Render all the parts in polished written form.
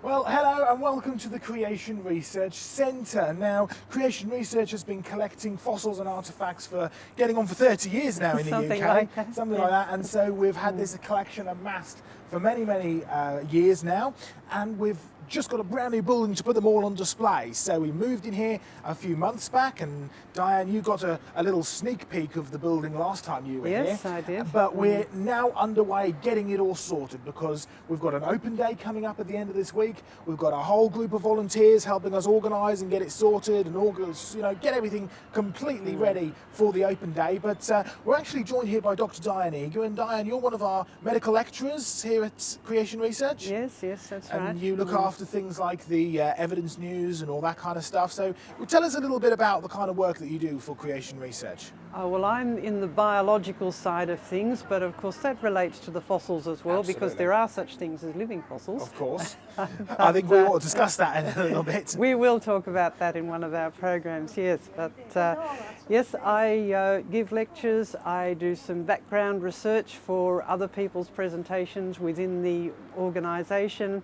Well, hello and welcome to the Creation Research Centre. Now, Creation Research has been collecting fossils and artefacts for getting on for 30 years now in the Something UK. like that. Something like that. And so we've had this collection amassed for many, many years now. And we've just got a brand new building to put them all on display. So we moved in here a few months back, and Diane, you got a little sneak peek of the building last time you were here. Yes, I did. But we're now underway getting it all sorted because we've got an open day coming up at the end of this week. We've got a whole group of volunteers helping us organise and get it sorted and get everything completely ready for the open day. But we're actually joined here by Dr Diane Eager, and Diane, you're one of our medical lecturers here at Creation Research. Yes, that's right. And you look after things like the evidence news and all that kind of stuff. So tell us a little bit about the kind of work that you do for Creation Research. Oh, well, I'm in the biological side of things, but of course that relates to the fossils as well. Absolutely. Because there are such things as living fossils. Of course. I think we ought to discuss that in a little bit. We will talk about that in one of our programs, yes. But yes, I give lectures, I do some background research for other people's presentations within the organisation.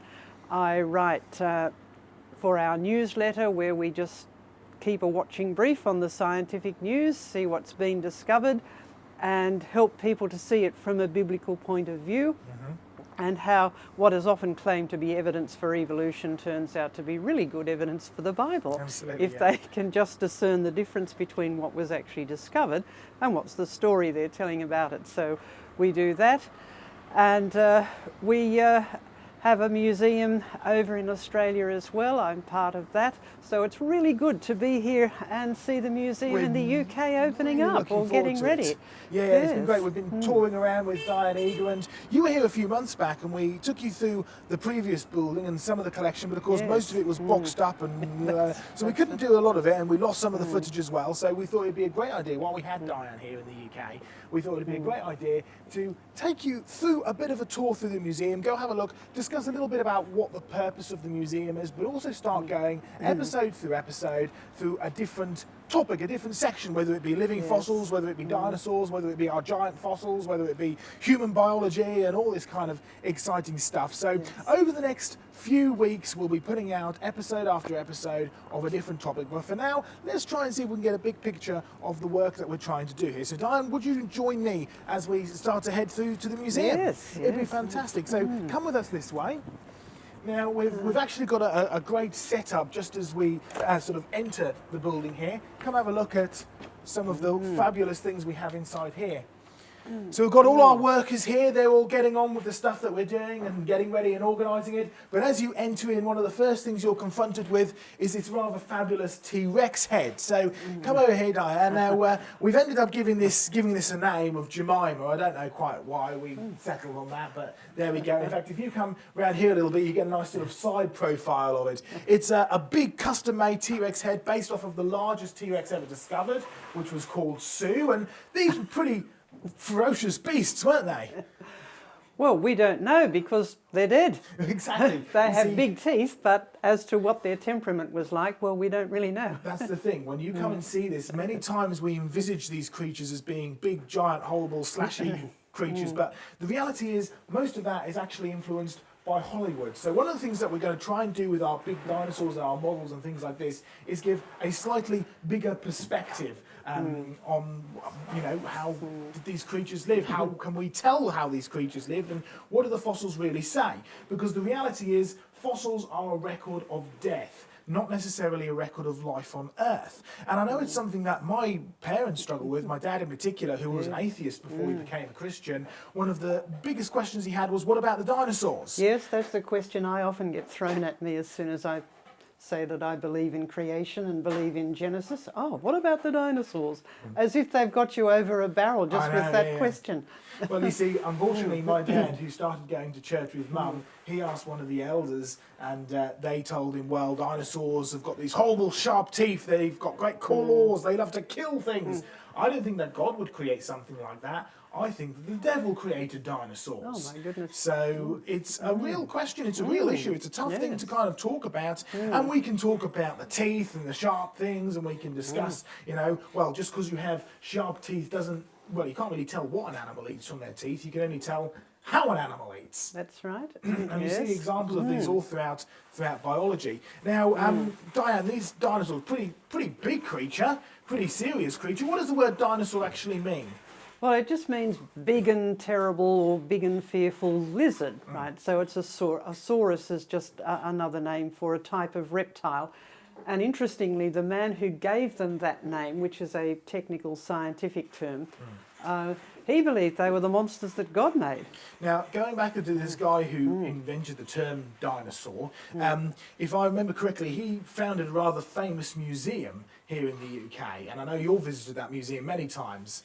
I write for our newsletter where we just keep a watching brief on the scientific news, see what's been discovered, and help people to see it from a biblical point of view, and how what is often claimed to be evidence for evolution turns out to be really good evidence for the Bible. Absolutely, if they can just discern the difference between what was actually discovered and what's the story they're telling about it. So we do that, and we have a museum over in Australia as well. I'm part of that. So it's really good to be here and see the museum in the UK opening really up or getting ready. Yeah, it's been great. We've been touring around with Diane Eager, and you were here a few months back and we took you through the previous building and some of the collection, but of course most of it was boxed up, and so we couldn't do a lot of it, and we lost some of the footage as well. So we thought it'd be a great idea, while we had Diane here in the UK, we thought it'd be a great idea to take you through a bit of a tour through the museum, go have a look, discuss a little bit about what the purpose of the museum is, but also start going episode through episode through a different topic, a different section, whether it be living fossils, whether it be dinosaurs, whether it be our giant fossils, whether it be human biology and all this kind of exciting stuff. So over the next few weeks we'll be putting out episode after episode of a different topic, but for now let's try and see if we can get a big picture of the work that we're trying to do here. So Diane, would you join me as we start to head through to the museum? Yes, It'd be fantastic. So come with us this way. Now we've actually got a great setup just as we sort of enter the building here. Come have a look at some of the fabulous things we have inside here. So we've got all our workers here, they're all getting on with the stuff that we're doing and getting ready and organising it. But as you enter in, one of the first things you're confronted with is this rather fabulous T-Rex head. So come over here, Diane. Now we've ended up giving this a name of Jemima. I don't know quite why we settled on that, but there we go. In fact, if you come around here a little bit, you get a nice sort of side profile of it. It's a big custom-made T-Rex head based off of the largest T-Rex ever discovered, which was called Sue. And these were pretty ferocious beasts, weren't they? Well, we don't know because they're dead. Exactly. They have big teeth, but as to what their temperament was like, well, we don't really know. That's the thing. When you come and see this, many times we envisage these creatures as being big, giant, horrible, slashy creatures, but the reality is most of that is actually influenced by Hollywood. So one of the things that we're going to try and do with our big dinosaurs and our models and things like this is give a slightly bigger perspective on, how did these creatures live? How can we tell how these creatures lived, and what do the fossils really say? Because the reality is fossils are a record of death, not necessarily a record of life on Earth. And I know it's something that my parents struggle with, my dad in particular, who was an atheist before he became a Christian. One of the biggest questions he had was, what about the dinosaurs? Yes, that's the question I often get thrown at me as soon as I say that I believe in creation and believe in Genesis. Oh, what about the dinosaurs? As if they've got you over a barrel just with that question. Well, you see, unfortunately, my dad, who started going to church with Mum, he asked one of the elders, and they told him, well, dinosaurs have got these horrible sharp teeth, they've got great claws, they love to kill things. I don't think that God would create something like that. I think that the devil created dinosaurs. Oh, my goodness. So it's a real question, it's a real issue, it's a tough thing to kind of talk about. And we can talk about the teeth and the sharp things, and we can discuss, well, just because you have sharp teeth doesn't, well, you can't really tell what an animal eats from their teeth, you can only tell how an animal eats. That's right. And you Yes. see examples of these all throughout biology. Now, Diane, these dinosaurs, pretty big creature, pretty serious creature. What does the word dinosaur actually mean? Well, it just means big and terrible or big and fearful lizard, right? So it's a saurus is just another name for a type of reptile. And interestingly, the man who gave them that name, which is a technical scientific term, he believed they were the monsters that God made. Now, going back to this guy who invented the term dinosaur, if I remember correctly, he founded a rather famous museum here in the UK, and I know you've visited that museum many times.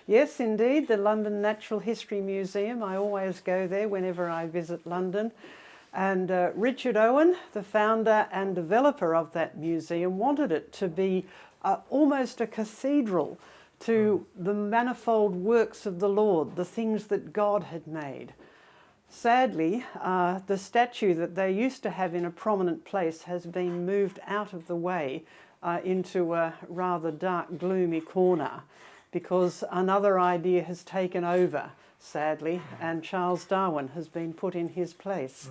Yes, indeed, the London Natural History Museum. I always go there whenever I visit London. And Richard Owen, the founder and developer of that museum, wanted it to be almost a cathedral to the manifold works of the Lord, the things that God had made. Sadly, the statue that they used to have in a prominent place has been moved out of the way into a rather dark, gloomy corner, because another idea has taken over, sadly, and Charles Darwin has been put in his place.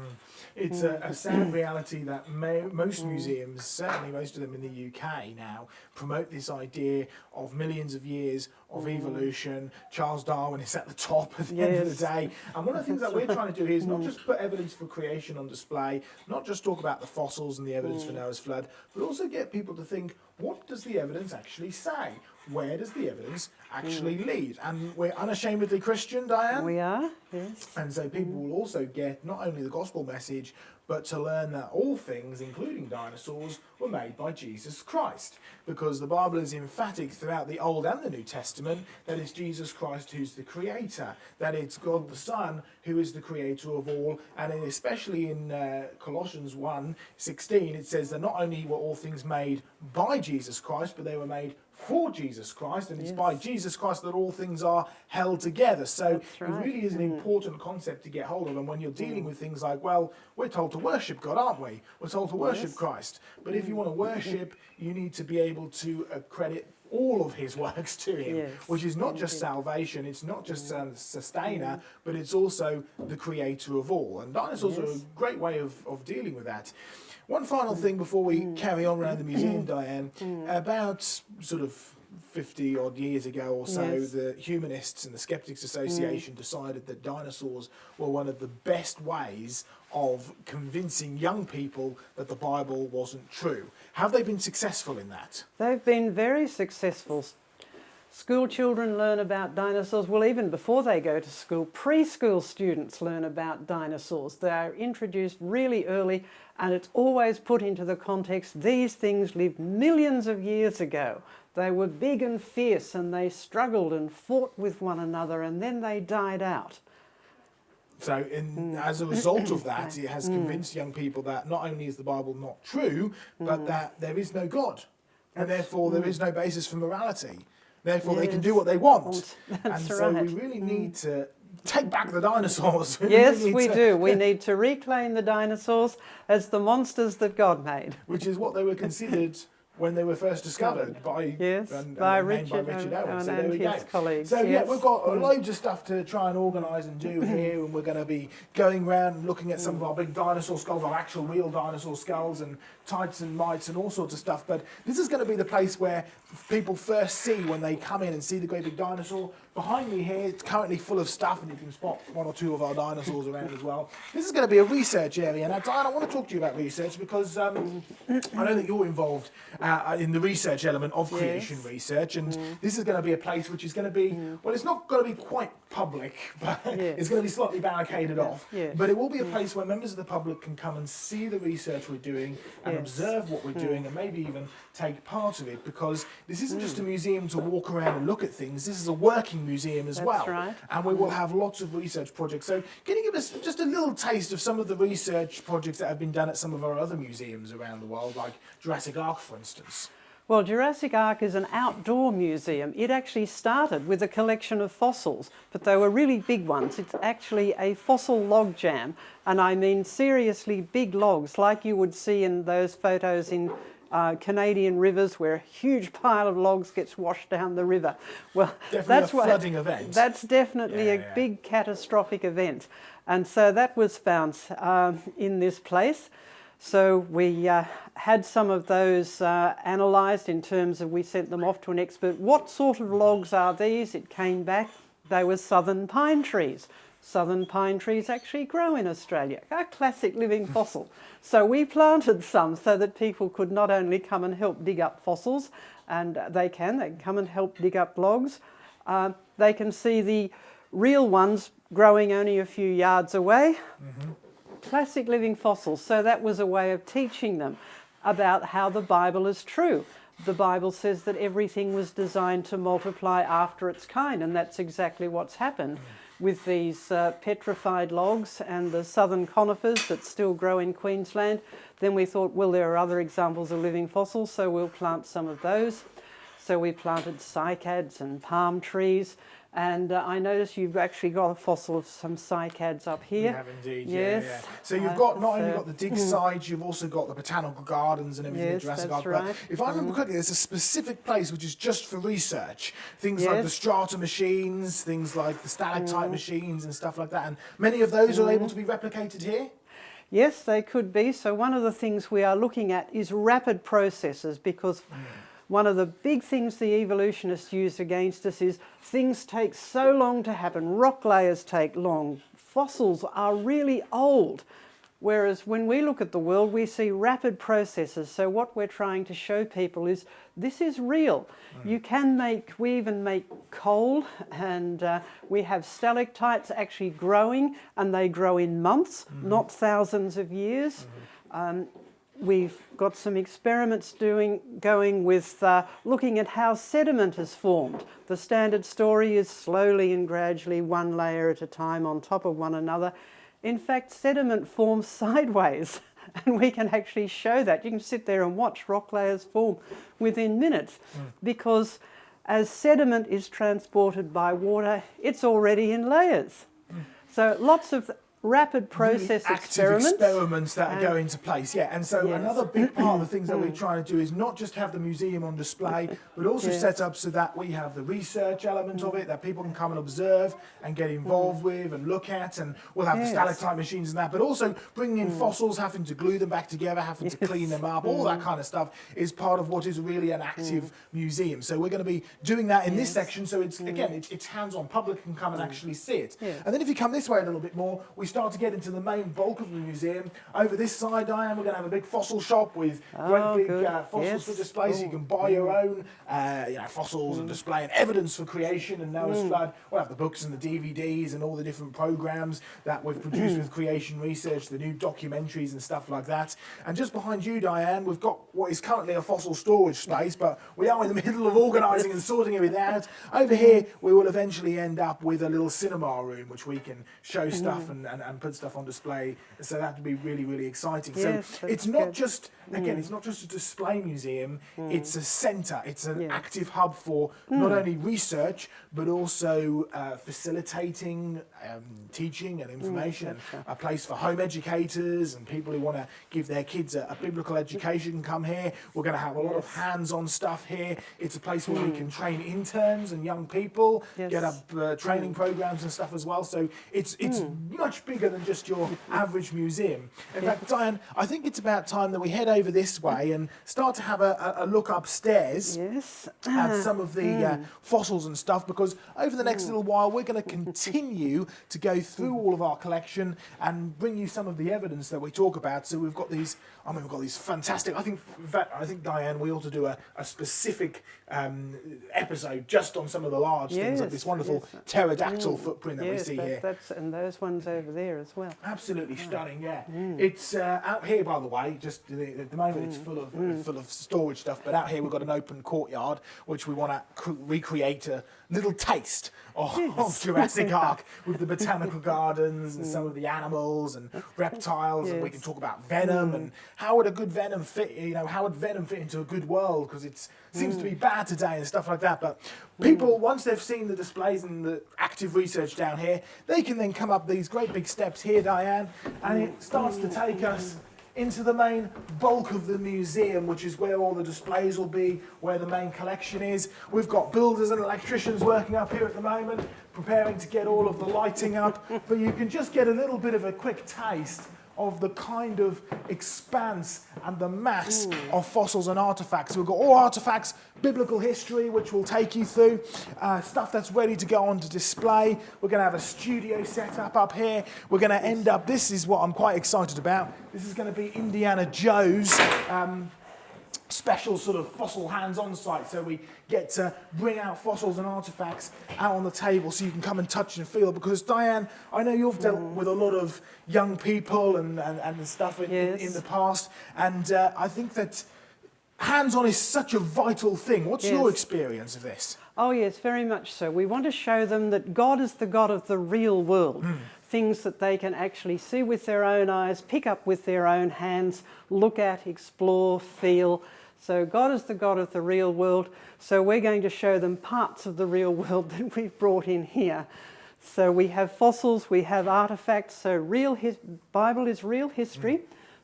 It's a sad reality that most museums, certainly most of them in the UK now, promote this idea of millions of years of evolution. Charles Darwin is at the top at the end of the day. And one of the things that we're trying to do here is not just put evidence for creation on display, not just talk about the fossils and the evidence for Noah's flood, but also get people to think, what does the evidence actually say? Where does the evidence actually lead? And we're unashamedly Christian, Diane. We are, yes. And so people will also get not only the gospel message, but to learn that all things, including dinosaurs, were made by Jesus Christ. Because the Bible is emphatic throughout the Old and the New Testament that it's Jesus Christ who's the creator, that it's God the Son who is the creator of all. And especially in Colossians 1:16, it says that not only were all things made by Jesus Christ, but they were made for Jesus Christ, and it's by Jesus Christ that all things are held together. So it really is an important concept to get hold of. And when you're dealing with things like, well, we're told to worship God, aren't we? We're told to worship Christ. But if you want to worship, you need to be able to accredit all of his works to him, which is not just salvation, it's not just sustainer, but it's also the creator of all. And dinosaurs are a great way of dealing with that. One final thing before we carry on around the museum, Diane. About sort of 50 odd years ago or so, the Humanists and the Skeptics Association decided that dinosaurs were one of the best ways of convincing young people that the Bible wasn't true. Have they been successful in that? They've been very successful. School children learn about dinosaurs. Well, even before they go to school, preschool students learn about dinosaurs. They are introduced really early, and it's always put into the context, these things lived millions of years ago. They were big and fierce, and they struggled and fought with one another, and then they died out. So as a result of that, it has convinced young people that not only is the Bible not true, but that there is no God, and therefore there is no basis for morality. Therefore, they can do what they want. And so we really need to take back the dinosaurs. Yes, we do. We need to reclaim the dinosaurs as the monsters that God made. Which is what they were considered when they were first discovered by Richard Owen. So and his colleagues. So yeah, we've got loads of stuff to try and organise and do here, and we're going to be going around and looking at some of our big dinosaur skulls, our actual real dinosaur skulls, and tights and mites and all sorts of stuff. But this is going to be the place where people first see when they come in and see the great big dinosaur. Behind me here, it's currently full of stuff, and you can spot one or two of our dinosaurs around as well. This is going to be a research area. Now, Diane, I want to talk to you about research because I know that you're involved in the research element of creation research, and this is going to be a place which is going to be, well, it's not going to be quite public, but it's going to be slightly barricaded off. But it will be a place where members of the public can come and see the research we're doing and observe what we're doing, and maybe even take part of it, because this isn't just a museum to walk around and look at things. This is a working museum as well. Right. And we will have lots of research projects. So can you give us just a little taste of some of the research projects that have been done at some of our other museums around the world, like Jurassic Ark, for instance? Well, Jurassic Ark is an outdoor museum. It actually started with a collection of fossils, but they were really big ones. It's actually a fossil log jam, and I mean seriously big logs, like you would see in those photos in Canadian rivers where a huge pile of logs gets washed down the river. Well, Definitely a flooding event. That's definitely a big catastrophic event. And so that was found in this place. So we had some of those analysed in terms of, we sent them off to an expert. What sort of logs are these? It came back, they were southern pine trees. Southern pine trees actually grow in Australia, a classic living fossil. So we planted some so that people could not only come and help dig up fossils, and they can come and help dig up logs. They can see the real ones growing only a few yards away. Classic living fossils. So that was a way of teaching them about how the Bible is true. The Bible says that everything was designed to multiply after its kind, and that's exactly what's happened with these petrified logs and the southern conifers that still grow in Queensland. Then we thought, well, there are other examples of living fossils, so we'll plant some of those. So we planted cycads and palm trees. And I notice you've actually got a fossil of some cycads up here. We have indeed, yes. yeah. So you've got not only got the dig sites, you've also got the botanical gardens and everything in Jurassic Park. Right. But if I remember correctly, there's a specific place which is just for research. Things like the strata machines, things like the stalactite machines and stuff like that. And many of those are able to be replicated here? Yes, they could be. So one of the things we are looking at is rapid processes, because one of the big things the evolutionists use against us is things take so long to happen. Rock layers take long. Fossils are really old. Whereas when we look at the world, we see rapid processes. So what we're trying to show people is this is real. You can make, we even make coal, and we have stalactites actually growing, and they grow in months, not thousands of years. We've got some experiments going with looking at how sediment is formed. The standard story is slowly and gradually, one layer at a time on top of one another. In fact, sediment forms sideways, and we can actually show that. You can sit there and watch rock layers form within minutes, because as sediment is transported by water, it's already in layers. So lots of rapid process really experiments that are going into place, and so another big part of the things that we're trying to do is not just have the museum on display, but also set up so that we have the research element of it that people can come and observe and get involved with and look at, and we'll have the stalactite machines and that, but also bringing in fossils, having to glue them back together, having to clean them up, all that kind of stuff is part of what is really an active museum. So we're going to be doing that in this section, so it's again it's hands-on, public can come and actually see it. And then if you come this way a little bit more, we start to get into the main bulk of the museum. Over this side, Diane, we're going to have a big fossil shop with great big fossils for display, so you can buy your own fossils and display and evidence for creation and Noah's flood. We'll have the books and the DVDs and all the different programs that we've produced with creation research, the new documentaries and stuff like that. And just behind you, Diane, we've got what is currently a fossil storage space, but we are in the middle of organising and sorting everything out. Over here, we will eventually end up with a little cinema room, which we can show stuff and put stuff on display, so that would be really, really exciting. Yes, so it's not good. just, again, it's not just a display museum, it's a centre, it's an active hub for not only research, but also facilitating teaching and information, a place for home educators and people who want to give their kids a biblical education come here. We're going to have a lot of hands-on stuff here. It's a place where we can train interns and young people, get up training programs and stuff as well. So it's much bigger than just your average museum. In fact, Diane, I think it's about time that we head over this way and start to have a look upstairs at some of the fossils and stuff, because over the next little while we're going to continue to go through all of our collection and bring you some of the evidence that we talk about. So we've got these, we've got these fantastic, I think Diane, we ought to do a specific episode just on some of the large things, like this wonderful pterodactyl footprint that we see here. And those ones over there as well. Absolutely stunning, It's out here, by the way, just at the moment it's full of storage stuff, but out here we've got an open courtyard which we want to recreate a little taste of Jurassic Park with the botanical gardens and some of the animals and reptiles, and we can talk about venom and how would a good venom fit, how would venom fit into a good world, because it seems to be bad today and stuff like that. But people, once they've seen the displays and the active research down here, they can then come up these great big steps here, Diane, and it starts to take us into the main bulk of the museum, which is where all the displays will be, where the main collection is. We've got builders and electricians working up here at the moment, preparing to get all of the lighting up, but you can just get a little bit of a quick taste of the kind of expanse and the mass of fossils and artefacts. We've got all artefacts, biblical history, which we'll take you through, stuff that's ready to go on to display. We're going to have a studio set up here. We're going to end up, this is what I'm quite excited about, this is going to be Indiana Joe's special sort of fossil hands-on site, so we get to bring out fossils and artefacts out on the table so you can come and touch and feel, because Diane, I know you've dealt with a lot of young people and stuff in the past, and I think that hands-on is such a vital thing. What's your experience of this? Oh yes, very much so. We want to show them that God is the God of the real world. Things that they can actually see with their own eyes, pick up with their own hands, look at, explore, feel. So God is the God of the real world. So we're going to show them parts of the real world that we've brought in here. So we have fossils, we have artefacts. So Bible is real history.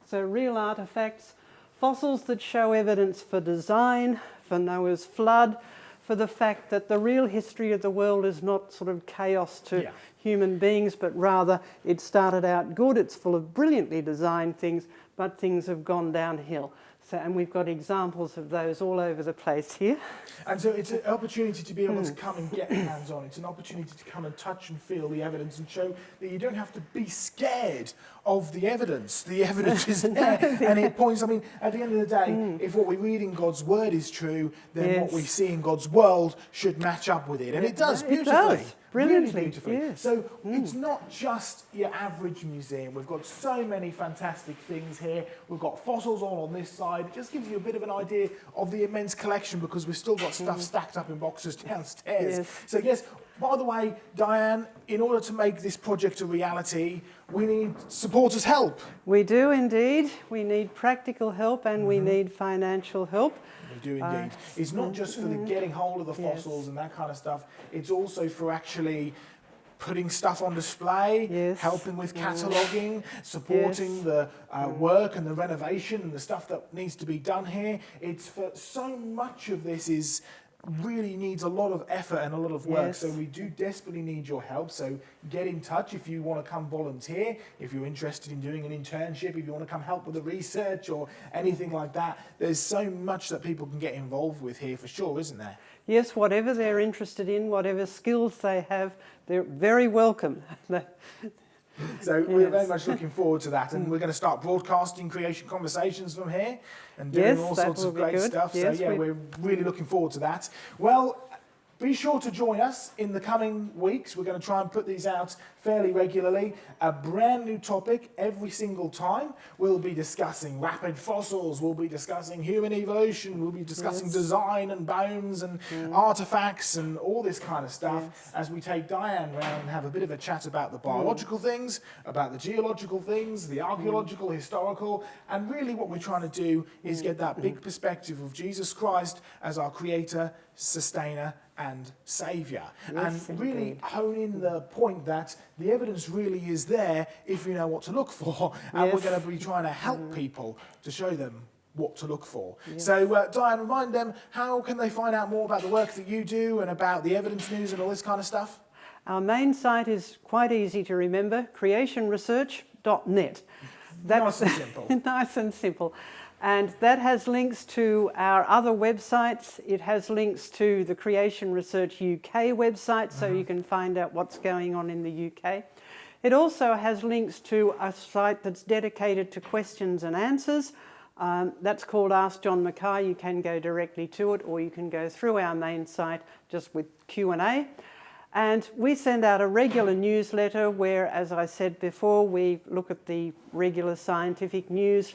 So real artefacts, fossils that show evidence for design, for Noah's flood, for the fact that the real history of the world is not sort of chaos to human beings, but rather it started out good. It's full of brilliantly designed things, but things have gone downhill. So, and we've got examples of those all over the place here. And so it's an opportunity to be able to come and get hands-on. It's an opportunity to come and touch and feel the evidence and show that you don't have to be scared of the evidence. The evidence is there, and it points, I mean, at the end of the day, if what we read in God's Word is true, then what we see in God's world should match up with it. And it does beautifully. It does. Brilliantly, really beautifully. So it's not just your average museum. We've got so many fantastic things here. We've got fossils all on this side. It just gives you a bit of an idea of the immense collection, because we've still got stuff stacked up in boxes downstairs. So yes, by the way, Diane, in order to make this project a reality, we need supporters' help. We do indeed. We need practical help and we need financial help. We do indeed. It's not just for the getting hold of the fossils and that kind of stuff. It's also for actually putting stuff on display, helping with cataloguing, supporting the work and the renovation and the stuff that needs to be done here. It's for so much of this is really needs a lot of effort and a lot of work, so we do desperately need your help. So get in touch if you want to come volunteer, if you're interested in doing an internship, if you want to come help with the research or anything like that. There's so much that people can get involved with here for sure, isn't there? Yes, whatever they're interested in, whatever skills they have, they're very welcome. So we're very much looking forward to that, and we're going to start broadcasting Creation Conversations from here and doing all sorts of great stuff. So yeah, we're really looking forward to that. Well, be sure to join us in the coming weeks. We're going to try and put these out fairly regularly. A brand new topic every single time. We'll be discussing rapid fossils, we'll be discussing human evolution, we'll be discussing design and bones and artefacts and all this kind of stuff as we take Diane around and have a bit of a chat about the biological things, about the geological things, the archaeological, historical, and really what we're trying to do is get that big perspective of Jesus Christ as our creator, sustainer, and saviour, and really hone in the point that the evidence really is there if you know what to look for, and we're going to be trying to help people to show them what to look for. So Diane, remind them, how can they find out more about the work that you do and about the evidence news and all this kind of stuff? Our main site is quite easy to remember, creationresearch.net. Nice and simple. Nice and simple. And that has links to our other websites. It has links to the Creation Research UK website, so you can find out what's going on in the UK. It also has links to a site that's dedicated to questions and answers. That's called Ask John Mackay. You can go directly to it, or you can go through our main site just with Q&A. And we send out a regular newsletter where, as I said before, we look at the regular scientific news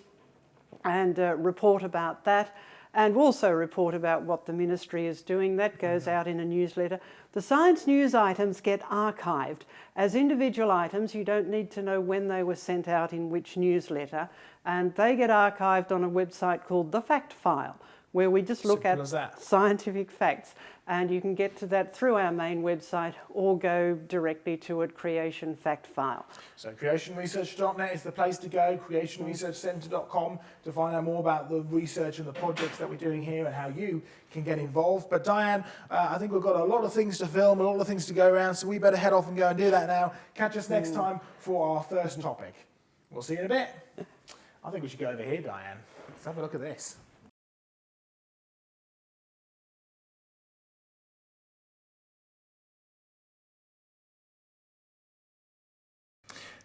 and report about that, and also report about what the ministry is doing. That goes out in a newsletter. The science news items get archived. As individual items, you don't need to know when they were sent out in which newsletter, and they get archived on a website called The Fact File, where we just look Simple at as that. scientific facts. And you can get to that through our main website or go directly to a Creation Fact file. So creationresearch.net is the place to go, creationresearchcentre.com to find out more about the research and the projects that we're doing here and how you can get involved. But Diane, I think we've got a lot of things to film, a lot of things to go around, so we better head off and go and do that now. Catch us next time for our first topic. We'll see you in a bit. I think we should go over here, Diane. Let's have a look at this.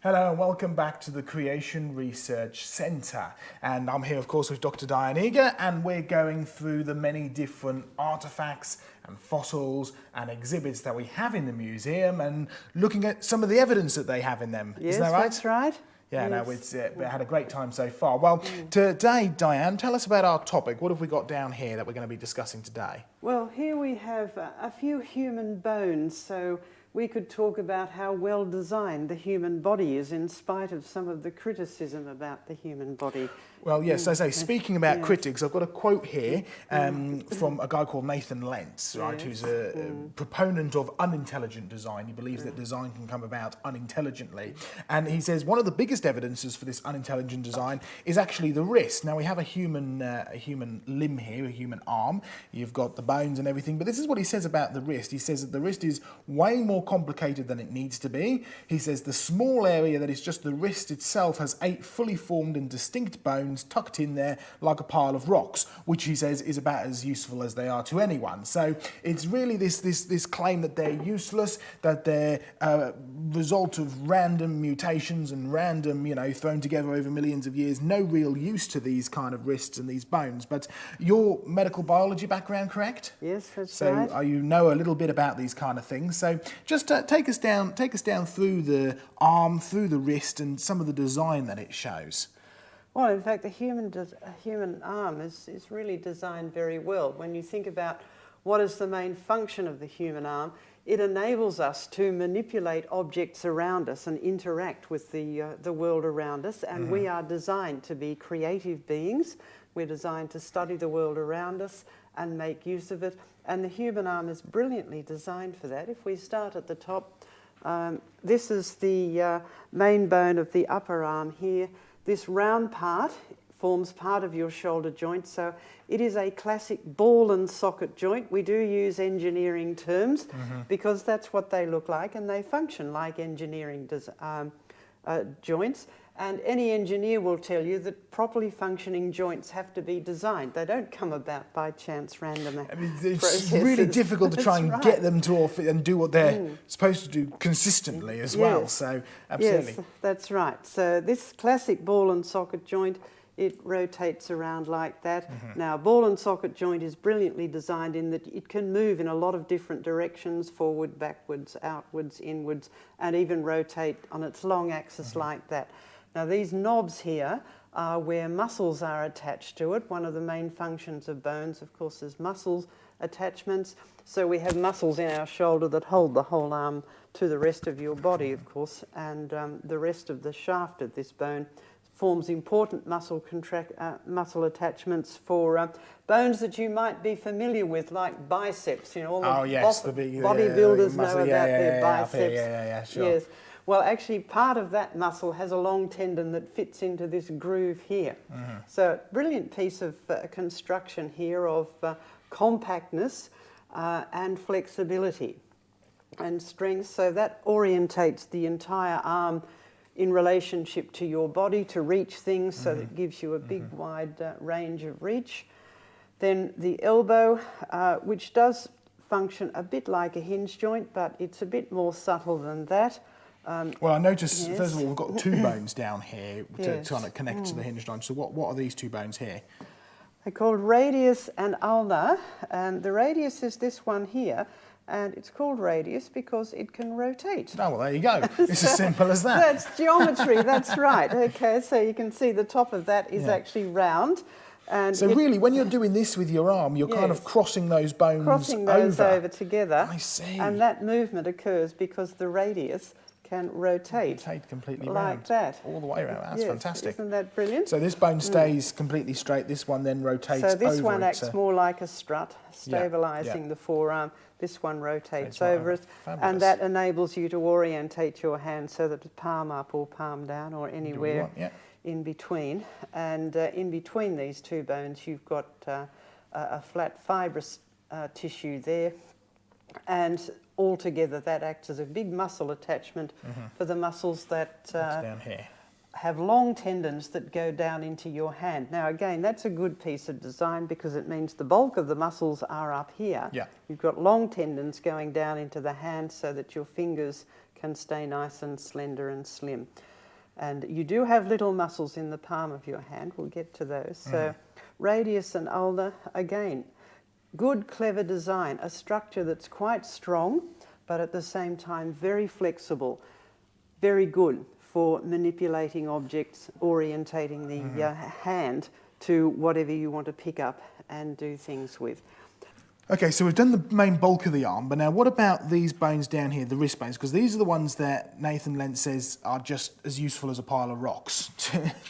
Hello and welcome back to the Creation Research Centre. And I'm here, of course, with Dr Diane Eager, and we're going through the many different artefacts and fossils and exhibits that we have in the museum and looking at some of the evidence that they have in them. Yes, Isn't that right? That's right. Yeah, Yes. no, we had a great time so far. Well, today, Diane, tell us about our topic. What have we got down here that we're going to be discussing today? Well, here we have a few human bones, so we could talk about how well designed the human body is in spite of some of the criticism about the human body. Well, yes, as I say, speaking about Yes. critics, I've got a quote here from a guy called Nathan Lentz, right, Yes. who's a proponent of unintelligent design. He believes that design can come about unintelligently. And he says one of the biggest evidences for this unintelligent design is actually the wrist. Now, we have a human limb here, a human arm. You've got the bones and everything. But this is what he says about the wrist. He says that the wrist is way more complicated than it needs to be. He says the small area that is just the wrist itself has 8 fully formed and distinct bones tucked in there like a pile of rocks, which he says is about as useful as they are to anyone. So it's really this claim that they're useless, that they're a result of random mutations and random, thrown together over millions of years. No real use to these kind of wrists and these bones. But your medical biology background, correct? Yes, that's So right. you know a little bit about these kind of things. So just take us down through the arm, through the wrist, and some of the design that it shows. Well, in fact, a human arm is really designed very well. When you think about what is the main function of the human arm, it enables us to manipulate objects around us and interact with the world around us. And we are designed to be creative beings. We're designed to study the world around us and make use of it. And the human arm is brilliantly designed for that. If we start at the top, this is the main bone of the upper arm here. This round part forms part of your shoulder joint, so it is a classic ball and socket joint. We do use engineering terms because that's what they look like, and they function like engineering joints. And any engineer will tell you that properly functioning joints have to be designed. They don't come about by chance, random It's processes. really difficult to try and That's get right. them to all fit and do what they're supposed to do consistently as well. Yes. So, absolutely. Yes, that's right. So this classic ball and socket joint, it rotates around like that. Now, a ball and socket joint is brilliantly designed in that it can move in a lot of different directions, forward, backwards, outwards, inwards, and even rotate on its long axis like that. Now, these knobs here are where muscles are attached to it. One of the main functions of bones, of course, is muscles attachments. So we have muscles in our shoulder that hold the whole arm to the rest of your body, of course, and the rest of the shaft of this bone forms important muscle attachments for bones that you might be familiar with, like biceps. All the the big bodybuilders know muscle. about their biceps. Yeah, sure. Yes. Well, actually, part of that muscle has a long tendon that fits into this groove here. So, brilliant piece of construction here of compactness and flexibility and strength. So that orientates the entire arm in relationship to your body to reach things, so that it gives you a big, wide range of reach. Then the elbow, which does function a bit like a hinge joint, but it's a bit more subtle than that. Well, I noticed, Yes. first of all, we've got 2 bones down here to Yes. kind of connect to the hinge joint. So what are these 2 bones here? They're called radius and ulnar, and the radius is this one here, and it's called radius because it can rotate. Oh, well, there you go. It's as simple as that. That's geometry, that's right. Okay, so you can see the top of that is actually round. And So really, when you're doing this with your arm, you're kind of Yes. crossing those bones crossing those over together. I see. And that movement occurs because the radius can rotate completely like round, that. all the way around. That's yes, fantastic. Isn't that brilliant? So this bone stays completely straight. This one then rotates over. So this one it, acts more like a strut, stabilising yeah. the forearm. This one rotates right over it, Fabulous. and that enables you to orientate your hand so that it's palm up or palm down or anywhere in between. And in between these two bones, you've got a flat fibrous tissue there, and altogether that acts as a big muscle attachment for the muscles that down here. have long tendons that go down into your hand. Now again, that's a good piece of design because it means the bulk of the muscles are up here. Yeah. You've got long tendons going down into the hand so that your fingers can stay nice and slender and slim. And you do have little muscles in the palm of your hand. We'll get to those. So radius and ulnar, again, good, clever design, a structure that's quite strong, but at the same time very flexible, very good for manipulating objects, orientating the hand to whatever you want to pick up and do things with. Okay, so we've done the main bulk of the arm, but now what about these bones down here, the wrist bones? Because these are the ones that Nathan Lent says are just as useful as a pile of rocks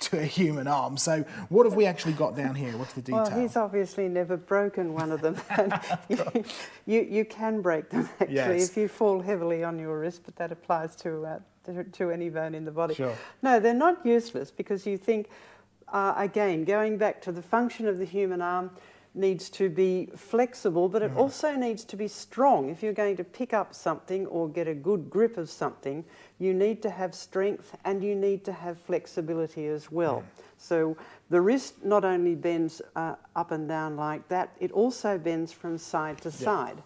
to a human arm. So what have we actually got down here? What's the detail? Well, he's obviously never broken one of them. you can break them, actually, if you fall heavily on your wrist, but that applies to any bone in the body. Sure. No, they're not useless because you think, again, going back to the function of the human arm, needs to be flexible, but it also needs to be strong. If you're going to pick up something or get a good grip of something, you need to have strength and you need to have flexibility as well. So the wrist not only bends up and down like that, it also bends from side to side.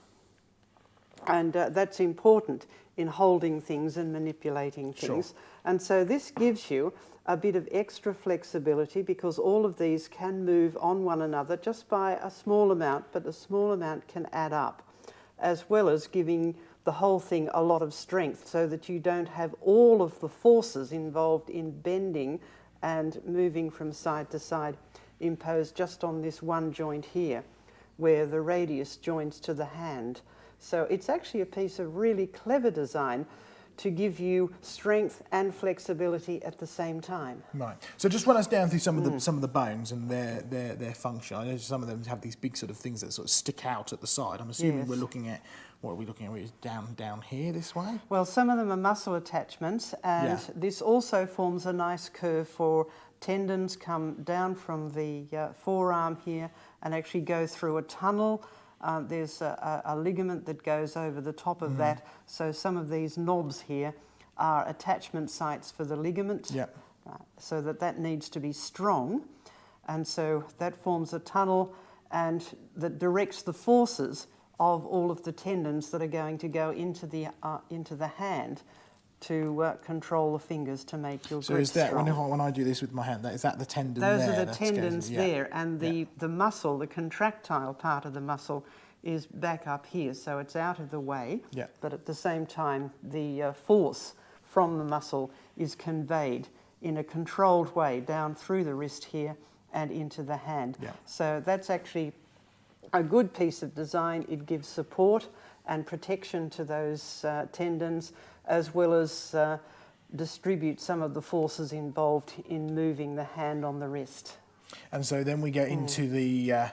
And that's important in holding things and manipulating things. Sure. And so this gives you a bit of extra flexibility because all of these can move on one another just by a small amount, but a small amount can add up, as well as giving the whole thing a lot of strength so that you don't have all of the forces involved in bending and moving from side to side imposed just on this one joint here, where the radius joins to the hand. So it's actually a piece of really clever design to give you strength and flexibility at the same time. Right. So just run us down through some of the bones and their function. I know some of them have these big sort of things that sort of stick out at the side. I'm assuming we're looking at, what are we looking at? Down here this way? Well, some of them are muscle attachments, and this also forms a nice curve for tendons come down from the forearm here and actually go through a tunnel. There's a ligament that goes over the top of that, so some of these knobs here are attachment sites for the ligament, so that needs to be strong, and so that forms a tunnel and that directs the forces of all of the tendons that are going to go into the hand to control the fingers to make your grip strong. So is that, when I do this with my hand, is that the tendon there? Those are the tendons there, and the muscle, the contractile part of the muscle, is back up here, so it's out of the way, but at the same time the force from the muscle is conveyed in a controlled way down through the wrist here and into the hand. So that's actually a good piece of design. It gives support and protection to those tendons, as well as distribute some of the forces involved in moving the hand on the wrist. And so then we get into the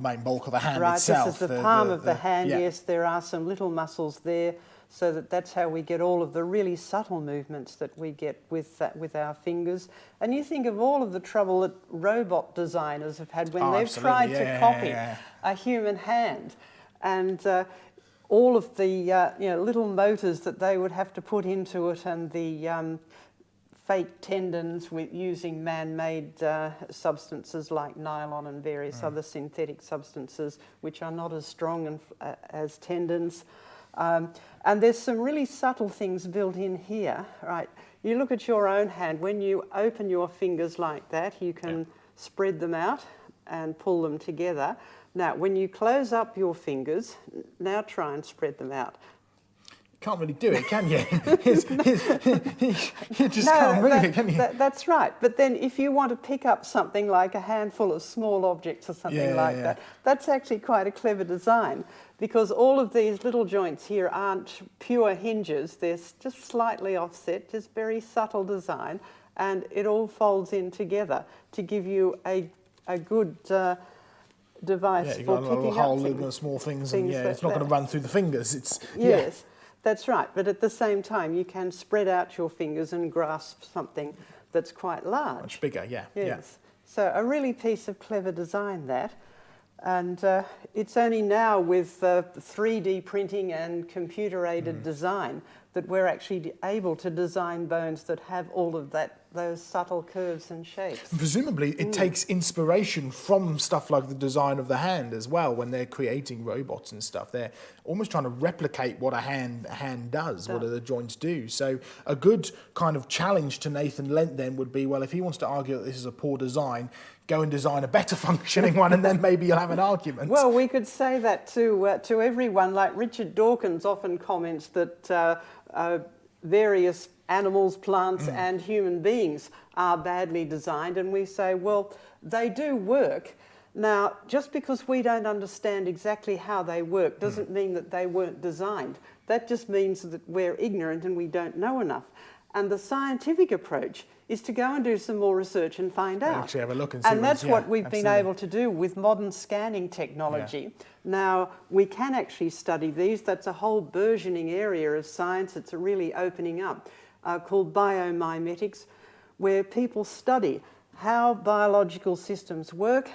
main bulk of the hand Right, itself. this is the palm of the hand. Yes, there are some little muscles there, so that's how we get all of the really subtle movements that we get with our fingers. And you think of all of the trouble that robot designers have had when they've tried to copy a human hand, and all of the little motors that they would have to put into it, and the fake tendons with using man-made substances like nylon and various other synthetic substances which are not as strong as tendons. And there's some really subtle things built in here, right? You look at your own hand, when you open your fingers like that, you can spread them out and pull them together. Now, when you close up your fingers, now try and spread them out. can't really do it, can you? You just can't move it, can you? That's right. But then if you want to pick up something like a handful of small objects or something that, that's actually quite a clever design, because all of these little joints here aren't pure hinges. They're just slightly offset, just very subtle design, and it all folds in together to give you a good device for picking up little small things and it's not going to run through the fingers. Yes, that's right. But at the same time, you can spread out your fingers and grasp something that's quite large. Much bigger, Yes. So a really piece of clever design, that. And it's only now with 3D printing and computer-aided design that we're actually able to design bones that have all of those subtle curves and shapes. Presumably it takes inspiration from stuff like the design of the hand as well. When they're creating robots and stuff, they're almost trying to replicate what a hand does, what the joints do. So a good kind of challenge to Nathan Lent then would be, well, if he wants to argue that this is a poor design, go and design a better functioning one, and then maybe you'll have an argument. Well, we could say that to everyone. Like Richard Dawkins often comments that various animals, plants and human beings are badly designed, and we say, well, they do work. Now, just because we don't understand exactly how they work doesn't mean that they weren't designed. That just means that we're ignorant and we don't know enough. And the scientific approach is to go and do some more research and find out. Actually have a look and see. And that's what we've been able to do with modern scanning technology. Now, we can actually study these. That's a whole burgeoning area of science. It's really opening up, called biomimetics, where people study how biological systems work,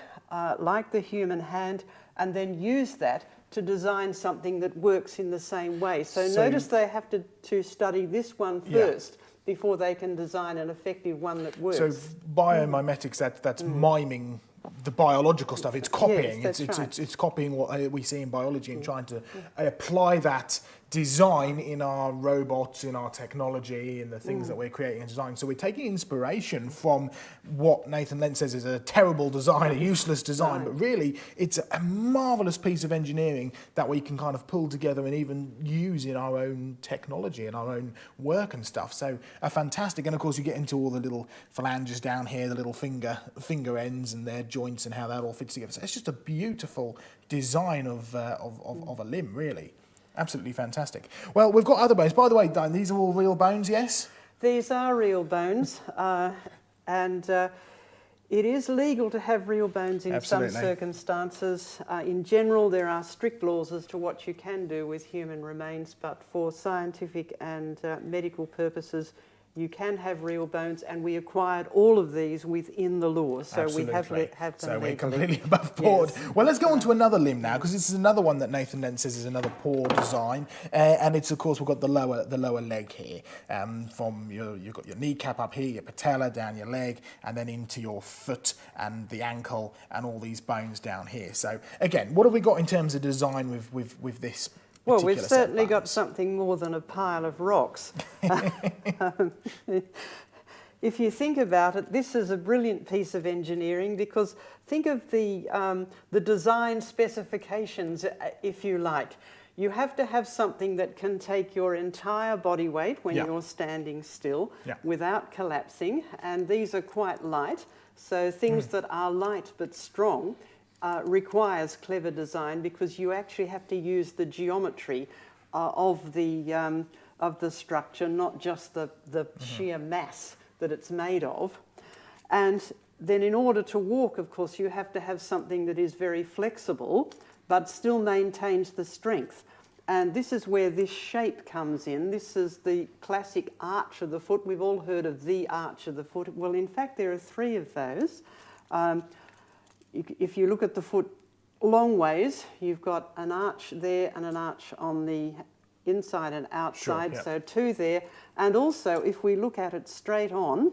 like the human hand, and then use that to design something that works in the same way. So notice they have to study this one first before they can design an effective one that works. So biomimetics, that's miming the biological stuff. It's copying. Yes, it's copying what we see in biology and trying to apply that design in our robots, in our technology, in the things that we're creating and designing. So we're taking inspiration from what Nathan Lent says is a terrible design, a useless design, but really it's a marvellous piece of engineering that we can kind of pull together and even use in our own technology and our own work and stuff. So fantastic. And of course you get into all the little phalanges down here, the little finger ends and their joints and how that all fits together. So it's just a beautiful design of a limb, really. Absolutely fantastic. Well, we've got other bones. By the way, Diane, these are all real bones, yes? These are real bones, and it is legal to have real bones in some circumstances. In general, there are strict laws as to what you can do with human remains, but for scientific and medical purposes, you can have real bones, and we acquired all of these within the law, so we have them so legally. We're completely above board. Yes. Well, let's go on to another limb now, because this is another one that Nathan Lent says is another poor design, and it's, of course, we've got the lower leg here. From you've got your kneecap up here, your patella, down your leg, and then into your foot and the ankle, and all these bones down here. So, again, what have we got in terms of design with this? Well, we've certainly got something more than a pile of rocks. If you think about it, this is a brilliant piece of engineering, because think of the design specifications, if you like. You have to have something that can take your entire body weight when you're standing still without collapsing, and these are quite light. So things that are light but strong requires clever design, because you actually have to use the geometry of the structure, not just the sheer mass that it's made of. And then in order to walk, of course, you have to have something that is very flexible but still maintains the strength. And this is where this shape comes in. This is the classic arch of the foot. We've all heard of the arch of the foot. Well, in fact, there are three of those. If you look at the foot long ways, you've got an arch there and an arch on the inside and outside, so two there. And also, if we look at it straight on,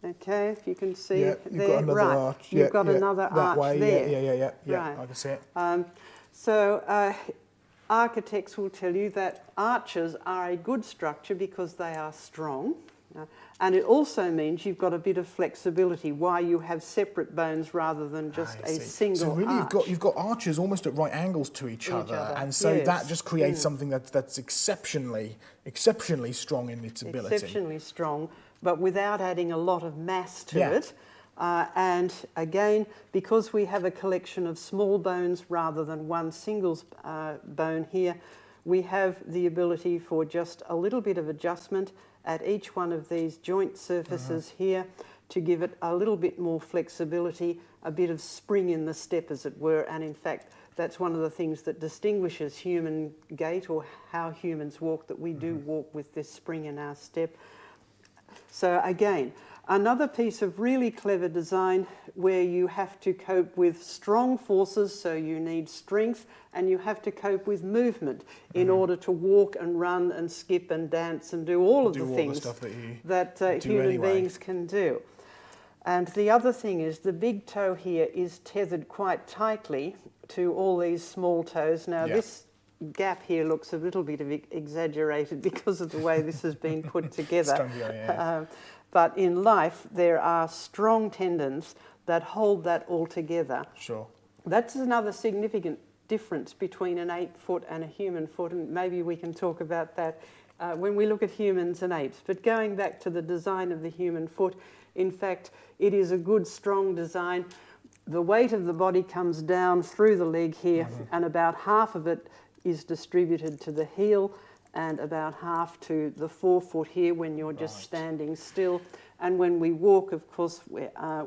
okay, if you can see you've there, got another arch. You've got another arch way, there. Yeah, I can see it. So architects will tell you that arches are a good structure because they are strong. And it also means you've got a bit of flexibility, why you have separate bones rather than just a single So really arch. you've got arches almost at right angles to each other. And so yes. that just creates something that's exceptionally strong in its ability. Exceptionally strong, but without adding a lot of mass to it. And again, because we have a collection of small bones rather than one single bone here, we have the ability for just a little bit of adjustment at each one of these joint surfaces here to give it a little bit more flexibility, a bit of spring in the step, as it were. And in fact, that's one of the things that distinguishes human gait, or how humans walk, that we do walk with this spring in our step. So again, another piece of really clever design where you have to cope with strong forces, so you need strength, and you have to cope with movement in order to walk and run and skip and dance and do all of the things that human beings can do. And the other thing is the big toe here is tethered quite tightly to all these small toes. Now this gap here looks a little bit exaggerated because of the way this has been put together. But in life, there are strong tendons that hold that all together. Sure. That's another significant difference between an ape foot and a human foot, and maybe we can talk about that when we look at humans and apes. But going back to the design of the human foot, in fact, it is a good, strong design. The weight of the body comes down through the leg here, and about half of it is distributed to the heel, and about half to the forefoot here when you're just standing still. And when we walk, of course,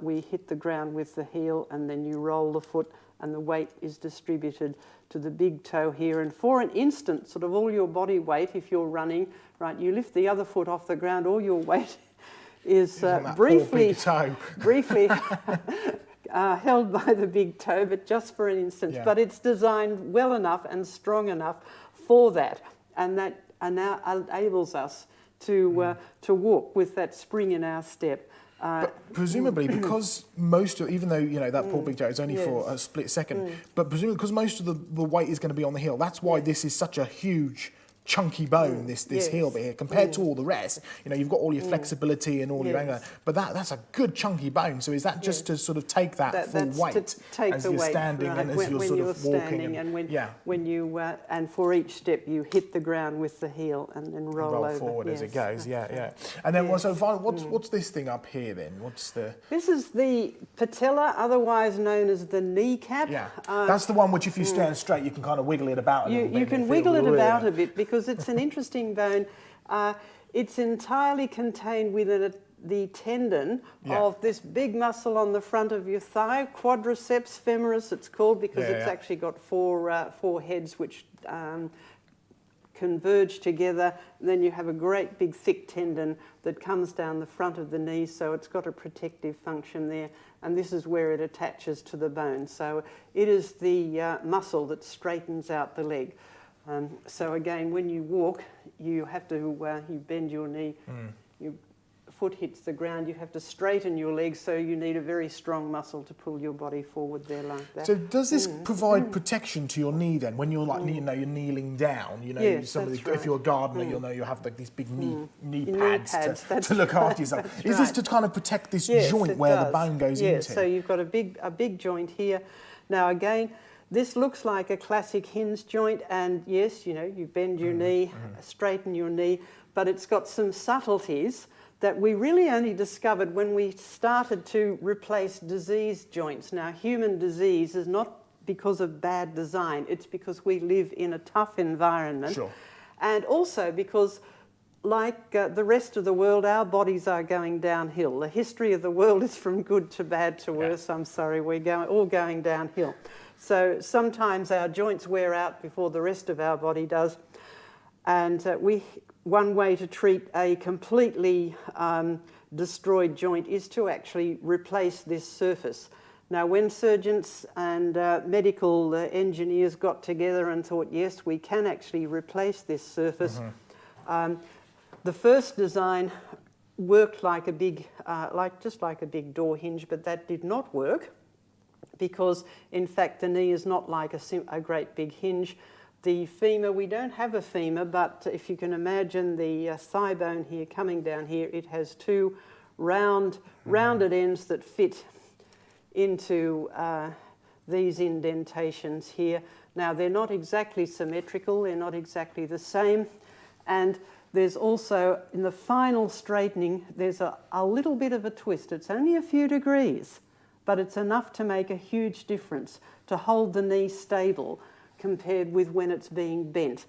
we hit the ground with the heel, and then you roll the foot, and the weight is distributed to the big toe here. And for an instant, sort of all your body weight, if you're running, right, you lift the other foot off the ground, all your weight is briefly held by the big toe, but just for an instant. But it's designed well enough and strong enough for that. And that now enables us to walk with that spring in our step. But presumably, because even though that poor big toe is only for a split second, but presumably because most of the weight is going to be on the heel, that's why this is such a huge, chunky bone, this heel bit here, compared to all the rest. You've got all your flexibility and all your angle, but that's a good chunky bone. So is that just to sort of take that full weight as you're standing and as you're sort of walking? And when you and for each step you hit the ground with the heel and then roll over forward as it goes. And then so what's this thing up here then? This is the patella, otherwise known as the kneecap. That's the one which, if you stand straight, you can kind of wiggle it about a little bit. You can wiggle it about a bit because it's an interesting bone. It's entirely contained within the tendon of this big muscle on the front of your thigh, quadriceps femoris it's called, because it's actually got four heads which converge together. And then you have a great big thick tendon that comes down the front of the knee, so it's got a protective function there, and this is where it attaches to the bone. So it is the muscle that straightens out the leg. So again, when you walk, you have to you bend your knee, your foot hits the ground, you have to straighten your legs, so you need a very strong muscle to pull your body forward there like that. So does this provide protection to your knee then, when you're like you're kneeling down? Yes, if you're a gardener, you'll know you have like these big knee pads to look after yourself. Is this to kind of protect this joint where the bone goes into? Yes, so you've got a big joint here. Now again, this looks like a classic hinge joint, and yes, you bend your knee, straighten your knee, but it's got some subtleties that we really only discovered when we started to replace diseased joints. Now, human disease is not because of bad design, it's because we live in a tough environment. Sure. And also because, like the rest of the world, our bodies are going downhill. The history of the world is from good to bad to worse. I'm sorry, we're all going downhill. So sometimes our joints wear out before the rest of our body does. And one way to treat a completely destroyed joint is to actually replace this surface. Now, when surgeons and medical engineers got together and thought, yes, we can actually replace this surface, the first design worked like a big, just like a big door hinge, but that did not work, because in fact the knee is not like a great big hinge. the femur, we don't have a femur, but if you can imagine the thigh bone here coming down here, it has two rounded ends that fit into these indentations here. Now, they're not exactly symmetrical, they're not exactly the same, and there's also, in the final straightening, there's a little bit of a twist. It's only a few degrees, but it's enough to make a huge difference, to hold the knee stable compared with when it's being bent.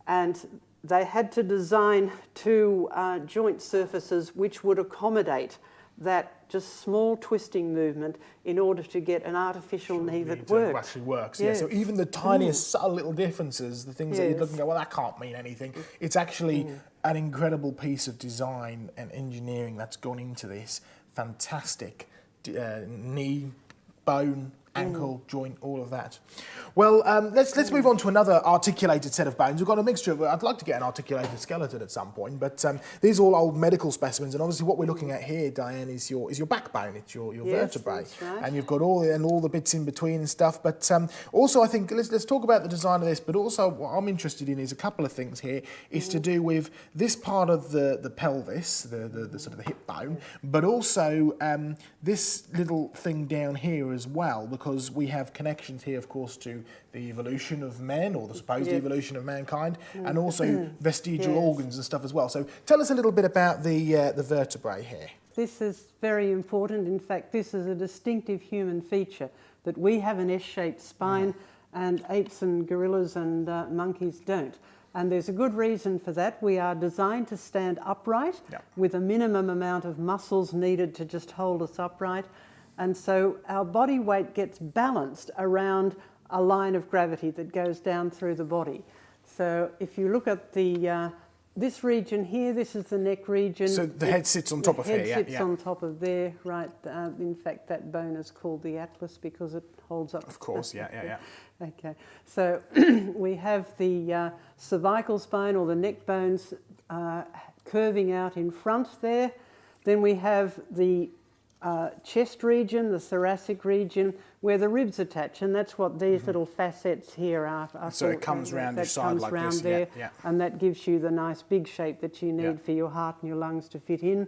And they had to design two joint surfaces which would accommodate that just small twisting movement in order to get an artificial knee that works. Actually works. Yes. Yeah. So even the tiniest subtle little differences, the things that you look and go, well, that can't mean anything. It's actually an incredible piece of design and engineering that's gone into this fantastic knee, bone, ankle, joint, all of that. Well, let's move on to another articulated set of bones. We've got a mixture of, I'd like to get an articulated skeleton at some point, but these are all old medical specimens, and obviously what we're looking at here, Diane, is your backbone, it's your vertebrae, that's right. and you've got all the bits in between and stuff. But also, I think let's talk about the design of this. But also, what I'm interested in is a couple of things here. Is to do with this part of the pelvis, the sort of the hip bone, but also this little thing down here as well, because we have connections here, of course, to the evolution of men, or the supposed evolution of mankind, and also vestigial organs and stuff as well. So tell us a little bit about the vertebrae here. This is very important. In fact, this is a distinctive human feature, that we have an S-shaped spine and apes and gorillas and monkeys don't. And there's a good reason for that. We are designed to stand upright with a minimum amount of muscles needed to just hold us upright. And so our body weight gets balanced around a line of gravity that goes down through the body. So if you look at the this region here, this is the neck region. So the head sits on top of here, The head sits on top of there, right. In fact, that bone is called the atlas because it holds up. Of course, yeah. Okay, so we have the cervical spine, or the neck bones, curving out in front there. Then we have the chest region, the thoracic region, where the ribs attach, and that's what these little facets here are. So it comes round your side like this, there, and that gives you the nice big shape that you need for your heart and your lungs to fit in.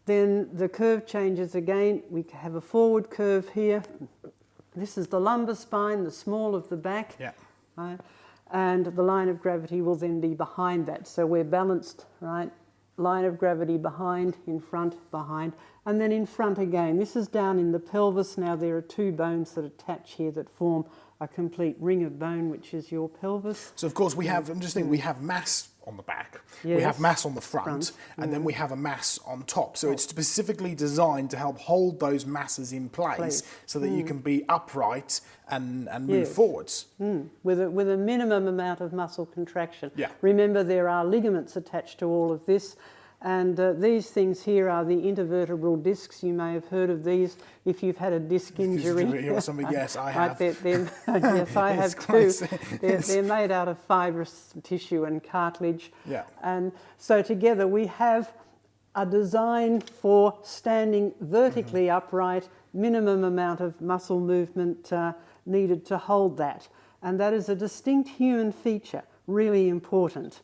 Then the curve changes again. We have a forward curve here. This is the lumbar spine, the small of the back, right? And the line of gravity will then be behind that. So we're balanced, right? Line of gravity behind, in front, behind, and then in front again. This is down in the pelvis. Now there are two bones that attach here that form a complete ring of bone, which is your pelvis. So of course we have, I'm just thinking, we have mass on the back, we have mass on the front, and then we have a mass on top. So it's specifically designed to help hold those masses in place so that you can be upright and move forwards. With a minimum amount of muscle contraction. Yeah. Remember, there are ligaments attached to all of this. And these things here are the intervertebral discs. You may have heard of these if you've had a disc injury. Or something. Yes, I have. Yes, I have too. They're made out of fibrous tissue and cartilage. Yeah. And so together we have a design for standing vertically upright, minimum amount of muscle movement needed to hold that. And that is a distinct human feature, really important.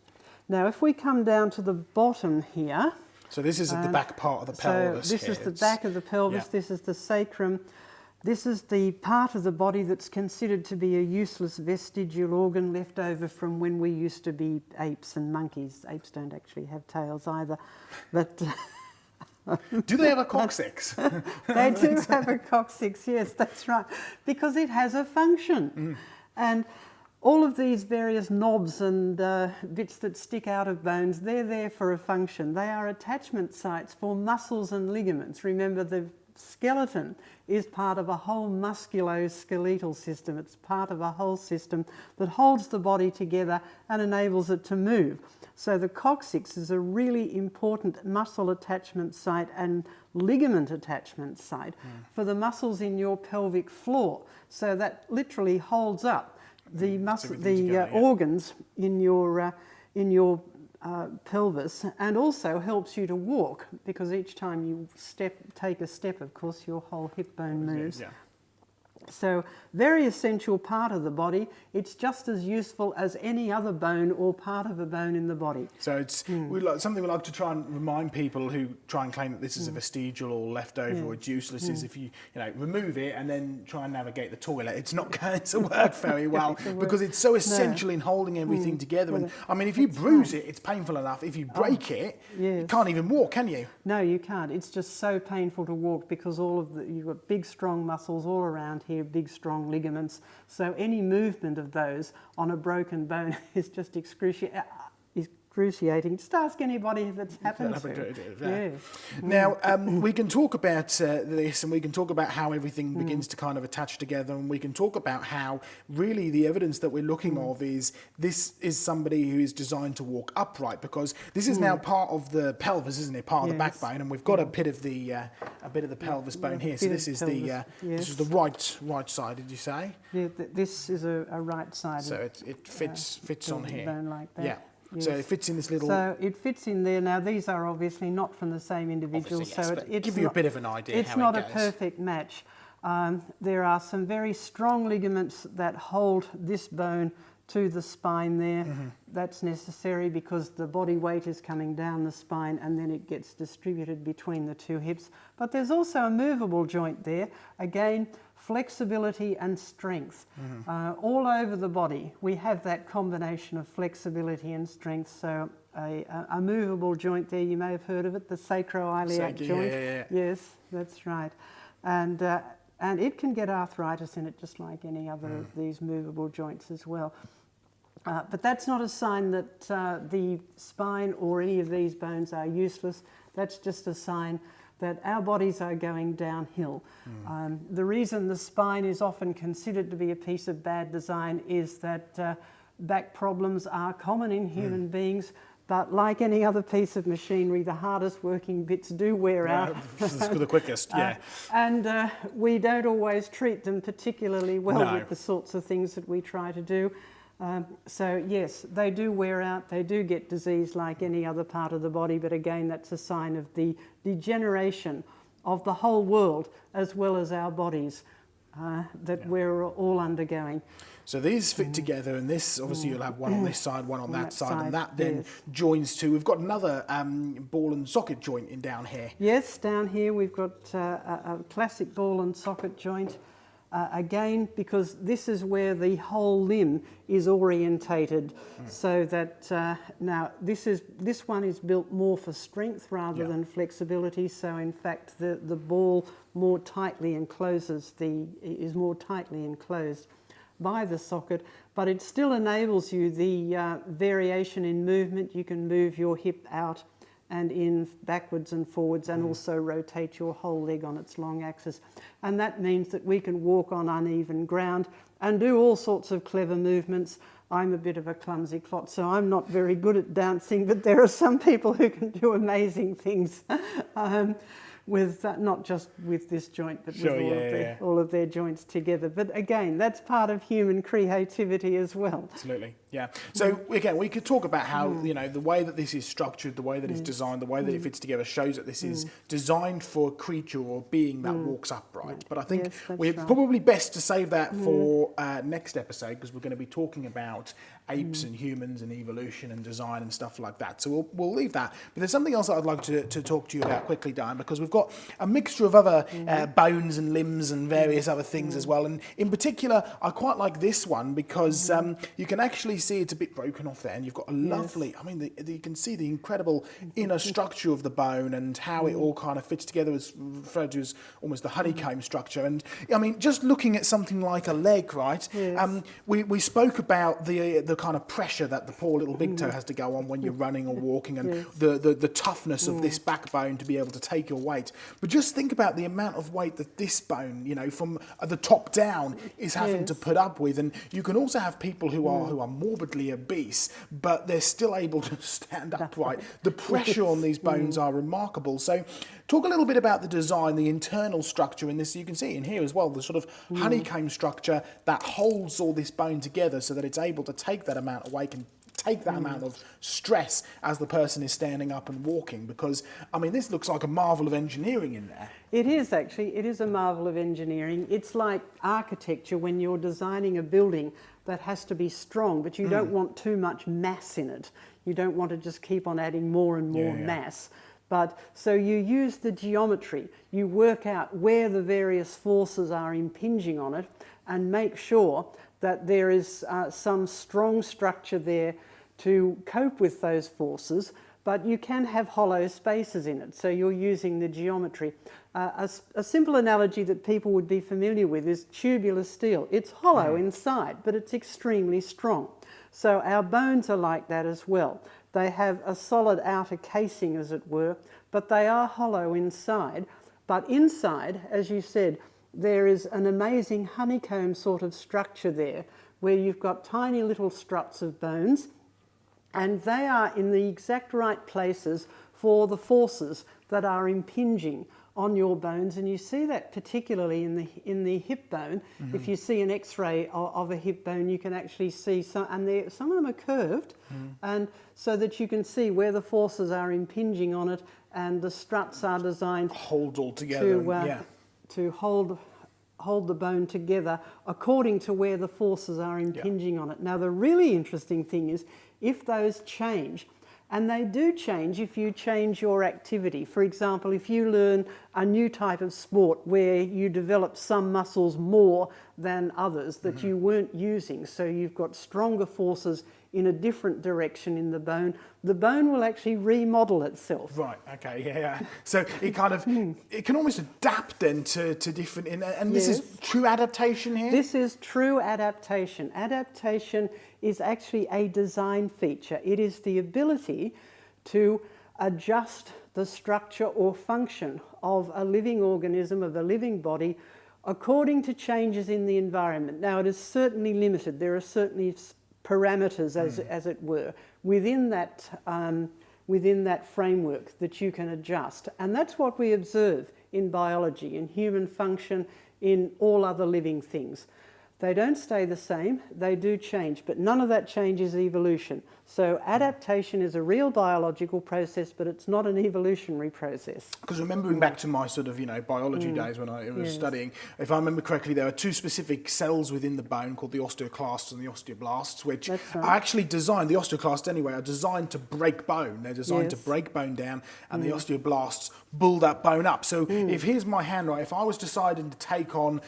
Now, if we come down to the bottom here... So this is at the back part of the pelvis. So this is the back of the pelvis, this is the sacrum. This is the part of the body that's considered to be a useless vestigial organ left over from when we used to be apes and monkeys. Apes don't actually have tails either, but... Do they have a coccyx? They do have a coccyx, yes, that's right, because it has a function. And all of these various knobs and bits that stick out of bones, they're there for a function. They are attachment sites for muscles and ligaments. Remember, the skeleton is part of a whole musculoskeletal system. It's part of a whole system that holds the body together and enables it to move. So the coccyx is a really important muscle attachment site and ligament attachment site for the muscles in your pelvic floor. So that literally holds up the organs in your pelvis, and also helps you to walk, because each time you take a step, of course, your whole hip bone moves. So very essential part of the body. It's just as useful as any other bone or part of a bone in the body. So it's something we like to try and remind people who try and claim that this is a vestigial or leftover or it's useless is if you remove it and then try and navigate the toilet, it's not going to work very well because it's so essential in holding everything together. And I mean, if you bruise it, it's painful enough. If you break it, you can't even walk, can you? No, you can't. It's just so painful to walk because you've got big, strong muscles all around here, big, strong ligaments. So any movement of those on a broken bone is just excruciating. Just ask anybody that's happened to. Yeah. Now, we can talk about this and we can talk about how everything begins to kind of attach together, and we can talk about how really the evidence that we're looking of is this is somebody who is designed to walk upright, because this is now part of the pelvis, isn't it? Part of the backbone, and we've got a bit of the pelvis bone here. So this is this is the right side, did you say? Yeah, this is a right side. So it fits on here. Bone like that. Yeah. Yes. So it fits in this little... So it fits in there. Now, these are obviously not from the same individual, yes, so it's give you a bit of an idea it's how not it a goes. perfect match. There are some very strong ligaments that hold this bone to the spine there. That's necessary because the body weight is coming down the spine and then it gets distributed between the two hips. But there's also a movable joint there. Again, flexibility and strength. All over the body we have that combination of flexibility and strength. So a movable joint there, you may have heard of it, the sacroiliac joint. Yes, that's right. And it can get arthritis in it just like any other of these movable joints as well. But that's not a sign that the spine or any of these bones are useless. That's just a sign that our bodies are going downhill. The reason the spine is often considered to be a piece of bad design is that back problems are common in human beings, but like any other piece of machinery, the hardest working bits do wear out. The quickest, yeah. And we don't always treat them particularly well with the sorts of things that we try to do. So yes, they do wear out, they do get disease like any other part of the body, but again, that's a sign of the degeneration of the whole world as well as our bodies that we're all undergoing. So these fit together, and this, obviously you'll have one on this side, one on that side, and that then joins to, we've got another ball and socket joint in down here. Yes, down here we've got a classic ball and socket joint. Again, because this is where the whole limb is orientated, so that now this one is built more for strength rather than flexibility. So in fact, the ball more tightly is more tightly enclosed by the socket, but it still enables you the variation in movement. You can move your hip out and in backwards and forwards, and also rotate your whole leg on its long axis. And that means that we can walk on uneven ground and do all sorts of clever movements. I'm a bit of a clumsy clot, so I'm not very good at dancing, but there are some people who can do amazing things with not just with this joint, but with all of their joints together. But again, that's part of human creativity as well. Absolutely, yeah. So again, we could talk about how the way that this is structured, the way that it's designed, the way that it fits together shows that this is designed for a creature or being that walks upright. But I think we're probably best to save that for next episode, because we're going to be talking about apes and humans and evolution and design and stuff like that. So we'll leave that. But there's something else that I'd like to talk to you about quickly, Diane, because we've got a mixture of other bones and limbs and various other things as well. And in particular, I quite like this one because you can actually see it's a bit broken off there, and you've got a lovely, I mean, you can see the incredible inner structure of the bone and how it all kind of fits together. It's referred to as almost the honeycomb structure. And I mean, just looking at something like a leg, right? We spoke about the kind of pressure that the poor little big toe has to go on when you're running or walking, and the toughness of this backbone to be able to take your weight. But just think about the amount of weight that this bone, from the top down, is having to put up with. And you can also have people who are morbidly obese, but they're still able to stand upright. The pressure on these bones are remarkable. So talk a little bit about the design, the internal structure in this. You can see in here as well, the sort of honeycomb structure that holds all this bone together so that it's able to take that amount of weight and take that amount of stress as the person is standing up and walking, because, I mean, this looks like a marvel of engineering in there. It is actually, it is a marvel of engineering. It's like architecture when you're designing a building that has to be strong, but you don't want too much mass in it. You don't want to just keep on adding more and more mass. But so you use the geometry, you work out where the various forces are impinging on it and make sure that there is some strong structure there to cope with those forces, but you can have hollow spaces in it, so you're using the geometry. A simple analogy that people would be familiar with is tubular steel. It's hollow inside, but it's extremely strong. So our bones are like that as well. They have a solid outer casing, as it were, but they are hollow inside. But inside, as you said, there is an amazing honeycomb sort of structure there, where you've got tiny little struts of bones, and they are in the exact right places for the forces that are impinging on your bones. And you see that particularly in the hip bone. If you see an X-ray of a hip bone, you can actually see some, and some of them are curved, and so that you can see where the forces are impinging on it, and the struts are designed hold all together to hold the bone together according to where the forces are impinging on it. Now, the really interesting thing is if those change, and they do change if you change your activity. For example, if you learn a new type of sport where you develop some muscles more than others that you weren't using, so you've got stronger forces in a different direction in the bone will actually remodel itself. Right, okay, yeah. So it kind of, it can almost adapt then to different, and this is true adaptation here? This is true adaptation. Adaptation is actually a design feature. It is the ability to adjust the structure or function of a living organism, of a living body, according to changes in the environment. Now, it is certainly limited. There are certainly parameters, as it were, within that framework that you can adjust. And that's what we observe in biology, in human function, in all other living things. They don't stay the same, they do change, but none of that change is evolution. So adaptation is a real biological process, but it's not an evolutionary process. Because remembering back to my sort of, biology days when I was studying, if I remember correctly, there are two specific cells within the bone called the osteoclasts and the osteoblasts, which are actually designed, the osteoclasts anyway, are designed to break bone. They're designed to break bone down, and the osteoblasts build that bone up. So if here's my hand, right, if I was deciding to take on,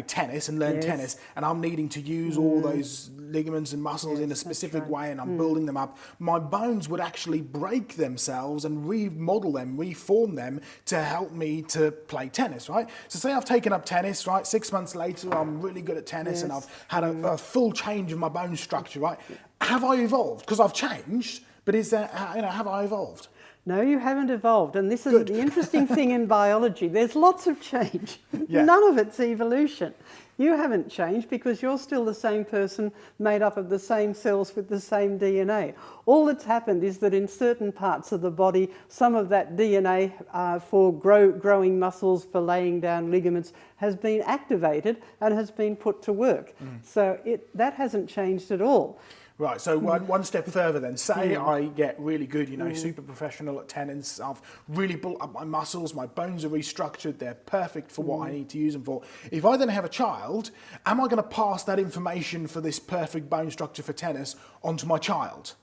tennis and learn tennis, and I'm needing to use all those ligaments and muscles in a specific way, and I'm building them up, my bones would actually break themselves and remodel them, reform them to help me to play tennis, right? So say I've taken up tennis, right? 6 months later, I'm really good at tennis and I've had a full change of my bone structure, right? Have I evolved? Because I've changed, but is that, have I evolved? No, you haven't evolved. And this is the interesting thing in biology. There's lots of change. None of it's evolution. You haven't changed because you're still the same person made up of the same cells with the same DNA. All that's happened is that in certain parts of the body, some of that DNA for growing muscles, for laying down ligaments, has been activated and has been put to work. So that hasn't changed at all. Right, so one step further then. Say I get really good, super professional at tennis. I've really built up my muscles, my bones are restructured, they're perfect for what I need to use them for. If I then have a child, am I going to pass that information for this perfect bone structure for tennis onto my child?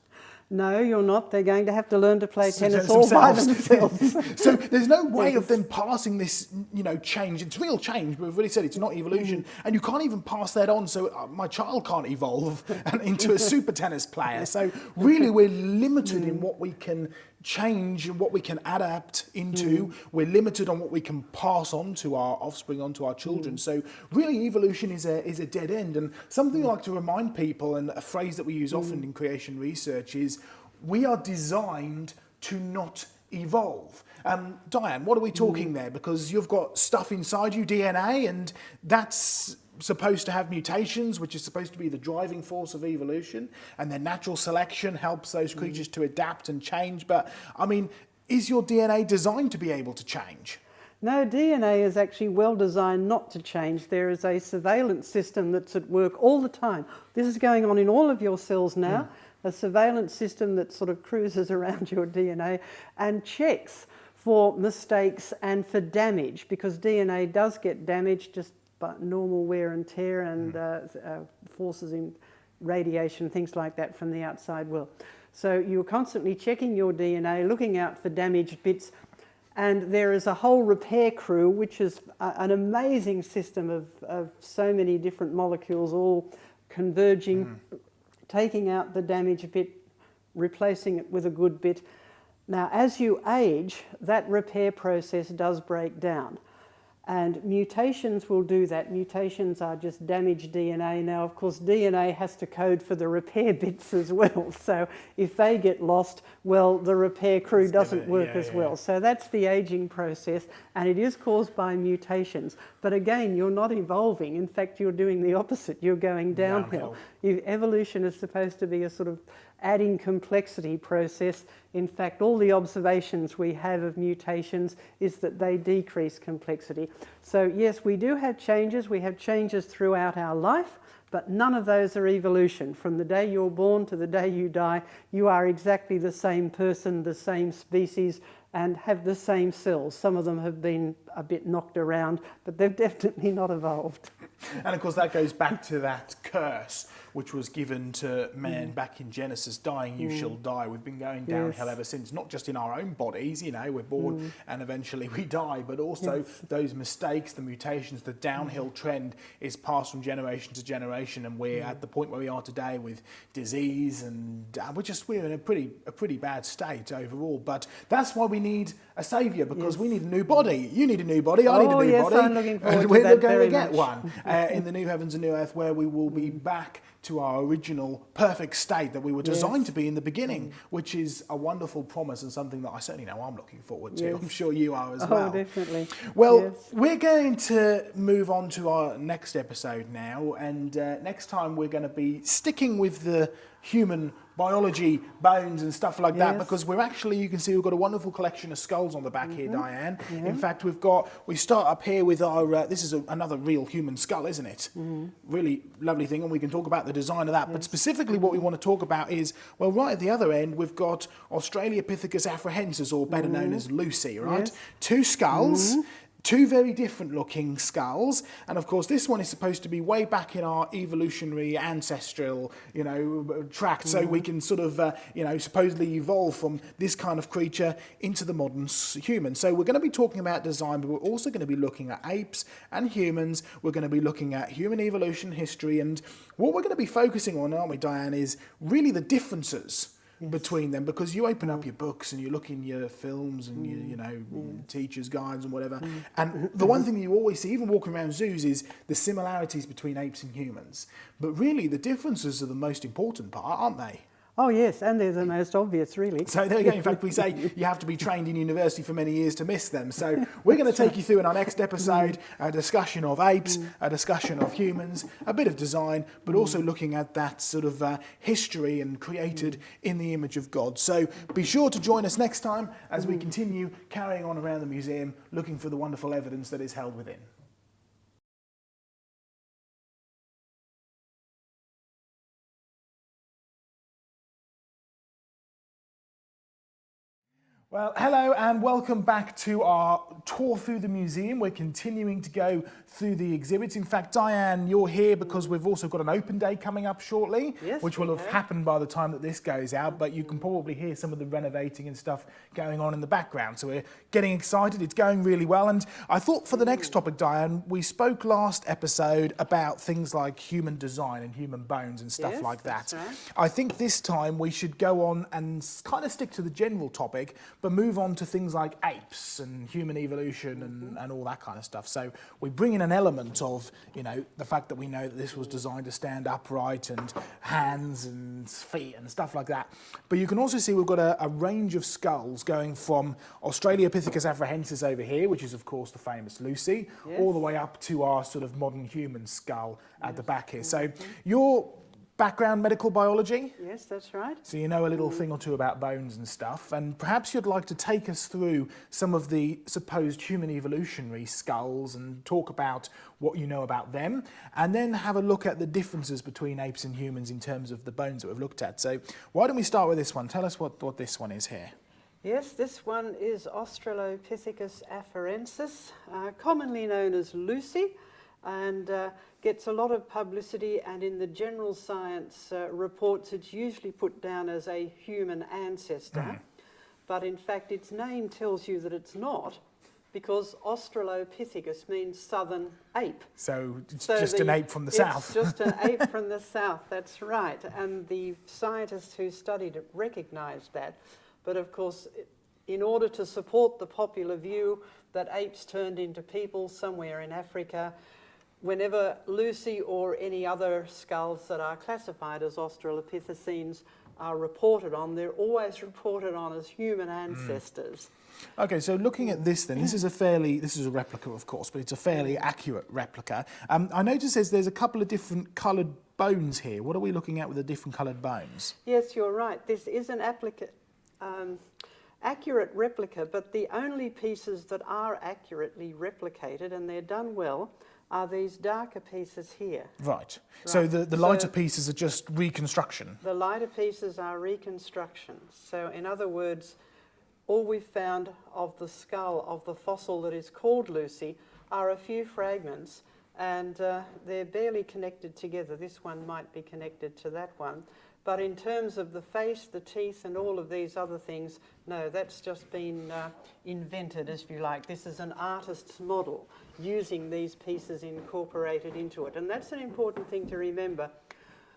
No, you're not. They're going to have to learn to play tennis all by themselves. So there's no way of them passing this, change. It's real change, but we've already said it's not evolution. And you can't even pass that on, so my child can't evolve into a super tennis player. So really we're limited in what we can change and what we can adapt into. We're limited on what we can pass on to our offspring, onto our children. So really evolution is a dead end. And something I like to remind people, and a phrase that we use often in creation research, is we are designed to not evolve. Diane, what are we talking there? Because you've got stuff inside you, DNA, and that's supposed to have mutations, which is supposed to be the driving force of evolution, and then natural selection helps those creatures to adapt and change. But I mean, is your DNA designed to be able to change? No, DNA is actually well designed not to change. There is a surveillance system that's at work all the time. This is going on in all of your cells now. a surveillance system that sort of cruises around your DNA and checks for mistakes and for damage, because DNA does get damaged just by normal wear and tear and forces in radiation, things like that from the outside world. So you're constantly checking your DNA, looking out for damaged bits, and there is a whole repair crew, which is an amazing system of so many different molecules all converging, taking out the damaged bit, replacing it with a good bit. Now, as you age, that repair process does break down. And mutations will do that. Mutations are just damaged DNA. Now, of course, DNA has to code for the repair bits as well. So if they get lost, well, the repair crew doesn't work as well. So that's the aging process, and it is caused by mutations. But again, you're not evolving. In fact, you're doing the opposite. You're going downhill. Evolution is supposed to be a sort of adding complexity process. In fact, all the observations we have of mutations is that they decrease complexity. So yes, we do have changes. We have changes throughout our life, but none of those are evolution. From the day you're born to the day you die, you are exactly the same person, the same species, and have the same cells. Some of them have been a bit knocked around, but they've definitely not evolved. And of course that goes back to that curse which was given to man back in Genesis, dying you shall die. We've been going downhill ever since, not just in our own bodies, you know, we're born and eventually we die, but also those mistakes, the mutations, the downhill trend is passed from generation to generation, and we're at the point where we are today with disease, and we're in a pretty bad state overall. But that's why we need a saviour, because we need a new body. You need a new body, I need a new body. I'm looking forward to we're that going very to get much. one in the new heavens and new earth, where we will be back to our original perfect state that we were designed to be in the beginning, which is a wonderful promise and something that I certainly know I'm looking forward to. I'm sure you are as well. Oh, definitely. Well, we're going to move on to our next episode now, and next time we're going to be sticking with the human biology, bones and stuff like that, because we're actually, you can see we've got a wonderful collection of skulls on the back here, Diane. In fact, we start up here with our, this is another real human skull, isn't it? Really lovely thing, and we can talk about the design of that. But specifically what we want to talk about is, well, right at the other end, we've got Australopithecus afarensis, or better known as Lucy, right? Two skulls. Two very different looking skulls, and of course this one is supposed to be way back in our evolutionary ancestral, tract, so we can sort of, supposedly evolve from this kind of creature into the modern human. So we're going to be talking about design, but we're also going to be looking at apes and humans. We're going to be looking at human evolution history, and what we're going to be focusing on, aren't we, Diane, is really the differences between them, because you open up your books and you look in your films and teachers' guides and whatever, and the one thing that you always see, even walking around zoos, is the similarities between apes and humans. But really, the differences are the most important part, aren't they? Oh yes, and they're the most obvious, really. So there you go. In fact, we say you have to be trained in university for many years to miss them. So we're going to take you through in our next episode a discussion of apes, a discussion of humans, a bit of design, but also looking at that sort of history and created in the image of God. So be sure to join us next time as we continue carrying on around the museum, looking for the wonderful evidence that is held within. Well, hello and welcome back to our tour through the museum. We're continuing to go through the exhibits. In fact, Diane, you're here because we've also got an open day coming up shortly, which will have happened by the time that this goes out, but you can probably hear some of the renovating and stuff going on in the background. So we're getting excited. It's going really well. And I thought for the next topic, Diane, we spoke last episode about things like human design and human bones and stuff like that. Right. I think this time we should go on and kind of stick to the general topic, but move on to things like apes and human evolution and all that kind of stuff. So we bring in an element of, the fact that we know that this was designed to stand upright, and hands and feet and stuff like that. But you can also see we've got a range of skulls going from Australopithecus afarensis over here, which is of course the famous Lucy, all the way up to our sort of modern human skull at the back here. So you're background medical biology? Yes, that's right. So you know a little thing or two about bones and stuff, and perhaps you'd like to take us through some of the supposed human evolutionary skulls and talk about what you know about them, and then have a look at the differences between apes and humans in terms of the bones that we've looked at. So why don't we start with this one? Tell us what this one is here. Yes, this one is Australopithecus afarensis, commonly known as Lucy, and gets a lot of publicity, and in the general science reports it's usually put down as a human ancestor, but in fact its name tells you that it's not, because Australopithecus means southern ape. So it's just an ape from the south. It's just an ape from the south, that's right, and the scientists who studied it recognised that. But of course, in order to support the popular view that apes turned into people somewhere in Africa, whenever Lucy or any other skulls that are classified as Australopithecines are reported on, they're always reported on as human ancestors. Okay, so looking at this then, this is a replica of course, but it's a fairly accurate replica. I notice there's a couple of different coloured bones here. What are we looking at with the different coloured bones? Yes, you're right. This is an accurate replica, but the only pieces that are accurately replicated, and they're done well, are these darker pieces here. Right. So the lighter pieces are just reconstruction? The lighter pieces are reconstructions. So in other words, all we've found of the skull of the fossil that is called Lucy are a few fragments, and they're barely connected together. This one might be connected to that one. But in terms of the face, the teeth, and all of these other things, no, that's just been invented, as you like. This is an artist's model using these pieces incorporated into it. And that's an important thing to remember.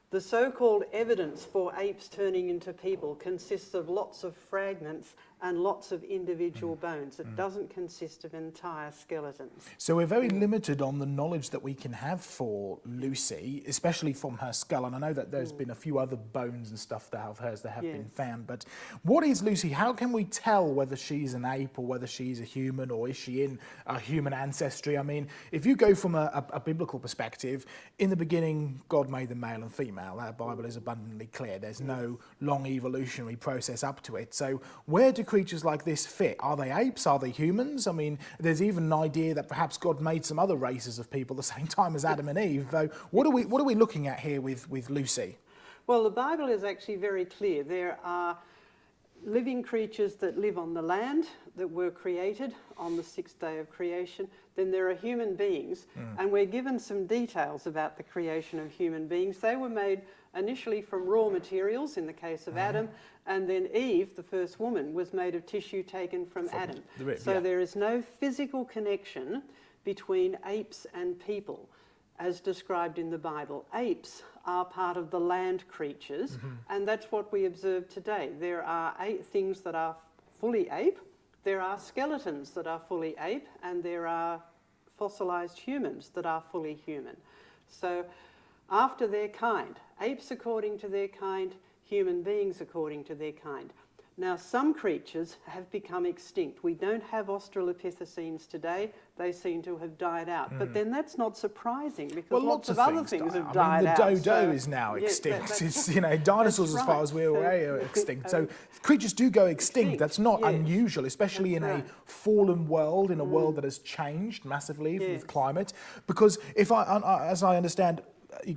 The so-called evidence for apes turning into people consists of lots of fragments and lots of individual bones. It doesn't consist of entire skeletons. So we're very limited on the knowledge that we can have for Lucy, especially from her skull. And I know that there's been a few other bones and stuff that of hers that have been found. But what is Lucy? How can we tell whether she's an ape or whether she's a human, or is she in a human ancestry? I mean, if you go from a biblical perspective, in the beginning, God made them male and female. That Bible is abundantly clear. There's no long evolutionary process up to it. So where do creatures like this fit? Are they apes? Are they humans? I mean, there's even an idea that perhaps God made some other races of people the same time as Adam and Eve. Though, what are we looking at here with Lucy? Well, the Bible is actually very clear. There are living creatures that live on the land that were created on the sixth day of creation. Then there are human beings, and we're given some details about the creation of human beings. They were made initially from raw materials in the case of Adam, and then Eve, the first woman, was made of tissue taken from Adam. So there is no physical connection between apes and people as described in the Bible. Apes are part of the land creatures, and that's what we observe today. There are things that are fully ape, there are skeletons that are fully ape, and there are fossilized humans that are fully human. So after their kind, apes according to their kind, human beings according to their kind. Now, some creatures have become extinct. We don't have Australopithecines today. They seem to have died out. But then that's not surprising, because lots of other things have died out. I mean, the dodo is now extinct. It's, you know, dinosaurs as far as we're aware are extinct. So creatures do go extinct. That's not unusual, especially in a fallen world, in a world that has changed massively with climate. Because if as I understand,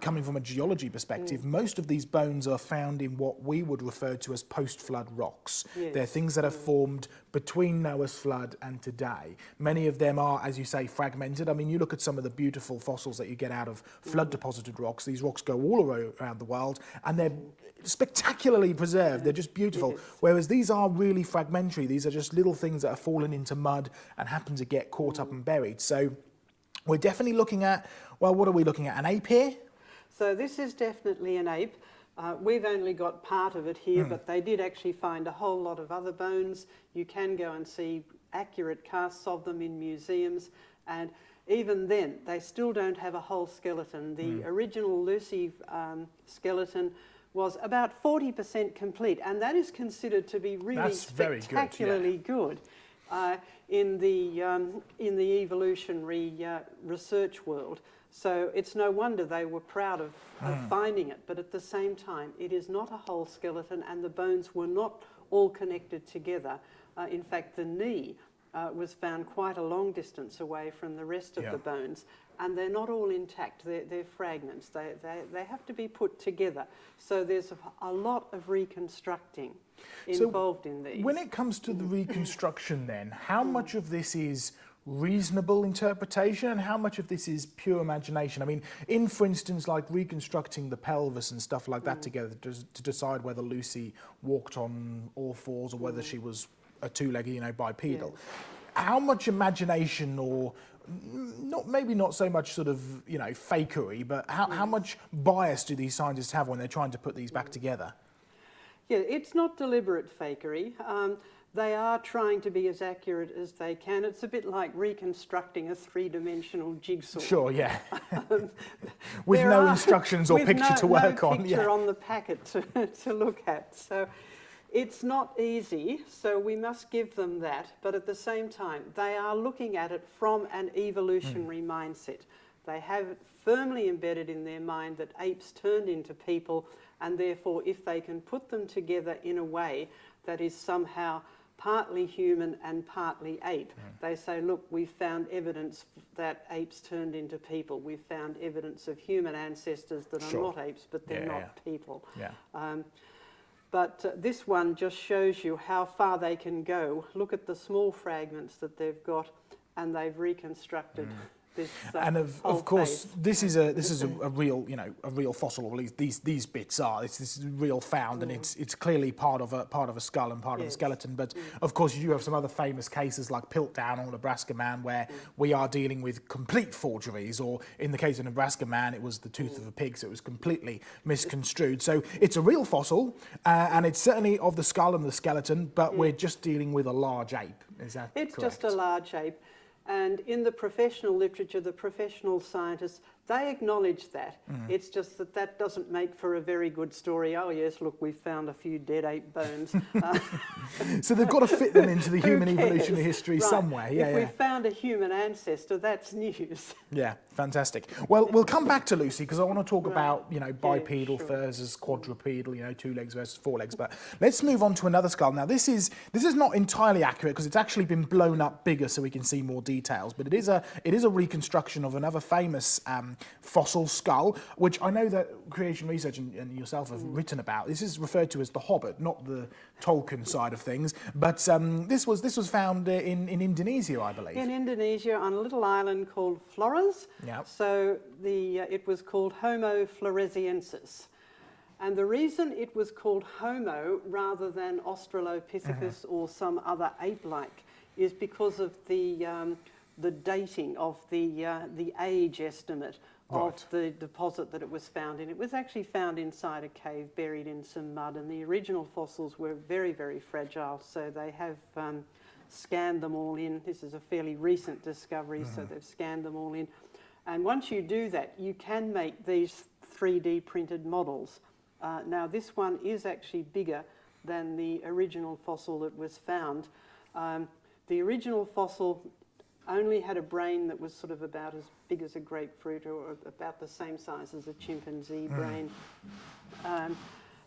coming from a geology perspective, most of these bones are found in what we would refer to as post-flood rocks. They're things that are formed between Noah's flood and today. Many of them are, as you say, fragmented. I mean, you look at some of the beautiful fossils that you get out of flood-deposited rocks. These rocks go all around the world, and they're spectacularly preserved. They're just beautiful. Whereas these are really fragmentary. These are just little things that are fallen into mud and happen to get caught up and buried. So we're definitely looking at, well, what are we looking at? An ape here? So this is definitely an ape. We've only got part of it here, but they did actually find a whole lot of other bones. You can go and see accurate casts of them in museums, and even then, they still don't have a whole skeleton. The original Lucy skeleton was about 40% complete, and that is considered to be really spectacularly good. In the evolutionary research world. So it's no wonder they were proud of finding it, but at the same time, it is not a whole skeleton, and the bones were not all connected together. In fact, the knee was found quite a long distance away from the rest of the bones, and they're not all intact. They're fragments. They have to be put together. So there's a lot of reconstructing involved in these. When it comes to the reconstruction then, how much of this is reasonable interpretation and how much of this is pure imagination? I mean, in, for instance, like reconstructing the pelvis and stuff like that together to decide whether Lucy walked on all fours or whether she was a two-legged, you know, bipedal. How much imagination, or maybe not so much sort of, you know, fakery, but how much bias do these scientists have when they're trying to put these back together? Yeah, it's not deliberate fakery. They are trying to be as accurate as they can. It's a bit like reconstructing a three-dimensional jigsaw. Sure, yeah. With no instructions or picture to work on. No picture on the packet to look at. So it's not easy, so we must give them that. But at the same time, they are looking at it from an evolutionary mindset. They have it firmly embedded in their mind that apes turned into people, and therefore if they can put them together in a way that is somehow partly human and partly ape, they say, look, we've found evidence that apes turned into people. We've found evidence of human ancestors that are not apes, but they're not people. But this one just shows you how far they can go. Look at the small fragments that they've got, and they've reconstructed this. And of course, this is a real, you know, a real fossil, or at least these bits are. This is real found, and it's clearly part of a skull and part of a skeleton. But of course, you have some other famous cases like Piltdown or Nebraska Man, where we are dealing with complete forgeries. Or in the case of Nebraska Man, it was the tooth of a pig, so it was completely misconstrued. So it's a real fossil, and it's certainly of the skull and the skeleton. But we're just dealing with a large ape. Is that correct? It's just a large ape. And in the professional literature, the professional scientists, they acknowledge that. It's just that that doesn't make for a very good story. Oh yes, look, we found a few dead ape bones. So they've got to fit them into the human evolutionary history somewhere. If we found a human ancestor, that's news. Yeah, fantastic. Well, we'll come back to Lucy because I want to talk about, you know, bipedal versus quadrupedal, you know, 2 legs versus 4 legs. But let's move on to another skull. Now, this is not entirely accurate because it's actually been blown up bigger so we can see more details. But it is a reconstruction of another famous fossil skull, which I know that Creation Research and yourself have written about. This is referred to as the Hobbit, not the Tolkien side of things. But this was found in Indonesia, I believe. In Indonesia, on a little island called Flores. Yep. So it was called Homo floresiensis. And the reason it was called Homo rather than Australopithecus or some other ape-like is because of the dating of the age estimate of the deposit that it was found in. It was actually found inside a cave, buried in some mud, and the original fossils were very, very fragile, so they have scanned them all in. This is a fairly recent discovery, so they've scanned them all in. And once you do that, you can make these 3D printed models. Now, this one is actually bigger than the original fossil that was found. The original fossil only had a brain that was sort of about as big as a grapefruit, or about the same size as a chimpanzee brain.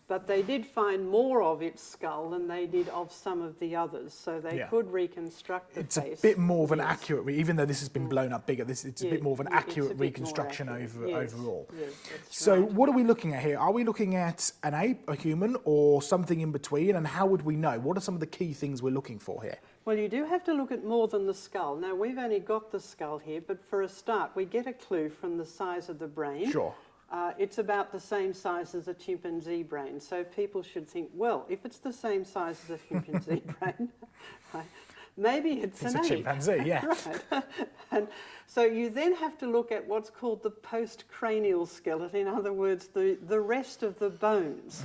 But they did find more of its skull than they did of some of the others, so they could reconstruct the face. It's a bit more of an accurate, even though this has been blown up bigger, it's a bit more of an accurate reconstruction overall. Yes, so what are we looking at here? Are we looking at an ape, a human, or something in between? And how would we know? What are some of the key things we're looking for here? Well, you do have to look at more than the skull. Now, we've only got the skull here, but for a start, we get a clue from the size of the brain. Sure. It's about the same size as a chimpanzee brain. So people should think, well, if it's the same size as a chimpanzee brain, maybe it's an ape. It's a chimpanzee, yeah. Right. And so you then have to look at what's called the postcranial skeleton, in other words, the rest of the bones.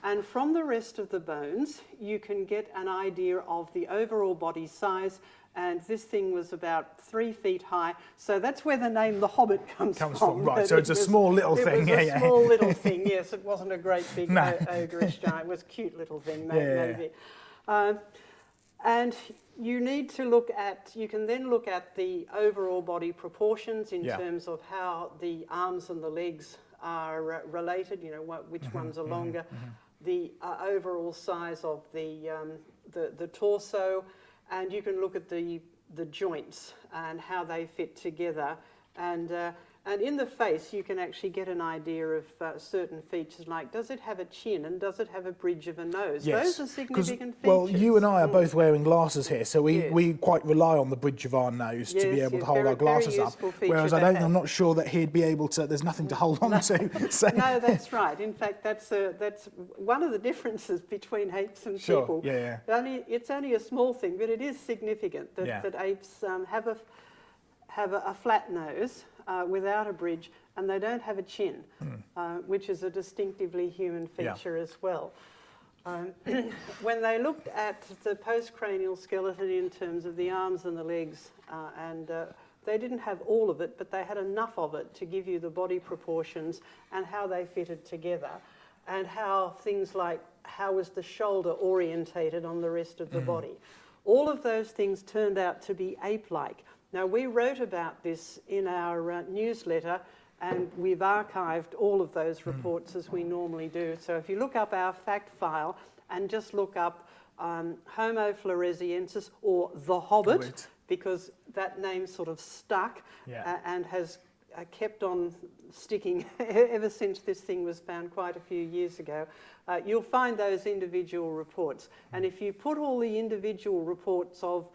And from the rest of the bones, you can get an idea of the overall body size. And this thing was about 3 feet high, so that's where the name The Hobbit comes from. Right, so it's a small little thing. It was a small little thing, yes. It wasn't a great big ogreish giant. It was a cute little thing, maybe. And you need to look at, you can then look at the overall body proportions in terms of how the arms and the legs are related, you know, which ones are longer, the overall size of the torso, and you can look at the joints and how they fit together. And in the face, you can actually get an idea of certain features, like does it have a chin and does it have a bridge of a nose? Yes. Those are significant features. Well, you and I are both wearing glasses here, so we quite rely on the bridge of our nose to be able to hold our glasses up. Whereas I'm not sure that he'd be able to. There's nothing to hold on to. So. No, that's right. In fact, that's one of the differences between apes and people. Yeah. It's only a small thing, but it is significant that apes have a flat nose. Without a bridge, and they don't have a chin, which is a distinctively human feature as well. When they looked at the postcranial skeleton in terms of the arms and the legs, they didn't have all of it, but they had enough of it to give you the body proportions and how they fitted together, and how things like how was the shoulder orientated on the rest of the body. All of those things turned out to be ape-like. Now, we wrote about this in our newsletter, and we've archived all of those reports as we normally do. So if you look up our fact file and just look up Homo floresiensis or the Hobbit, because that name sort of stuck and has kept on sticking ever since this thing was found quite a few years ago, you'll find those individual reports. And if you put all the individual reports of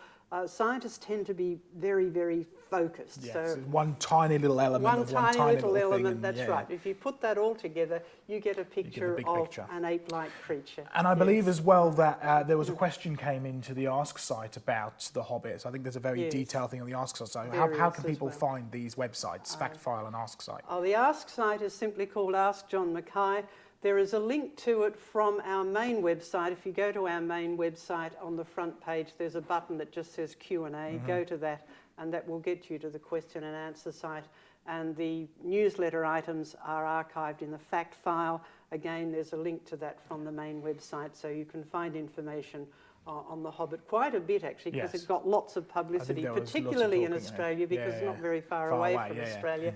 scientists tend to be very, very focused. Yes, so one tiny little element one of one tiny little element, thing, that's right. If you put that all together, you get a picture of an ape-like creature. And I believe as well that there was a question came into the Ask site about the Hobbits. I think there's a very detailed thing on the Ask site. So how can people find these websites, Fact File and Ask site? Oh, the Ask site is simply called Ask John Mackay. There is a link to it from our main website. If you go to our main website, on the front page, there's a button that just says Q&A. Go to that, and that will get you to the question and answer site. And the newsletter items are archived in the fact file. Again, there's a link to that from the main website, so you can find information on the Hobbit, quite a bit actually, because it got lots of publicity, particularly in Australia, because it's not very far away from Australia.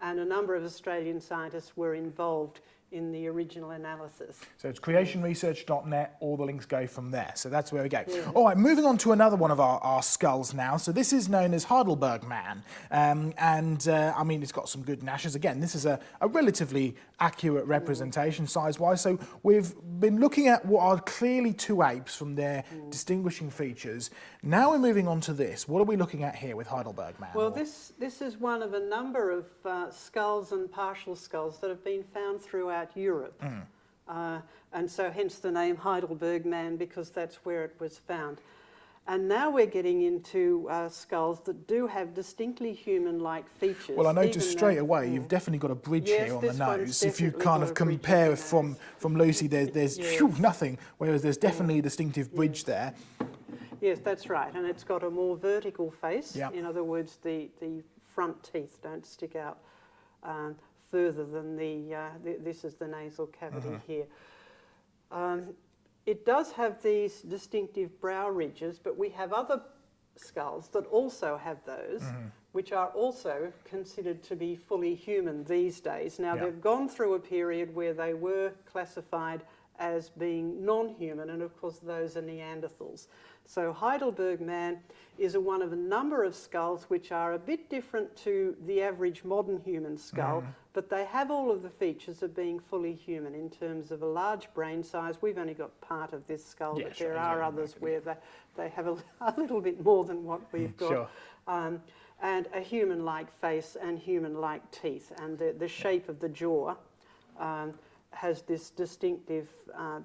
And a number of Australian scientists were involved in the original analysis. So it's creationresearch.net, all the links go from there. So that's where we go. Yeah. All right, moving on to another one of our skulls now. So this is known as Heidelberg Man. I mean, it's got some good gnashes. Again, this is a relatively accurate representation size-wise. So we've been looking at what are clearly two apes from their distinguishing features. Now we're moving on to this. What are we looking at here with Heidelberg Man? Well, this is one of a number of skulls and partial skulls that have been found throughout Europe. And so hence the name Heidelberg Man, because that's where it was found. And now we're getting into skulls that do have distinctly human-like features. Well, I noticed straight away you've definitely got a bridge here on the nose. If you kind of compare from Lucy, there's nothing, whereas there's definitely a distinctive bridge there. Yes, that's right, and it's got a more vertical face. In other words, the front teeth don't stick out further than this is the nasal cavity here. It does have these distinctive brow ridges, but we have other skulls that also have those, which are also considered to be fully human these days. Now, they've gone through a period where they were classified as being non-human, and of course those are Neanderthals. So Heidelberg Man is one of a number of skulls which are a bit different to the average modern human skull, but they have all of the features of being fully human in terms of a large brain size. We've only got part of this skull, but there are others where they have a little bit more than what we've got. And a human-like face and human-like teeth, and the shape of the jaw has this distinctive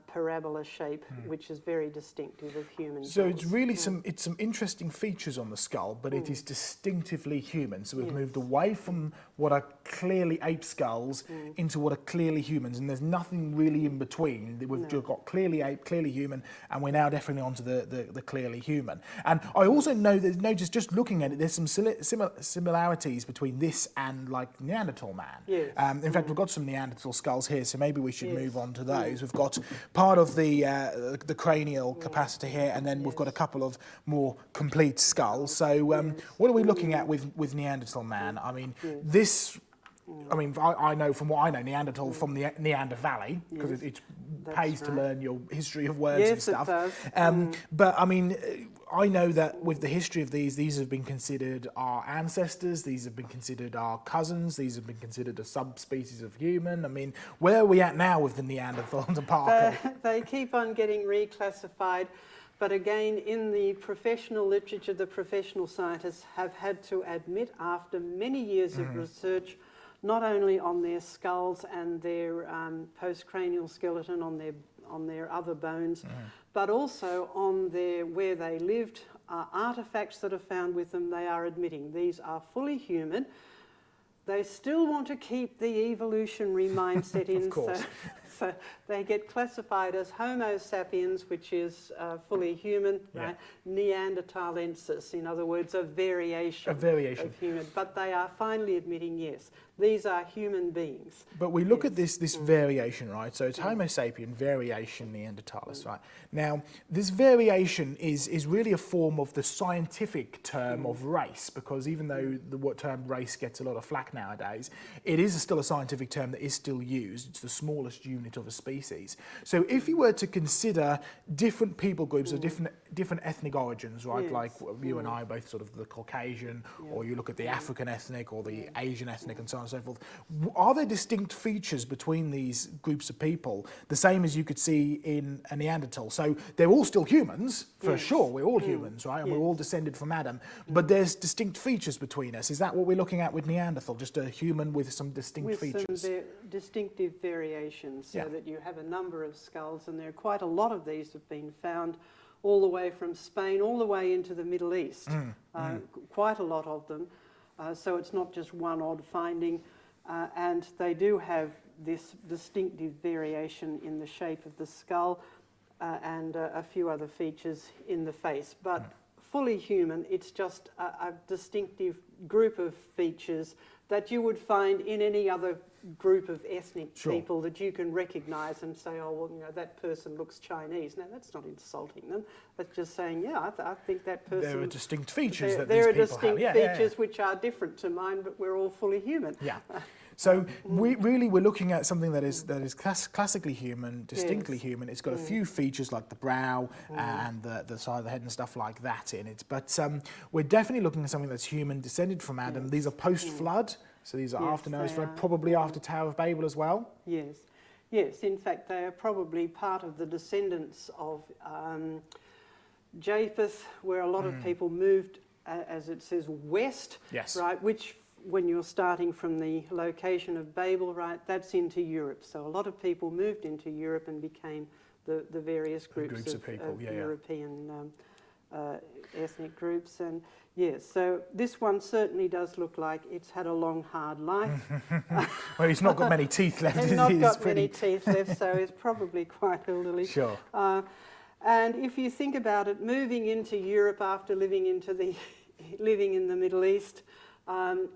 parabola shape, which is very distinctive of human. So it's really some interesting features on the skull, but it is distinctively human. So we've moved away from what are clearly ape skulls into what are clearly humans, and there's nothing really in between. We've just got clearly ape, clearly human, and we're now definitely onto the clearly human. And I also noticed just looking at it, there's some similarities between this and like Neanderthal Man. Yes. In fact, we've got some Neanderthal skulls here, so maybe we should move on to those. We've got part of the cranial capacity here, and then we've got a couple of more complete skulls. So what are we looking at with Neanderthal man? I mean, this... I mean, I know from what I know, Neanderthal from the Neander Valley, because it pays to learn your history of words and stuff. Yes, it does. But I mean, I know that with the history of these have been considered our ancestors, these have been considered our cousins, these have been considered a subspecies of human. I mean, where are we at now with the Neanderthal and the Parker? They keep on getting reclassified. But again, in the professional literature, the professional scientists have had to admit, after many years of research, not only on their skulls and their postcranial skeleton, on their other bones, but also on where they lived, artefacts that are found with them. They are admitting these are fully human. They still want to keep the evolutionary mindset in, of course. So they get classified as Homo sapiens, which is fully human, right? Neanderthalensis, in other words, a variation of human. But they are finally admitting, yes, these are human beings. But we look at this variation, right? So it's Homo sapien, variation Neanderthalis, right? Now, this variation is really a form of the scientific term of race, because even though the term race gets a lot of flack nowadays, it is still a scientific term that is still used. It's the smallest unit of a species. So if you were to consider different people groups of different ethnic origins, right? Yes. Like you and I, both sort of the Caucasian, or you look at the African ethnic or the Asian ethnic and so on and so forth. Are there distinct features between these groups of people, the same as you could see in a Neanderthal? So they're all still humans, for sure. We're all humans, right? And we're all descended from Adam. But there's distinct features between us. Is that what we're looking at with Neanderthal? Just a human with some distinct features? With some distinctive variations, so that you have a number of skulls, and there are quite a lot of these have been found all the way from Spain all the way into the Middle East. Quite a lot of them. So it's not just one odd finding. And they do have this distinctive variation in the shape of the skull and a few other features in the face. But fully human, it's just a distinctive group of features that you would find in any other group of ethnic people that you can recognise and say, oh, well, you know, that person looks Chinese. Now, that's not insulting them. That's just saying, yeah, I think that person... There are distinct features that these people have. There are distinct features which are different to mine, but we're all fully human. Yeah. So we're looking at something that is classically human, distinctly human. It's got a few features like the brow and the side of the head and stuff like that in it. But we're definitely looking at something that's human, descended from Adam. These are post-flood, so these are after Noah's flood, probably after Tower of Babel as well. Yes. Yes, in fact, they are probably part of the descendants of Japheth, where a lot of people moved, as it says, west, right, which... when you're starting from the location of Babel, right, that's into Europe. So a lot of people moved into Europe and became the various groups of people, European ethnic groups. And yes, so this one certainly does look like it's had a long, hard life. Well, he's not got many teeth left. He's not got many teeth left, so he's probably quite elderly. Sure. And if you think about it, moving into Europe after living in the Middle East,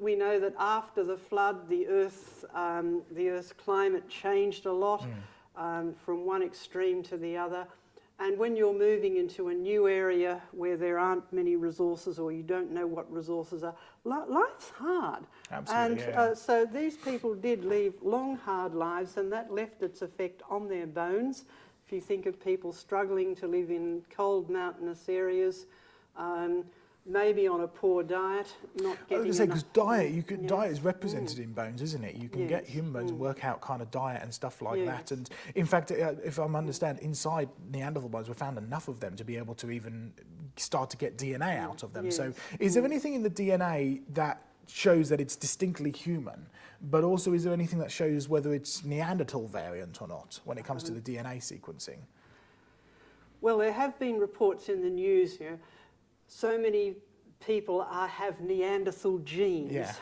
we know that after the flood, the Earth's climate changed a lot from one extreme to the other. And when you're moving into a new area where there aren't many resources, or you don't know what resources are, life's hard. Absolutely, and so these people did lead long, hard lives, and that left its effect on their bones. If you think of people struggling to live in cold, mountainous areas, maybe on a poor diet, not getting enough. Because diet, diet is represented in bones, isn't it? You can get human bones and work out kind of diet and stuff like that. And in fact, if I understand, inside Neanderthal bones, we found enough of them to be able to even start to get DNA out of them. So is there anything in the DNA that shows that it's distinctly human, but also is there anything that shows whether it's Neanderthal variant or not when it comes to the DNA sequencing? Well, there have been reports in the news here. So many people have Neanderthal genes. Yeah.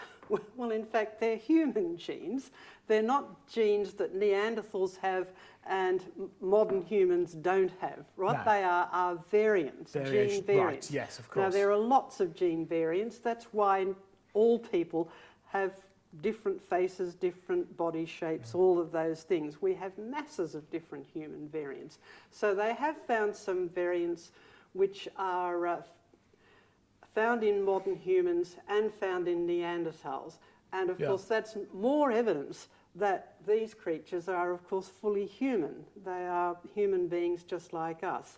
Well, in fact, they're human genes. They're not genes that Neanderthals have and modern humans don't have, right? No. They are variants, gene variants. Right, yes, of course. Now, there are lots of gene variants. That's why all people have different faces, different body shapes, all of those things. We have masses of different human variants. So they have found some variants which are found in modern humans and found in Neanderthals. And of course that's more evidence that these creatures are of course fully human. They are human beings just like us.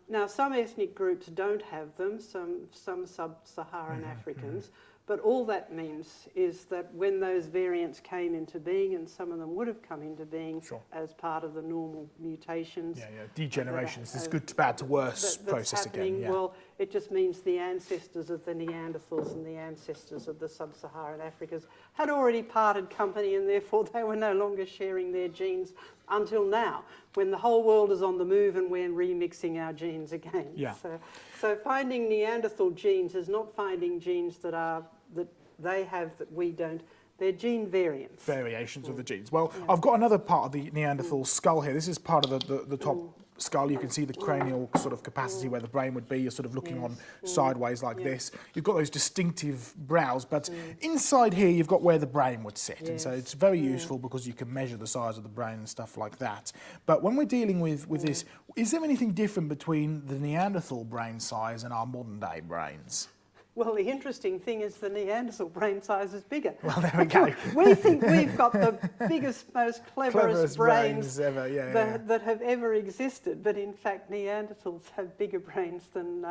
Now some ethnic groups don't have them, some sub-Saharan Africans, but all that means is that when those variants came into being, and some of them would have come into being as part of the normal mutations. Degeneration. It's this good to bad to worse process again. Well, it just means the ancestors of the Neanderthals and the ancestors of the sub-Saharan Africans had already parted company, and therefore they were no longer sharing their genes until now, when the whole world is on the move and we're remixing our genes again. So finding Neanderthal genes is not finding genes that they have that we don't. They're gene variants. Variations of the genes. Well, I've got another part of the Neanderthal skull here. This is part of the top skull. You can see the cranial sort of capacity where the brain would be. You're sort of looking on sideways like this. You've got those distinctive brows, but inside here you've got where the brain would sit. And so it's very useful because you can measure the size of the brain and stuff like that. But when we're dealing with this, is there anything different between the Neanderthal brain size and our modern day brains? Well, the interesting thing is the Neanderthal brain size is bigger. Well, there we go. We think we've got the biggest, most cleverest brains ever, that have ever existed, but in fact Neanderthals have bigger brains than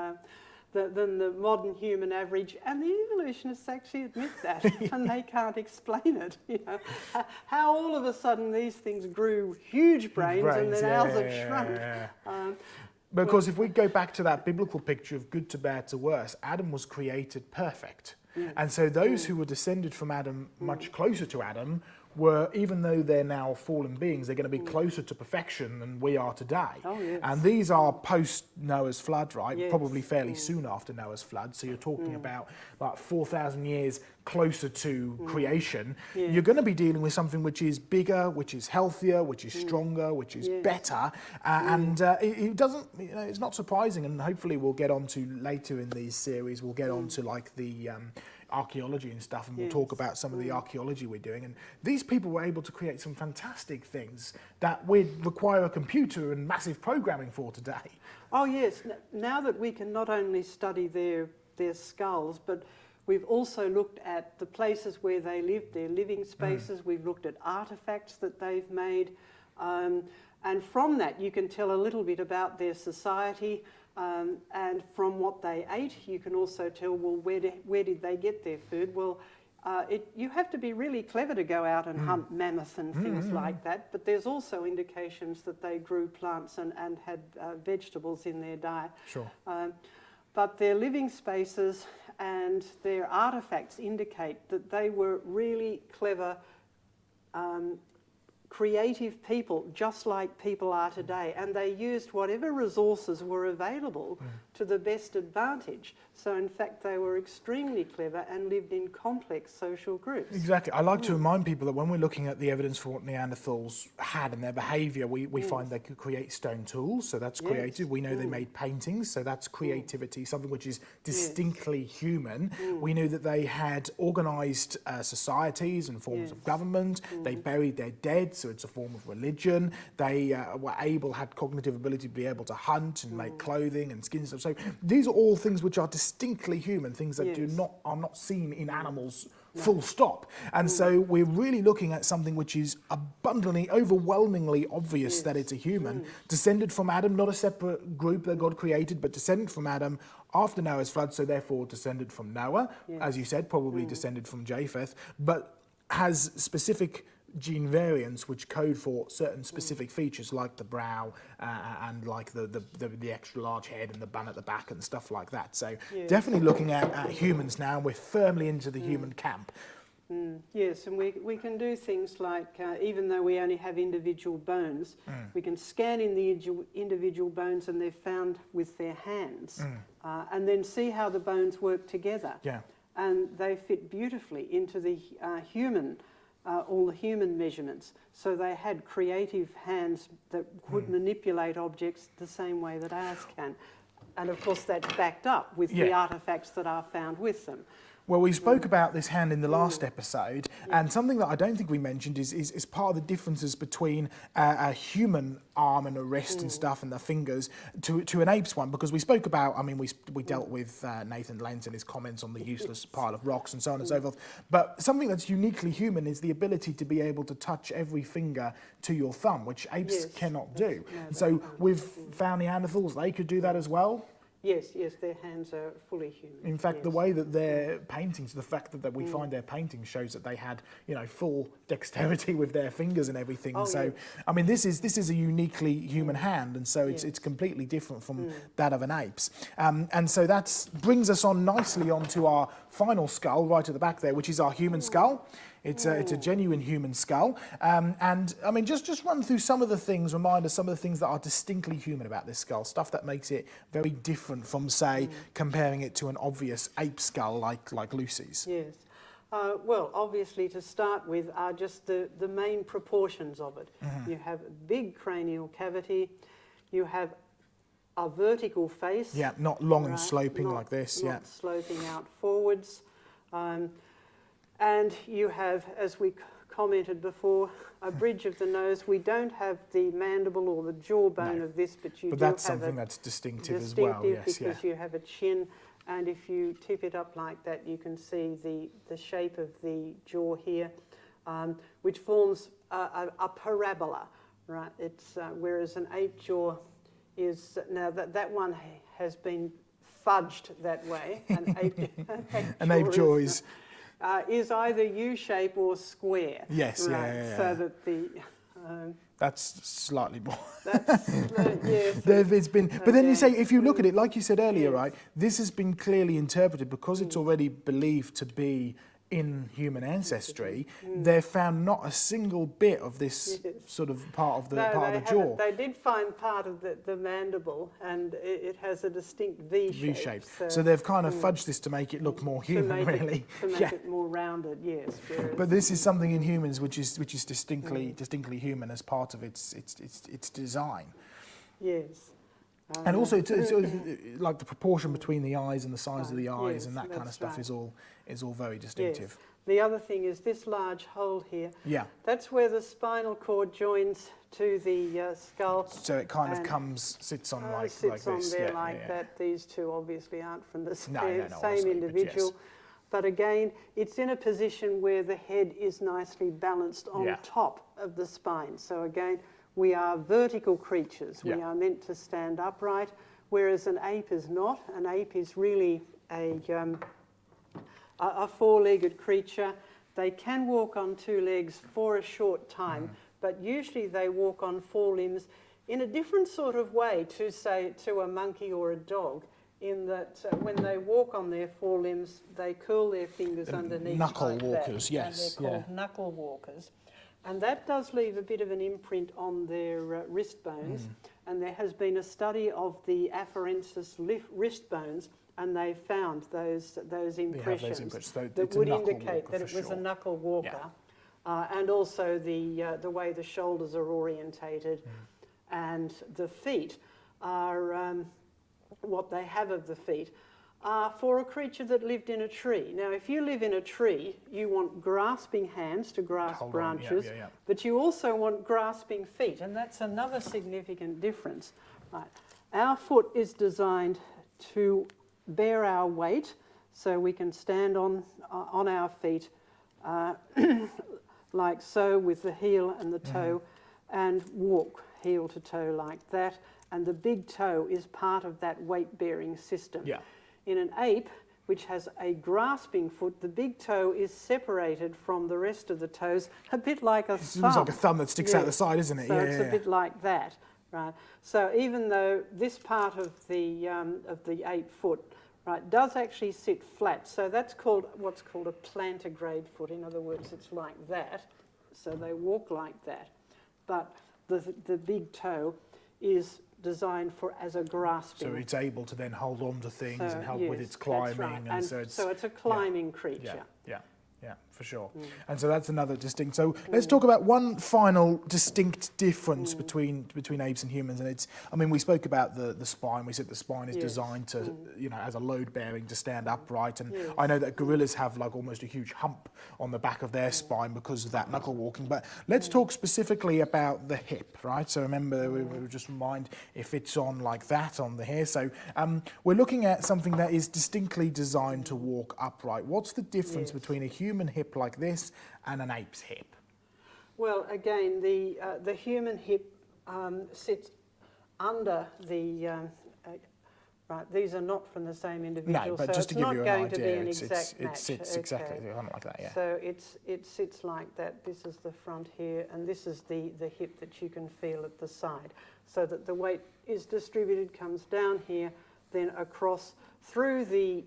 the modern human average, and the evolutionists actually admit that, and they can't explain it. You know, how all of a sudden these things grew huge brains and then ours have shrunk. Because if we go back to that biblical picture of good to bad to worse, Adam was created perfect. And so those who were descended from Adam, much closer to Adam, were, even though they're now fallen beings, they're going to be closer to perfection than we are today. And these are post-Noah's flood, right? Probably fairly soon after Noah's flood. So you're talking about like 4,000 years closer to creation. You're going to be dealing with something which is bigger, which is healthier, which is stronger, which is better. And it doesn't, you know, it's not surprising. And hopefully we'll get on to later in these series, we'll get on to like the archaeology and stuff, and we'll talk about some of the archaeology we're doing. And these people were able to create some fantastic things that would require a computer and massive programming for today. Oh yes, now that we can not only study their skulls, but we've also looked at the places where they lived, their living spaces. We've looked at artefacts that they've made, and from that you can tell a little bit about their society. And from what they ate, you can also tell, well, where did they get their food? Well, you have to be really clever to go out and hunt mammoths and things like that, but there's also indications that they grew plants and had vegetables in their diet. But their living spaces and their artefacts indicate that they were really clever, creative people, just like people are today, and they used whatever resources were available to the best advantage. So in fact they were extremely clever and lived in complex social groups. Exactly. I like to remind people that when we're looking at the evidence for what Neanderthals had and their behaviour, we find they could create stone tools, so that's creative. We know they made paintings, so that's creativity, something which is distinctly human. We knew that they had organised societies and forms of government. They buried their dead, so it's a form of religion. They had cognitive ability to be able to hunt and make clothing and skin stuff. So these are all things which are distinctly human, things that are not seen in animals, full stop. And so we're really looking at something which is abundantly, overwhelmingly obvious that it's a human, descended from Adam, not a separate group that God created, but descended from Adam after Noah's flood, so therefore descended from Noah, as you said, probably descended from Japheth, but has specific gene variants which code for certain specific features like the brow and like the extra large head and the bun at the back and stuff like that. So definitely looking at humans now, and we're firmly into the human camp. Yes, and we can do things like, even though we only have individual bones, we can scan in the individual bones, and they're found with their hands, and then see how the bones work together. And they fit beautifully into the human all the human measurements. So they had creative hands that could manipulate objects the same way that ours can. And of course that's backed up with the artefacts that are found with them. Well, we spoke about this hand in the last episode, and something that I don't think we mentioned is part of the differences between a human arm and a wrist and stuff and the fingers to an ape's one, because we spoke about, I mean, we dealt with Nathan Lentz and his comments on the useless pile of rocks and so on and so forth, but something that's uniquely human is the ability to be able to touch every finger to your thumb, which apes cannot do. So we've found Neanderthals, they could do that as well. Yes, their hands are fully human. In fact, the way that their paintings, the fact that we find their paintings shows that they had, you know, full dexterity with their fingers and everything. I mean, this is a uniquely human hand, and so it's completely different from that of an ape's. And so that brings us on nicely onto our final skull right at the back there, which is our human skull. It's a genuine human skull. And I mean, just run through some of the things, remind us some of the things that are distinctly human about this skull, stuff that makes it very different from, say, comparing it to an obvious ape skull like Lucy's. Yes. Well, obviously, to start with are just the main proportions of it. You have a big cranial cavity, you have a vertical face. Yeah, not long and sloping like this. Not sloping out forwards. And you have, as we commented before, a bridge of the nose. We don't have the mandible or the jawbone of this, but you do have that's something that's distinctive as well. Yes, because you have a chin, and if you tip it up like that, you can see the shape of the jaw here, which forms a parabola, right? It's whereas an ape jaw is now that one has been fudged that way. An ape jaw is either U-shape or square. Yes, right? So that the that's slightly more. Yes. It's been, but then you say, if you look at it, like you said earlier, right? This has been clearly interpreted because it's already believed to be in human ancestry. They've found not a single bit of this sort of part of the jaw. They did find part of the mandible, and it has a distinct V shape. So they've kind of fudged this to make it look more human, really. To make it more rounded, yes. But this is something in humans which is distinctly human as part of its design. Yes. And also, it's like the proportion between the eyes and the size of the eyes and that kind of stuff is all very distinctive. Yes. The other thing is this large hole here. Yeah. That's where the spinal cord joins to the skull. So it kind of sits on like this. Sits on there like that. These two obviously aren't from the same individual. But yes. But again, it's in a position where the head is nicely balanced on top of the spine. So again, we are vertical creatures. We are meant to stand upright, whereas an ape is not. An ape is really a four-legged creature. They can walk on two legs for a short time, but usually they walk on four limbs in a different sort of way to, say, to a monkey or a dog, in that when they walk on their four limbs, they curl their fingers underneath knuckle like walkers, that, yes. and they're called knuckle walkers. And that does leave a bit of an imprint on their wrist bones. And there has been a study of the afarensis wrist bones, and they found those impressions that would indicate that it was a knuckle walker. And also the way the shoulders are orientated. And the feet are, what they have of the feet, for a creature that lived in a tree. Now, if you live in a tree, you want grasping hands to grasp branches, but you also want grasping feet, and that's another significant difference. Right. Our foot is designed to bear our weight, so we can stand on our feet like so, with the heel and the toe, and walk heel to toe like that. And the big toe is part of that weight-bearing system. In an ape, which has a grasping foot, the big toe is separated from the rest of the toes, a bit like a thumb. It's like a thumb that sticks out the side, isn't it? So it's a bit like that, right? So even though this part of the ape foot, right, does actually sit flat, so that's what's called a plantigrade foot. In other words, it's like that, so they walk like that. But the big toe is designed as a grasping. So it's able to then hold on to things and help with its climbing. Right. And so it's a climbing creature. Yeah. For sure. And so that's another distinct. So let's talk about one final distinct difference between apes and humans. And it's, I mean, we spoke about the spine. We said the spine is designed to, you know, as a load bearing to stand upright. And I know that gorillas have like almost a huge hump on the back of their spine because of that knuckle walking. But let's talk specifically about the hip, right? So remember, we just remind if it's on like that on the here. So we're looking at something that is distinctly designed to walk upright. What's the difference between a human hip like this and an ape's hip? Well, again, the human hip sits under the. Right, these are not from the same individual, no, but so just it's to give not you an going idea, to be an it's exact match. It sits exactly kind of like that, yeah. So it sits like that. This is the front here, and this is the hip that you can feel at the side, so that the weight is distributed, comes down here, then across through the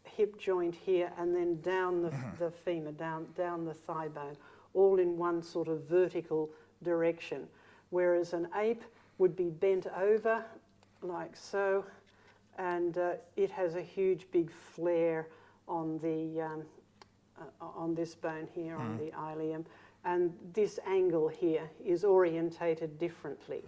hip joint here, and then down the femur, down the thigh bone, all in one sort of vertical direction. Whereas an ape would be bent over like so, and it has a huge big flare on the on this bone here, on the ilium, and this angle here is orientated differently.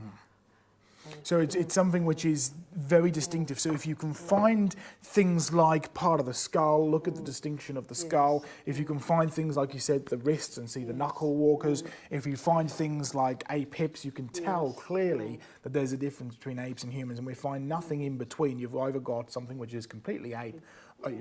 So it's something which is very distinctive. So if you can find things like part of the skull, look at the distinction of the skull. If you can find things like you said, the wrists, and see the knuckle walkers. If you find things like ape hips, you can tell clearly that there's a difference between apes and humans, and we find nothing in between. You've either got something which is completely ape,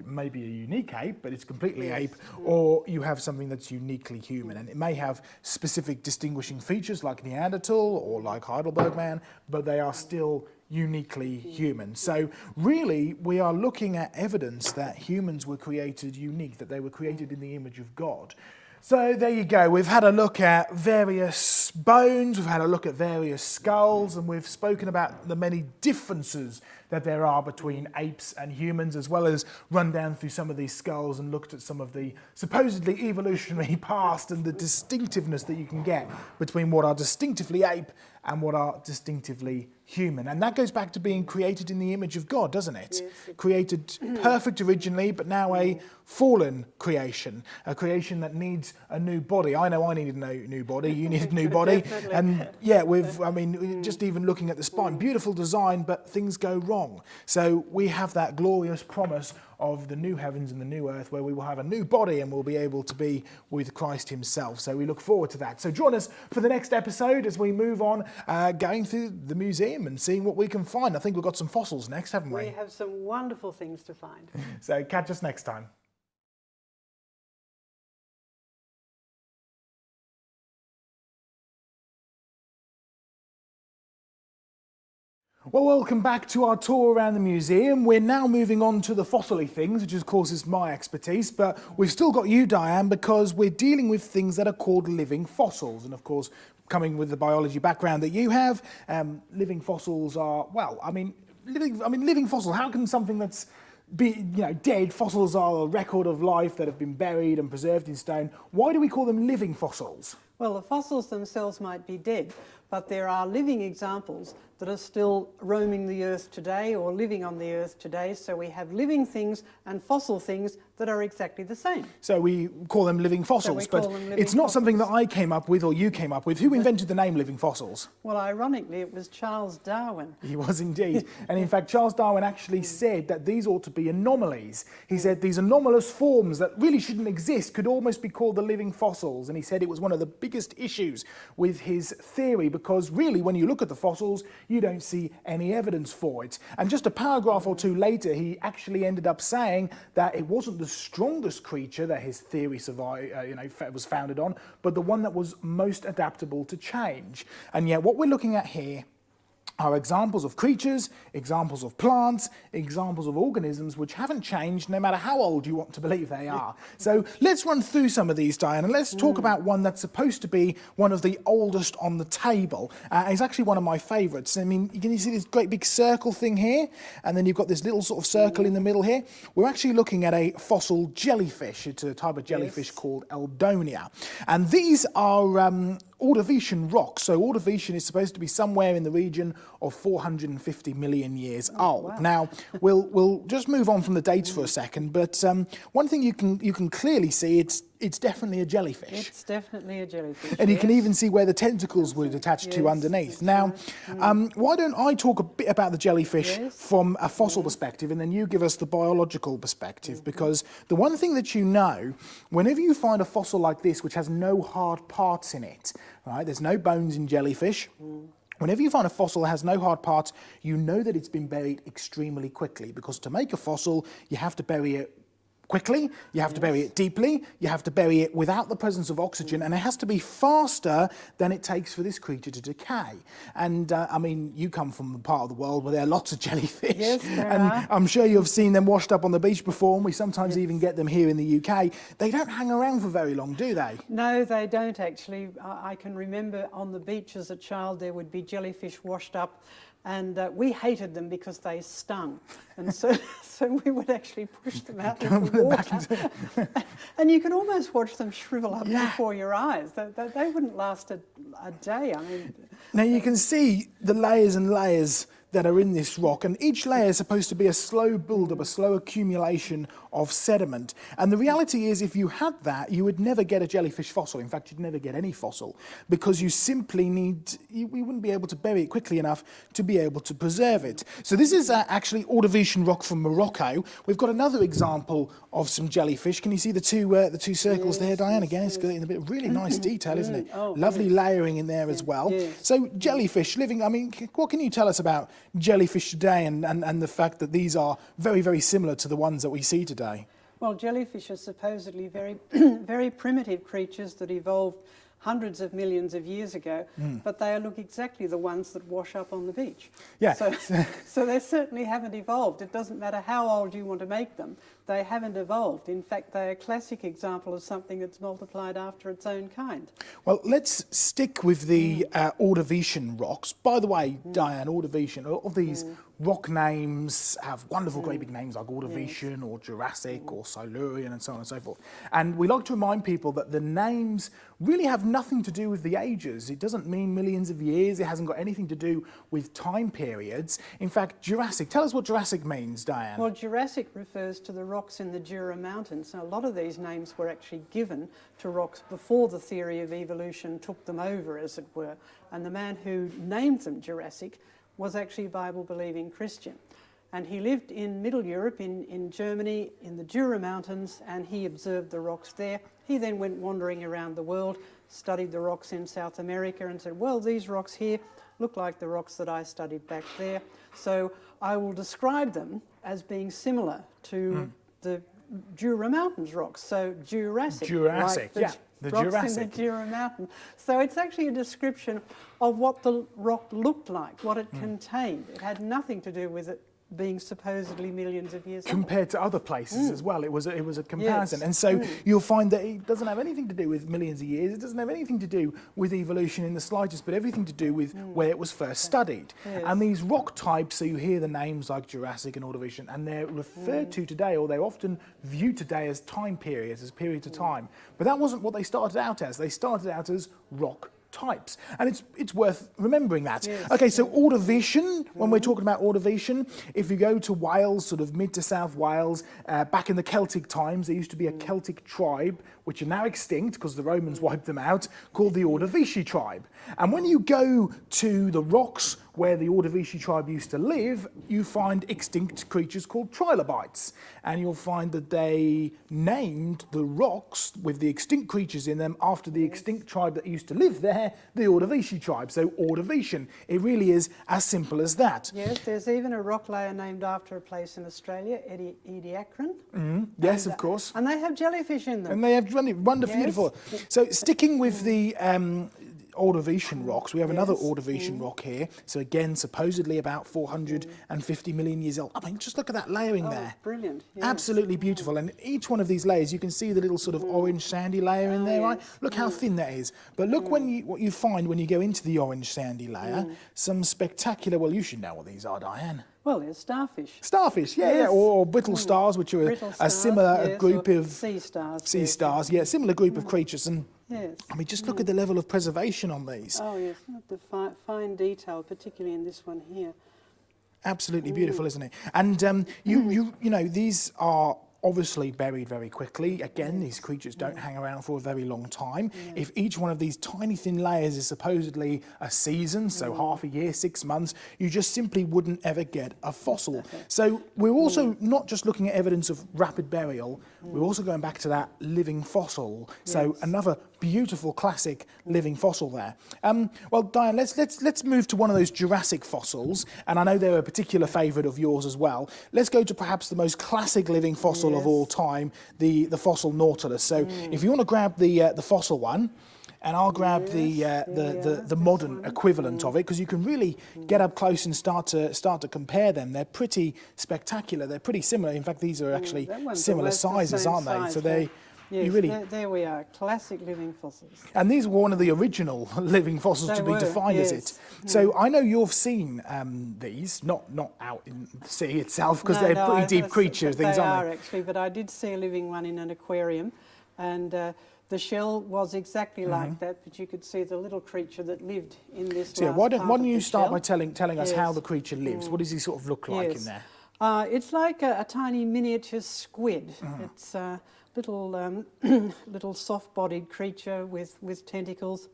maybe a unique ape, but it's completely ape, or you have something that's uniquely human. And it may have specific distinguishing features like Neanderthal or like Heidelberg man, but they are still uniquely human. So really, we are looking at evidence that humans were created unique, that they were created in the image of God. So there you go. We've had a look at various bones, we've had a look at various skulls, and we've spoken about the many differences that there are between apes and humans, as well as run down through some of these skulls and looked at some of the supposedly evolutionary past and the distinctiveness that you can get between what are distinctively ape and what are distinctively human. And that goes back to being created in the image of God, doesn't it? Yes. Created perfect originally, but now a fallen creation, a creation that needs a new body. I know I needed a new body, you need a new body. And yeah, just even looking at the spine, beautiful design, but things go wrong. So we have that glorious promise of the new heavens and the new earth, where we will have a new body and we'll be able to be with Christ himself. So we look forward to that. So join us for the next episode as we move on, going through the museum and seeing what we can find. I think we've got some fossils next, haven't we? We have some wonderful things to find. So catch us next time. Well, welcome back to our tour around the museum. We're now moving on to the fossil-y things, which of course is my expertise, but we've still got you, Diane, because we're dealing with things that are called living fossils. And of course, coming with the biology background that you have, living fossils are, well, living fossil, how can something that's dead, fossils are a record of life that have been buried and preserved in stone. Why do we call them living fossils? Well, the fossils themselves might be dead, but there are living examples that are still roaming the earth today or living on the earth today. So we have living things and fossil things that are exactly the same. So we call them living fossils, but it's not something that I came up with or you came up with. Who invented the name living fossils? Well, ironically, it was Charles Darwin. He was indeed. And in fact, Charles Darwin actually said that these ought to be anomalies. He said these anomalous forms that really shouldn't exist could almost be called the living fossils. And he said it was one of the biggest issues with his theory, because really, when you look at the fossils, you don't see any evidence for it. And just a paragraph or two later, he actually ended up saying that it wasn't the strongest creature that his theory was founded on, but the one that was most adaptable to change. And yet what we're looking at here are examples of creatures, examples of plants, examples of organisms which haven't changed no matter how old you want to believe they are. So let's run through some of these, Diane, and let's talk about one that's supposed to be one of the oldest on the table. It's actually one of my favourites. I mean, you see this great big circle thing here, and then you've got this little sort of circle in the middle here. We're actually looking at a fossil jellyfish. It's a type of jellyfish called Eldonia. And these are Ordovician rocks. So Ordovician is supposed to be somewhere in the region of 450 million years old. Wow. Now, we'll just move on from the dates for a second, but one thing you can clearly see, it's definitely a jellyfish. It's definitely a jellyfish. And you can even see where the tentacles would attach to underneath. Now, why don't I talk a bit about the jellyfish from a fossil perspective, and then you give us the biological perspective, because the one thing that you know, whenever you find a fossil like this which has no hard parts in it, right, there's no bones in jellyfish, whenever you find a fossil that has no hard parts, you know that it's been buried extremely quickly, because to make a fossil, you have to bury it quickly, you have to bury it deeply, you have to bury it without the presence of oxygen, and it has to be faster than it takes for this creature to decay. And I mean, you come from the part of the world where there are lots of jellyfish, and I'm sure you've seen them washed up on the beach before, and we sometimes even get them here in the UK. They don't hang around for very long, do they? No, they don't actually. I can remember on the beach as a child there would be jellyfish washed up, and we hated them because they stung, and so we would actually push them out into the water, and you could almost watch them shrivel up before your eyes. They wouldn't last a day. I mean, now you can see the layers and layers that are in this rock, and each layer is supposed to be a slow build-up, a slow accumulation of sediment. And the reality is, if you had that, you would never get a jellyfish fossil. In fact, you'd never get any fossil, because you simply we wouldn't be able to bury it quickly enough to be able to preserve it. So this is actually Ordovician rock from Morocco. We've got another example of some jellyfish. Can you see the two circles there, Diane? Again, it's got in a bit of really nice detail, isn't it? Oh, lovely layering in there as well. So jellyfish living, I mean, what can you tell us about jellyfish today, and the fact that these are very, very similar to the ones that we see today? Well, jellyfish are supposedly very, very primitive creatures that evolved hundreds of millions of years ago, but they look exactly the ones that wash up on the beach. Yeah. So they certainly haven't evolved. It doesn't matter how old you want to make them, they haven't evolved. In fact, they're a classic example of something that's multiplied after its own kind. Well, let's stick with the Ordovician rocks. By the way, Diane, Ordovician, all of these rock names have wonderful, great big names like Ordovician or Jurassic or Silurian and so on and so forth. And we like to remind people that the names really have nothing to do with the ages. It doesn't mean millions of years. It hasn't got anything to do with time periods. In fact, Jurassic, tell us what Jurassic means, Diane. Well, Jurassic refers to the rocks in the Jura Mountains. So a lot of these names were actually given to rocks before the theory of evolution took them over, as it were. And the man who named them Jurassic was actually a Bible-believing Christian. And he lived in Middle Europe, in Germany, in the Jura Mountains, and he observed the rocks there. He then went wandering around the world, studied the rocks in South America, and said, well, these rocks here look like the rocks that I studied back there. So I will describe them as being similar to the Jura Mountains rocks. So Jurassic. Jurassic, like the rocks Jurassic. in the Jura Mountain. So it's actually a description of what the rock looked like, what it contained. It had nothing to do with it being supposedly millions of years compared to other places as well. It was a comparison. Yes. And so you'll find that it doesn't have anything to do with millions of years. It doesn't have anything to do with evolution in the slightest, but everything to do with where it was first studied. Yes. And these rock types, so you hear the names like Jurassic and Ordovician, and they're referred to today, or they're often viewed today as time periods, as periods of time. But that wasn't what they started out as. They started out as rock types, and it's worth remembering that. Yes. Okay, so Ordovician, when we're talking about Ordovician, if you go to Wales, sort of mid to South Wales, back in the Celtic times, there used to be a Celtic tribe, which are now extinct because the Romans wiped them out, called the Ordovici tribe. And when you go to the rocks where the Ordovici tribe used to live, you find extinct creatures called trilobites. And you'll find that they named the rocks with the extinct creatures in them after the extinct tribe that used to live there, the Ordovici tribe. So Ordovician, it really is as simple as that. Yes, there's even a rock layer named after a place in Australia, Ediacaran. Yes, of course. And they have jellyfish in them. And they have wonderful, Yes. beautiful. So sticking with the Ordovician rocks, we have another Ordovician rock here. So again, supposedly about 450 million years old. I mean, just look at that layering there. Brilliant. Yes. Absolutely beautiful. And each one of these layers, you can see the little sort of orange sandy layer in there, right? Look how thin that is. But look what you find when you go into the orange sandy layer. Some spectacular, well, you should know what these are, Diane. Well, there's starfish. Starfish, yeah, Yes. or brittle stars, which are Brittle a stars, similar yes, group or of sea stars. sea yes. stars, yeah, similar group of creatures. And Yes. I mean, just look at the level of preservation on these. Oh, yes. The fine detail, particularly in this one here. Absolutely beautiful, isn't it? And you know, these are obviously buried very quickly. Again, these creatures don't hang around for a very long time. If each one of these tiny thin layers is supposedly a season, so half a year, 6 months, you just simply wouldn't ever get a fossil. So we're also not just looking at evidence of rapid burial, we're also going back to that living fossil. So another beautiful classic living fossil there. Well, Diane, let's move to one of those Jurassic fossils, and I know they're a particular favourite of yours as well. Let's go to perhaps the most classic living fossil of all time, the fossil Nautilus. So if you want to grab the fossil one, and I'll grab the modern equivalent of it, because you can really get up close and start to compare them. They're pretty spectacular. They're pretty similar. In fact, these are actually similar sizes, aren't they? So they. Yes, there we are, classic living fossils. And these were one of the original living fossils to be defined as it. So I know you've seen these, not out in the sea itself, because they're pretty deep creatures, things, aren't they? They are actually, but I did see a living one in an aquarium, and the shell was exactly like that, but you could see the little creature that lived in this. So why don't you start by telling us how the creature lives? What does he sort of look like in there? It's like a tiny miniature squid. It's little soft-bodied creature with tentacles,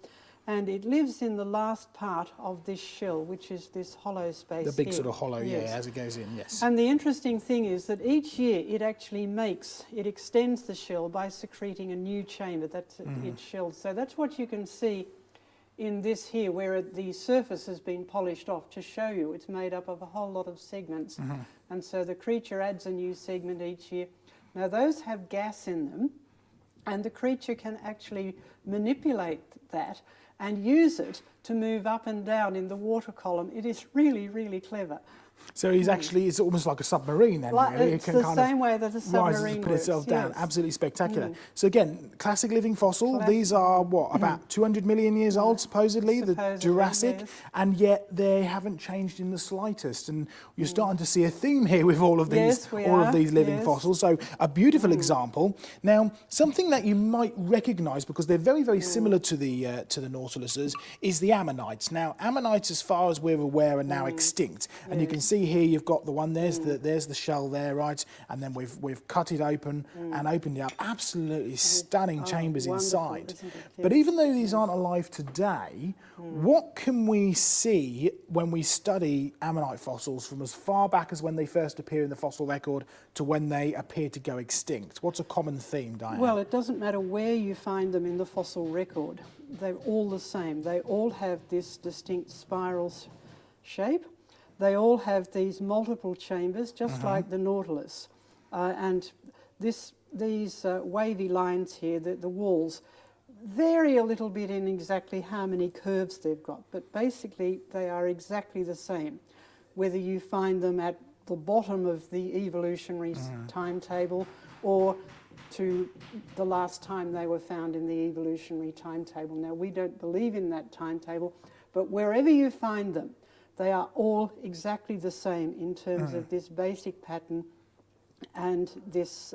and it lives in the last part of this shell, which is this hollow space. The big here. Sort of hollow, as it goes in, yes. And the interesting thing is that each year it actually extends the shell by secreting a new chamber. That's its shell. So that's what you can see in this here, where the surface has been polished off to show you it's made up of a whole lot of segments. And so the creature adds a new segment each year. Now those have gas in them, and the creature can actually manipulate that and use it to move up and down in the water column. It is really, really clever. So he's actually, it's almost like a submarine then, really. It's the same way that a submarine put itself down. Yes. Absolutely spectacular. So again, classic living fossil. These are, what, about 200 million years old, supposedly, the Jurassic, and yet they haven't changed in the slightest. And you're starting to see a theme here with all of these, living fossils. So a beautiful example. Now, something that you might recognise, because they're very, very similar to the Nautiluses, is the ammonites. Now, ammonites, as far as we're aware, are now extinct, and you can see here you've got the one, there's the shell there, right, and then we've cut it open and opened it up. Absolutely stunning chambers inside. But even though these aren't alive today, what can we see when we study ammonite fossils from as far back as when they first appear in the fossil record to when they appear to go extinct? What's a common theme, Diane? Well, it doesn't matter where you find them in the fossil record. They're all the same. They all have this distinct spiral shape. They all have these multiple chambers, just like the Nautilus. And these wavy lines here, the walls, vary a little bit in exactly how many curves they've got, but basically they are exactly the same, whether you find them at the bottom of the evolutionary timetable or to the last time they were found in the evolutionary timetable. Now, we don't believe in that timetable, but wherever you find them, they are all exactly the same in terms of this basic pattern and these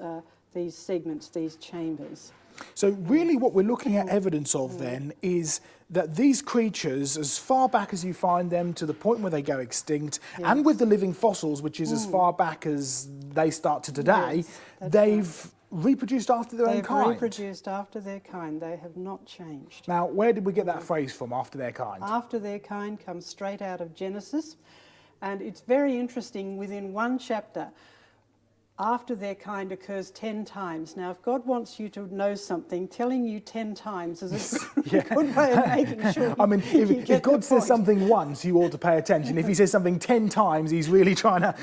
segments, these chambers. So really what we're looking at evidence of then is that these creatures, as far back as you find them to the point where they go extinct, and with the living fossils, which is as far back as they start to today, they've reproduced after their own kind. They've reproduced after their kind. They have not changed. Now, where did we get that phrase from, after their kind? After their kind comes straight out of Genesis. And it's very interesting, within one chapter, after their kind occurs 10 times. Now, if God wants you to know something, telling you 10 times is a good way of making sure I mean, if God says something once, you ought to pay attention. If he says something 10 times, he's really trying to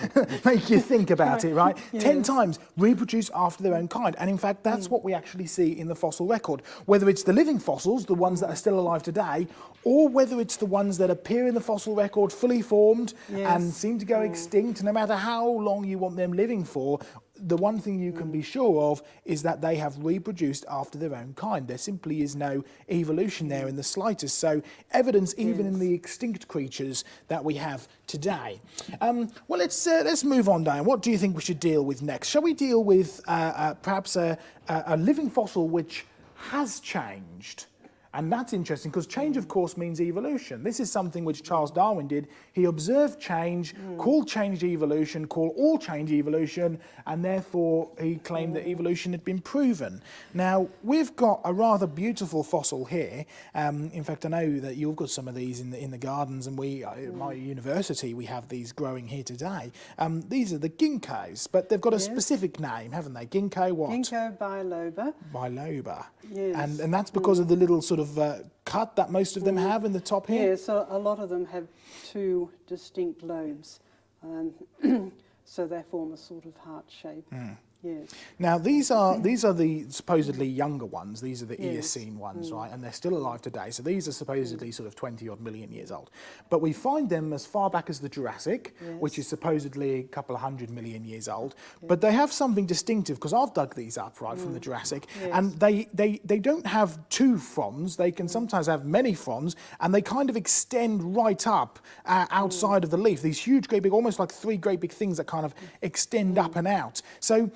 make you think about it, right? 10 times, reproduce after their own kind. And in fact, that's what we actually see in the fossil record. Whether it's the living fossils, the ones that are still alive today, or whether it's the ones that appear in the fossil record fully formed and seem to go extinct, no matter how long you want them living for, the one thing you can be sure of is that they have reproduced after their own kind. There simply is no evolution there in the slightest. So evidence even in the extinct creatures that we have today. Well, let's move on, Diane. What do you think we should deal with next? Shall we deal with perhaps a living fossil which has changed? And that's interesting because change, of course, means evolution. This is something which Charles Darwin did. He observed change, called change evolution, called all change evolution, and therefore he claimed that evolution had been proven. Now, we've got a rather beautiful fossil here. In fact, I know that you've got some of these in the gardens, and at my university, we have these growing here today. These are the ginkgos, but they've got a specific name, haven't they? Ginkgo what? Ginkgo biloba. Biloba. Yes. And that's because of the little sort of cut that most of them have in the top here? Yeah, so a lot of them have two distinct lobes. So they form a sort of heart shape. Yes. Now these are the supposedly younger ones. These are the Eocene ones, right? And they're still alive today. So these are supposedly sort of 20 odd million years old. But we find them as far back as the Jurassic, which is supposedly a couple of 100 million years old. But they have something distinctive because I've dug these up right from the Jurassic, and they don't have two fronds. They can sometimes have many fronds, and they kind of extend right up outside of the leaf. These huge, great big, almost like three great big things that kind of extend up and out. So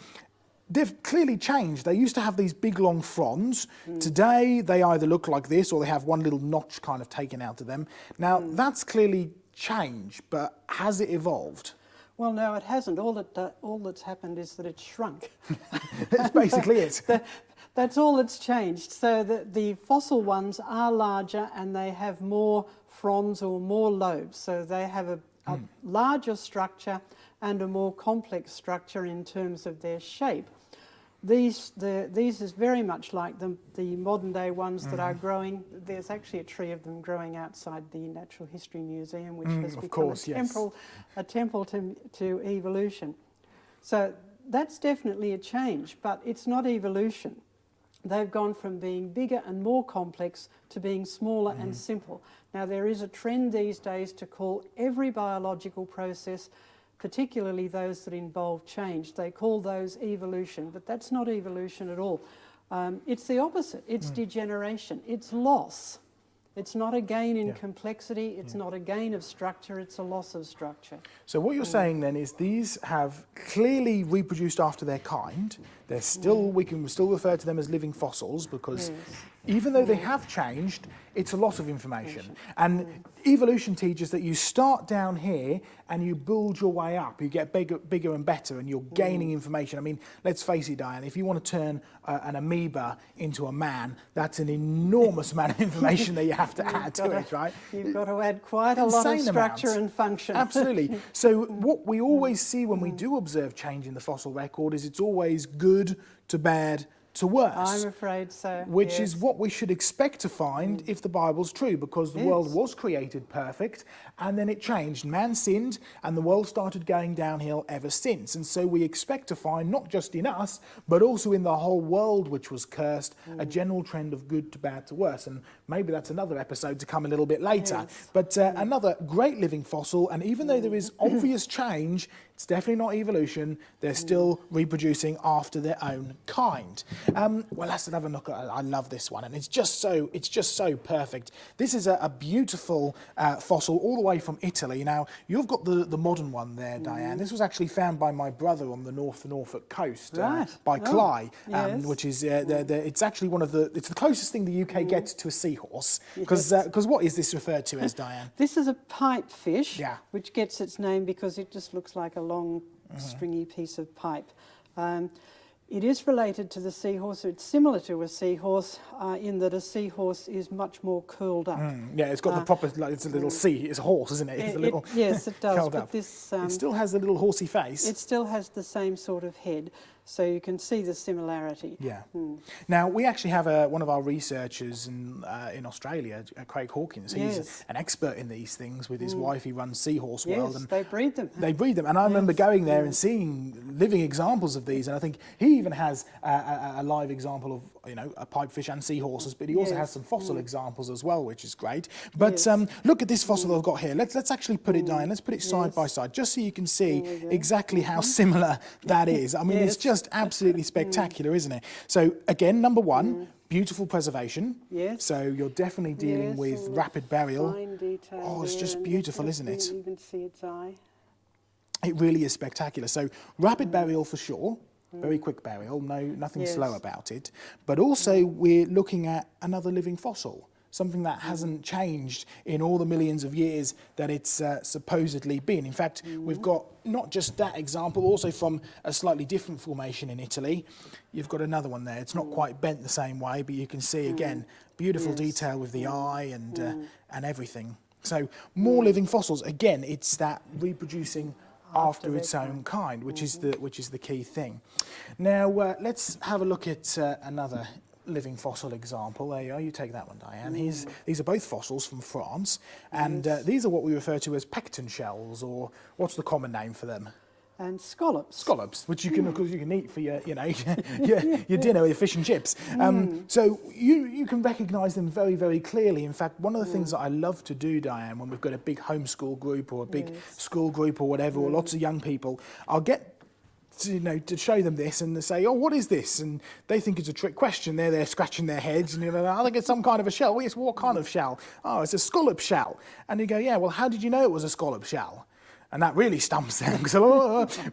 they've clearly changed. They used to have these big long fronds. Today they either look like this or they have one little notch kind of taken out of them. Now that's clearly changed, but has it evolved? Well, no, it hasn't. All that's happened is that it's shrunk. That's basically it. That's all that's changed. So the fossil ones are larger and they have more fronds or more lobes. So they have a larger structure and a more complex structure in terms of their shape. These is very much like the modern day ones that are growing. There's actually a tree of them growing outside the Natural History Museum, which has become a temple to evolution. So that's definitely a change, but it's not evolution. They've gone from being bigger and more complex to being smaller and simple. Now there is a trend these days to call every biological process, particularly those that involve change, they call those evolution, but that's not evolution at all. It's the opposite. It's degeneration. It's loss. It's not a gain in complexity. It's not a gain of structure. It's a loss of structure. So what you're saying then is these have clearly reproduced after their kind. They're still, we can still refer to them as living fossils because even though they have changed, it's a loss of information. And evolution teaches that you start down here and you build your way up. You get bigger and better, and you're gaining information. I mean, let's face it, Diane, if you want to turn an amoeba into a man, that's an enormous amount of information that you have to add to it, right? You've got to add quite a lot of structure and function. Absolutely. So what we always see when we do observe change in the fossil record is it's always good to bad to worse. I'm afraid so. Which is what we should expect to find if the Bible's true, because the world was created perfect and then it changed. Man sinned and the world started going downhill ever since. And so we expect to find, not just in us, but also in the whole world which was cursed, a general trend of good to bad to worse. And maybe that's another episode to come a little bit later. But another great living fossil, and even though there is obvious change, it's definitely not evolution. They're still reproducing after their own kind. Well, let's have a look at it. I love this one, and it's just so perfect. This is a beautiful fossil all the way from Italy. Now, you've got the modern one there, Diane. This was actually found by my brother on the Norfolk coast, by Cly, which is it's actually it's the closest thing the UK gets to a seahorse. Because what is this referred to as, Diane? This is a pipefish, which gets its name because it just looks like a long, stringy piece of pipe. It is related to the seahorse. It's similar to a seahorse in that a seahorse is much more curled up. Yeah, it's got the proper, like, it's a little it's a horse, isn't it? It's a little yes, it does. curled but up. this it still has the little horsey face. It still has the same sort of head, so you can see the similarity. Yeah. Now, we actually have one of our researchers in Australia, Craig Hawkins. He's an expert in these things. With his wife, he runs Seahorse World. And they breed them. They breed them. And I remember going there and seeing living examples of these. And I think he even has a live example of, a pipefish and seahorses, but he also has some fossil examples as well, which is great. But look at this fossil I've got here. Let's actually put it down. Let's put it side by side, just so you can see exactly how similar that is. I mean, it's just absolutely spectacular, isn't it? So again, number one, beautiful preservation. Yes. So you're definitely dealing with rapid burial. Fine detail. Oh, it's just beautiful, isn't it? You can see its eye. It really is spectacular. So rapid burial for sure. very quick burial, nothing Yes. slow about it. But also we're looking at another living fossil, something that hasn't changed in all the millions of years that it's supposedly been. In fact, we've got not just that example, also from a slightly different formation in Italy. You've got another one there. It's not quite bent the same way, but you can see again, beautiful detail with the eye and everything. So more living fossils. Again, it's that reproducing after its own kind, which is the key thing. Now let's have a look at another living fossil example. There you are. You take that one, Diane. These are both fossils from France, and these are what we refer to as pecten shells, or what's the common name for them? And scallops. Scallops, which you can, of course, you can eat for your, you know, your dinner, your fish and chips. So you can recognise them very, very clearly. In fact, one of the things that I love to do, Diane, when we've got a big homeschool group or a big school group or whatever, or lots of young people, I'll get to show them this, and they say, "Oh, what is this?" And they think it's a trick question. They're scratching their heads, and I think it's some kind of a shell. Well, yes, what kind of shell? Oh, it's a scallop shell. And you go, "Yeah, well, how did you know it was a scallop shell?" And that really stumps them.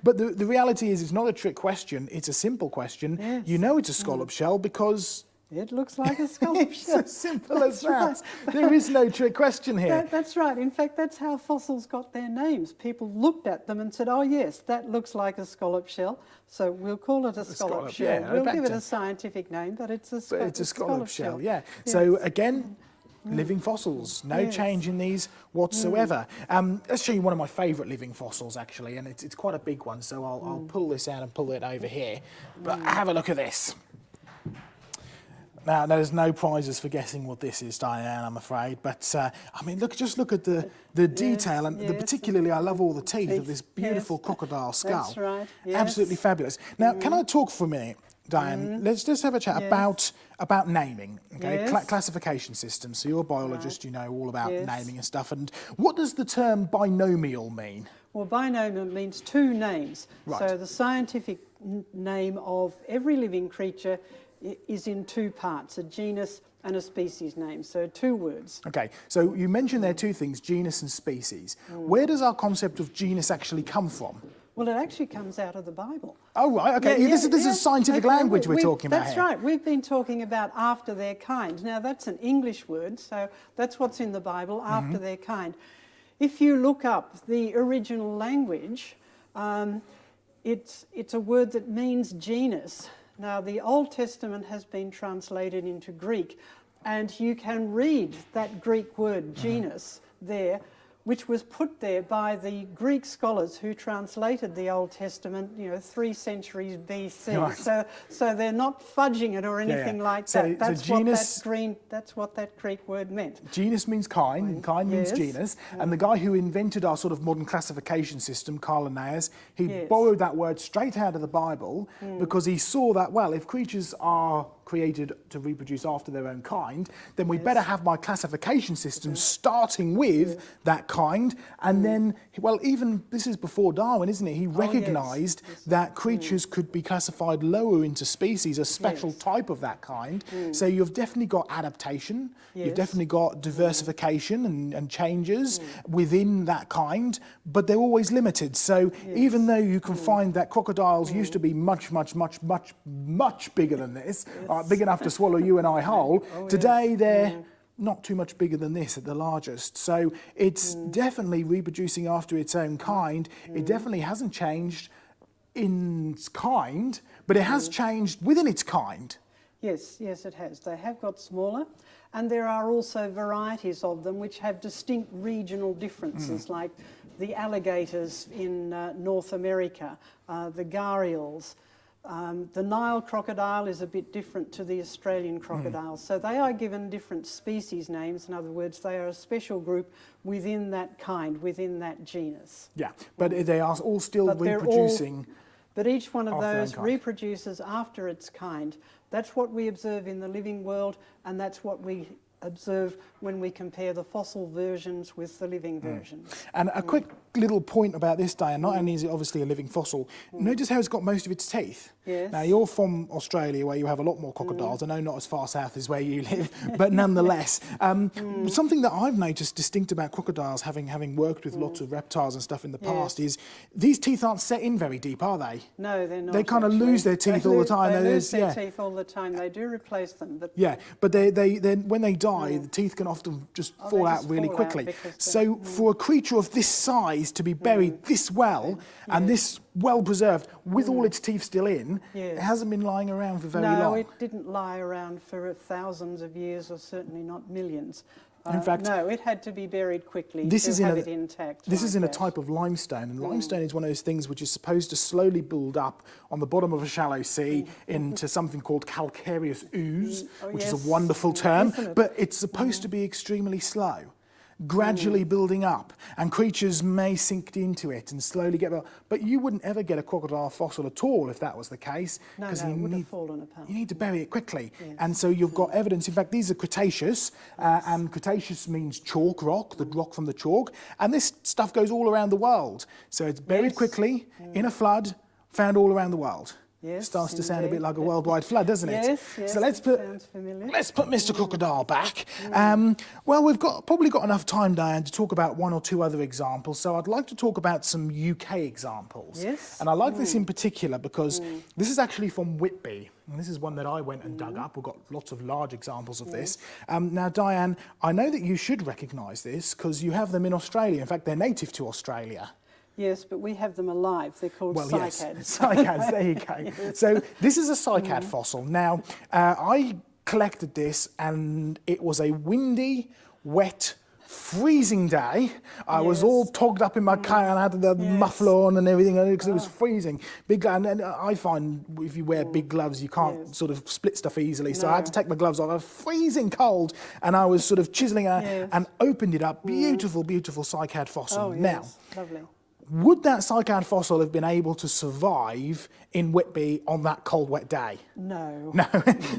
But the reality is, it's not a trick question. It's a simple question. Yes. You know it's a scallop shell because it looks like a scallop shell. It's as simple as that. Right. There is no trick question here. That's right. In fact, that's how fossils got their names. People looked at them and said, "Oh yes, that looks like a scallop shell, so we'll call it a scallop shell." Yeah, we'll give it a scientific name, but it's a scallop shell. Yeah. Yes. So again, living fossils, no change in these whatsoever. Let's show you one of my favourite living fossils, actually, and it's quite a big one, so I'll pull this out and pull it over here. But have a look at this. Now, there's no prizes for guessing what this is, Diane, I'm afraid, but I mean, just look at the detail, and particularly I love all the teeth of this beautiful crocodile skull. That's right. Yes. Absolutely fabulous. Now, can I talk for a minute, Diane? Let's just have a chat about naming, okay? Yes. Classification systems. So you're a biologist, you know all about naming and stuff. And what does the term binomial mean? Well, binomial means two names. Right. So the scientific name of every living creature is in two parts, a genus and a species name, so two words. Okay, so you mentioned there two things, genus and species. Where does our concept of genus actually come from? Well, it actually comes out of the Bible. Oh, right, okay. This is scientific language we're talking about here. That's right. We've been talking about after their kind. Now, that's an English word, so that's what's in the Bible, after their kind. If you look up the original language, it's a word that means genus. Now, the Old Testament has been translated into Greek, and you can read that Greek word, genus, there, which was put there by the Greek scholars who translated the Old Testament, 3 centuries BC. Right. So they're not fudging it or anything like that. That's what that Greek word meant. Genus means kind, and kind means genus. And the guy who invented our sort of modern classification system, Carl Linnaeus, he borrowed that word straight out of the Bible because he saw that, well, if creatures are created to reproduce after their own kind, then we better have my classification system starting with that kind, and then, well, even this is before Darwin, isn't it? He recognised that creatures could be classified lower into species, a special type of that kind. So you've definitely got adaptation, you've definitely got diversification and changes within that kind, but they're always limited. So even though you can find that crocodiles used to be much, much, much, much, much bigger than this, big enough to swallow you and I whole, today they're not too much bigger than this at the largest. So it's definitely reproducing after its own kind. It definitely hasn't changed in its kind, but it has changed within its kind. Yes, it has. They have got smaller, and there are also varieties of them which have distinct regional differences, like the alligators in North America, the gharials. The Nile crocodile is a bit different to the Australian crocodile. So they are given different species names. In other words, they are a special group within that kind, within that genus. Yeah, but they are all still reproducing. But each one of those reproduces after its kind. That's what we observe in the living world, and that's what we observe when we compare the fossil versions with the living versions. And a quick little point about this, Diane, not only is it obviously a living fossil, notice how it's got most of its teeth. Yes. Now, you're from Australia, where you have a lot more crocodiles. I know not as far south as where you live, but nonetheless. Something that I've noticed distinct about crocodiles, having worked with lots of reptiles and stuff in the past, is these teeth aren't set in very deep, are they? No, they're not. They kind of lose their teeth all the time. They lose their teeth all the time. They do replace them. But but when they die, the teeth can often just fall out really quickly. So for a creature of this size to be buried this well, and this well preserved, with all its teeth still in, it hasn't been lying around for very long. No, it didn't lie around for thousands of years, or certainly not millions. In fact, no, it had to be buried quickly to have it intact. This is in a type of limestone, and limestone is one of those things which is supposed to slowly build up on the bottom of a shallow sea into something called calcareous ooze, which is a wonderful term, but it's supposed to be extremely slow, gradually building up, and creatures may sink into it and slowly get. But you wouldn't ever get a crocodile fossil at all if that was the case, because it would have fallen apart. You need to bury it quickly, and so you've got evidence. In fact, these are Cretaceous, and Cretaceous means chalk rock, the rock from the chalk, and this stuff goes all around the world. So it's buried quickly in a flood, found all around the world. Yes, starts to sound a bit like a worldwide flood, doesn't it? Yes, so let's put Mr. Crocodile back. Well, we've probably got enough time, Diane, to talk about one or two other examples. So I'd like to talk about some UK examples. Yes. And I like this in particular because this is actually from Whitby. And this is one that I went and dug up. We've got lots of large examples of this. Now, Diane, I know that you should recognise this because you have them in Australia. In fact, they're native to Australia. Yes, but we have them alive. They're called cycads. Yes, cycads, there you go. So this is a cycad fossil. Now, I collected this, and it was a windy, wet, freezing day. I was all togged up in my car, and I had the muffler on and everything because it was freezing. And I find if you wear big gloves, you can't sort of split stuff easily. So I had to take my gloves off. I was freezing cold, and I was sort of chiseling it and opened it up. Beautiful, beautiful cycad fossil. Now, lovely. Would that cycad fossil have been able to survive in Whitby on that cold, wet day? No. No,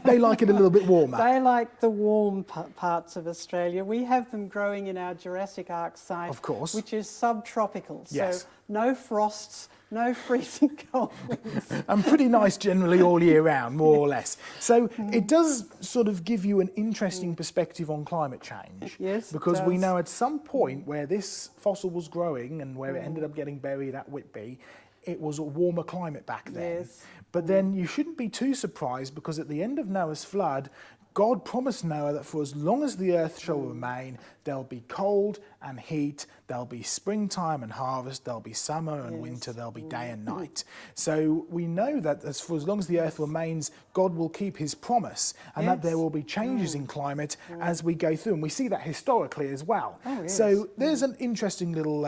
they like it a little bit warmer. They like the warm parts of Australia. We have them growing in our Jurassic Ark site, of course, which is subtropical. Yes. So no frosts, no freezing cold winds. And pretty nice generally all year round, more or less. So it does sort of give you an interesting perspective on climate change. Yes, because we know at some point where this fossil was growing and where it ended up getting buried at Whitby, it was a warmer climate back then. Yes. But then you shouldn't be too surprised, because at the end of Noah's flood, God promised Noah that for as long as the earth shall remain, there'll be cold and heat, there'll be springtime and harvest, there'll be summer and winter, there'll be day and night. So we know that for as long as the earth remains, God will keep his promise, and that there will be changes in climate as we go through. And we see that historically as well. So there's an interesting little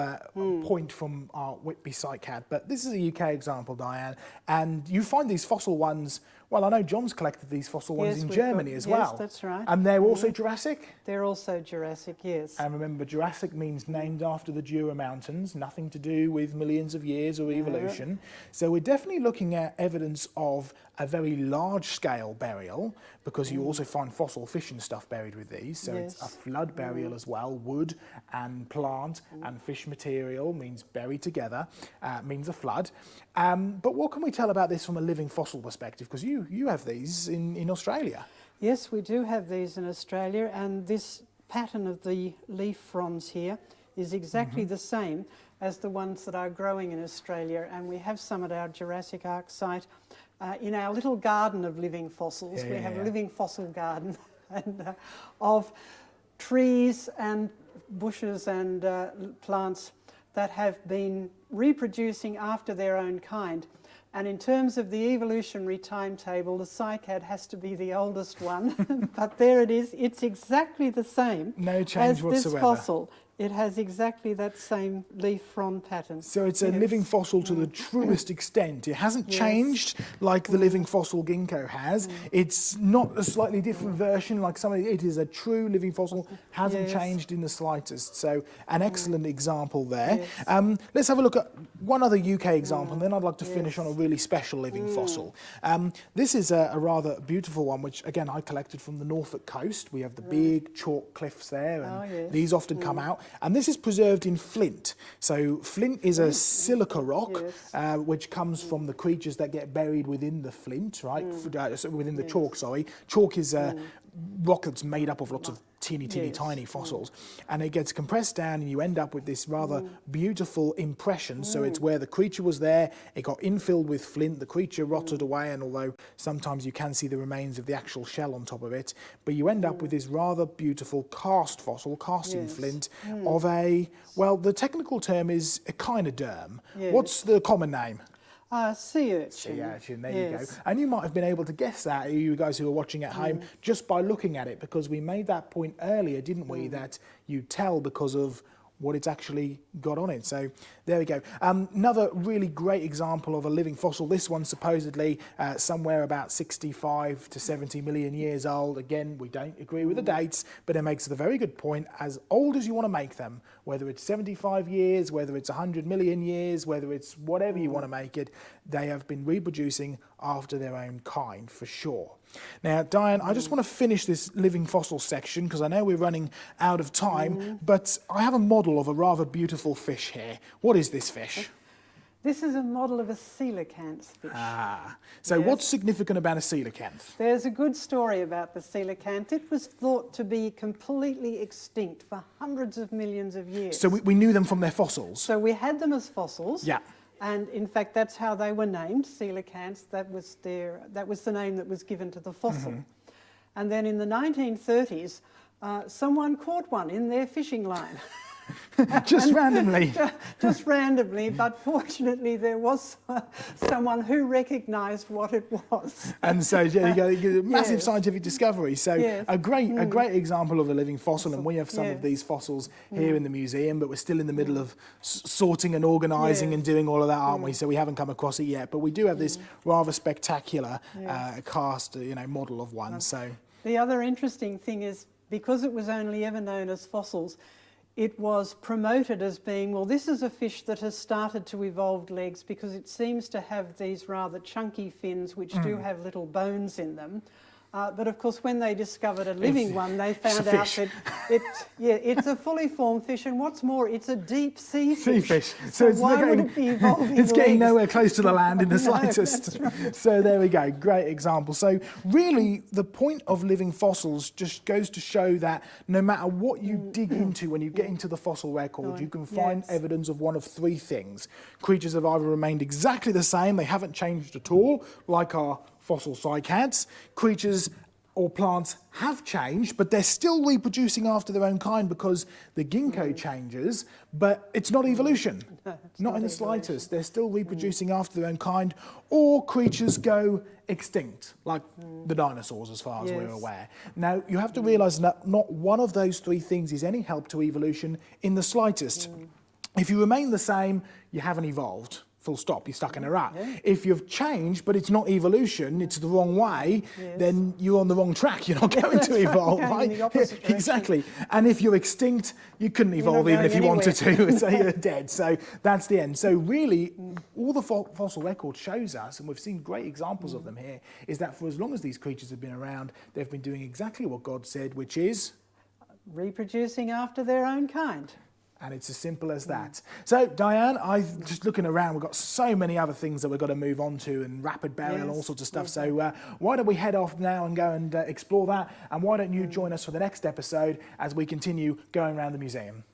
point from our Whitby cycad. But this is a UK example, Diane, and you find these fossil ones. Well, I know John's collected these fossil ones in Germany as well. Yes, that's right. And they're also Jurassic? They're also Jurassic, yes. And remember, Jurassic means named after the Jura Mountains, nothing to do with millions of years or evolution. So we're definitely looking at evidence of a very large-scale burial, because you also find fossil fish and stuff buried with these. So it's a flood burial as well. Wood and plant and fish material means buried together, means a flood. But what can we tell about this from a living fossil perspective? Because you have these in Australia. Yes, we do have these in Australia, and this pattern of the leaf fronds here is exactly the same as the ones that are growing in Australia, and we have some at our Jurassic Ark site. In our little garden of living fossils, we have a living fossil garden and, of trees and bushes and plants that have been reproducing after their own kind. And in terms of the evolutionary timetable, the cycad has to be the oldest one, but there it is. It's exactly the same. No change as whatsoever. This fossil. It has exactly that same leaf frond pattern. So it's a living fossil to the truest extent. It hasn't changed like the living fossil ginkgo has. It's not a slightly different version like some of it is a true living fossil, hasn't changed in the slightest. So an excellent example there. Let's have a look at one other UK example, and then I'd like to finish on a really special living fossil. This is a rather beautiful one, which again I collected from the Norfolk coast. We have the big chalk cliffs there, and these often come out. And this is preserved in flint. So flint is a silica rock, which comes from the creatures that get buried within the flint, right? Within the chalk, sorry. Chalk is a rock that's made up of lots of teeny tiny fossils, and it gets compressed down and you end up with this rather beautiful impression. So it's where the creature was there, it got infilled with flint, the creature rotted away, and although sometimes you can see the remains of the actual shell on top of it, but you end up with this rather beautiful cast fossil, cast in flint, of a, well, the technical term is echinoderm. What's the common name? Sea urchin. Sea urchin, there you go. And you might have been able to guess that, you guys who are watching at home, just by looking at it, because we made that point earlier, didn't we, that you tell because of what it's actually got on it. So there we go. Another really great example of a living fossil. This one supposedly somewhere about 65 to 70 million years old. Again, we don't agree with the dates, but it makes it a very good point. As old as you want to make them, whether it's 75 years, whether it's 100 million years, whether it's whatever you want to make it, they have been reproducing after their own kind, for sure. Now, Diane, I just want to finish this living fossil section because I know we're running out of time, but I have a model of a rather beautiful fish here. What is this fish? This is a model of a coelacanth fish. So what's significant about a coelacanth? There's a good story about the coelacanth. It was thought to be completely extinct for hundreds of millions of years. So we knew them from their fossils? So we had them as fossils. Yeah. And in fact, that's how they were named, coelacanths. That was the name that was given to the fossil. And then in the 1930s, someone caught one in their fishing line. Just randomly? Just randomly, but fortunately there was someone who recognised what it was. And so you go, massive scientific discovery. So a great example of a living fossil, and we have some of these fossils here in the museum, but we're still in the middle of sorting and organising and doing all of that, aren't we? So we haven't come across it yet, but we do have this rather spectacular cast, model of one. So the other interesting thing is, because it was only ever known as fossils, it was promoted as being, well, this is a fish that has started to evolve legs because it seems to have these rather chunky fins which do have little bones in them. But of course, when they discovered a living one, they found out that it's a fully formed fish, and what's more, it's a deep sea fish. So it's why would it be evolving It's getting legs? nowhere close to the land in the No, slightest. right. So there we go, great example. So really, the point of living fossils just goes to show that no matter what you dig into when you get into the fossil record, you can find evidence of one of three things. Creatures have either remained exactly the same, they haven't changed at all, like our fossil cycads. Creatures or plants have changed, but they're still reproducing after their own kind because the ginkgo changes, but it's not evolution. No, not in the slightest. They're still reproducing after their own kind, or creatures go extinct, like the dinosaurs as far as we're aware. Now, you have to realise that not one of those three things is any help to evolution in the slightest. If you remain the same, you haven't evolved. Full stop, you're stuck in a rut. If you've changed, but it's not evolution, it's the wrong way, then you're on the wrong track. You're not going to evolve, right? Exactly. And if you're extinct, you couldn't evolve even if you wanted to, so you're dead. So that's the end. So really, all the fossil record shows us, and we've seen great examples of them here, is that for as long as these creatures have been around, they've been doing exactly what God said, which is reproducing after their own kind. And it's as simple as that. So, Diane, I'm just looking around. We've got so many other things that we've got to move on to, and rapid burial and all sorts of stuff. So why don't we head off now and go and explore that? And why don't you join us for the next episode as we continue going around the museum?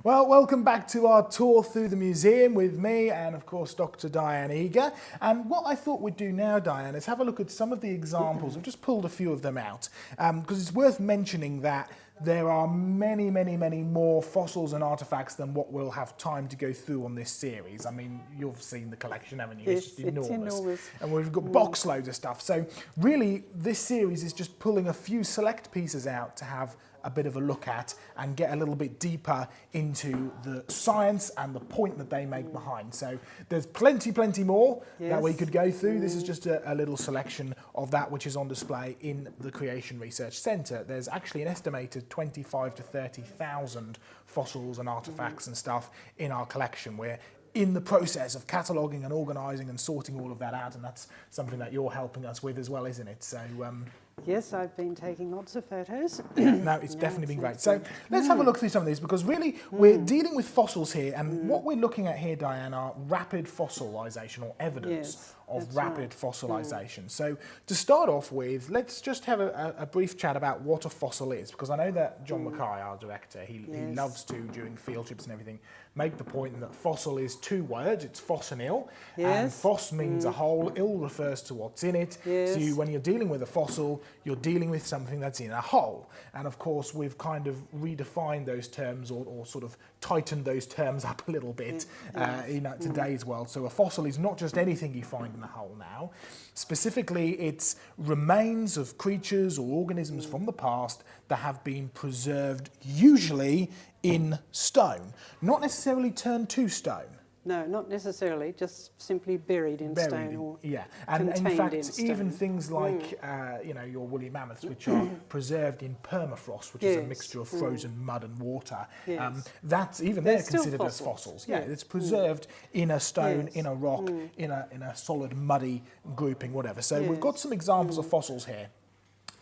Well, welcome back to our tour through the museum with me and, of course, Dr. Diane Eager. And what I thought we'd do now, Diane, is have a look at some of the examples. I've just pulled a few of them out because it's worth mentioning that there are many, many, many more fossils and artefacts than what we'll have time to go through on this series. I mean, you've seen the collection, haven't you? It's just enormous. And we've got box loads of stuff. So really, this series is just pulling a few select pieces out to have a bit of a look at and get a little bit deeper into the science and the point that they make behind. So there's plenty more that we could go through. This is just a little selection of that which is on display in the Creation Research Centre. There's actually an estimated 25 to 30,000 fossils and artefacts and stuff in our collection. We're in the process of cataloguing and organising and sorting all of that out, and that's something that you're helping us with as well, isn't it? So yes, I've been taking lots of photos. no, it's definitely been great. So let's have a look through some of these, because really we're dealing with fossils here, and what we're looking at here, Diane, are rapid fossilisation, or evidence of rapid fossilisation. So to start off with, let's just have a brief chat about what a fossil is, because I know that John Mackay, our director, he loves to, during field trips and everything, make the point that fossil is two words. It's foss and ill. And foss means a hole, ill refers to what's in it. So when you're dealing with a fossil, you're dealing with something that's in a hole. And of course, we've kind of redefined those terms, or sort of tightened those terms up a little bit in today's world. So a fossil is not just anything you find in a hole now. Specifically, it's remains of creatures or organisms from the past that have been preserved, usually in stone, not necessarily turned to stone. No, not necessarily, just simply buried in stone, or and in fact, in stone. even things like your woolly mammoths, which are preserved in permafrost, which is a mixture of frozen mud and water. That's even they're considered as fossils. It's preserved in a stone, in a rock, in a solid muddy grouping, whatever. So we've got some examples of fossils here.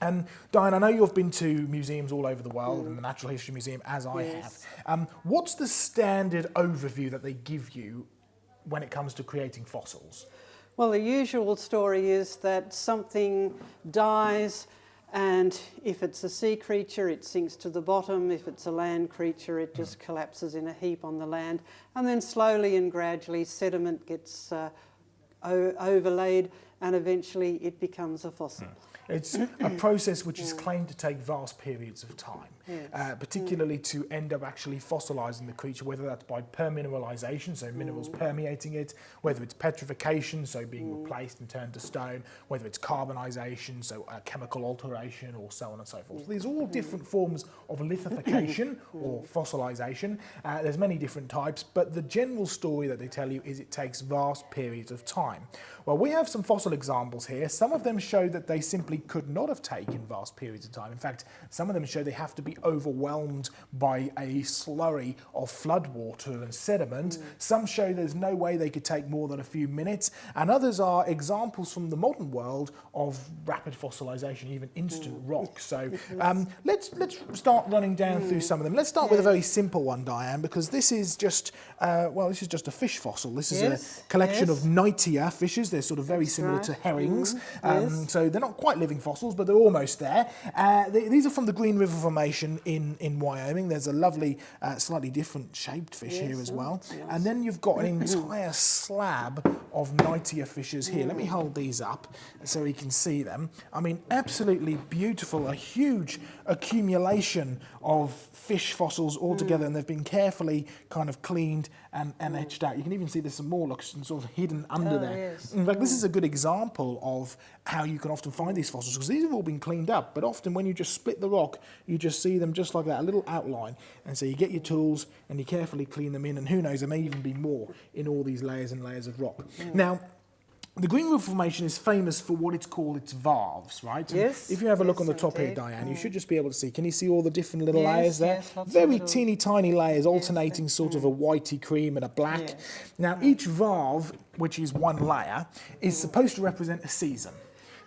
And Diane, I know you've been to museums all over the world, and the Natural History Museum, as I have. What's the standard overview that they give you when it comes to creating fossils? Well, the usual story is that something dies, and if it's a sea creature, it sinks to the bottom. If it's a land creature, it just collapses in a heap on the land. And then slowly and gradually sediment gets overlaid, and eventually it becomes a fossil. It's a process which is claimed to take vast periods of time, particularly to end up actually fossilising the creature, whether that's by permineralisation, so minerals permeating it, whether it's petrification, so being replaced and turned to stone, whether it's carbonisation, so chemical alteration, or so on and so forth. These are all different forms of lithification or fossilisation. There's many different types, but the general story that they tell you is it takes vast periods of time. Well, we have some fossil examples here. Some of them show that they simply could not have taken vast periods of time. In fact, some of them show they have to be overwhelmed by a slurry of floodwater and sediment. Some show there's no way they could take more than a few minutes, and others are examples from the modern world of rapid fossilisation, even instant rock. So let's start running down through some of them. Let's start with a very simple one, Diane, because this is just this is just a fish fossil. This is a collection of Knightia fishes. They're sort of very similar to herrings, so they're not quite living fossils, but they're almost there. These are from the Green River Formation in Wyoming. There's a lovely, slightly different shaped fish here as well. And then you've got an entire slab of Knightia fishes here. Let me hold these up so you can see them. I mean, absolutely beautiful, a huge accumulation of fish fossils all together, and they've been carefully kind of cleaned and etched out. You can even see there's some more sort of hidden under there. In fact, this is a good example of how you can often find these fossils, because these have all been cleaned up, but often when you just split the rock, you just see them just like that, a little outline. And so you get your tools and you carefully clean them in, and who knows, there may even be more in all these layers and layers of rock. Now, the Green River Formation is famous for what it's called its varves, right? And if you have a look on the top here, Diane, you should just be able to see. Can you see all the different little layers there? Very teeny tiny layers, alternating sort of a whitey cream and a black. Now, each varve, which is one layer, is supposed to represent a season.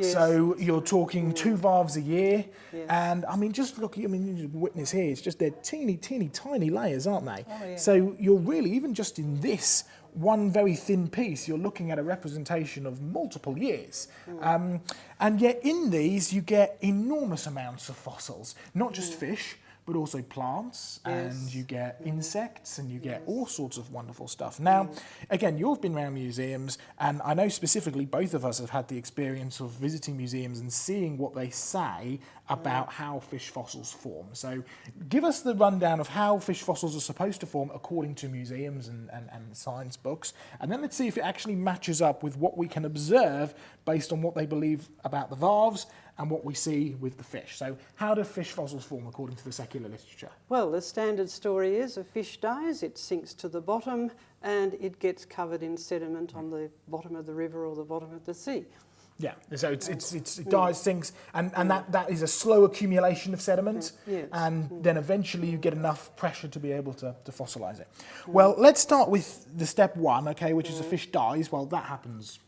So you're talking 2 varves a year, and I mean, just look, I mean, you witness here, it's just they're teeny, tiny layers, aren't they? So you're really, even just in this one very thin piece, you're looking at a representation of multiple years. And yet in these, you get enormous amounts of fossils, not just fish, but also plants, and you get insects, and you get all sorts of wonderful stuff. Now, again, you've been around museums, and I know specifically both of us have had the experience of visiting museums and seeing what they say about how fish fossils form. So give us the rundown of how fish fossils are supposed to form according to museums and science books, and then let's see if it actually matches up with what we can observe based on what they believe about the varves and what we see with the fish. So how do fish fossils form according to the secular literature? Well, the standard story is a fish dies, it sinks to the bottom, and it gets covered in sediment on the bottom of the river or the bottom of the sea. Yeah, so it dies, sinks, and that is a slow accumulation of sediment, Yes. and then eventually you get enough pressure to be able to fossilise it. Well, let's start with the step one, okay, which is a fish dies. Well, that happens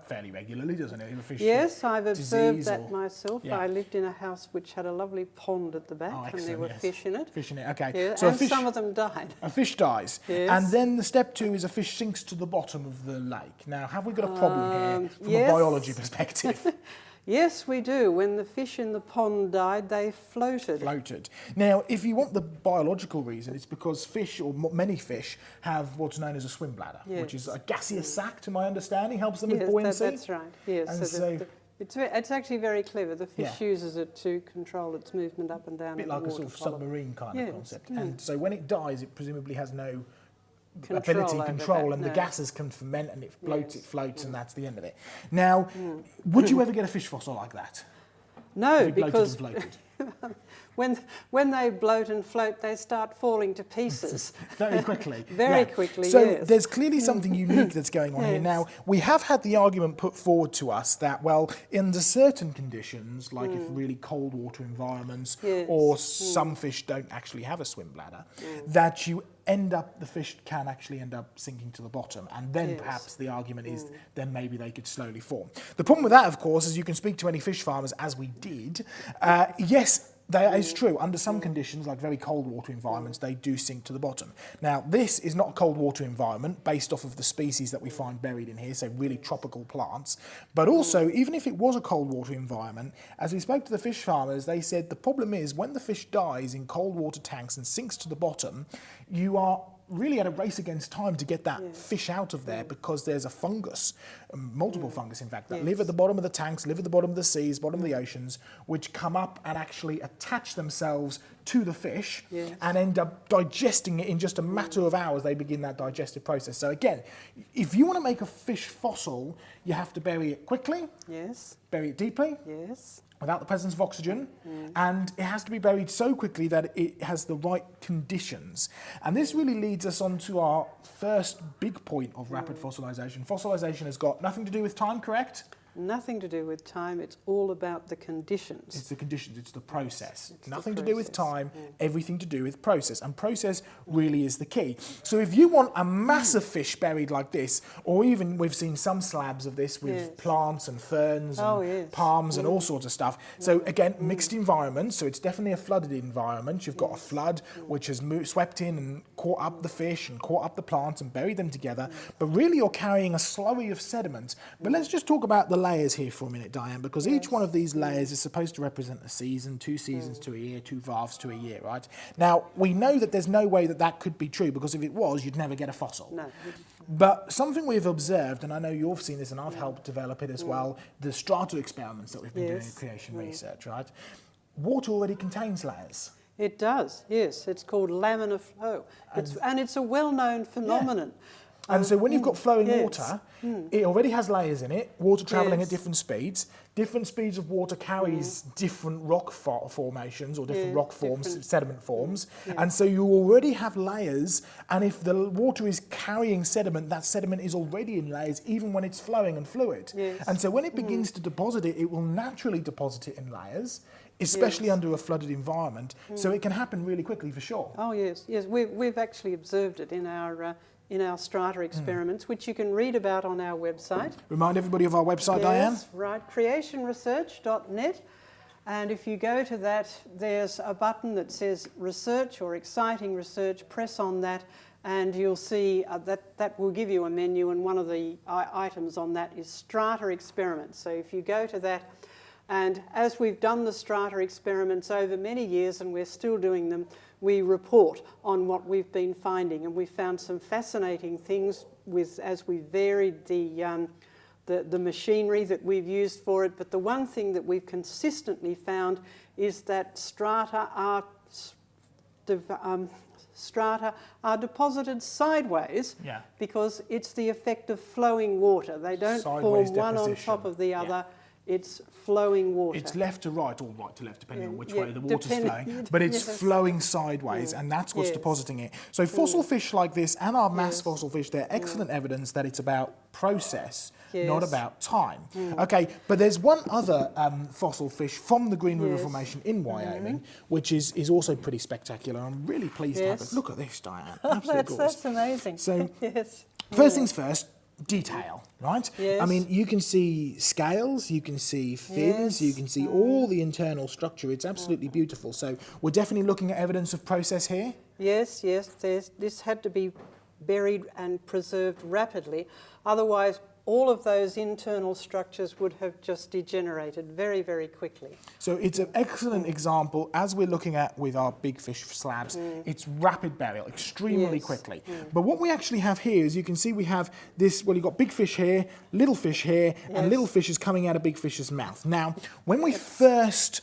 fairly regularly, doesn't it? If a fish Yes, I've observed that or, myself. yeah. I lived in a house which had a lovely pond at the back, Oh, and there were yes. fish in it. Fish in it, okay. Yeah, So and a fish, some of them died. a fish dies, Yes. and then the step two is a fish sinks to the bottom of the lake. Now, have we got a problem here from yes. a biology perspective? Yes, we do. When the fish in the pond died, they floated. Floated. Now, if you want the biological reason, it's because fish, or many fish, have what's known as a swim bladder, Yes. which is a gaseous sac, to my understanding, helps them with Yes, buoyancy. that's right. Yes, And so it's actually very clever. The fish Yeah. uses it to control its movement up and down. a bit in like the a sort water of column. submarine kind Yes. of concept. And so when it dies, it presumably has no Control over control, that, and the no. gases can ferment, and it floats, Yes. and that's the end of it. Now, would you ever get a fish fossil like that? No, If it bloated because and floated? when they bloat and float, they start falling to pieces. Very quickly. Very quickly, So yes. there's clearly something unique that's going on here. Yes. Now, we have had the argument put forward to us that, well, under certain conditions, like if really cold water environments, Yes. or some fish don't actually have a swim bladder, that you the fish can actually end up sinking to the bottom. And then Yes. perhaps the argument is then maybe they could slowly form. The problem with that, of course, is you can speak to any fish farmers, as we did. Yes, that is true. Under some conditions, like very cold water environments, they do sink to the bottom. Now, this is not a cold water environment based off of the species that we find buried in here, so really tropical plants. But also, even if it was a cold water environment, as we spoke to the fish farmers, they said the problem is when the fish dies in cold water tanks and sinks to the bottom, you are really at a race against time to get that fish out of there, because there's a fungus, multiple fungus in fact, that live at the bottom of the tanks, live at the bottom of the seas, bottom of the oceans, which come up and actually attach themselves to the fish and end up digesting it in just a matter of hours. They begin that digestive process. So again, if you want to make a fish fossil, you have to bury it quickly, Yes, bury it deeply, yes. without the presence of oxygen, and it has to be buried so quickly that it has the right conditions. And this really leads us on to our first big point of rapid fossilisation. Fossilisation has got nothing to do with time, correct? Nothing to do with time. It's all about the conditions. It's the conditions, it's the process. It's the Nothing to do with process, time, everything to do with process. And process really is the key. So if you want a massive fish buried like this, or even we've seen some slabs of this with plants and ferns and palms and all sorts of stuff. So again, mixed environment, so it's definitely a flooded environment. You've got a flood which has swept in and caught up the fish and caught up the plants and buried them together. But really you're carrying a slurry of sediment. But let's just talk about the layers here for a minute, Diane, because each one of these layers is supposed to represent a season, 2 seasons to a year, 2 valves to a year, right? Now, we know that there's no way that that could be true, because if it was, you'd never get a fossil. No. But something we've observed, and I know you've seen this and I've helped develop it as well, the strata experiments that we've been doing in creation research, right? Water already contains layers. It does, yes. It's called laminar flow. And it's a well-known phenomenon. And so when you've got flowing water, it already has layers in it, water travelling at different speeds. Different speeds of water carries different rock formations or different rock forms, sediment forms. And so you already have layers, and if the water is carrying sediment, that sediment is already in layers, even when it's flowing and fluid. And so when it begins to deposit it, it will naturally deposit it in layers, especially under a flooded environment. So it can happen really quickly for sure. Oh yes, yes. We've actually observed it in our strata experiments, which you can read about on our website. Remind everybody of our website, Diane. Yes, right, creationresearch.net. And if you go to that, there's a button that says research or exciting research. Press on that and you'll see that will give you a menu, and one of the items on that is strata experiments. So if you go to that, and as we've done the strata experiments over many years and we're still doing them, we report on what we've been finding, and we found some fascinating things as we varied the machinery that we've used for it. But the one thing that we've consistently found is that strata are deposited sideways because it's the effect of flowing water. They don't Sideways form one on deposition. top of the other. It's flowing water. It's left to right or right to left, depending on which way the water's flowing. But it's flowing sideways, and that's what's depositing it. So fossil fish like this and our mass fossil fish, they're excellent evidence that it's about process not about time. Okay, but there's one other fossil fish from the Green River Formation in Wyoming, which is also pretty spectacular. I'm really pleased to have it. Look at this, Diane. Absolutely gorgeous. That's amazing. So, first things first, detail, right? Yes. I mean, you can see scales, you can see fins, you can see all the internal structure. It's absolutely beautiful. So we're definitely looking at evidence of process here. Yes, this had to be buried and preserved rapidly. Otherwise, all of those internal structures would have just degenerated very, very quickly. So it's an excellent example, as we're looking at with our big fish slabs, it's rapid burial, extremely quickly. But what we actually have here is, you can see we have this, well, you've got big fish here, and little fish is coming out of big fish's mouth. Now, when we first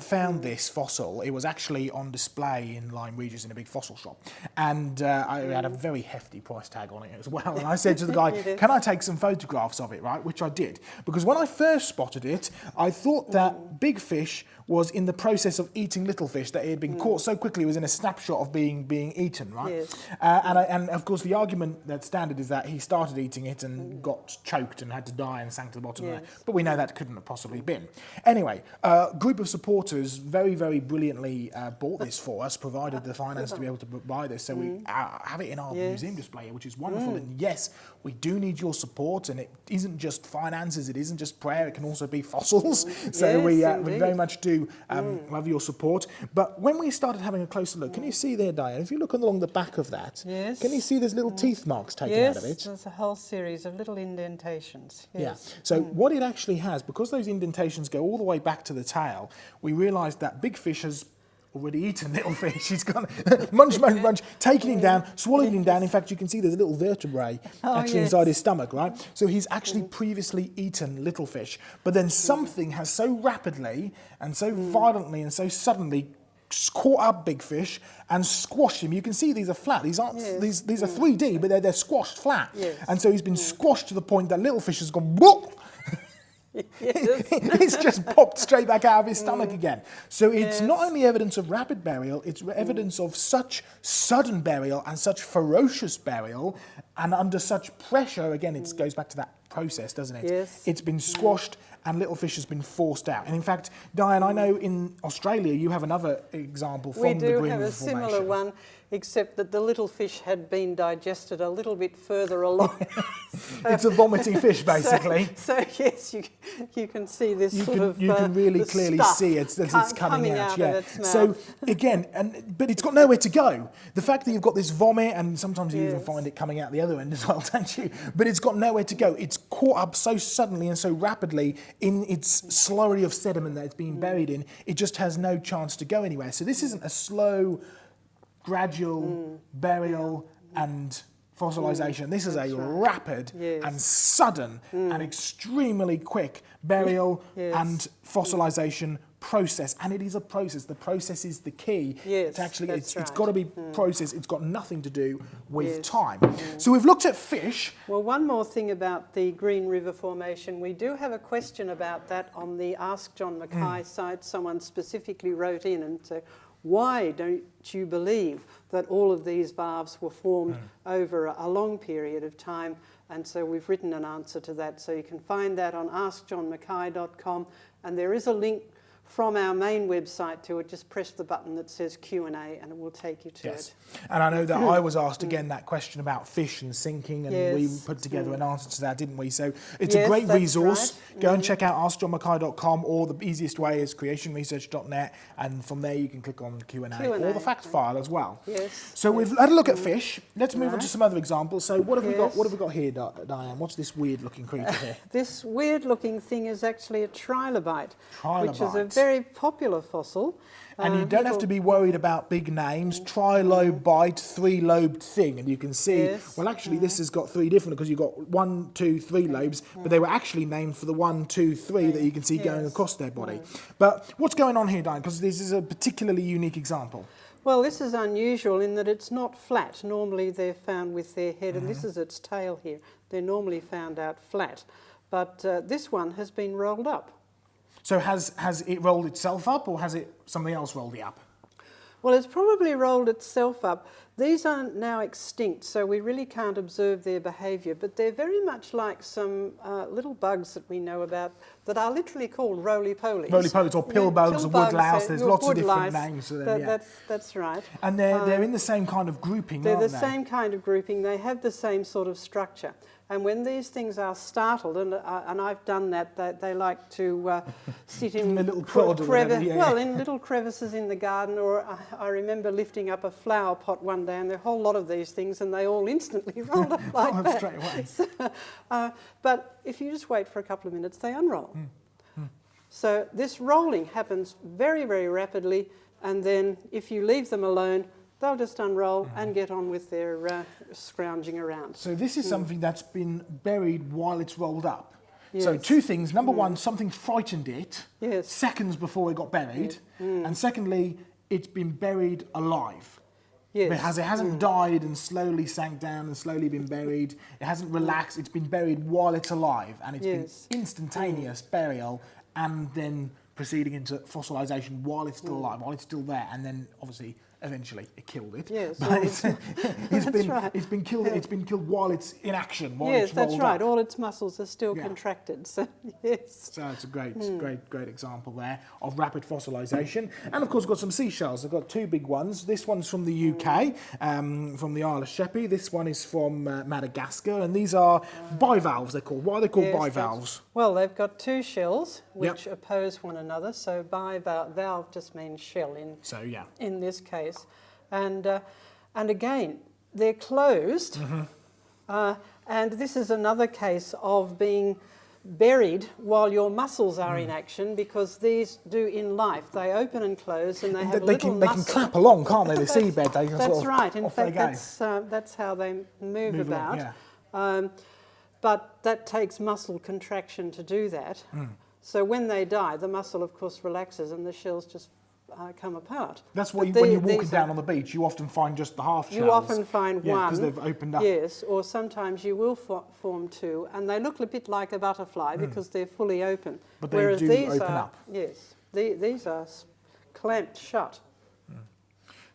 found this fossil, it was actually on display in Lyme Regis in a big fossil shop, and I had a very hefty price tag on it as well, and I said to the guy, can I take some photographs of it, right, which I did, because when I first spotted it, I thought that big fish was in the process of eating little fish, that it had been caught so quickly, it was in a snapshot of being eaten, right? Yes. And of course the argument that's standard is that he started eating it and got choked and had to die and sank to the bottom of that, but we know that couldn't have possibly been. Anyway, a group of supporters very, very brilliantly bought this for us, provided the finance to be able to buy this, so we have it in our museum display, which is wonderful. And yes, we do need your support, and it isn't just finances, it isn't just prayer, it can also be fossils. So we very much do love your support. But when we started having a closer look, can you see there, Diane, if you look along the back of that, can you see there's little teeth marks taken out of it? Yes, there's a whole series of little indentations. Yes. Yeah. So what it actually has, because those indentations go all the way back to the tail, we realised that big fish has already eaten little fish. He's gone munch, munch, munch, taking him down, swallowing him down. In fact, you can see there's a little vertebrae actually inside his stomach, right? So he's actually previously eaten little fish. But then something has so rapidly and so violently and so suddenly caught up big fish and squashed him. You can see these are flat. These aren't these are 3D, but they're squashed flat. Yes. And so he's been squashed to the point that little fish has gone whoop. It's just popped straight back out of his stomach again. So it's not only evidence of rapid burial, it's evidence of such sudden burial and such ferocious burial, and under such pressure. Again, it goes back to that process, doesn't it? Yes. It's been squashed and little fish has been forced out. And in fact, Diane, I know in Australia you have another example from the Green River Formation. We do have a similar one, except that the little fish had been digested a little bit further along. It's a vomiting fish, basically. So yes, you can see this you can really clearly see it's coming out. Of its mouth. So again, but it's got nowhere to go. The fact that you've got this vomit, and sometimes you even find it coming out the other end as well, don't you? But it's got nowhere to go. It's caught up so suddenly and so rapidly in its slurry of sediment that it's been buried in. It just has no chance to go anywhere. So this isn't a slow, gradual burial and fossilization. This is a rapid and sudden and extremely quick burial and fossilization process, and it is a process. The process is the key. Yes, to actually, it's right. got to be process. It's got nothing to do with time. So we've looked at fish. Well, one more thing about the Green River Formation. We do have a question about that on the Ask John Mackay site. Someone specifically wrote in and said, why don't you believe that all of these valves were formed over a long period of time? And so we've written an answer to that. So you can find that on askjohnmackay.com, and there is a link from our main website to it. Just press the button that says Q&A and it will take you to it. And I know that I was asked again that question about fish and sinking, and we put together an answer to that, didn't we? So it's a great resource. Right. Go and check out askjohnmackay.com, or the easiest way is creationresearch.net, and from there you can click on Q&A or the fact file as well. Yes. So we've had a look at fish. Let's move on to some other examples. So what have we got? What have we got here, Diane? What's this weird-looking creature here? This weird-looking thing is actually a trilobite, which is a very popular fossil. And you don't have to be worried about big names. Trilobite, three-lobed thing. And you can see, well, actually, this has got three different, because you've got 1, 2, 3 lobes, but they were actually named for the 1, 2, 3 that you can see going across their body. But what's going on here, Diane? Because this is a particularly unique example. Well, this is unusual in that it's not flat. Normally they're found with their head, and this is its tail here. They're normally found out flat. But this one has been rolled up. So has it rolled itself up, or has it something else rolled it up? Well, it's probably rolled itself up. These are now extinct, so we really can't observe their behaviour, but they're very much like some little bugs that we know about that are literally called roly-polies. Roly-polies or pill bugs or woodlouse. There's lots of different names for them. That's right. And they're in the same kind of grouping, aren't they? They're the same kind of grouping. They have the same sort of structure. And when these things are startled, and I've done that, they like to sit in little in little crevices in the garden. Or I remember lifting up a flower pot one day, and there were a whole lot of these things, and they all instantly rolled up like that. Straight away. So, but if you just wait for a couple of minutes, they unroll. So this rolling happens very, very rapidly, and then if you leave them alone, they'll just unroll and get on with their scrounging around. So this is something that's been buried while it's rolled up. Yes. So two things. Number one, something frightened it seconds before it got buried. And secondly, it's been buried alive. Yes. Because it hasn't died and slowly sank down and slowly been buried. It hasn't relaxed. It's been buried while it's alive. And it's been instantaneous burial and then proceeding into fossilization while it's still alive, while it's still there. And then obviously eventually it killed it. Yes, but it's been killed. It's been killed while it's in action. While yes, it's rolled that's right. up. All its muscles are still contracted. So yes. So it's a great example there of rapid fossilization. And of course, we've got some seashells. I've got two big ones. This one's from the UK, from the Isle of Sheppey. This one is from Madagascar, and these are bivalves. They're called. Why are they called bivalves? Well, they've got two shells which oppose one another. So bivalve just means shell in this case. And again, they're closed, and this is another case of being buried while your muscles are in action, because these do in life. They open and close, and they have they can clap along, can't they? The seabed. They can that's right. In fact, that's how they move about. But that takes muscle contraction to do that. So when they die, the muscle, of course, relaxes, and the shells just come apart. That's why when you're walking down on the beach, you often find just the half shells. You often find one. Because they've opened up. Yes, or sometimes you will form two, and they look a bit like a butterfly because they're fully open. But they do open up. Yes, these are clamped shut.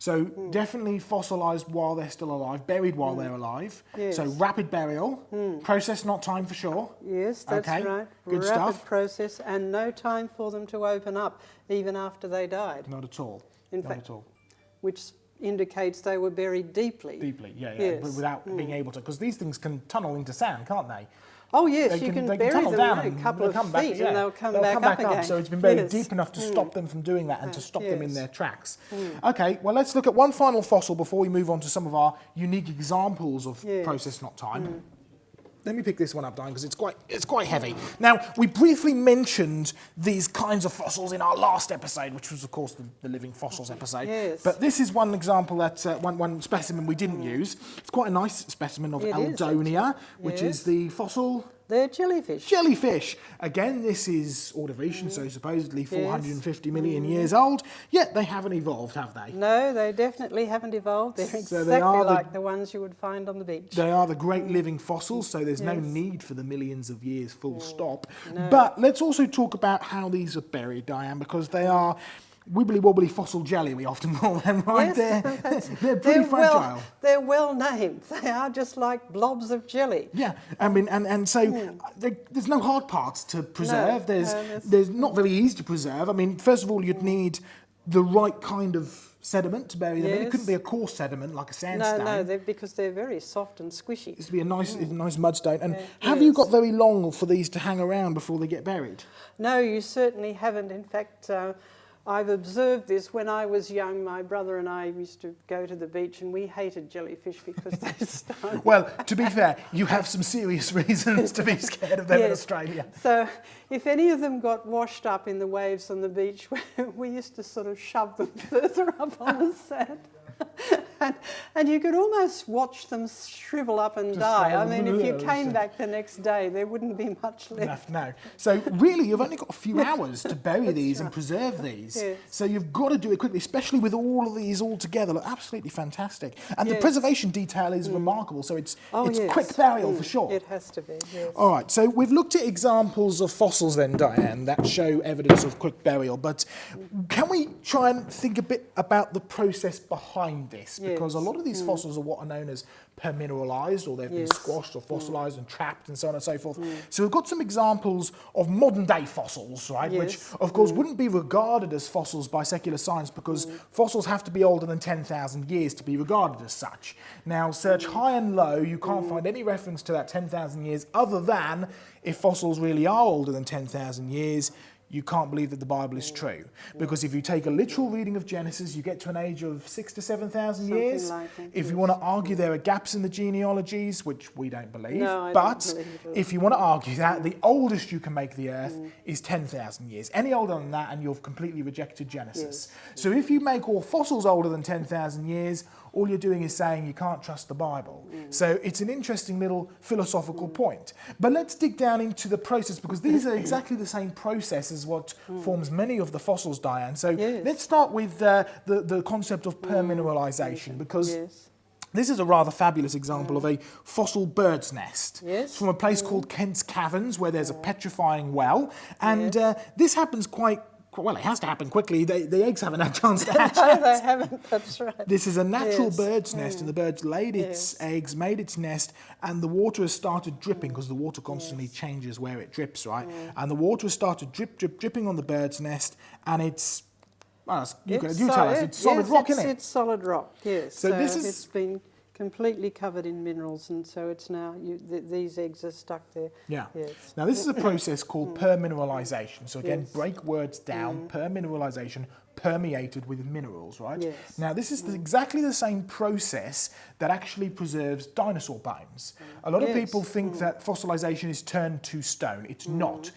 So definitely fossilised while they're still alive, buried while they're alive. Yes. So rapid burial, process not time for sure. Yes, that's right. Good rapid stuff. Process, and no time for them to open up, even after they died. Not at all. In fact, which indicates they were buried deeply. Deeply, Yes. but without being able to, because these things can tunnel into sand, can't they? Oh yes, you can bury them down a couple of feet and they'll come back up again. So it's been buried deep enough to stop them from doing that and to stop them in their tracks. Okay, well let's look at one final fossil before we move on to some of our unique examples of process not time. Let me pick this one up, Diane, because it's quite heavy. Now, we briefly mentioned these kinds of fossils in our last episode, which was, of course, the living fossils episode. Yes. But this is one example that one specimen we didn't use. It's quite a nice specimen of Aldonia, which is the fossil. They're jellyfish. Jellyfish. Again, this is Ordovician, so supposedly 450 million years old. Yet they haven't evolved, have they? No, they definitely haven't evolved. They're exactly like the ones you would find on the beach. They are the great living fossils, so there's no need for the millions of years full stop. No. But let's also talk about how these are buried, Diane, because they are wibbly-wobbly fossil jelly, we often call them, right? Yes, they're pretty fragile. They're well named. They are just like blobs of jelly. Yeah, I mean, and so there's no hard parts to preserve. There's not very easy to preserve. I mean, first of all, you'd need the right kind of sediment to bury them in. It couldn't be a coarse sediment like a sandstone. No, because they're very soft and squishy. It's to be a nice mudstone. And have you got very long for these to hang around before they get buried? No, you certainly haven't. In fact, I've observed this when I was young. My brother and I used to go to the beach, and we hated jellyfish because they stung. Well, to be fair, you have some serious reasons to be scared of them in Australia. So if any of them got washed up in the waves on the beach, we used to sort of shove them further up on the sand. And you could almost watch them shrivel up and die. I mean, if you came back the next day, there wouldn't be much left. No. So really, you've only got a few hours to bury these and preserve these. Yes. So you've got to do it quickly, especially with all of these all together. Look, absolutely fantastic. And the preservation detail is remarkable. So it's quick burial for sure. It has to be, yes. All right, so we've looked at examples of fossils then, Diane, that show evidence of quick burial. But can we try and think a bit about the process behind this? Because a lot of these fossils are what are known as permineralized, or they've been squashed or fossilized and trapped and so on and so forth. So we've got some examples of modern day fossils, right, which of course wouldn't be regarded as fossils by secular science, because fossils have to be older than 10,000 years to be regarded as such. Now search high and low, you can't find any reference to that 10,000 years other than if fossils really are older than 10,000 years, you can't believe that the Bible is true. Because if you take a literal reading of Genesis, you get to an age of 6,000 to 7,000 years. Like it, if you want to argue there are gaps in the genealogies, which we don't believe, No, but don't believe it. if you want to argue that, the oldest you can make the earth is 10,000 years. Any older than that and you've completely rejected Genesis. So if you make all fossils older than 10,000 years, all you're doing is saying you can't trust the Bible. So it's an interesting little philosophical point. But let's dig down into the process, because these are exactly the same process as what forms many of the fossils, Diane. So let's start with the concept of permineralization, because this is a rather fabulous example of a fossil bird's nest. It's from a place called Kent's Caverns, where there's a petrifying well. And this happens quite well, it has to happen quickly. The eggs haven't had a chance to hatch yet. They haven't, that's right. This is a natural bird's nest, and the bird's laid its eggs, made its nest, and the water has started dripping, because the water constantly changes where it drips, right? And the water has started dripping on the bird's nest, and it's, well, you tell us, it's solid rock, isn't it? It's solid rock, yes. So this is... It's been completely covered in minerals, and so it's now, these eggs are stuck there. Now this is a process called permineralization. So again, break words down, permineralization, permeated with minerals, right? Now this is exactly the same process that actually preserves dinosaur bones. A lot of people think that fossilization is turned to stone. It's not.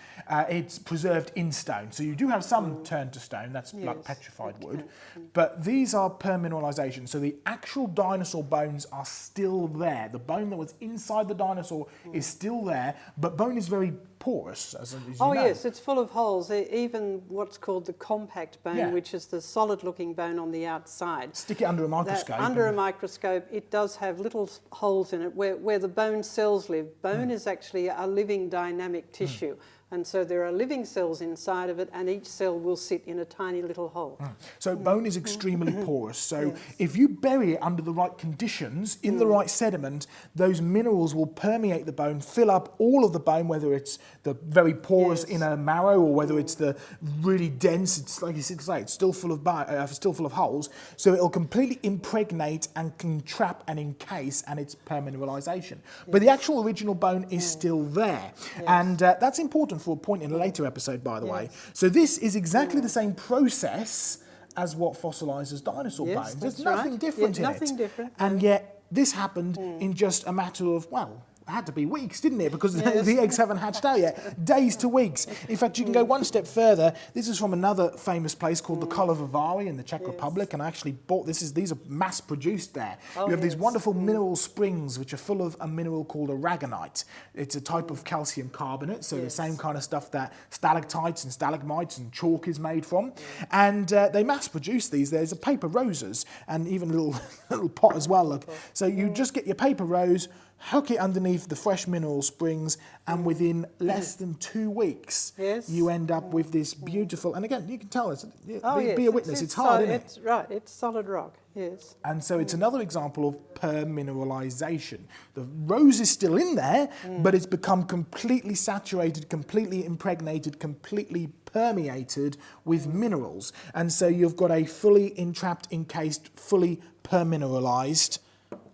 It's preserved in stone. So you do have some turned to stone, that's like petrified wood, but these are permineralization. So the actual dinosaur bones are still there. The bone that was inside the dinosaur is still there, but bone is very porous, as you know. Yes, it's full of holes. Even what's called the compact bone, which is the solid-looking bone on the outside. Stick it under a microscope. Under a microscope, it does have little holes in it where the bone cells live. Bone is actually a living dynamic tissue. And so there are living cells inside of it, and each cell will sit in a tiny little hole. So bone is extremely porous. So if you bury it under the right conditions, in the right sediment, those minerals will permeate the bone, fill up all of the bone, whether it's the very porous inner marrow or whether it's the really dense, it's like you say, it's still full of holes. So it'll completely impregnate and can trap and encase, and it's permineralization. But the actual original bone is still there. And that's important for a point in a later episode, by the way. So this is exactly the same process as what fossilizes dinosaur bones. There's nothing different in it. And yet this happened in just a matter of, well, it had to be weeks, didn't it? Because the eggs haven't hatched out yet. Days to weeks. In fact, you can go one step further. This is from another famous place called the Kolovovari in the Czech Republic, and I actually bought these are mass produced there. You have these wonderful mineral springs which are full of a mineral called aragonite. It's a type of calcium carbonate, so the same kind of stuff that stalactites and stalagmites and chalk is made from. And they mass produce these. There's a paper roses and even a little pot as well. Look. So you just get your paper rose, hook it underneath the fresh mineral springs, and within less than 2 weeks, you end up with this beautiful, and again, you can tell us, be a witness, it's hard, isn't it? It's right, it's solid rock, yes. And so it's another example of permineralization. The rose is still in there, but it's become completely saturated, completely impregnated, completely permeated with minerals. And so you've got a fully entrapped, encased, fully permineralized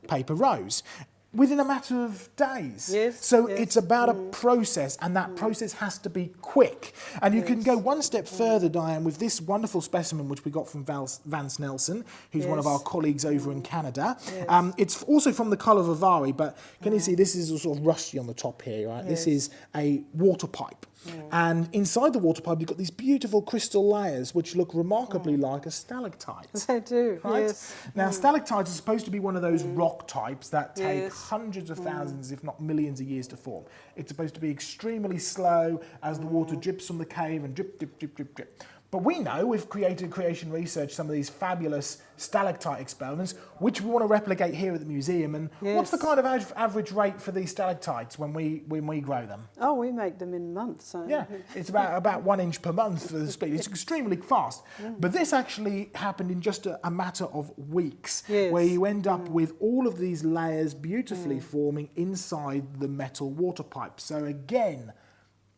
paper rose. within a matter of days. Yes, So yes. it's about a process, and that process has to be quick. And you can go one step further, Diane, with this wonderful specimen which we got from Vance Nelson, who's one of our colleagues over in Canada. Yes. It's also from the colour of Avari, but can you see this is sort of rusty on the top here, right? This is a water pipe. And inside the water pipe, you've got these beautiful crystal layers which look remarkably like a stalactite. They do, Right? yes. Now, stalactites are supposed to be one of those rock types that take Yes. hundreds of thousands, if not millions of years to form. It's supposed to be extremely slow as the water drips from the cave and drip, drip, drip, drip, drip. But we know, we've created Creation Research, some of these fabulous stalactite experiments, which we want to replicate here at the museum. And what's the kind of average rate for these stalactites when we grow them? Oh, we make them in months. So. Yeah, it's about 1 inch per month for the speed. It's extremely fast. But this actually happened in just a matter of weeks, where you end up with all of these layers beautifully forming inside the metal water pipe. So again,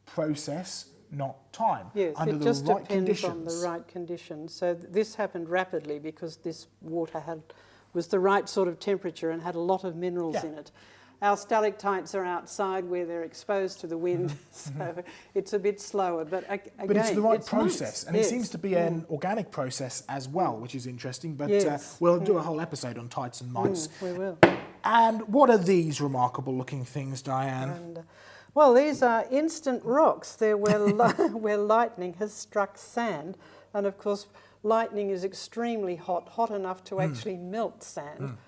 process, not time. Yes, under it the just right depends conditions. on the right conditions. So this happened rapidly because this water was the right sort of temperature and had a lot of minerals in it. Our stalactites are outside where they're exposed to the wind, so it's a bit slower. But again, But it's the right it's process, months. and it seems to be an organic process as well, which is interesting. But we'll do a whole episode on tites and mites. We will. And what are these remarkable looking things, Diane? And, well, these are instant rocks. They're where lightning has struck sand. And of course, lightning is extremely hot enough to actually melt sand.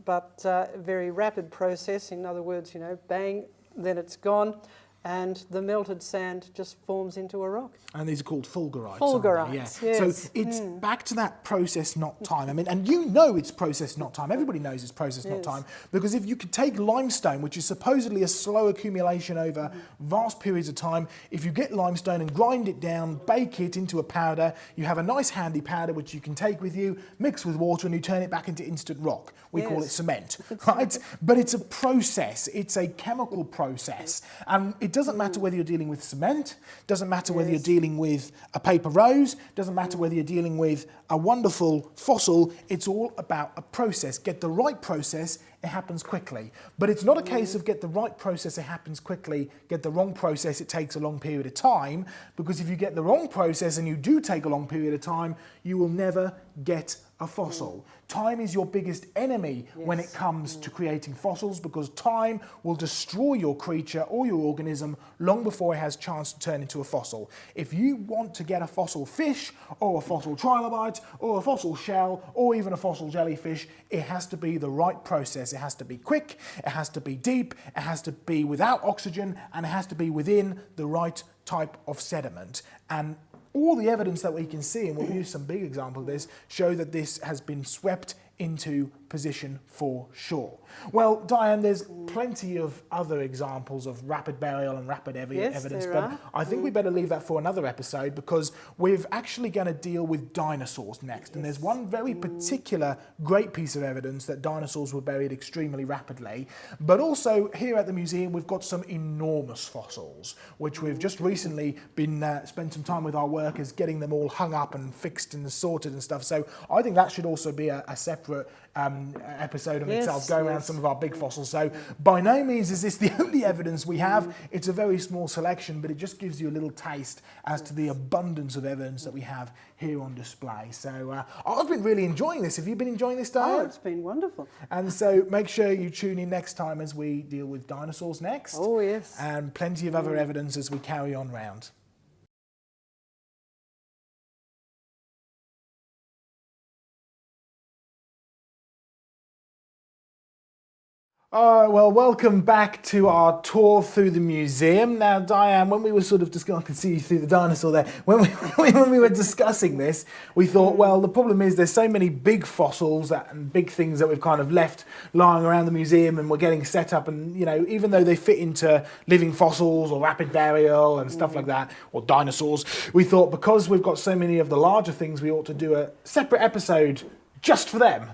But very rapid process. In other words, bang, then it's gone. And the melted sand just forms into a rock. And these are called fulgurites. Fulgurites, yes. So it's back to that process, not time. I mean, and you know it's process, not time. Everybody knows it's process, not time. Because if you could take limestone, which is supposedly a slow accumulation over vast periods of time, if you get limestone and grind it down, bake it into a powder, you have a nice handy powder which you can take with you, mix with water, and you turn it back into instant rock. We call it cement, right? But it's a process. It's a chemical process. And it doesn't matter whether you're dealing with cement, doesn't matter whether you're dealing with a paper rose, doesn't matter whether you're dealing with a wonderful fossil, it's all about a process. Get the right process, it happens quickly. But it's not a case of get the right process, it happens quickly, get the wrong process, it takes a long period of time, because if you get the wrong process and you do take a long period of time, you will never get a fossil. Time is your biggest enemy when it comes to creating fossils, because time will destroy your creature or your organism long before it has a chance to turn into a fossil. If you want to get a fossil fish or a fossil trilobite or a fossil shell or even a fossil jellyfish, it has to be the right process. It has to be quick, it has to be deep, it has to be without oxygen, and it has to be within the right type of sediment. And all the evidence that we can see, and we'll use some big examples of this, show that this has been swept into position for sure. Well, Diane, there's plenty of other examples of rapid burial and rapid evidence, but I think we better leave that for another episode, because we're actually going to deal with dinosaurs next. And there's one very particular great piece of evidence that dinosaurs were buried extremely rapidly. But also here at the museum, we've got some enormous fossils, which we've just recently been spent some time with our workers getting them all hung up and fixed and sorted and stuff. So I think that should also be a separate episode on itself, go around some of our big fossils. So by no means is this the only evidence we have. It's a very small selection, but it just gives you a little taste as to the abundance of evidence that we have here on display. So I've been really enjoying this. Have you been enjoying this, Diane? Oh, it's been wonderful. And so make sure you tune in next time as we deal with dinosaurs next. Oh, yes. And plenty of other evidence as we carry on round. Well, welcome back to our tour through the museum. Now, Diane, when we were sort of discussing, I can see you through the dinosaur there, when we were discussing this, we thought, well, the problem is there's so many big fossils and big things that we've kind of left lying around the museum and we're getting set up, and, you know, even though they fit into living fossils or rapid burial and stuff like that, or dinosaurs, we thought because we've got so many of the larger things, we ought to do a separate episode just for them.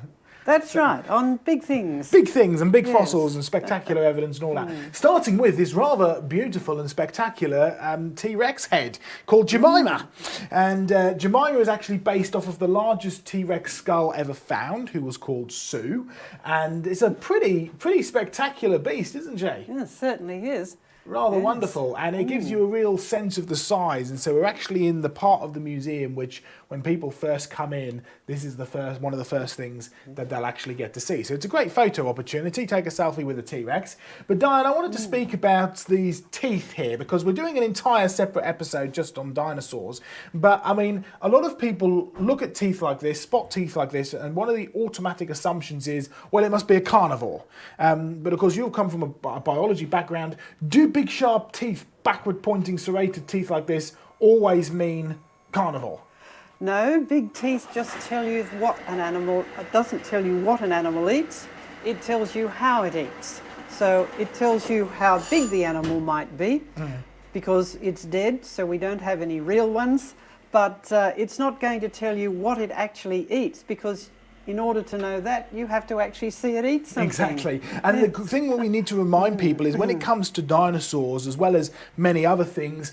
That's right, on big things. Big things and big Yes. fossils and spectacular evidence and all that. Starting with this rather beautiful and spectacular T-Rex head called Jemima. And Jemima is actually based off of the largest T-Rex skull ever found, who was called Sue. And it's a pretty spectacular beast, isn't she? Yeah, it certainly is. Rather Yes. wonderful, and it gives you a real sense of the size. And so we're actually in the part of the museum which, when people first come in, this is one of the first things that they'll actually get to see. So it's a great photo opportunity. Take a selfie with a T-Rex. But Diane, I wanted to speak about these teeth here, because we're doing an entire separate episode just on dinosaurs. But I mean, a lot of people look at teeth like this, spot teeth like this, and one of the automatic assumptions is, well, it must be a carnivore. But of course, you've come from a biology background. Do big sharp teeth, backward pointing serrated teeth like this always mean carnivore? No, big teeth just tell you what an animal, it doesn't tell you what an animal eats, it tells you how it eats. So it tells you how big the animal might be, because it's dead, so we don't have any real ones, but it's not going to tell you what it actually eats, because in order to know that, you have to actually see it eat something. Exactly. And the thing what we need to remind people is when it comes to dinosaurs, as well as many other things,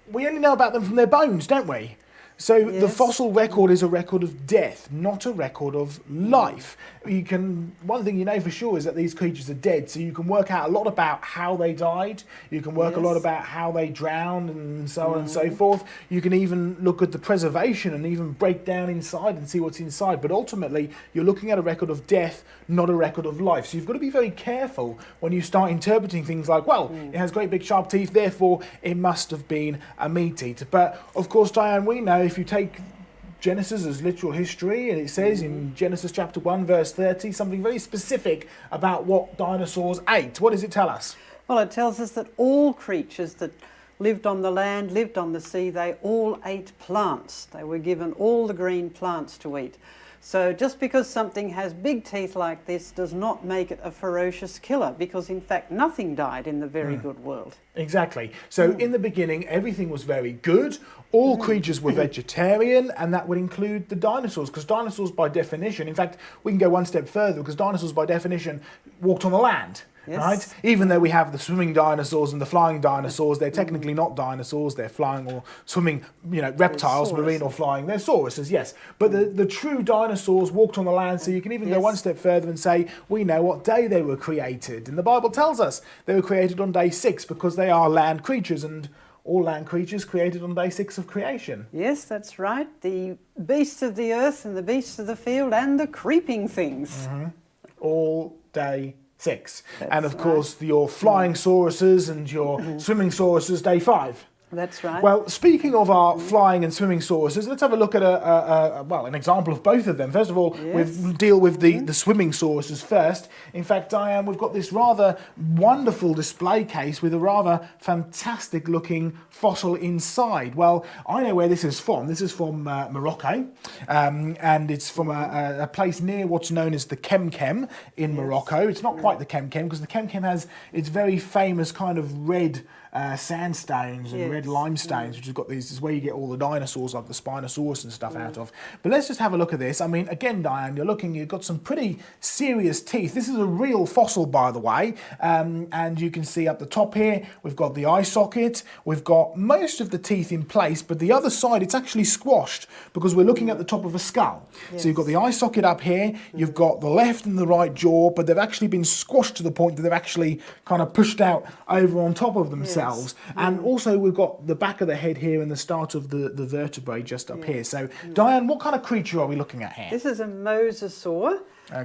we only know about them from their bones, don't we? So the fossil record is a record of death, not a record of life. One thing you know for sure is that these creatures are dead, so you can work out a lot about how they died, you can work a lot about how they drowned and so on and so forth. You can even look at the preservation and even break down inside and see what's inside, but ultimately you're looking at a record of death, not a record of life. So you've got to be very careful when you start interpreting things like, well, it has great big sharp teeth, therefore it must have been a meat eater. But of course, Diane, we know if you take Genesis as literal history, and it says in Genesis chapter 1 verse 30 something very specific about what dinosaurs ate. What does it tell us? Well, it tells us that all creatures that lived on the land, lived on the sea, they all ate plants. They were given all the green plants to eat. So just because something has big teeth like this does not make it a ferocious killer, because in fact nothing died in the very good world. Exactly. So in the beginning everything was very good. All creatures were vegetarian, and that would include the dinosaurs, because dinosaurs by definition, in fact we can go one step further, because dinosaurs by definition walked on the land. Yes. Right? Even though we have the swimming dinosaurs and the flying dinosaurs, they're technically not dinosaurs, they're flying or swimming, reptiles, marine or flying. They're sauruses, yes. But the true dinosaurs walked on the land, so you can even go one step further and say, we know what day they were created. And the Bible tells us they were created on day 6, because they are land creatures, and all land creatures created on day 6 of creation. Yes, that's right. The beasts of the earth and the beasts of the field and the creeping things. All day 6. And of course your flying sauruses and your swimming sauruses day 5. That's right. Well, speaking of our flying and swimming sauruses, let's have a look at an example of both of them. First of all, we'll deal with the swimming sauruses first. In fact, Diane, we've got this rather wonderful display case with a rather fantastic looking fossil inside. Well, I know where this is from. This is from Morocco, and it's from a place near what's known as the Kemkem in Morocco. It's not quite the Kemkem, because the Kemkem has its very famous kind of red sandstones and red limestones, which has got these, is where you get all the dinosaurs like the Spinosaurus and stuff out of. But let's just have a look at this. I mean, again, Diane, you've got some pretty serious teeth. This is a real fossil, by the way, and you can see up the top here, we've got the eye socket, we've got most of the teeth in place, but the other side, it's actually squashed, because we're looking at the top of a skull. So you've got the eye socket up here, you've got the left and the right jaw, but they've actually been squashed to the point that they've actually kind of pushed out over on top of themselves. And also we've got the back of the head here and the start of the vertebrae just up here. So Diane, what kind of creature are we looking at here? This is a mosasaur,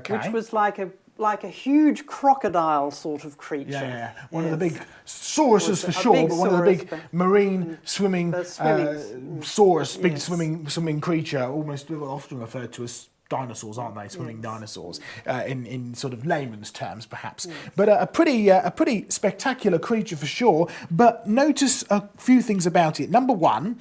which was like a huge crocodile sort of creature. One of the big sauruses for sure, but one of the big marine swimming saurus, big swimming creature, almost often referred to as dinosaurs, aren't they? Swimming dinosaurs, in sort of layman's terms, perhaps. But a pretty spectacular creature for sure. But notice a few things about it. Number one,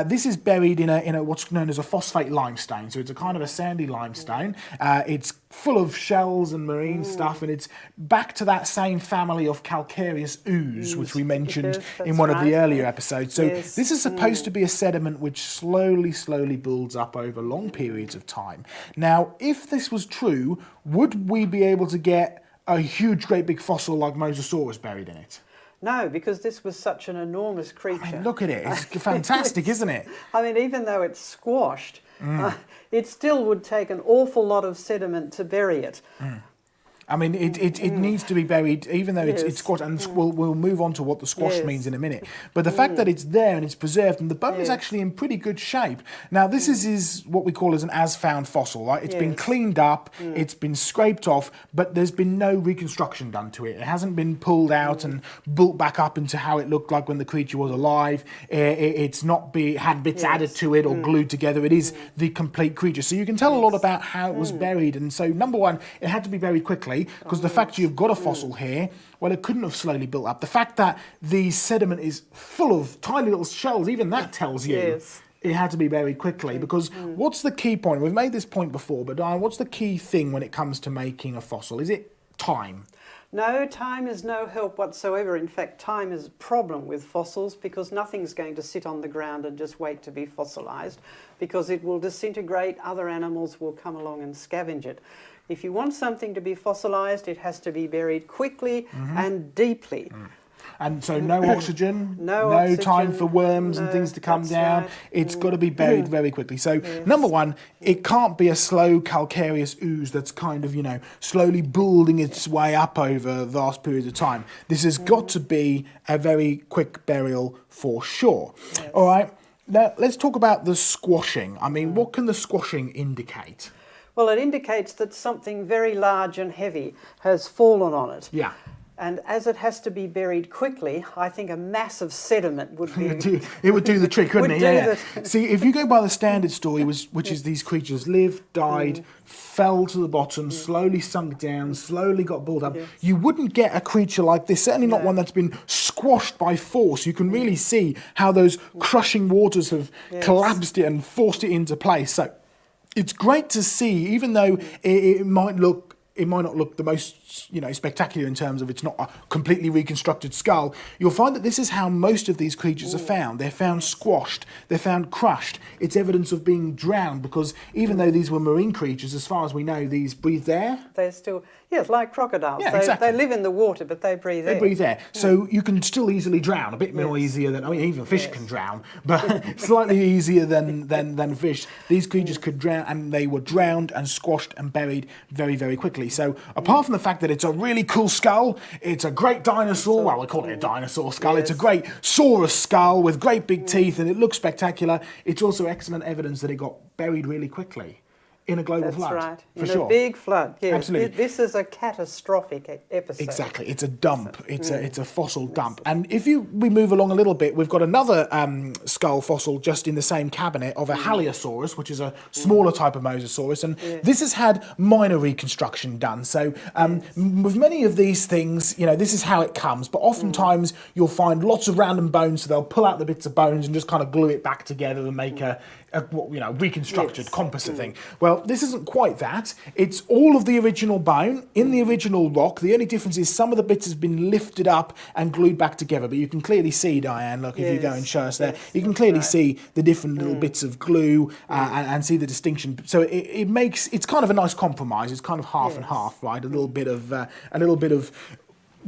this is buried in a what's known as a phosphate limestone. So it's a kind of a sandy limestone. It's full of shells and marine stuff, and it's back to that same family of calcareous ooze, which we mentioned in one of the earlier episodes. So this is supposed to be a sediment which slowly builds up over long periods of time. Now, if this was true, would we be able to get a huge, great big fossil like Mosasaurus buried in it? No, because this was such an enormous creature. I mean, look at it. It's fantastic, isn't it? I mean, even though it's squashed, it still would take an awful lot of sediment to bury it. I mean, it needs to be buried, even though it's squashed, and we'll move on to what the squash means in a minute. But the fact that it's there and it's preserved, and the bone is actually in pretty good shape. Now, this is what we call as an as-found fossil, right? It's been cleaned up, it's been scraped off, but there's been no reconstruction done to it. It hasn't been pulled out and built back up into how it looked like when the creature was alive. It's not had bits added to it or glued together. It is the complete creature. So you can tell a lot about how it was buried. And so, number one, it had to be buried quickly, because the fact you've got a fossil here, well, it couldn't have slowly built up. The fact that the sediment is full of tiny little shells, even that tells you it had to be buried quickly. Because what's the key point? We've made this point before, but Diane, what's the key thing when it comes to making a fossil? Is it time? No, time is no help whatsoever. In fact, time is a problem with fossils, because nothing's going to sit on the ground and just wait to be fossilised, because it will disintegrate, other animals will come along and scavenge it. If you want something to be fossilised, it has to be buried quickly and deeply. And so no oxygen, no oxygen, time for worms and things to come down. Right. It's got to be buried very quickly. So number one, it can't be a slow calcareous ooze that's kind of, slowly building its way up over vast periods of time. This has got to be a very quick burial for sure. Yes. All right, now let's talk about the squashing. I mean, what can the squashing indicate? Well, it indicates that something very large and heavy has fallen on it. Yeah. And as it has to be buried quickly, I think a massive sediment would be... It would do the trick, wouldn't it? Yeah. See, if you go by the standard story, which is these creatures lived, died, fell to the bottom, slowly sunk down, slowly got built up, you wouldn't get a creature like this, certainly not one that's been squashed by force. You can really see how those crushing waters have collapsed it and forced it into place. So it's great to see, even though it might not look the most, spectacular in terms of it's not a completely reconstructed skull. You'll find that this is how most of these creatures are found. They're found squashed. They're found crushed. It's evidence of being drowned, because even though these were marine creatures, as far as we know, these breathe air. They're still, like crocodiles. Yeah, exactly. They live in the water, but they breathe air. They breathe air. So you can still easily drown, a bit more easier than, even fish can drown, but slightly easier than fish. These creatures could drown, and they were drowned and squashed and buried very, very quickly. So apart from the fact that it's a really cool skull, it's a great dinosaur, well, we call it a dinosaur skull, it's a great saurus skull with great big teeth, and it looks spectacular. It's also excellent evidence that it got buried really quickly in a global flood. That's right. For in sure. a big flood. Yes. Absolutely. This is a catastrophic episode. Exactly. It's a dump. It's a fossil dump. And if we move along a little bit, we've got another skull fossil just in the same cabinet of a Haliosaurus, which is a smaller type of Mosasaurus. And this has had minor reconstruction done. So with many of these things, this is how it comes. But oftentimes you'll find lots of random bones, so they'll pull out the bits of bones and just kind of glue it back together and make a reconstructed composite thing. Well, this isn't quite that. It's all of the original bone in the original rock. The only difference is some of the bits has been lifted up and glued back together. But you can clearly see, Diane, look, if you go and show us there, you can clearly see the different little bits of glue and see the distinction. So it's kind of a nice compromise. It's kind of half and half, right? A little bit of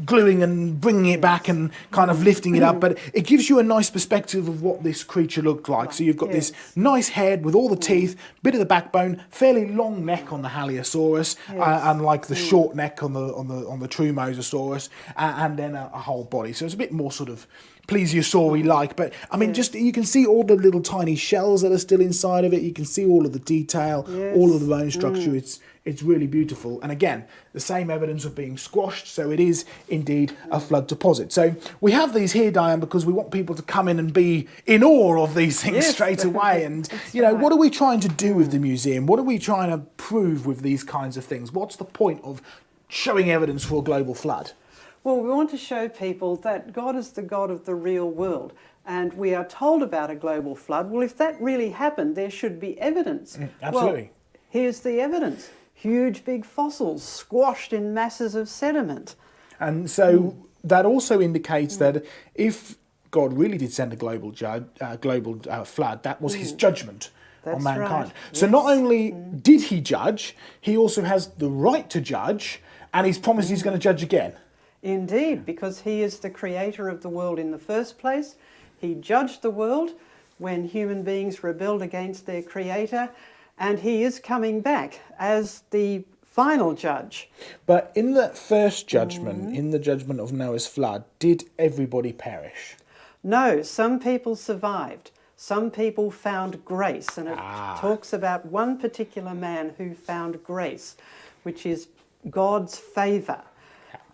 gluing and bringing it back and kind of lifting it up, but it gives you a nice perspective of what this creature looked like. So you've got this nice head with all the teeth, bit of the backbone, fairly long neck on the Haliosaurus, unlike the short neck on the true Mosasaurus, and then a whole body. So it's a bit more sort of plesiosaur-like, but I mean, just you can see all the little tiny shells that are still inside of it. You can see all of the detail, all of the bone structure. It's really beautiful. And again, the same evidence of being squashed, so it is indeed a flood deposit. So we have these here, Diane, because we want people to come in and be in awe of these things straight away. And, what are we trying to do with the museum? What are we trying to prove with these kinds of things? What's the point of showing evidence for a global flood? Well, we want to show people that God is the God of the real world. And we are told about a global flood. Well, if that really happened, there should be evidence. Absolutely. Well, here's the evidence. huge big fossils squashed in masses of sediment. And so that also indicates that if God really did send a global flood, that was his judgment on mankind. Right. So not only did he judge, he also has the right to judge, and he's promised he's going to judge again. Indeed, because he is the creator of the world in the first place. He judged the world when human beings rebelled against their creator, and he is coming back as the final judge. But in the first judgment, in the judgment of Noah's flood, did everybody perish? No, some people survived. Some people found grace, and it talks about one particular man who found grace, which is God's favour.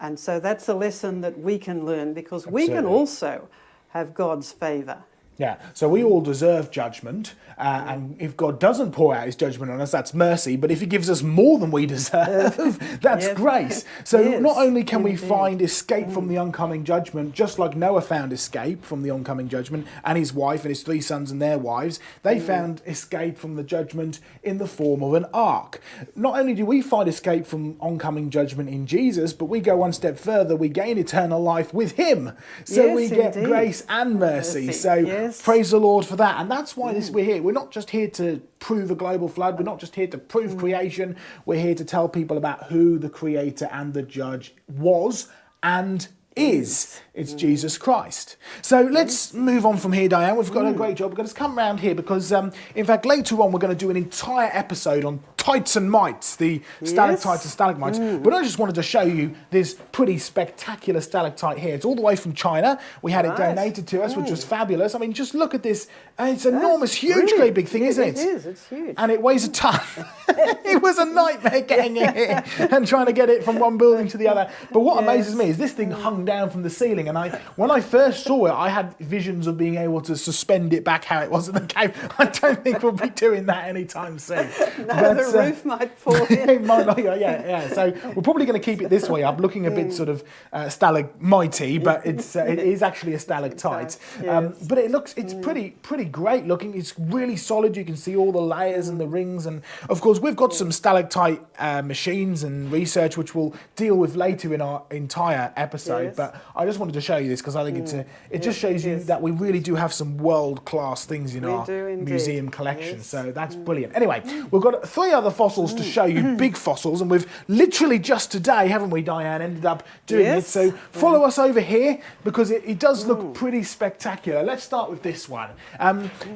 And so that's a lesson that we can learn, because we can also have God's favour. Yeah, so we all deserve judgment, and if God doesn't pour out his judgment on us, that's mercy, but if he gives us more than we deserve, that's grace. So not only can we find escape from the oncoming judgment, just like Noah found escape from the oncoming judgment, and his wife and his 3 sons and their wives, they found escape from the judgment in the form of an ark. Not only do we find escape from oncoming judgment in Jesus, but we go one step further, we gain eternal life with him. So we get grace and mercy. So praise the Lord for that. And that's why we're here. We're not just here to prove a global flood. We're not just here to prove creation. We're here to tell people about who the creator and the judge was and is. It's Jesus Christ. So let's move on from here, Diane. We've got a great job. We're going to come round here because, in fact, later on we're going to do an entire episode on tights and mites, the stalactites and stalagmites. But I just wanted to show you this pretty spectacular stalactite here. It's all the way from China. We had it donated to us, which was fabulous. I mean, just look at this. It's enormous, huge, great big thing, isn't it? It is. It's huge. And it weighs a ton. It was a nightmare getting it here and trying to get it from one building to the other. But what amazes me is this thing hung down from the ceiling. And when I first saw it, I had visions of being able to suspend it back how it was in the cave. I don't think we'll be doing that anytime soon. No, the roof might fall in. It might not, yeah. So we're probably going to keep it this way up, looking a bit sort of stalagmitey, but it is actually a stalactite. But it's pretty great looking. It's really solid. You can see all the layers and the rings, and of course we've got some stalactite machines and research which we'll deal with later in our entire episode. But I just wanted to show you this because I think it just shows you that we really do have some world-class things in our museum collection. So that's brilliant. Anyway, we've got 3 other fossils to show you, big fossils, and we've literally just today, haven't we, Diane, ended up doing it. So follow us over here because it does look pretty spectacular. Let's start with this one.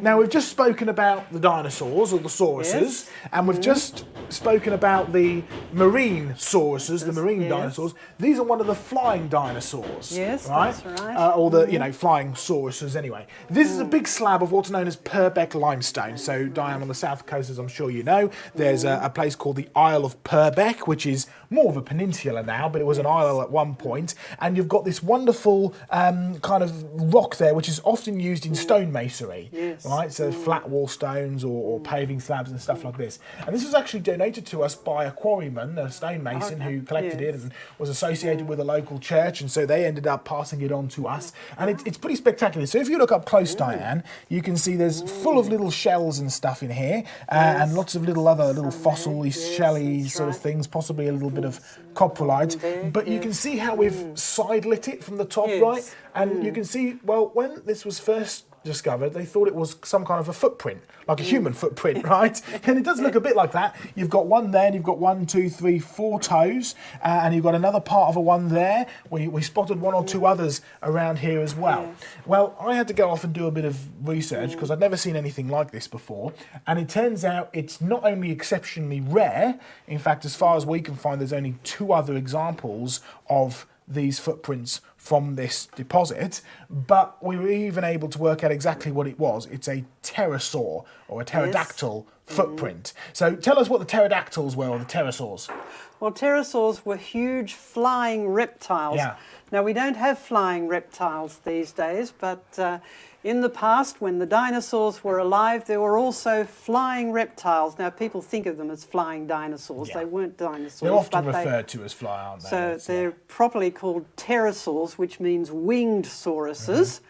Now we've just spoken about the dinosaurs or the sauruses, and we've just spoken about the marine sauruses, the marine dinosaurs. These are one of the flying dinosaurs. Yes, right? that's right. Or the flying sauruses anyway. This is a big slab of what's known as Purbeck limestone. So Diane, on the south coast, as I'm sure you know, there's a place called the Isle of Purbeck, which is more of a peninsula now, but it was an isle at one point. And you've got this wonderful kind of rock there, which is often used in stonemasonry, right? So flat wall stones or paving slabs and stuff like this. And this was actually donated to us by a quarryman, a stonemason, who collected it and was associated with a local church, and so they ended up passing it on to us. And it's pretty spectacular. So if you look up close, Diane, you can see there's full of little shells and stuff in here, and lots of other little fossil-y, shelly sort of things, possibly a little bit of coprolite. But you can see how we've side-lit it from the top, right? And you can see, well, when this was first discovered, they thought it was some kind of a footprint, like a human footprint, right? And it does look a bit like that. You've got one there, and you've got 1, 2, 3, 4 toes, and you've got another part of a one there. We spotted 1 or 2 others around here as well. Well, I had to go off and do a bit of research because I'd never seen anything like this before, and it turns out it's not only exceptionally rare, in fact, as far as we can find, there's only 2 other examples of these footprints from this deposit, but we were even able to work out exactly what it was. It's a pterosaur or a pterodactyl footprint. So tell us what the pterodactyls were, or the pterosaurs. Well, pterosaurs were huge flying reptiles. Now, we don't have flying reptiles these days, but in the past, when the dinosaurs were alive, there were also flying reptiles. Now, people think of them as flying dinosaurs. They weren't dinosaurs. They're often referred to as fly, aren't they? So they're properly called pterosaurs, which means winged sauruses.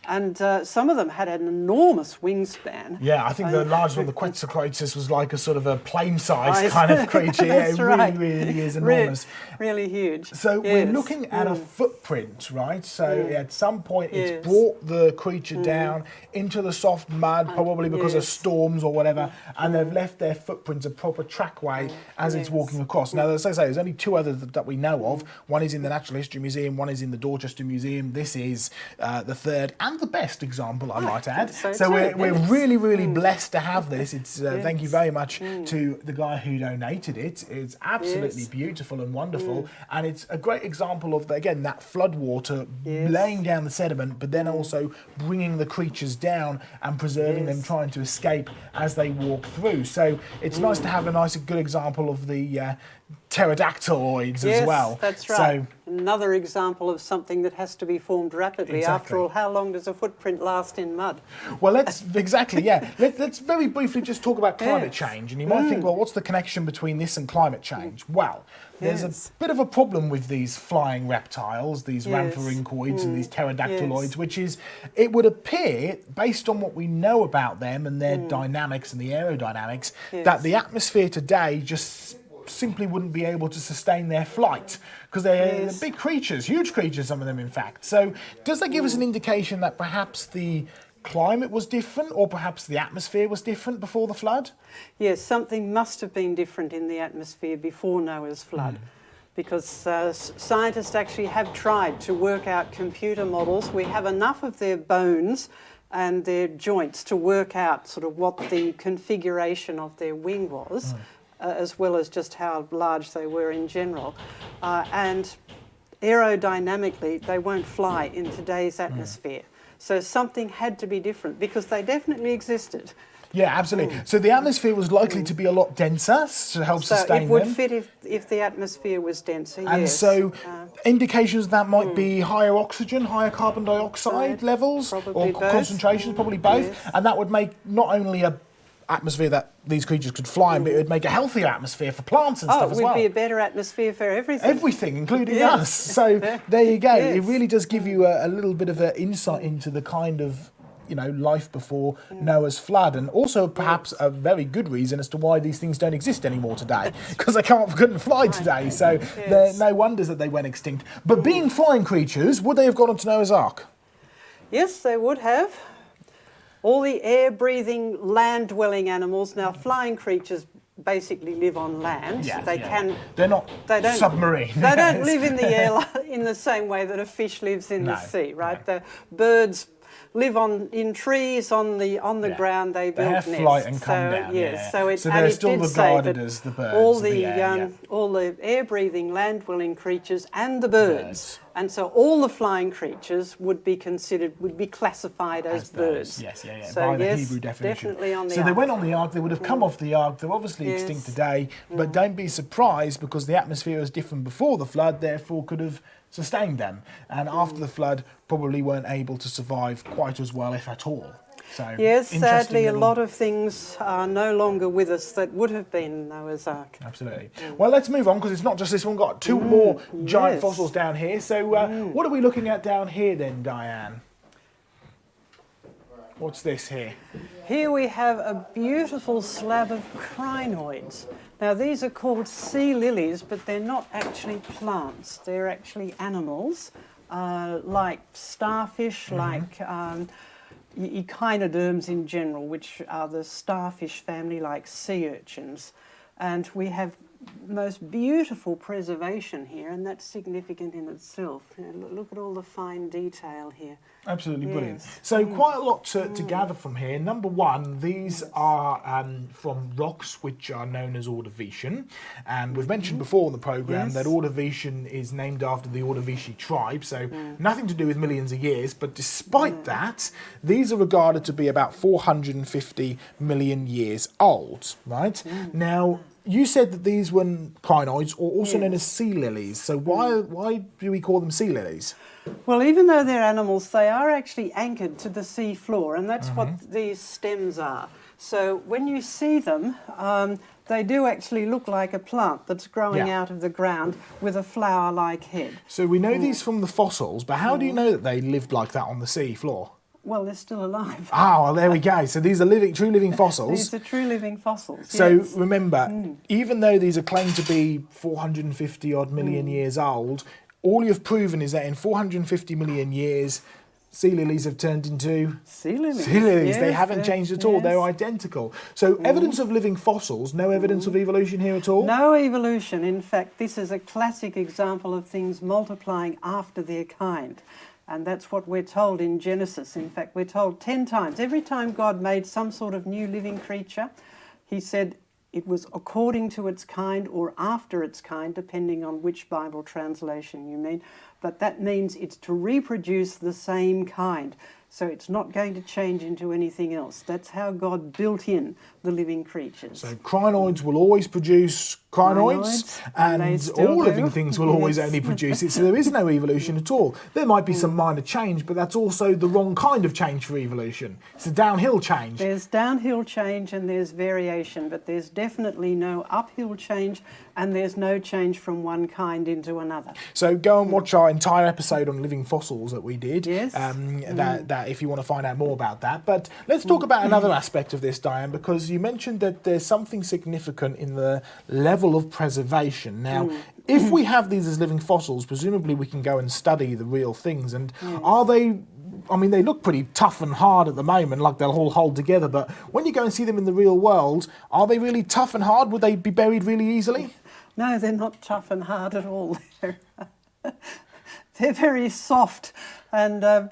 And some of them had an enormous wingspan. Yeah, I think the largest one, the Quetzalcoatlus, was like a sort of a plane-sized kind of creature. Yeah, it right. really is enormous. Really huge. So we're looking at a footprint, right? So at some point it's brought the creature down into the soft mud, probably because of storms or whatever, and they've left their footprints, a proper trackway as it's walking across. Now, as I say, there's only two others that we know of. One is in the Natural History Museum, one is in the Dorchester Museum. This is the third and the best example, I might add. So we're really, really blessed to have this. It's thank you very much to the guy who donated it. It's absolutely beautiful and wonderful, and it's a great example of, again, that flood water laying down the sediment, but then also bringing the creatures down and preserving them, trying to escape as they walk through. So it's nice to have a nice, good example of the pterodactyloids as well. That's right. So, another example of something that has to be formed rapidly. Exactly. After all, how long does a footprint last in mud? Well, let's let's very briefly just talk about climate change. And you might think, well, what's the connection between this and climate change? Well, there's a bit of a problem with these flying reptiles, these rhamphorhynchoids and these pterodactyloids, which is, it would appear, based on what we know about them and their dynamics and the aerodynamics, that the atmosphere today just simply wouldn't be able to sustain their flight, because they're big creatures, huge creatures, some of them in fact. So does that give us an indication that perhaps the climate was different, or perhaps the atmosphere was different before the flood? Yes, something must have been different in the atmosphere before Noah's flood. Because scientists actually have tried to work out computer models. We have enough of their bones and their joints to work out sort of what the configuration of their wing was. As well as just how large they were in general. And aerodynamically, they won't fly in today's atmosphere. So something had to be different, because they definitely existed. Yeah, absolutely. So the atmosphere was likely to be a lot denser to help sustain them. So it would fit if the atmosphere was denser, and so indications that might be higher oxygen, higher carbon dioxide levels, or concentrations, probably both. And that would make not only a atmosphere that these creatures could fly in, but it would make a healthier atmosphere for plants and stuff as well. It would be a better atmosphere for everything. Everything, including us. So there you go. It really does give you a little bit of an insight into the kind of, life before Noah's flood, and also perhaps a very good reason as to why these things don't exist anymore today, because they couldn't fly today. So there no wonders that they went extinct. But being flying creatures, would they have gone onto Noah's Ark? Yes, they would have. All the air-breathing, land-dwelling animals. Now, flying creatures basically live on land. They're not submarine. They don't live in the air in the same way that a fish lives in the sea, right? The birds live in trees on the ground. They build nests. They have flight and come down. So they're still regarded as the birds. All the air-breathing, land-dwelling creatures and the birds. And so all the flying creatures would be classified as birds. So by the Hebrew definition. Definitely on the ark. So they went on the ark, they would have come off the ark, they're obviously extinct today, but don't be surprised, because the atmosphere was different before the flood, therefore could have sustained them. And after the flood, probably weren't able to survive quite as well, if at all. So, yes, sadly, a lot of things are no longer with us that would have been Noah's Ark. Absolutely. Well, let's move on, because it's not just this one. We've got two more giant fossils down here. So what are we looking at down here then, Diane? What's this here? Here we have a beautiful slab of crinoids. Now, these are called sea lilies, but they're not actually plants. They're actually animals, like starfish, like echinoderms in general, which are the starfish family, like sea urchins. And we have most beautiful preservation here, and that's significant in itself. Look at all the fine detail here. Absolutely brilliant. So quite a lot to gather from here. Number one, these are from rocks which are known as Ordovician, and we've mentioned before in the programme that Ordovician is named after the Ordovici tribe, so nothing to do with millions of years, but despite that, these are regarded to be about 450 million years old, right? Now, you said that these were crinoids, or also known as sea lilies. So why do we call them sea lilies? Well, even though they're animals, they are actually anchored to the sea floor, and that's what these stems are. So when you see them, they do actually look like a plant that's growing out of the ground with a flower-like head. So we know these from the fossils, but how do you know that they lived like that on the sea floor? Well, they're still alive. Ah, well, there we go. So these are true living fossils. These are true living fossils. So yes. remember, even though these are claimed to be 450 odd million years old, all you've proven is that in 450 million years, sea lilies have turned into sea lilies. Sea lilies. Yes, they haven't changed at all. yes. They're identical. So evidence of living fossils, no evidence of evolution here at all? No evolution. In fact, this is a classic example of things multiplying after their kind. And that's what we're told in Genesis. In fact, we're told 10 times. Every time God made some sort of new living creature, he said it was according to its kind or after its kind, depending on which Bible translation you mean. But that means it's to reproduce the same kind. So it's not going to change into anything else. That's how God built in the living creatures. So crinoids will always produce crinoids, and all living things will always only produce it. So there is no evolution at all. There might be some minor change, but that's also the wrong kind of change for evolution. It's a downhill change. There's downhill change and there's variation, but there's definitely no uphill change, and there's no change from one kind into another. So go and watch our entire episode on living fossils that we did. Yes. That if you want to find out more about that. But let's talk about another aspect of this, Diane, because you mentioned that there's something significant in the level of preservation. Now, if we have these as living fossils, presumably we can go and study the real things. And are they... I mean, they look pretty tough and hard at the moment, like they'll all hold together. But when you go and see them in the real world, are they really tough and hard? Would they be buried really easily? No, they're not tough and hard at all. They're very soft. And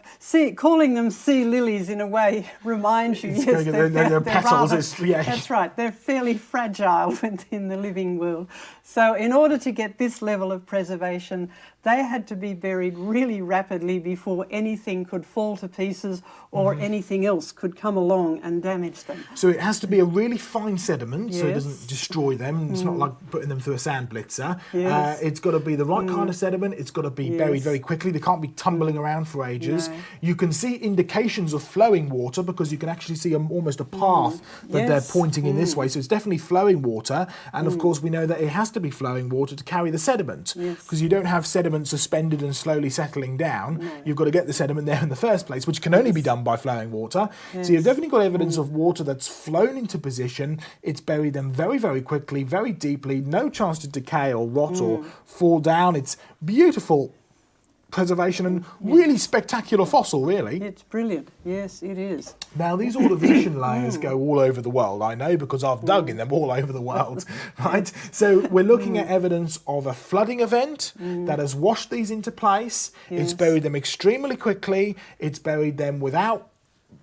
calling them sea lilies in a way reminds you, yes, they're petals. Rather, yeah. That's right, they're fairly fragile within the living world. So in order to get this level of preservation, they had to be buried really rapidly before anything could fall to pieces or anything else could come along and damage them. So it has to be a really fine sediment, so it doesn't destroy them. It's not like putting them through a sand blitzer. Yes. It's got to be the right kind of sediment. It's got to be buried very quickly. They can't be tumbling around for ages. No. You can see indications of flowing water because you can actually see almost a path that they're pointing in this way. So it's definitely flowing water. And of course, we know that it has to be flowing water to carry the sediment because you don't have sediment suspended and slowly settling down. No. You've got to get the sediment there in the first place, which can only be done by flowing water. Yes. So you've definitely got evidence of water that's flown into position. It's buried them very, very quickly, very deeply, no chance to decay or rot or fall down. It's beautiful preservation and really spectacular fossil, really. It's brilliant. Yes, it is. Now, these ordovician layers go all over the world, I know, because I've dug in them all over the world, right? So we're looking at evidence of a flooding event that has washed these into place. Yes. It's buried them extremely quickly. It's buried them without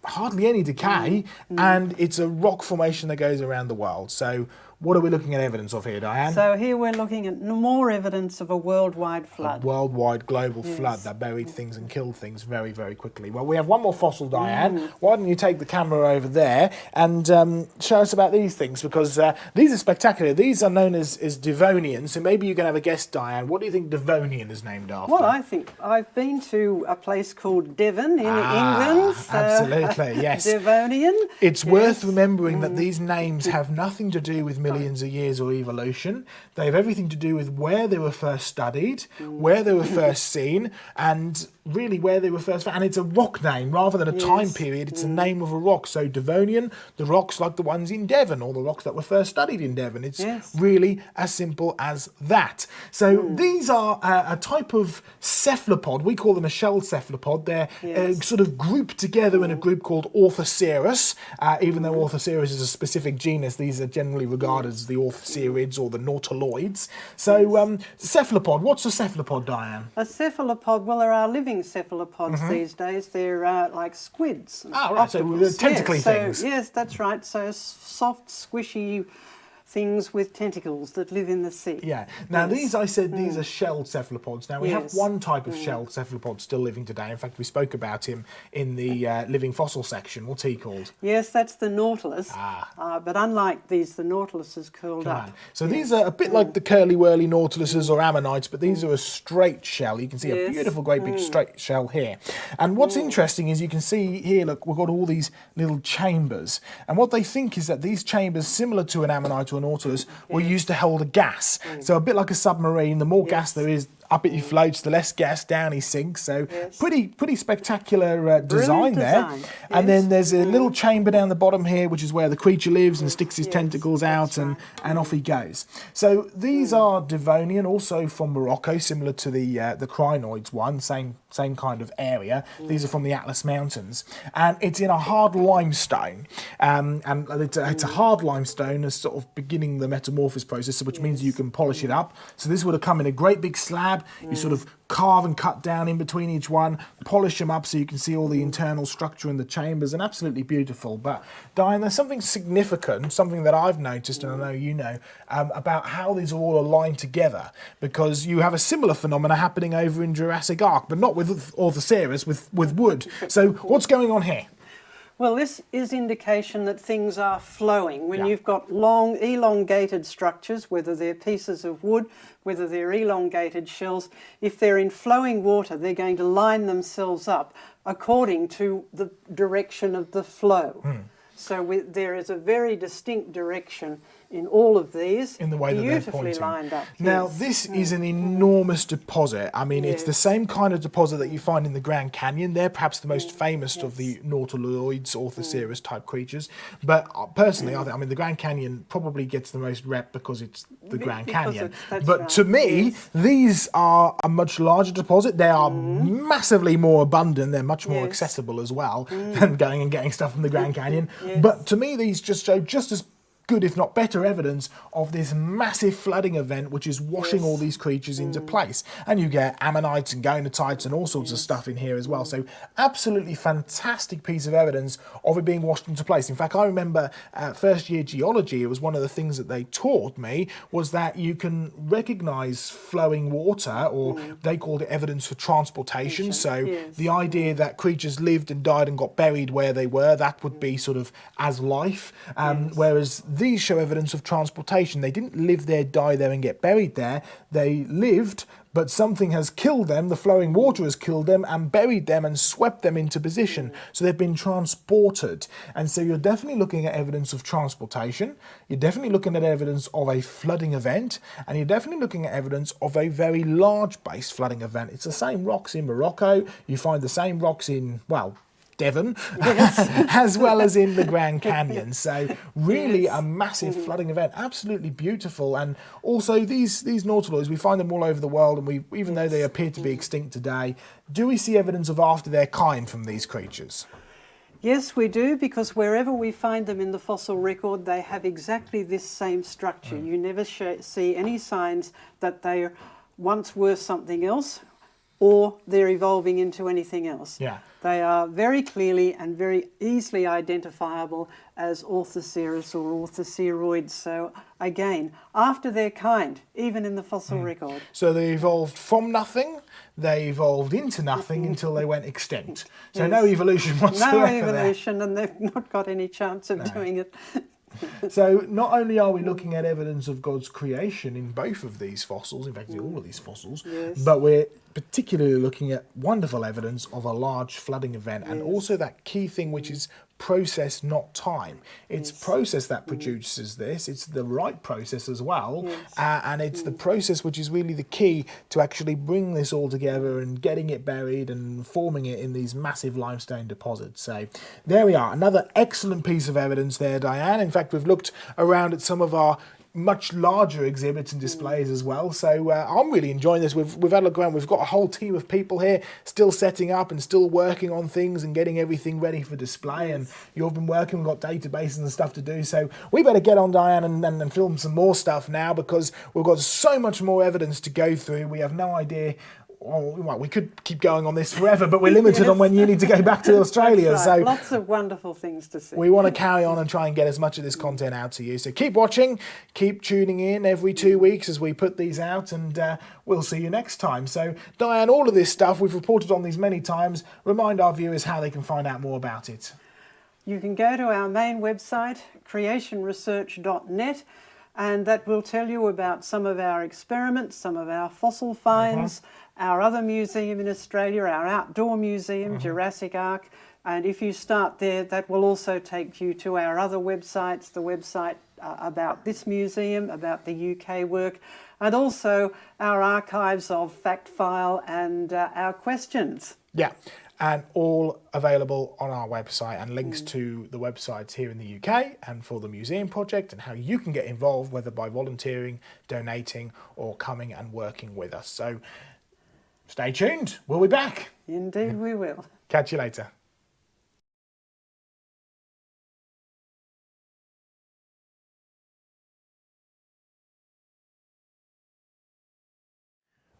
hardly any decay, and it's a rock formation that goes around the world. So what are we looking at evidence of here, Diane? So here we're looking at more evidence of a worldwide flood. A worldwide global flood that buried things and killed things very, very quickly. Well, we have one more fossil, Diane. Why don't you take the camera over there and show us about these things, because these are spectacular. These are known as Devonian, so maybe you can have a guess, Diane. What do you think Devonian is named after? Well, I think I've been to a place called Devon in England. Absolutely, yes. Devonian. It's worth remembering that these names have nothing to do with millions of years or evolution. They have everything to do with where they were first studied, where they were first seen, and really where they were first found. And it's a rock name rather than a time period. It's a name of a rock. So Devonian, the rocks like the ones in Devon, or the rocks that were first studied in Devon. It's really as simple as that. So these are a type of cephalopod. We call them a shelled cephalopod. They're sort of grouped together in a group called Orthoceras. Even though Orthoceras is a specific genus, these are generally regarded as the orthocerids or the nautiloids. So cephalopod, what's a cephalopod, Diane? A cephalopod, well, there are living cephalopods these days. They're like squids. Ah, right, so the tentacly things. Yes, that's right. So soft, squishy things with tentacles that live in the sea. Yeah. Now these, I said, these are shelled cephalopods. Now we have one type of shelled cephalopod still living today. In fact, we spoke about him in the living fossil section. What's he called? Yes, that's the nautilus. But unlike these, the nautilus is curled up. So these are a bit like the curly-whirly nautiluses or ammonites, but these are a straight shell. You can see a beautiful, great big straight shell here. And what's interesting is you can see here, look, we've got all these little chambers. And what they think is that these chambers, similar to an ammonite or nautilus, were used to hold a gas. So a bit like a submarine, the more gas there is up it he floats, the less gas down he sinks. So pretty spectacular design there. Yes. And then there's a little chamber down the bottom here, which is where the creature lives and sticks his tentacles out, and off he goes. So these are Devonian, also from Morocco, similar to the crinoids one, same kind of area. These are from the Atlas Mountains, and it's in a hard limestone, and it's a hard limestone as sort of beginning the metamorphosis process, which means you can polish it up. So this would have come in a great big slab. You sort of carve and cut down in between each one, polish them up so you can see all the internal structure in the chambers, and absolutely beautiful. But Diane, there's something significant, something that I've noticed, and I know you know, about how these are all aligned together, because you have a similar phenomena happening over in Jurassic Ark, but not with Orthoceras, with wood. So what's going on here? Well, this is indication that things are flowing. When you've got long, elongated structures, whether they're pieces of wood, whether they're elongated shells, if they're in flowing water, they're going to line themselves up according to the direction of the flow. So there is a very distinct direction in all of these, in the way that they're beautifully pointing. lined up. Now, this is an enormous deposit. I mean, it's the same kind of deposit that you find in the Grand Canyon. They're perhaps the most famous of the nautiloids, Orthoceras type creatures. But personally, I mean, the Grand Canyon probably gets the most rep because it's the Grand Canyon. But to me, these are a much larger deposit. They are massively more abundant. They're much more accessible as well than going and getting stuff from the Grand Canyon. But to me, these just show just as good, if not better, evidence of this massive flooding event which is washing all these creatures into place. And you get ammonites and gonatites and all sorts of stuff in here as well. So absolutely fantastic piece of evidence of it being washed into place. In fact, I remember first year geology, it was one of the things that they taught me, was that you can recognise flowing water, or they called it evidence for transportation. So the idea that creatures lived and died and got buried where they were, that would be sort of as life. Whereas these show evidence of transportation. They didn't live there, die there and get buried there. They lived, but something has killed them, the flowing water has killed them and buried them and swept them into position. So they've been transported. And so you're definitely looking at evidence of transportation. You're definitely looking at evidence of a flooding event. And you're definitely looking at evidence of a very large base flooding event. It's the same rocks in Morocco. You find the same rocks in, well, Devon, as well as in the Grand Canyon. So really a massive flooding event, absolutely beautiful. And also these nautiloids, we find them all over the world, and even though they appear to be extinct today, do we see evidence of after their kind from these creatures? Yes, we do, because wherever we find them in the fossil record, they have exactly this same structure. You never see any signs that they once were something else, or they're evolving into anything else. They are very clearly and very easily identifiable as Orthoceras or Orthoceroids. So again, after their kind, even in the fossil record. So they evolved from nothing, they evolved into nothing until they went extinct. So no evolution whatsoever. No evolution, and they've not got any chance of doing it. So not only are we looking at evidence of God's creation in both of these fossils, in fact in all of these fossils, but we're particularly looking at wonderful evidence of a large flooding event, and also that key thing which is process, not time. It's process that produces this. It's the right process as well, and it's the process which is really the key to actually bring this all together and getting it buried and forming it in these massive limestone deposits. So there we are, another excellent piece of evidence there, Diane. In fact, we've looked around at some of our much larger exhibits and displays as well. So I'm really enjoying this. We've had a look around. We've got a whole team of people here still setting up and still working on things and getting everything ready for display. And you've been working, we've got databases and stuff to do. So we better get on, Diane, and film some more stuff now, because we've got so much more evidence to go through. We have no idea. Well, we could keep going on this forever, but we're limited on when you need to go back to Australia. That's right. So lots of wonderful things to see. We want to carry on and try and get as much of this content out to you. So keep watching, keep tuning in every 2 weeks as we put these out, and we'll see you next time. So Diane, all of this stuff, we've reported on these many times. Remind our viewers how they can find out more about it. You can go to our main website, creationresearch.net, and that will tell you about some of our experiments, some of our fossil finds, our other museum in Australia, our outdoor museum, Jurassic Ark, And if you start there, that will also take you to our other websites, the website about this museum, about the UK work, and also our archives of fact file and our questions. Yeah, and all available on our website, and links to the websites here in the UK and for the museum project, and how you can get involved, whether by volunteering, donating, or coming and working with us. So stay tuned, we'll be back. Indeed we will. Catch you later.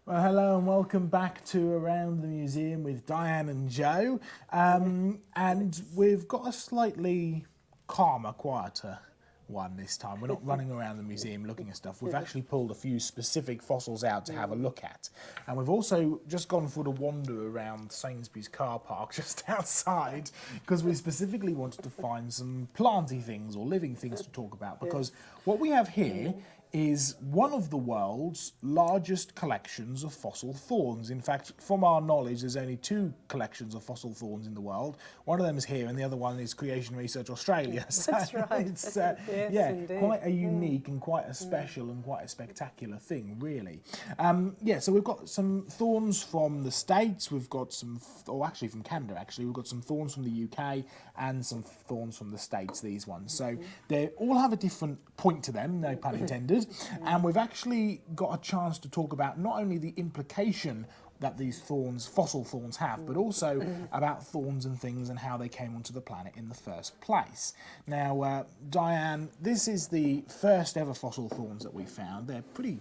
Well, hello and welcome back to Around the Museum with Diane and Joe. And we've got a slightly calmer, quieter one this time. We're not running around the museum looking at stuff. We've actually pulled a few specific fossils out to have a look at. And we've also just gone for the wander around Sainsbury's car park just outside, because we specifically wanted to find some planty things or living things to talk about, because what we have here is one of the world's largest collections of fossil thorns. In fact, from our knowledge, there's only 2 collections of fossil thorns in the world. One of them is here, and the other one is Creation Research Australia. So that's right. It's Yes, quite a unique and quite a special and quite a spectacular thing, really. So we've got some thorns from the States. We've got some, or actually from Canada. Actually, we've got some thorns from the UK and some thorns from the States. These ones. So they all have a different point to them, no pun intended. And we've actually got a chance to talk about not only the implication that these thorns, fossil thorns, have, but also about thorns and things and how they came onto the planet in the first place. Now, Diane, this is the first ever fossil thorns that we found. They're pretty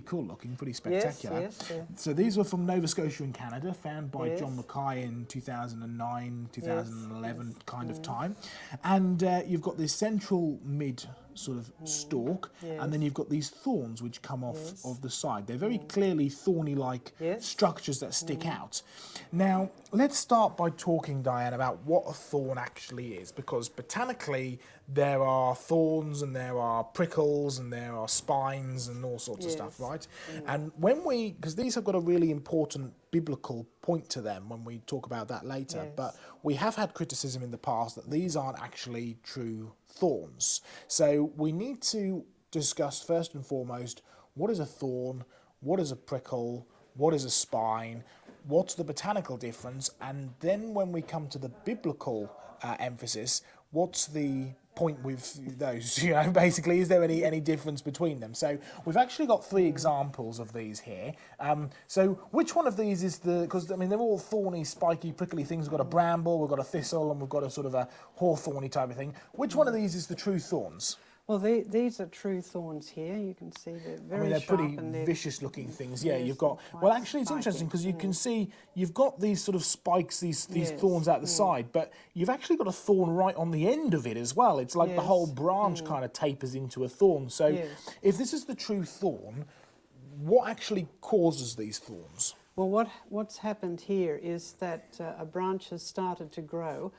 cool looking, pretty spectacular. Yes. So these were from Nova Scotia in Canada, found by John Mackay in 2009, 2011 kind of time. And you've got this central mid sort of stalk, and then you've got these thorns which come off of the side. They're very clearly thorny-like structures that stick out. Now, let's start by talking, Diane, about what a thorn actually is, because botanically there are thorns and there are prickles and there are spines and all sorts of stuff, right? And when because these have got a really important biblical point to them when we talk about that later, but we have had criticism in the past that these aren't actually true thorns. So we need to discuss first and foremost, what is a thorn, what is a prickle, what is a spine, what's the botanical difference, and then when we come to the biblical emphasis, what's the point with those, basically, is there any difference between them? So we've actually got 3 examples of these here. So which one of these is because I mean they're all thorny, spiky, prickly things. We've got a bramble, we've got a thistle, and we've got a sort of a hawthorny type of thing. Which one of these is the true thorns? Well, these are true thorns here. You can see they're very they're sharp pretty and vicious-looking things. Yeah, you've got. Well, actually, it's interesting because you can see you've got these sort of spikes, these thorns out the side, but you've actually got a thorn right on the end of it as well. It's like the whole branch kind of tapers into a thorn. So, if this is the true thorn, what actually causes these thorns? Well, what's happened here is that a branch has started to grow,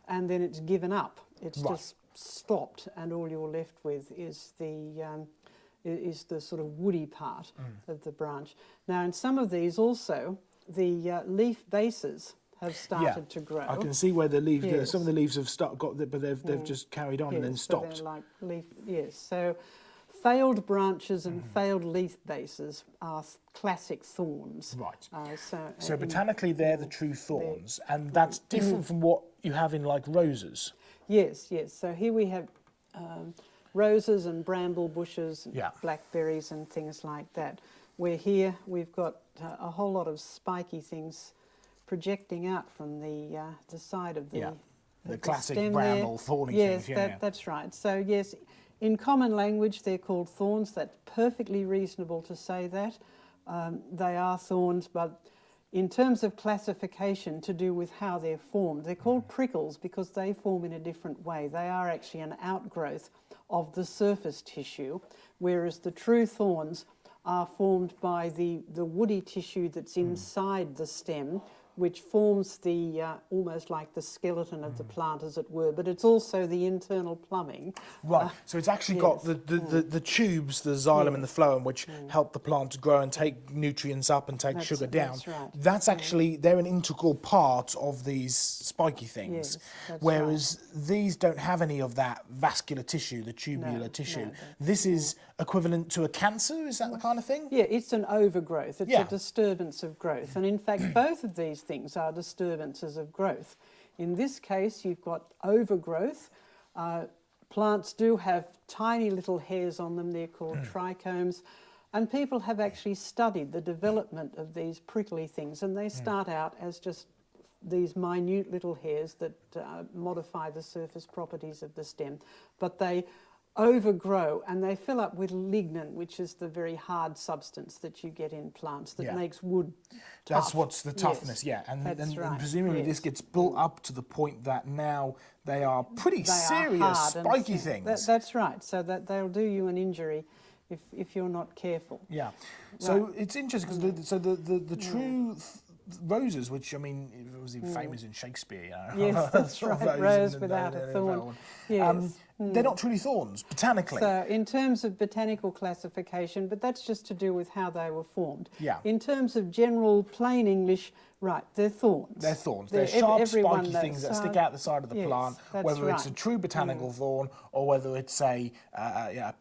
and then it's given up. It's just stopped, and all you're left with is the sort of woody part of the branch. Now, in some of these also, the leaf bases have started to grow. I can see where the leaves, some of the leaves have but they've just carried on and then stopped. So they're like leaf, so failed branches and failed leaf bases are classic thorns. Right. So botanically, they're the true thorns, and that's different from what you have in like roses. Yes. So here we have roses and bramble bushes, and blackberries and things like that. Where here we've got a whole lot of spiky things projecting out from the side of the classic stem bramble thorny things. That's right. So yes, in common language they're called thorns. That's perfectly reasonable to say that. They are thorns, but in terms of classification to do with how they're formed, they're called prickles because they form in a different way. They are actually an outgrowth of the surface tissue, whereas the true thorns are formed by the woody tissue that's inside the stem, which forms the almost like the skeleton of the plant, as it were, but it's also the internal plumbing. Right, so it's actually got the tubes, the xylem and the phloem, which help the plant to grow and take nutrients up and take sugar down. That's right. That's actually, they're an integral part of these spiky things, whereas these don't have any of that vascular tissue, the tubular tissue. No, this is equivalent to a cancer, is that the kind of thing? Yeah, it's an overgrowth. It's a disturbance of growth. And in fact, both of these things are disturbances of growth. In this case, you've got overgrowth. Plants do have tiny little hairs on them. They're called trichomes. And people have actually studied the development of these prickly things. And they start out as just these minute little hairs that modify the surface properties of the stem. But they overgrow and they fill up with lignin, which is the very hard substance that you get in plants that makes wood tough. That's what's the toughness, and presumably this gets built up to the point that now they are pretty serious spiky things. That's right, so that they'll do you an injury if you're not careful. Yeah, so it's interesting because the true roses, which I mean, it was even famous in Shakespeare, you know. Yes, that's right. Rose without a thorn. Yes. They're not truly thorns, botanically. So in terms of botanical classification, but that's just to do with how they were formed. Yeah. In terms of general plain English, right, they're thorns. They're thorns. They're sharp, spiky things that stick out the side of the plant, whether it's a true botanical thorn or whether it's a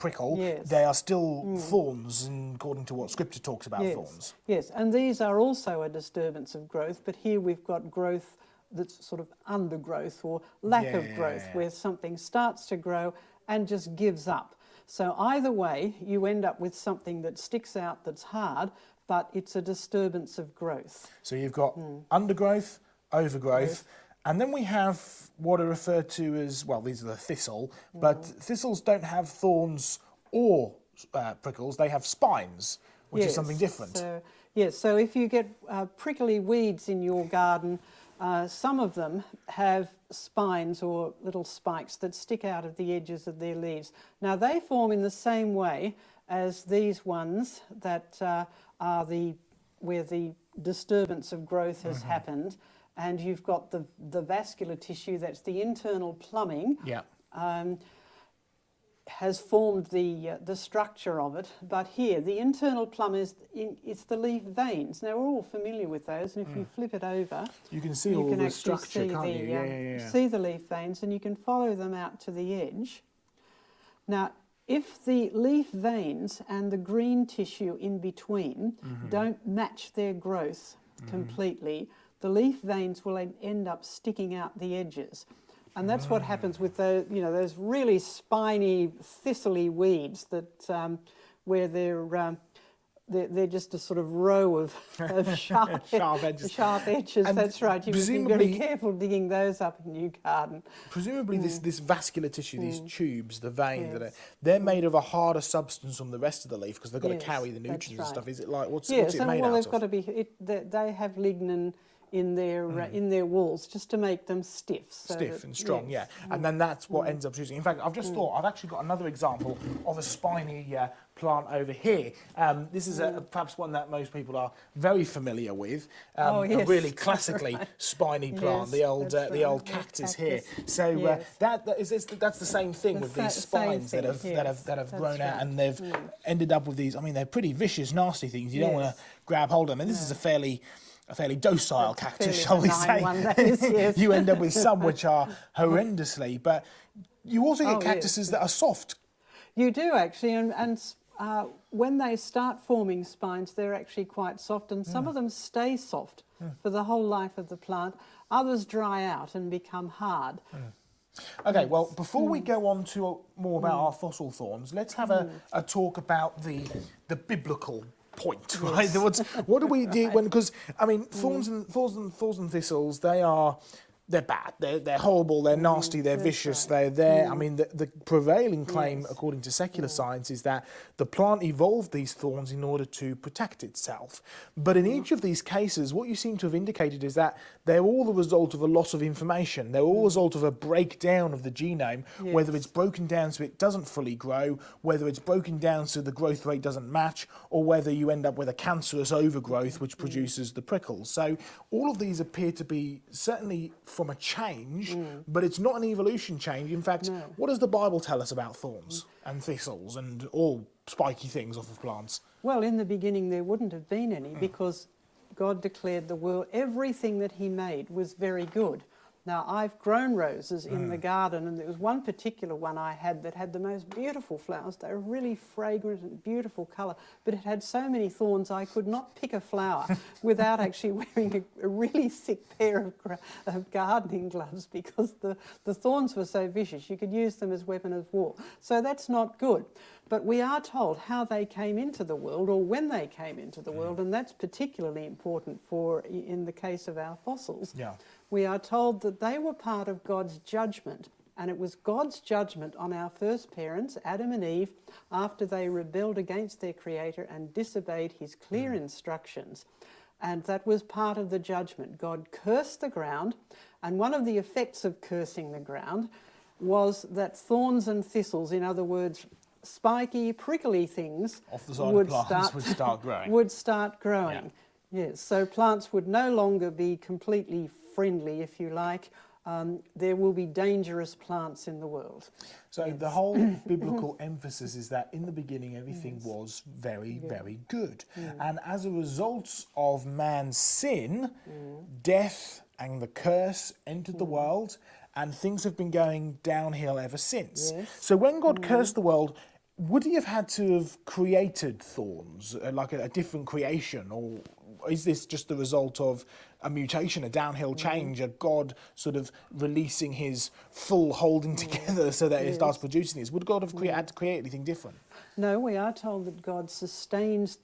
prickle. They are still thorns, according to what Scripture talks about thorns. Yes, and these are also a disturbance of growth, but here we've got growth that's sort of undergrowth or lack of growth, where something starts to grow and just gives up. So either way, you end up with something that sticks out that's hard, but it's a disturbance of growth. So you've got undergrowth, overgrowth, and then we have what are referred to as, well, these are the thistle, but thistles don't have thorns or prickles, they have spines, which is something different. So, so if you get prickly weeds in your garden, some of them have spines or little spikes that stick out of the edges of their leaves. Now they form in the same way as these ones that are where the disturbance of growth has happened, and you've got the vascular tissue, that's the internal plumbing. Has formed the structure of it, but here the internal plum it's the leaf veins. Now we're all familiar with those, and if you flip it over, you can see all the structure, can't you? See the leaf veins, and you can follow them out to the edge. Now, if the leaf veins and the green tissue in between don't match their growth completely, the leaf veins will end up sticking out the edges. And that's what happens with those really spiny, thistly weeds that where they're just a sort of row of sharp edges. Sharp edges. And that's right. You've got to be careful digging those up in your garden. Presumably, this vascular tissue, these tubes, the veins, they're made of a harder substance from the rest of the leaf because they've got to carry the nutrients and stuff. Is it like what's it made out of? They've got to be. They have lignin in their walls just to make them stiff. Stiff and strong, and then that's what ends up choosing. In fact, I've just thought, I've actually got another example of a spiny plant over here. This is perhaps one that most people are very familiar with, a really classically spiny plant, the old cactus here. So that's the same thing with these spines that have grown out, and they've ended up with these. I mean, they're pretty vicious, nasty things. You don't want to grab hold of them. And this is a fairly docile cactus, shall we say. You end up with some which are horrendously, but you also get cactuses that are soft. You do actually, and when they start forming spines, they're actually quite soft, and some of them stay soft for the whole life of the plant. Others dry out and become hard. Okay, well, before we go on to more about our fossil thorns, let's have a talk about the biblical point, right? What do we do when? Because I mean, thorns and thistles, they are they're bad, they're horrible, they're nasty, they're vicious, they're there. I mean, the prevailing claim, according to secular science, is that the plant evolved these thorns in order to protect itself. But in each of these cases, what you seem to have indicated is that they're all the result of a loss of information. They're all the result of a breakdown of the genome, whether it's broken down so it doesn't fully grow, whether it's broken down so the growth rate doesn't match, or whether you end up with a cancerous overgrowth which produces the prickles. So all of these appear to be certainly from a change, but it's not an evolution change. In fact, what does the Bible tell us about thorns and thistles and all spiky things off of plants? Well, in the beginning there wouldn't have been any, because God declared the world, everything that he made was very good. Now, I've grown roses in the garden, and there was one particular one I had that had the most beautiful flowers. They were really fragrant and beautiful colour, but it had so many thorns I could not pick a flower without actually wearing a really thick pair of gardening gloves, because the thorns were so vicious. You could use them as weapon of war. So that's not good. But we are told how they came into the world, or when they came into the world, and that's particularly important in the case of our fossils. Yeah. We are told that they were part of God's judgment, and it was God's judgment on our first parents, Adam and Eve, after they rebelled against their Creator and disobeyed his clear instructions. And that was part of the judgment. God cursed the ground, and one of the effects of cursing the ground was that thorns and thistles, in other words, spiky, prickly things, off the side of plants would start growing. Would start growing. Yes, so plants would no longer be completely friendly, if you like. There will be dangerous plants in the world. So the whole biblical emphasis is that in the beginning everything was very, very good. And as a result of man's sin, death and the curse entered the world, and things have been going downhill ever since. Yes. So when God cursed the world, would he have had to have created thorns, like a different creation, or is this just the result of a mutation, a downhill change, a God sort of releasing his full holding together so that it starts producing these? Would God have had to create anything different? No, we are told that God sustains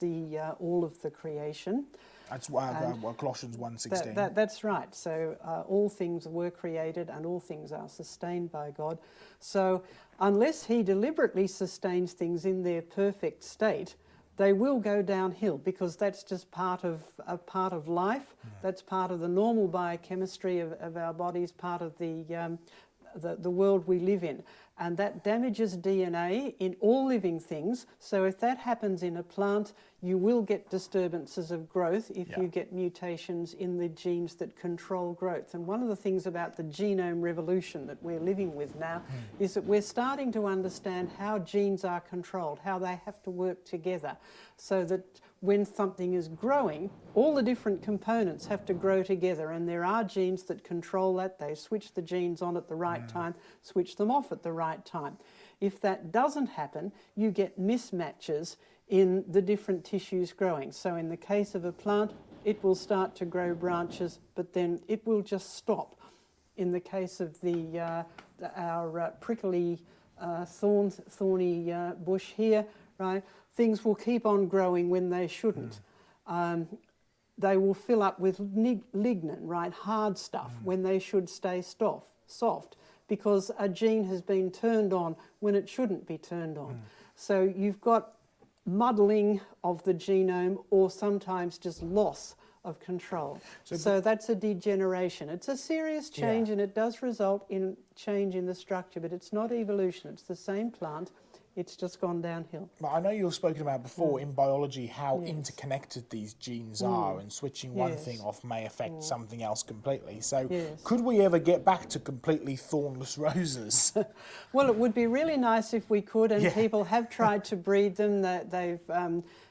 all of the creation. That's Colossians 1:16. That's right. So all things were created and all things are sustained by God. So unless he deliberately sustains things in their perfect state, they will go downhill, because that's just part of life. That's part of the normal biochemistry of our bodies, part of the world we live in. And that damages DNA in all living things. So if that happens in a plant, you will get disturbances of growth if you get mutations in the genes that control growth. And one of the things about the genome revolution that we're living with now is that we're starting to understand how genes are controlled, how they have to work together, so that when something is growing, all the different components have to grow together, and there are genes that control that. They switch the genes on at the right time, switch them off at the right time. If that doesn't happen, you get mismatches in the different tissues growing. So in the case of a plant, it will start to grow branches, but then it will just stop. In the case of our prickly thorny bush here, right, things will keep on growing when they shouldn't. They will fill up with lignin, right, hard stuff, when they should stay soft, because a gene has been turned on when it shouldn't be turned on. So you've got muddling of the genome, or sometimes just loss of control. So that's a degeneration. It's a serious change, and it does result in change in the structure, but it's not evolution. It's the same plant. It's just gone downhill. I know you've spoken about before in biology how interconnected these genes are, and switching one thing off may affect something else completely. So could we ever get back to completely thornless roses? Well, it would be really nice if we could, and people have tried to breed them. They've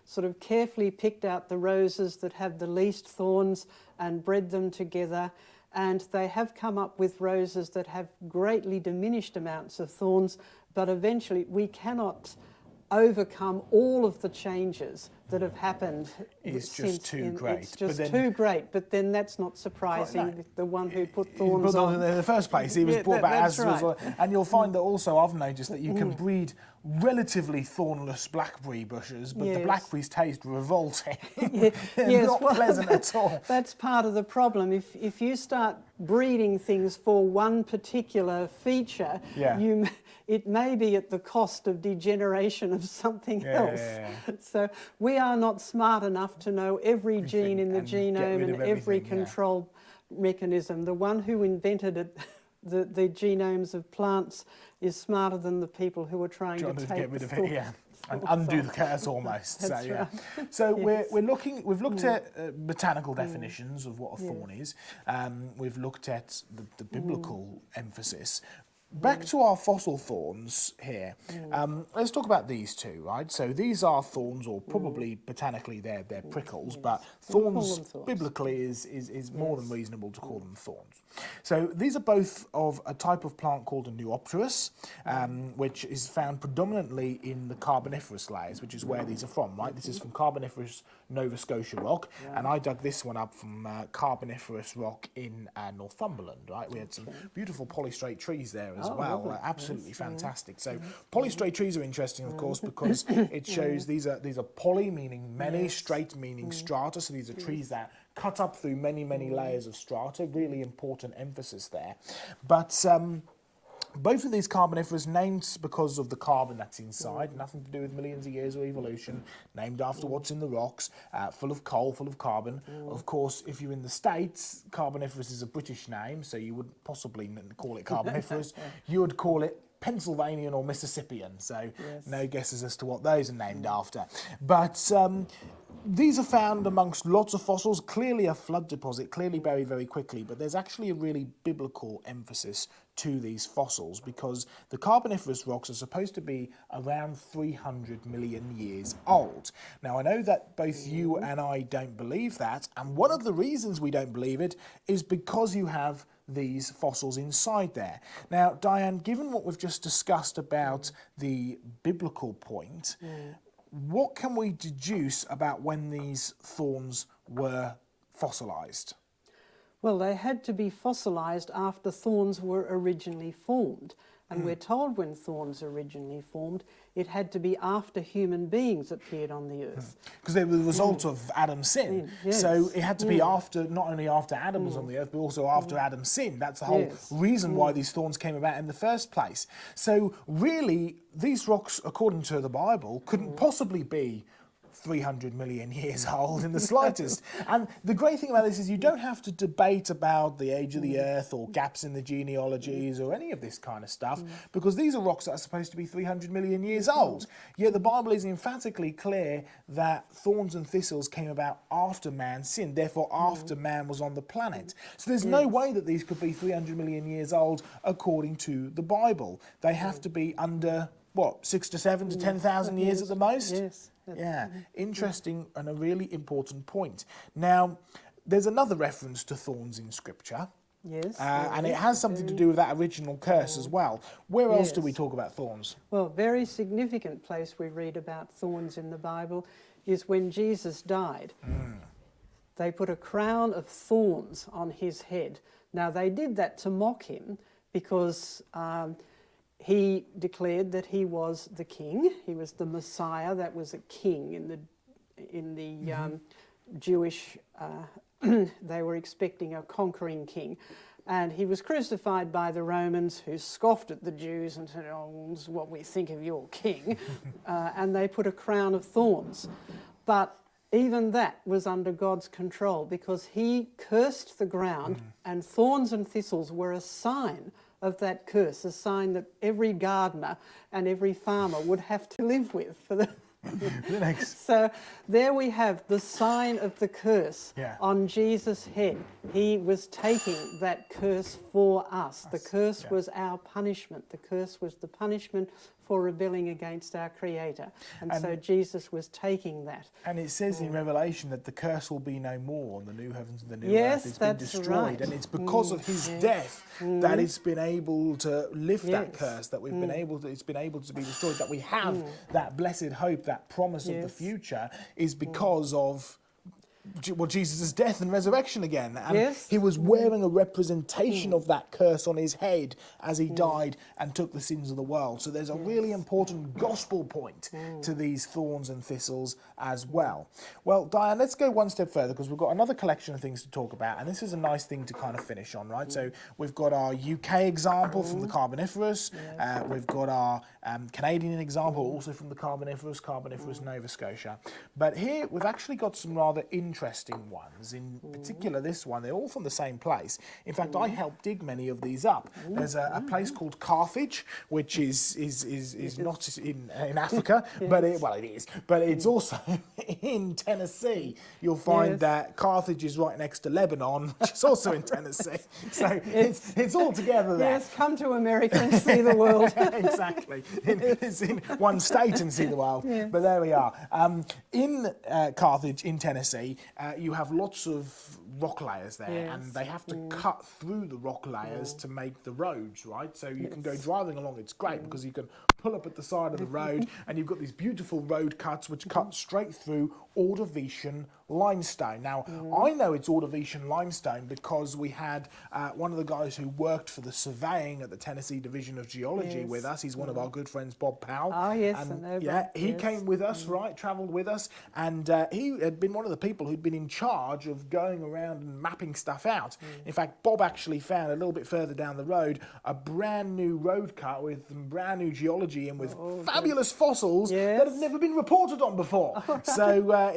sort of carefully picked out the roses that have the least thorns and bred them together. And they have come up with roses that have greatly diminished amounts of thorns, but eventually we cannot overcome all of the changes that have happened. It's just too great. It's just too great, but then that's not surprising. No. The one who put thorns on in the first place, he was brought back as right. And you'll find that also, I've noticed that you can breed relatively thornless blackberry bushes, but the blackberries taste revolting. They're not pleasant at all. That's part of the problem. If you start breeding things for one particular feature, Yeah. it may be at the cost of degeneration of something else. So we are not smart enough to know every gene in the genome and every control mechanism. The one who invented it, the genomes of plants, is smarter than the people who are trying to take get rid of it, and undo the curse almost. That's so right. So we've looked at botanical definitions of what a thorn is. We've looked at the biblical emphasis. Back to our fossil thorns here. Let's talk about these two, right? So these are thorns, or probably botanically they're prickles, but thorns biblically is more than reasonable to call them thorns. So these are both of a type of plant called a Neopterus, which is found predominantly in the Carboniferous layers, which is where these are from, right? This is from Carboniferous Nova Scotia rock, and I dug this one up from Carboniferous rock in Northumberland, right? We had some beautiful polystrate trees there as well, absolutely fantastic. So polystrate trees are interesting, of course, because it shows these are poly, meaning many, straight meaning strata, so these are trees that cut up through many layers of strata. Really important emphasis there. But both of these Carboniferous, named because of the carbon that's inside, nothing to do with millions of years of evolution, named after what's in the rocks, full of coal, full of carbon. Of course, if you're in the States, Carboniferous is a British name, so you wouldn't possibly call it Carboniferous. You would call it Pennsylvanian or Mississippian, so no guesses as to what those are named after. But these are found amongst lots of fossils, clearly a flood deposit, clearly buried very quickly, but there's actually a really biblical emphasis to these fossils because the Carboniferous rocks are supposed to be around 300 million years old. Now, I know that both you and I don't believe that, and one of the reasons we don't believe it is because you have these fossils inside there. Now, Diane, given what we've just discussed about the biblical point, what can we deduce about when these thorns were fossilised? Well, they had to be fossilised after thorns were originally formed. And we're told when thorns originally formed, it had to be after human beings appeared on the earth. Because they were the result of Adam's sin. So it had to be after, not only after Adam was on the earth, but also after Adam's sin. That's the whole reason why these thorns came about in the first place. So really, these rocks, according to the Bible, couldn't possibly be 300 million years old in the slightest. And the great thing about this is you don't have to debate about the age of the earth or gaps in the genealogies or any of this kind of stuff, because these are rocks that are supposed to be 300 million years old. Yet the Bible is emphatically clear that thorns and thistles came about after man sinned, therefore after man was on the planet. So there's no way that these could be 300 million years old according to the Bible. They have to be under, what, 6 to 7 to 10,000 years at the most? Yeah, interesting and a really important point. Now, there's another reference to thorns in Scripture. And it has something to do with that original curse as well. Where else do we talk about thorns? Well, very significant place we read about thorns in the Bible is when Jesus died. They put a crown of thorns on his head. Now, they did that to mock him because he declared that he was the king. He was the Messiah. That was a king in the Jewish. They were expecting a conquering king, and he was crucified by the Romans, who scoffed at the Jews and said, "Oh, this is what we think of your king," and they put a crown of thorns. But even that was under God's control because he cursed the ground, and thorns and thistles were a sign of that curse, a sign that every gardener and every farmer would have to live with for the So there we have the sign of the curse on Jesus' head. He was taking that curse for us. The curse was our punishment. The curse was the punishment for rebelling against our Creator. And so Jesus was taking that. And it says in Revelation that the curse will be no more on the new heavens and the new earth. It's been destroyed. Right. And it's because of his death that it's been able to lift that curse, that we've been able to, it's been able to be destroyed, that we have that blessed hope, that promise of the future is because of Jesus' death and resurrection again. And Yes. he was wearing a representation of that curse on his head as he died and took the sins of the world. So there's a really important gospel point to these thorns and thistles as well. Well, Diane, let's go one step further, because we've got another collection of things to talk about, and this is a nice thing to kind of finish on, right? So we've got our UK example from the Carboniferous. We've got our Canadian example, also from the Carboniferous Nova Scotia. But here we've actually got some rather interesting ones. In particular, this one, they're all from the same place. In fact, I helped dig many of these up. There's a place called Carthage, which is not in Africa, but it is. But it's also in Tennessee. You'll find that Carthage is right next to Lebanon, which is also in Tennessee. So it's all together there. Yes, come to America and see the world. Exactly. It's in one state and see the world. Yes. But there we are. In Carthage, in Tennessee, you have lots of rock layers there, and they have to cut through the rock layers to make the roads, right? So you can go driving along. It's great because you can pull up at the side of the road, and you've got these beautiful road cuts which cut straight through Ordovician limestone. Now, I know it's Ordovician limestone because we had one of the guys who worked for the surveying at the Tennessee Division of Geology with us. He's one of our good friends, Bob Powell. Oh, yes, and, I know yeah, Bob, he yes. came with us, right, travelled with us, and he had been one of the people who'd been in charge of going around and mapping stuff out. In fact, Bob actually found a little bit further down the road a brand new road cut with some brand new geology and with fabulous fossils that have never been reported on before. So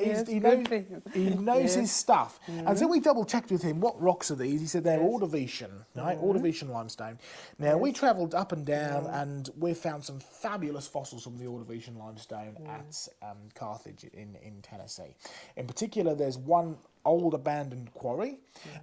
he knows his stuff. And so we double checked with him, what rocks are these? He said they're Ordovician, right? Ordovician limestone. Now we travelled up and down and we found some fabulous fossils from the Ordovician limestone at Carthage in Tennessee. In particular, there's one old abandoned quarry,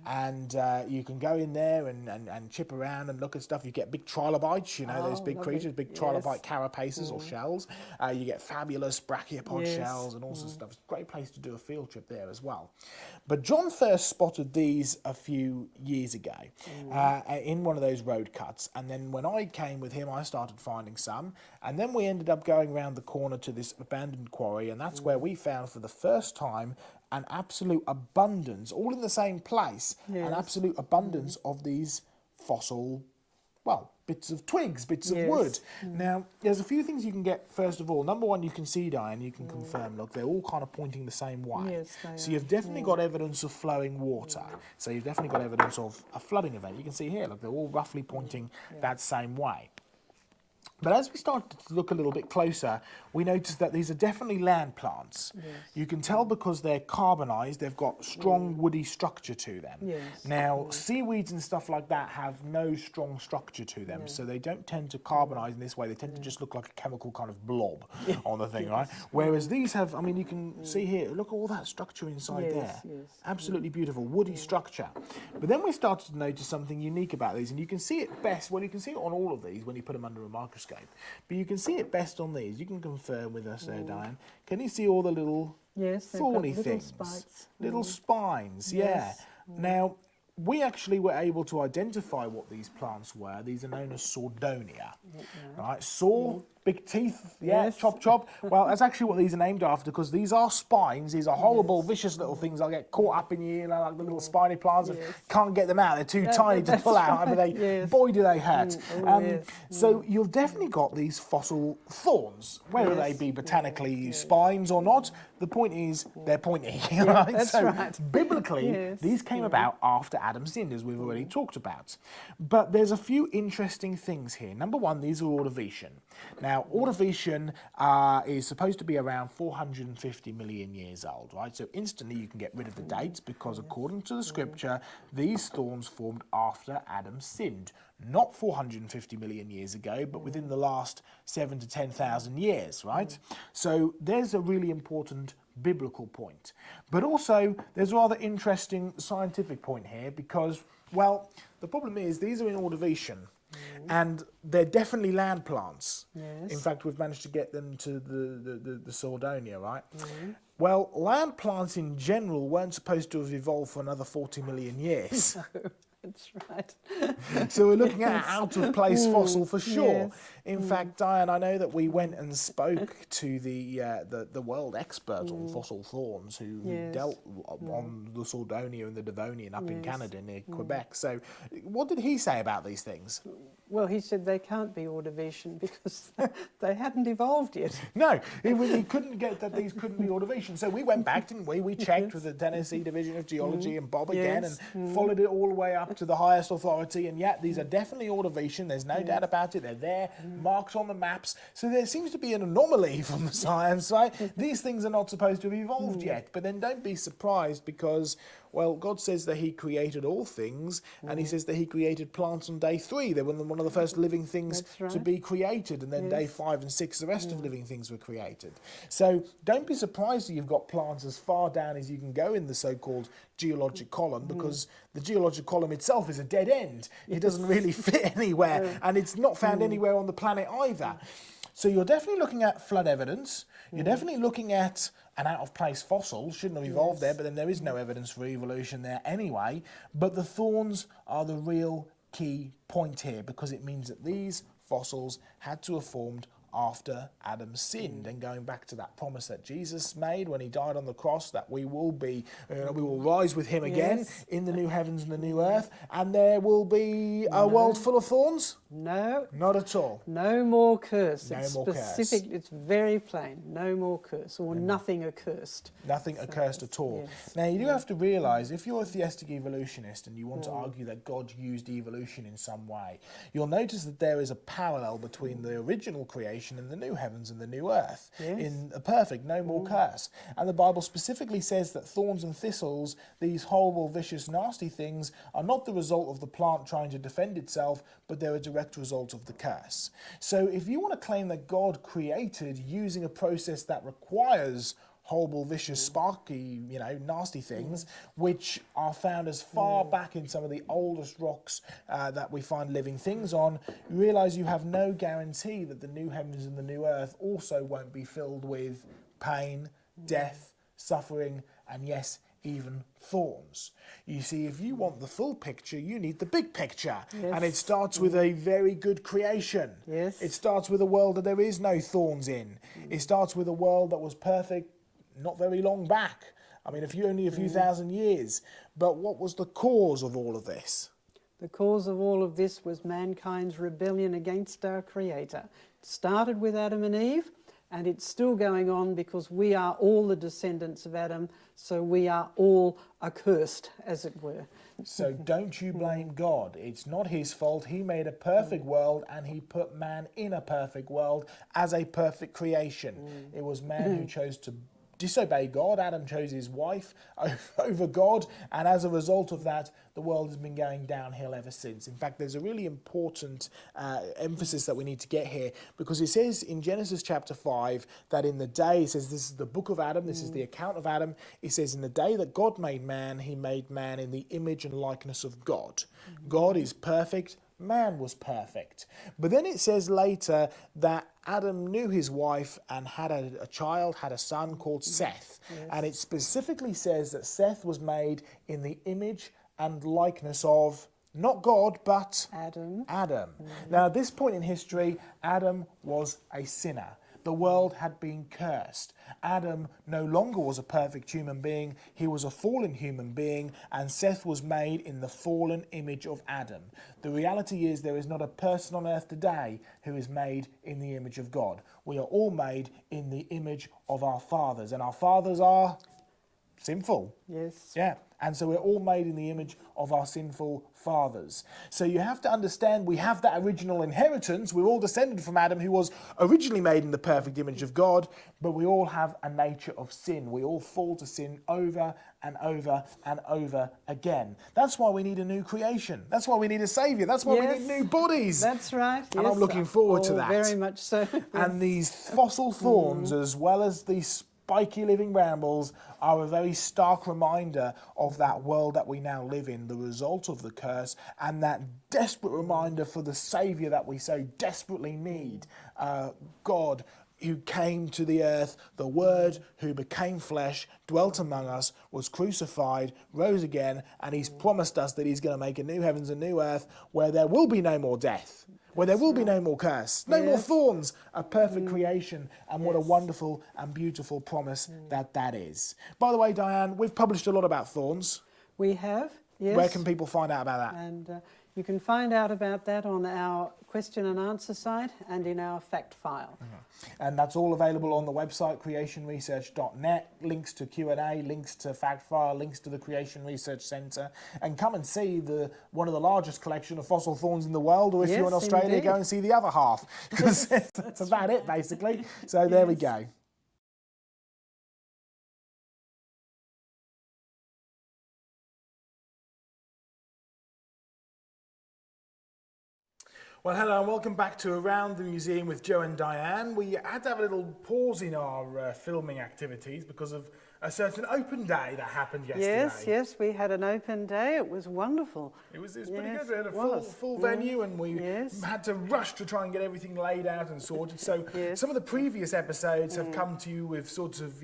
and you can go in there and chip around and look at stuff. You get big trilobites, you know, those big creatures, big trilobite carapaces or shells. You get fabulous brachiopod shells and all sorts of stuff. It's a great place to do a field trip there as well. But John first spotted these a few years ago in one of those road cuts, and then when I came with him, I started finding some, and then we ended up going around the corner to this abandoned quarry, and that's where we found for the first time an absolute abundance, all in the same place, an absolute abundance of these fossil, well, bits of twigs, bits of wood. Now, there's a few things you can get, first of all. Number one, you can see, Diane, you can confirm, look, they're all kind of pointing the same way. Yes, they so you've definitely got evidence of flowing water. So you've definitely got evidence of a flooding event. You can see here, look, they're all roughly pointing that same way. But as we started to look a little bit closer, we noticed that these are definitely land plants. You can tell because they're carbonized, they've got strong woody structure to them. Now, seaweeds and stuff like that have no strong structure to them, so they don't tend to carbonize in this way. They tend to just look like a chemical kind of blob on the thing, right? Whereas these have, I mean, you can see here, look at all that structure inside there. Absolutely beautiful, woody structure. But then we started to notice something unique about these, and you can see it best, well, you can see it on all of these when you put them under a microscope. But you can see it best on these. You can confirm with us there, Diane. Can you see all the little thorny things? Spikes. Little spines, Now, we actually were able to identify what these plants were. These are known as Sordonia. Right? Saw, big teeth, chop, chop. Well, that's actually what these are named after, because these are spines. These are horrible, vicious little things that get caught up in you know, like the little spiny plants. And can't get them out. They're too tiny to pull out. But they, boy, do they hurt. So you've definitely got these fossil thorns, whether they be botanically spines or not. The point is, they're pointy. Right? That's right. Biblically, these came about after Adam sinned, as we've already talked about. But there's a few interesting things here. Number one, these are Ordovician. Now, Ordovician is supposed to be around 450 million years old, right? So instantly you can get rid of the dates because according to the scripture, these thorns formed after Adam sinned. Not 450 million years ago, but within the last 7 to 10,000 years, right? So there's a really important biblical point. But also, there's a rather interesting scientific point here because, well, the problem is these are in Ordovician. And they're definitely land plants. In fact, we've managed to get them to the Sordonia, right? Well, land plants in general weren't supposed to have evolved for another 40 million years. That's right. So we're looking at an out-of-place fossil for sure. Yes. In fact, Diane, I know that we went and spoke to the world expert on fossil thorns who Yes. dealt on the Sordonia and the Devonian up in Yes. Canada near Quebec. So what did he say about these things? Well, he said they can't be Ordovician because they hadn't evolved yet. No, he couldn't get that these couldn't be Ordovician. So we went back, didn't we? We checked with the Tennessee Division of Geology and Bob again Yes. and followed it all the way up to the highest authority. And yet these are definitely Ordovician. There's no doubt about it. They're there, marks on the maps. So there seems to be an anomaly from the science, right? These things are not supposed to have evolved yet. But then don't be surprised because, well, God says that he created all things, and he says that he created plants on day 3. They were one of the first living things That's right. to be created, and then day 5 and 6, the rest of living things were created. So don't be surprised that you've got plants as far down as you can go in the so-called geologic column, because the geologic column itself is a dead end. It doesn't really fit anywhere, and it's not found anywhere on the planet either. So you're definitely looking at flood evidence. You're definitely looking at an out-of-place fossil. Shouldn't have evolved there, but then there is no evidence for evolution there anyway. But the thorns are the real key point here, because it means that these fossils had to have formed after Adam sinned, and going back to that promise that Jesus made when he died on the cross, that we will be, we will rise with him again in the new heavens and the new earth, and there will be a world full of thorns? No. Not at all. No more curse. No It's more specific. It's very plain. No more curse, or nothing accursed. Nothing accursed at all. Yes. Now, you do have to realise, if you're a theistic evolutionist and you want to argue that God used evolution in some way, you'll notice that there is a parallel between the original creation and the new heavens and the new earth. Yes. In a perfect, no more curse. And the Bible specifically says that thorns and thistles, these horrible, vicious, nasty things, are not the result of the plant trying to defend itself, but they're a direct result of the curse. So if you want to claim that God created using a process that requires horrible, vicious, sparky, nasty things, which are found as far back in some of the oldest rocks that we find living things on, you realise you have no guarantee that the new heavens and the new earth also won't be filled with pain, death, suffering, and yes, even thorns. You see, if you want the full picture, you need the big picture. Yes. And it starts with a very good creation. Yes. It starts with a world that there is no thorns in. It starts with a world that was perfect not very long back. I mean, only a few thousand years. But what was the cause of all of this? The cause of all of this was mankind's rebellion against our Creator. It started with Adam and Eve, and it's still going on because we are all the descendants of Adam, so we are all accursed, as it were. So don't you blame God. It's not his fault. He made a perfect world, and he put man in a perfect world as a perfect creation. It was man who chose to disobey God. Adam chose his wife over God, and as a result of that, the world has been going downhill ever since. In fact, there's a really important emphasis that we need to get here, because it says in Genesis chapter 5 that in the day, it says this is the book of Adam, this is the account of Adam, it says in the day that God made man, he made man in the image and likeness of God. God is perfect, man was perfect. But then it says later that Adam knew his wife and had a child, had a son called Seth. Yes. And it specifically says that Seth was made in the image and likeness of not God, but Adam. Now, at this point in history, Adam was a sinner. The world had been cursed. Adam no longer was a perfect human being. He was a fallen human being, and Seth was made in the fallen image of Adam. The reality is there is not a person on earth today who is made in the image of God. We are all made in the image of our fathers, and our fathers are sinful. Yes. Yeah, and so we're all made in the image of our sinful fathers. So you have to understand we have that original inheritance. We're all descended from Adam, who was originally made in the perfect image of God, but we all have a nature of sin. We all fall to sin over and over and over again. That's why we need a new creation. That's why we need a saviour. That's why we need new bodies. That's right. And I'm looking forward to that. Very much so. And these fossil thorns, as well as these spiky living brambles, are a very stark reminder of that world that we now live in, the result of the curse, and that desperate reminder for the saviour that we so desperately need. God who came to the earth, the Word who became flesh, dwelt among us, was crucified, rose again, and he's promised us that he's going to make a new heavens and new earth where there will be no more death, where there will be no more curse, no more thorns, a perfect creation. And what a wonderful and beautiful promise that is. By the way, Diane, we've published a lot about thorns. We have, yes. Where can people find out about that? And you can find out about that on our question and answer site and in our fact file. And that's all available on the website, creationresearch.net. Links to Q&A, links to fact file, links to the Creation Research Centre. And come and see one of the largest collection of fossil thorns in the world, or if you're in Australia, indeed. go and see the other half. Because that's about it, basically. So there we go. Well, hello and welcome back to Around the Museum with Joe and Diane. We had to have a little pause in our filming activities because of a certain open day that happened yesterday. Yes, we had an open day. It was wonderful. It was pretty good. We had a full venue, and we had to rush to try and get everything laid out and sorted. So some of the previous episodes have come to you with sort of,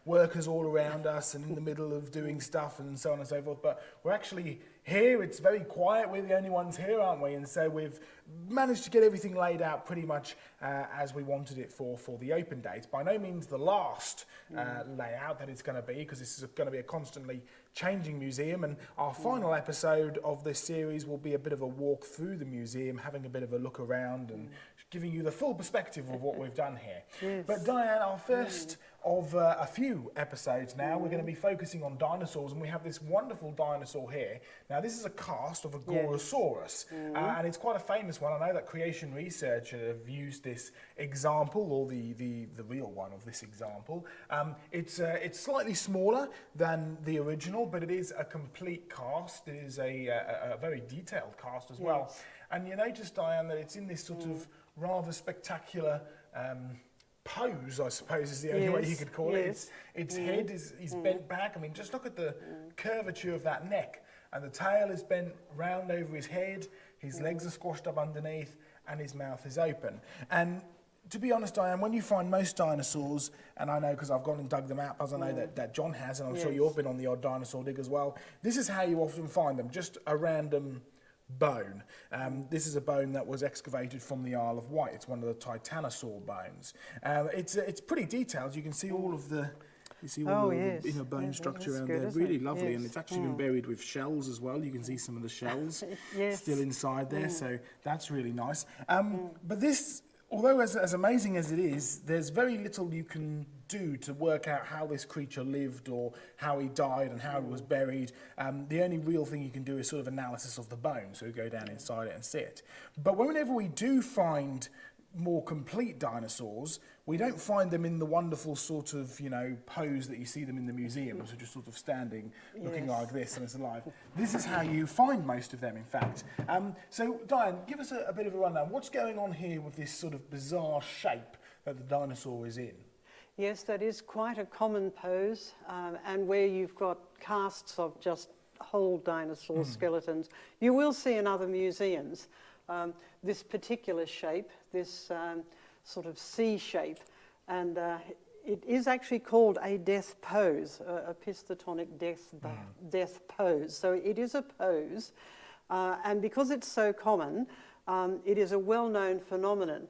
workers all around us and in the middle of doing stuff and so on and so forth. But we're actually here. It's very quiet. We're the only ones here, aren't we? And so we've managed to get everything laid out pretty much as we wanted it for the open day. It's by no means the last layout that it's going to be, because this is going to be a constantly changing museum, and our final episode of this series will be a bit of a walk through the museum, having a bit of a look around and giving you the full perspective of what we've done here. Yes. But Diane, our first of a few episodes now, we're going to be focusing on dinosaurs, and we have this wonderful dinosaur here. Now this is a cast of a Gorosaurus, and it's quite a famous one. I know that Creation Research have used this example, or the real one of this example. It's slightly smaller than the original, but it is a complete cast. It is a very detailed cast as well. And you notice, Diane, that it's in this sort of rather spectacular pose, I suppose is the only way you could call it. Its head is bent back. I mean, just look at the curvature of that neck. And the tail is bent round over his head, his legs are squashed up underneath, and his mouth is open. And to be honest, Diane, when you find most dinosaurs, and I know because I've gone and dug them out, as I know that John has, and I'm sure you've been on the odd dinosaur dig as well, this is how you often find them, just a random bone. This is a bone that was excavated from the Isle of Wight. It's one of the titanosaur bones. It's pretty detailed. You can see all of the the inner bone structure around there. Really lovely, and it's actually been buried with shells as well. You can see some of the shells still inside there, so that's really nice. But this, although as amazing as it is, there's very little you can do to work out how this creature lived or how he died and how he was buried. The only real thing you can do is sort of analysis of the bone, so you go down inside it and see it. But whenever we do find more complete dinosaurs, we don't find them in the wonderful sort of, pose that you see them in the museums, which are just sort of standing, looking like this, and it's alive. This is how you find most of them, in fact. So, Diane, give us a bit of a rundown. What's going on here with this sort of bizarre shape that the dinosaur is in? Yes, that is quite a common pose, and where you've got casts of just whole dinosaur skeletons. You will see in other museums this particular shape, this sort of C shape, and it is actually called a death pose, a pistotonic death pose. So it is a pose, and because it's so common, it is a well-known phenomenon.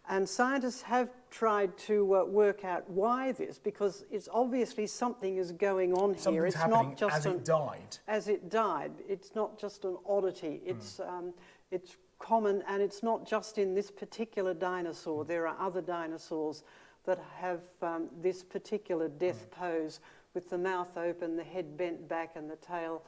And scientists have tried to work out why this, because it's obviously something is going on here. Something's it's happening not just as it died. As it died. It's not just an oddity. It's common, and it's not just in this particular dinosaur. There are other dinosaurs that have this particular death pose, with the mouth open, the head bent back, and the tail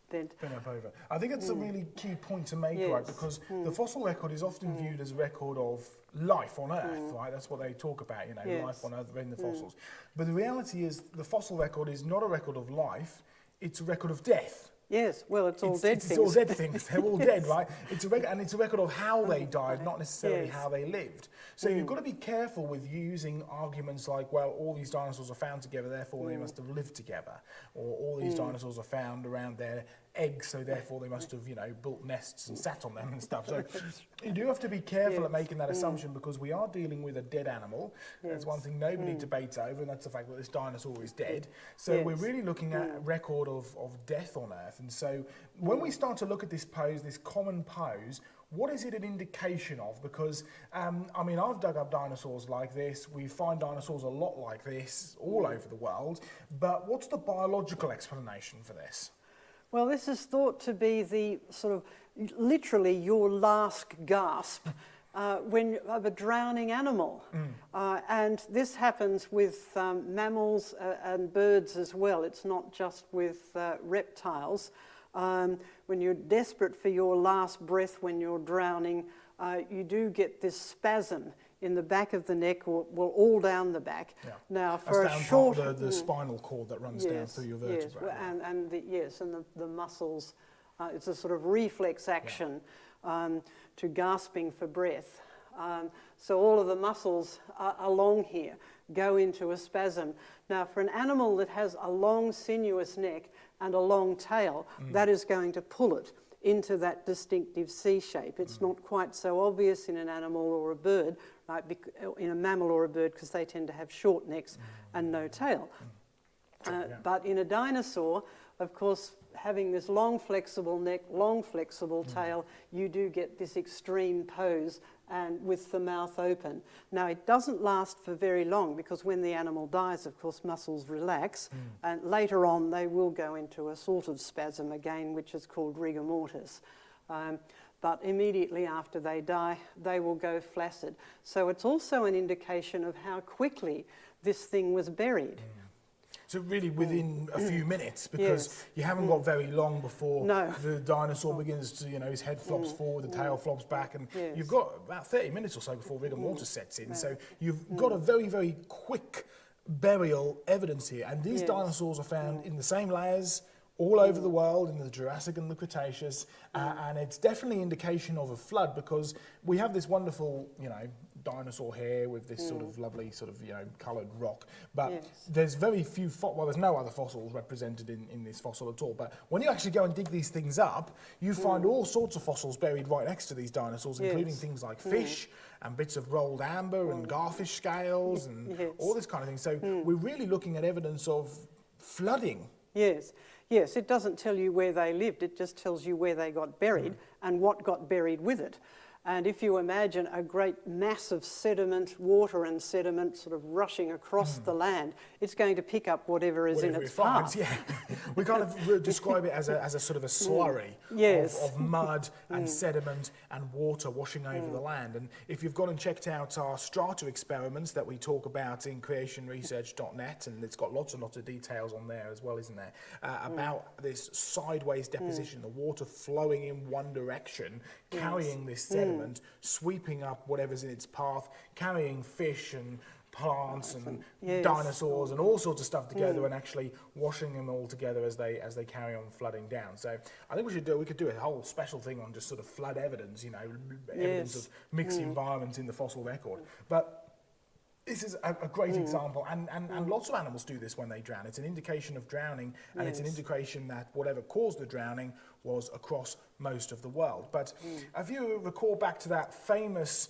bent up over. I think it's a really key point to make, right? Because the fossil record is often viewed as a record of life on Earth, right? That's what they talk about, life on Earth in the fossils. But the reality is the fossil record is not a record of life, it's a record of death. Yes, well, it's all dead things. It's all dead things. They're all dead, right? It's a record of how they died, not necessarily how they lived. So you've got to be careful with using arguments like, well, all these dinosaurs are found together, therefore they must have lived together, or all these dinosaurs are found around their eggs, so therefore they must have, you know, built nests and sat on them and stuff. So you do have to be careful at making that assumption, because we are dealing with a dead animal. That's one thing nobody debates over, and that's the fact that this dinosaur is dead. So we're really looking at a record of death on Earth. And so when we start to look at this pose, this common pose, what is it an indication of? Because, I mean, I've dug up dinosaurs like this. We find dinosaurs a lot like this all over the world. But what's the biological explanation for this? Well, this is thought to be the sort of literally your last gasp of a drowning animal. And this happens with mammals and birds as well. It's not just with reptiles. When you're desperate for your last breath when you're drowning, you do get this spasm in the back of the neck, or well, all down the back. Now, for a short, the spinal cord that runs down through your vertebrae. Yes, and the muscles. It's a sort of reflex action to gasping for breath. So all of the muscles along here go into a spasm. Now, for an animal that has a long, sinuous neck and a long tail, that is going to pull it into that distinctive C shape. It's not quite so obvious in an animal or a bird, right? In a mammal or a bird, because they tend to have short necks and no tail. But in a dinosaur, of course, having this long flexible neck, long flexible tail, you do get this extreme pose, and with the mouth open. Now, it doesn't last for very long, because when the animal dies, of course, muscles relax, and later on they will go into a sort of spasm again, which is called rigor mortis. But immediately after they die, they will go flaccid. So it's also an indication of how quickly this thing was buried. So really within a few minutes, because you haven't got very long before the dinosaur begins to, you know, his head flops forward, the tail flops back, and you've got about 30 minutes or so before rigor mortis sets in. So you've got a very, very quick burial evidence here. And these dinosaurs are found in the same layers all over the world, in the Jurassic and the Cretaceous, and it's definitely an indication of a flood, because we have this wonderful, you know, dinosaur hair with this sort of lovely sort of, you know, coloured rock, but there's very few, well, there's no other fossils represented in this fossil at all. But when you actually go and dig these things up, you find all sorts of fossils buried right next to these dinosaurs, including things like fish and bits of rolled amber and garfish scales and all this kind of thing. So we're really looking at evidence of flooding. Yes, it doesn't tell you where they lived, it just tells you where they got buried and what got buried with it. And if you imagine a great mass of sediment, water and sediment sort of rushing across the land, it's going to pick up whatever is in its path. We kind of describe it as a sort of a slurry of mud and sediment and water washing over the land. And if you've gone and checked out our strata experiments that we talk about in creationresearch.net, and it's got lots and lots of details on there as well, isn't there, about this sideways deposition, the water flowing in one direction, carrying this sediment, sweeping up whatever's in its path, carrying fish and plants and dinosaurs and all sorts of stuff together, and actually washing them all together as they carry on flooding down. So I think we could do a whole special thing on just sort of flood evidence, you know, evidence of mixed environments in the fossil record. But this is a great example, and lots of animals do this when they drown. It's an indication of drowning, and it's an indication that whatever caused the drowning was across most of the world. But if you recall back to that famous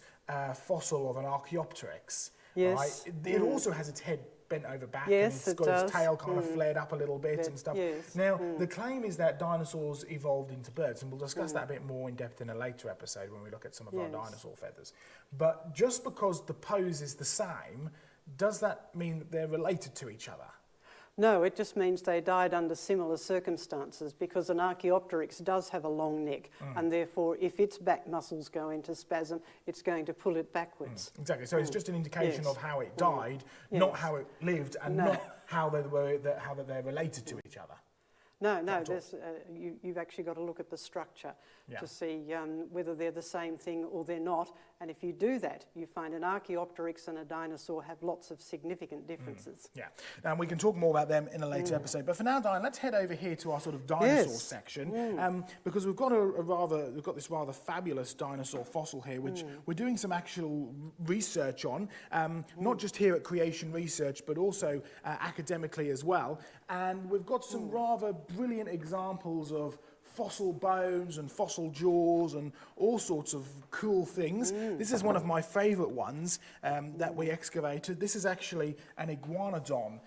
fossil of an Archaeopteryx, right, it also has its head bent over back, and it's got its tail kind of flared up a little bit and stuff. Now, the claim is that dinosaurs evolved into birds, and we'll discuss that a bit more in depth in a later episode when we look at some of our dinosaur feathers. But just because the pose is the same, does that mean that they're related to each other? No, it just means they died under similar circumstances, because an Archaeopteryx does have a long neck, and therefore if its back muscles go into spasm, it's going to pull it backwards. Exactly, so it's just an indication of how it died, not how it lived, and not how they're related to each other. No, you've actually got to look at the structure to see whether they're the same thing or they're not, And if you do that, you find an Archaeopteryx and a dinosaur have lots of significant differences. Yeah, and we can talk more about them in a later episode. But for now, Diane, let's head over here to our sort of dinosaur section, because we've got this rather fabulous dinosaur fossil here, which we're doing some actual research on, not just here at Creation Research, but also academically as well. And we've got some rather brilliant examples of fossil bones and fossil jaws and all sorts of cool things. This is one of my favourite ones that we excavated. This is actually an iguanodon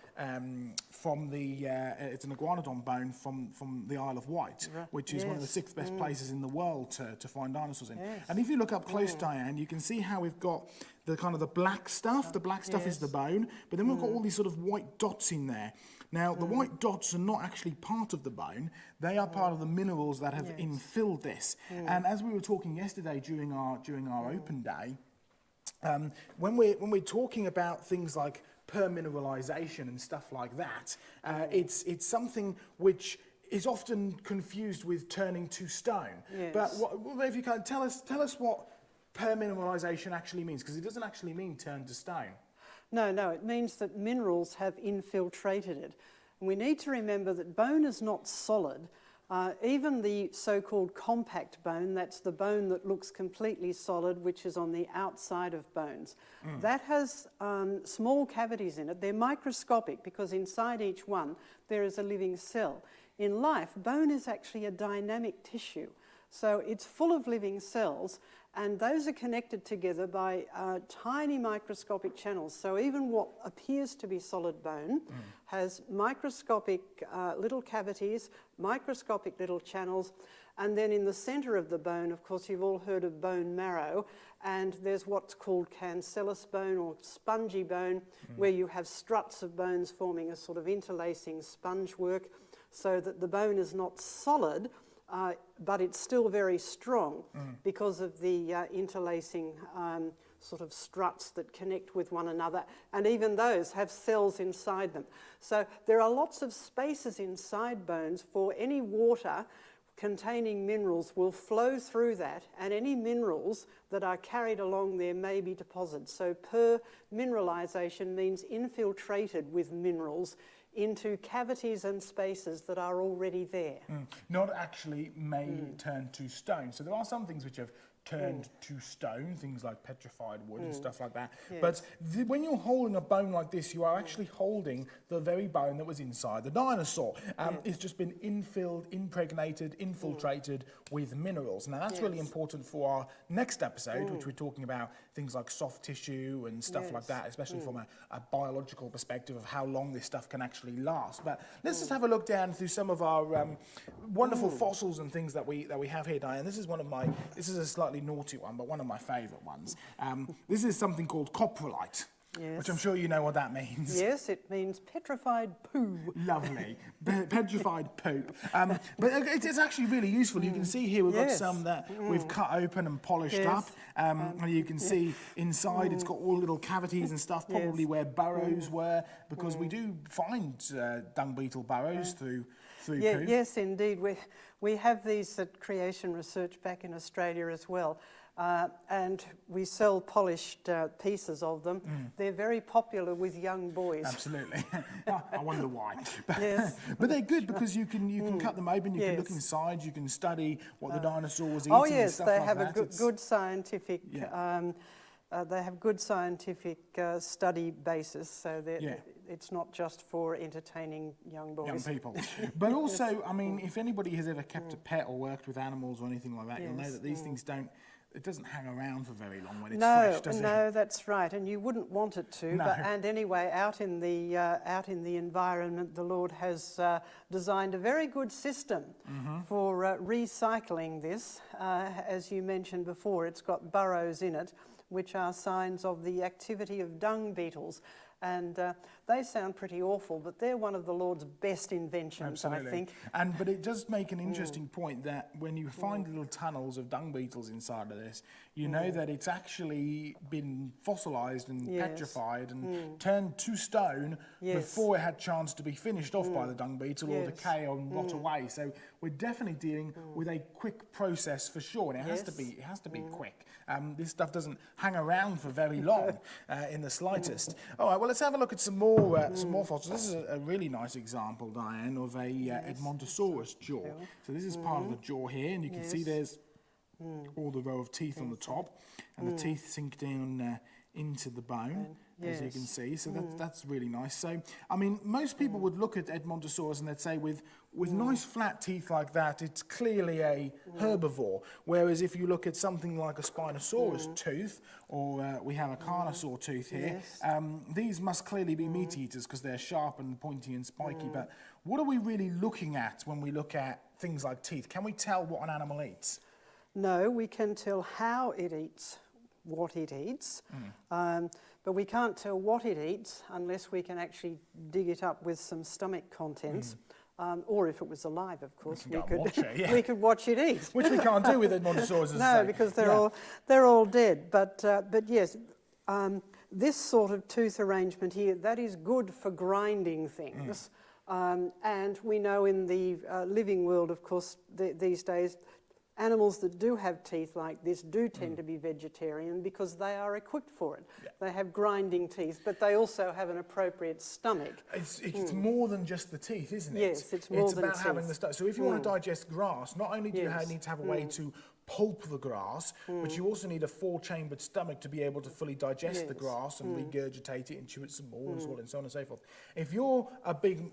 from the, it's an iguanodon bone from the Isle of Wight, which is one of the 6th best places in the world to find dinosaurs in. And if you look up close, Diane, you can see how we've got the kind of the black stuff. The black stuff is the bone, but then we've got all these sort of white dots in there. Now, the white dots are not actually part of the bone. They are part of the minerals that have infilled this. And as we were talking yesterday during our open day, when we're talking about things like permineralization and stuff like that, it's something which is often confused with turning to stone. But if you can tell us what permineralization actually means, because it doesn't actually mean turn to stone. No, it means that minerals have infiltrated it. And we need to remember that bone is not solid. Even the so-called compact bone, that's the bone that looks completely solid, which is on the outside of bones. That has small cavities in it. They're microscopic because inside each one there is a living cell. In life, bone is actually a dynamic tissue. So it's full of living cells, and those are connected together by tiny microscopic channels. So even what appears to be solid bone has microscopic little cavities, microscopic little channels, and then in the centre of the bone, of course, you've all heard of bone marrow, and there's what's called cancellous bone or spongy bone, where you have struts of bones forming a sort of interlacing sponge work, so that the bone is not solid, but it's still very strong because of the interlacing sort of struts that connect with one another, and even those have cells inside them. So there are lots of spaces inside bones for any water containing minerals will flow through that, and any minerals that are carried along there may be deposited. So permineralization means infiltrated with minerals into cavities and spaces that are already there. Not actually may turn to stone. So there are some things which have turned to stone, things like petrified wood and stuff like that. But when you're holding a bone like this, you are actually holding the very bone that was inside the dinosaur. It's just been impregnated, infiltrated with minerals. Now that's really important for our next episode, which we're talking about things like soft tissue and stuff like that, especially from a biological perspective of how long this stuff can actually last. But let's just have a look down through some of our wonderful fossils and things that we have here, Diane. This is a slightly naughty one, but one of my favourite ones. This is something called coprolite, which I'm sure you know what that means. Yes, it means petrified poo. Lovely, petrified poop. But it's actually really useful. You can see here we've got some that we've cut open and polished up. And you can see inside it's got all little cavities and stuff, probably where burrows were, because we do find dung beetle burrows through poo. Yes, indeed. We have these at Creation Research back in Australia as well, and we sell polished pieces of them. They're very popular with young boys. Absolutely. I wonder why. But they're good because you can cut them open, you can look inside, you can study what the dinosaur was eating. Oh yes, and stuff they like have that. a good scientific. They have good scientific study basis, so it's not just for entertaining young boys. Young people. But also, I mean, if anybody has ever kept a pet or worked with animals or anything like that, you'll know that these things it doesn't hang around for very long when it's fresh, does it? No, that's right, and you wouldn't want it to. No. And anyway, out in the environment, the Lord has designed a very good system for recycling this. As you mentioned before, it's got burrows in it, which are signs of the activity of dung beetles. And they sound pretty awful, but they're one of the Lord's best inventions, I think. But it does make an interesting point that when you find little tunnels of dung beetles inside of this, you know that it's actually been fossilized and petrified and turned to stone before it had chance to be finished off by the dung beetle or decay or rot away. So we're definitely dealing with a quick process for sure, and it has to be quick. This stuff doesn't hang around for very long in the slightest. All right, well, let's have a look at some more fossils. This is a really nice example, Diane, of a Edmontosaurus jaw. So this is part of the jaw here, and you can see there's all the row of teeth on the top, and the teeth sink down into the bone, as you can see. So that's really nice. So, I mean, most people would look at Edmontosaurus and they'd say with nice flat teeth like that, it's clearly a herbivore. Whereas if you look at something like a Spinosaurus tooth, or we have a Carnosaur tooth here, these must clearly be meat eaters because they're sharp and pointy and spiky. But what are we really looking at when we look at things like teeth? Can we tell what an animal eats? No, we can tell how it eats, what it eats, but we can't tell what it eats unless we can actually dig it up with some stomach contents. Or if it was alive, of course, we could watch it eat. Which we can't do with Edmontosaurus. No, because they're all dead. But yes, this sort of tooth arrangement here, that is good for grinding things. And we know in the living world, of course, these days, animals that do have teeth like this do tend to be vegetarian because they are equipped for it. They have grinding teeth, but they also have an appropriate stomach. It's more than just the teeth, isn't it? Yes, it's more than about teeth. having the stuff. So if you want to digest grass, not only do you need to have a way to pulp the grass, but you also need a four-chambered stomach to be able to fully digest the grass and regurgitate it and chew it some more and so on and so forth. If you're a big,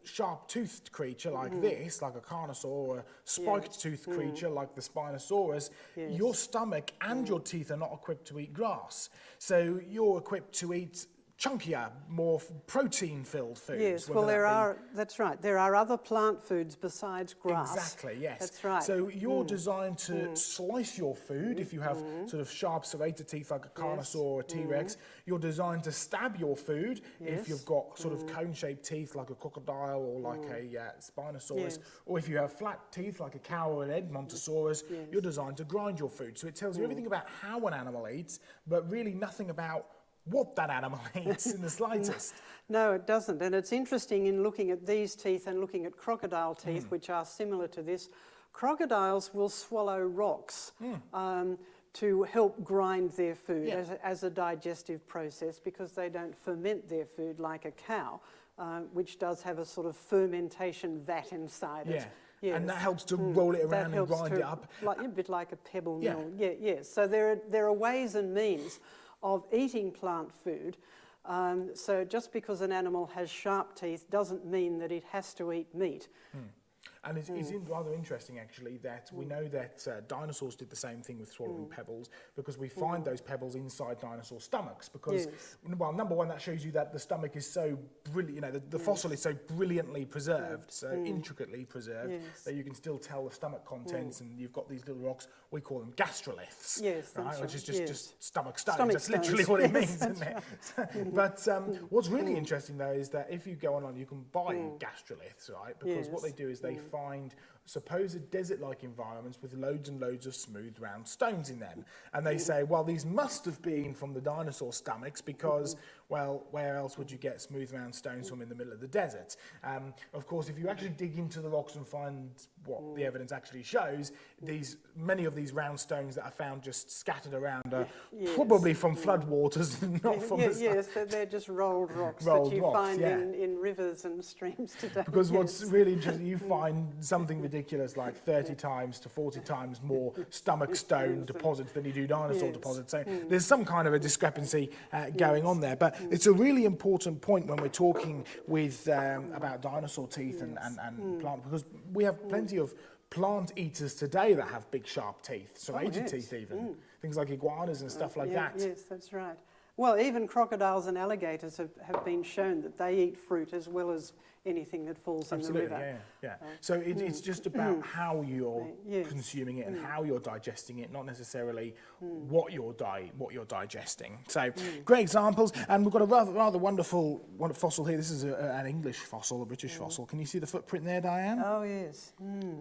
sharp-toothed creature like this, like a Carnosaur, or a spiked-toothed creature like the Spinosaurus, your stomach and your teeth are not equipped to eat grass. So you're equipped to eat chunkier, more protein-filled foods. Yes, well, that's right. There are other plant foods besides grass. Exactly, yes. That's right. So you're designed to slice your food. If you have sort of sharp serrated teeth like a Carnosaur or a T-Rex, you're designed to stab your food. If you've got sort of cone-shaped teeth like a crocodile or like a Spinosaurus, or if you have flat teeth like a cow or an Edmontosaurus, you're designed to grind your food. So it tells you everything about how an animal eats, but really nothing about what that animal eats in the slightest. No, it doesn't. And it's interesting in looking at these teeth and looking at crocodile teeth, which are similar to this. Crocodiles will swallow rocks to help grind their food as a digestive process because they don't ferment their food like a cow, which does have a sort of fermentation vat inside it. Yes. And that helps to roll it around and grind it up. A bit like a pebble mill. So there are ways and means of eating plant food. So just because an animal has sharp teeth doesn't mean that it has to eat meat. And it's rather interesting, actually, that we know that dinosaurs did the same thing with swallowing pebbles because we find those pebbles inside dinosaur stomachs because, well, number one, that shows you that the stomach is so brilliant, the fossil is so brilliantly preserved, so intricately preserved that you can still tell the stomach contents and you've got these little rocks, we call them gastroliths, right? Which is just stomach stones. That's literally what it means, isn't it? But what's really interesting, though, is that if you go online, you can buy gastroliths, right? Because what they do is they find supposed desert-like environments with loads and loads of smooth round stones in them. And they say, well, these must have been from the dinosaur stomachs because, well, where else would you get smooth round stones from in the middle of the desert? Of course, if you actually dig into the rocks and find what the evidence actually shows, many of these round stones that are found just scattered around are probably from floodwaters and not from the Yes, they're just rolled rocks that you find in rivers and streams today. Because what's really interesting, you find something ridiculous like 30 times to 40 times more stomach stone deposits than you do dinosaur deposits. So there's some kind of a discrepancy going on there. But it's a really important point when we're talking with about dinosaur teeth and plant, because we have plenty of plant eaters today that have big sharp teeth, serrated teeth even. Things like iguanas and stuff like that. Yes, that's right. Well, even crocodiles and alligators have been shown that they eat fruit as well as anything that falls in the river. Yeah. So it's just about how you're consuming it and how you're digesting it, not necessarily what you're digesting. So great examples, and we've got a rather wonderful fossil here. This is an English fossil, a British fossil. Can you see the footprint there, Diane? Oh yes.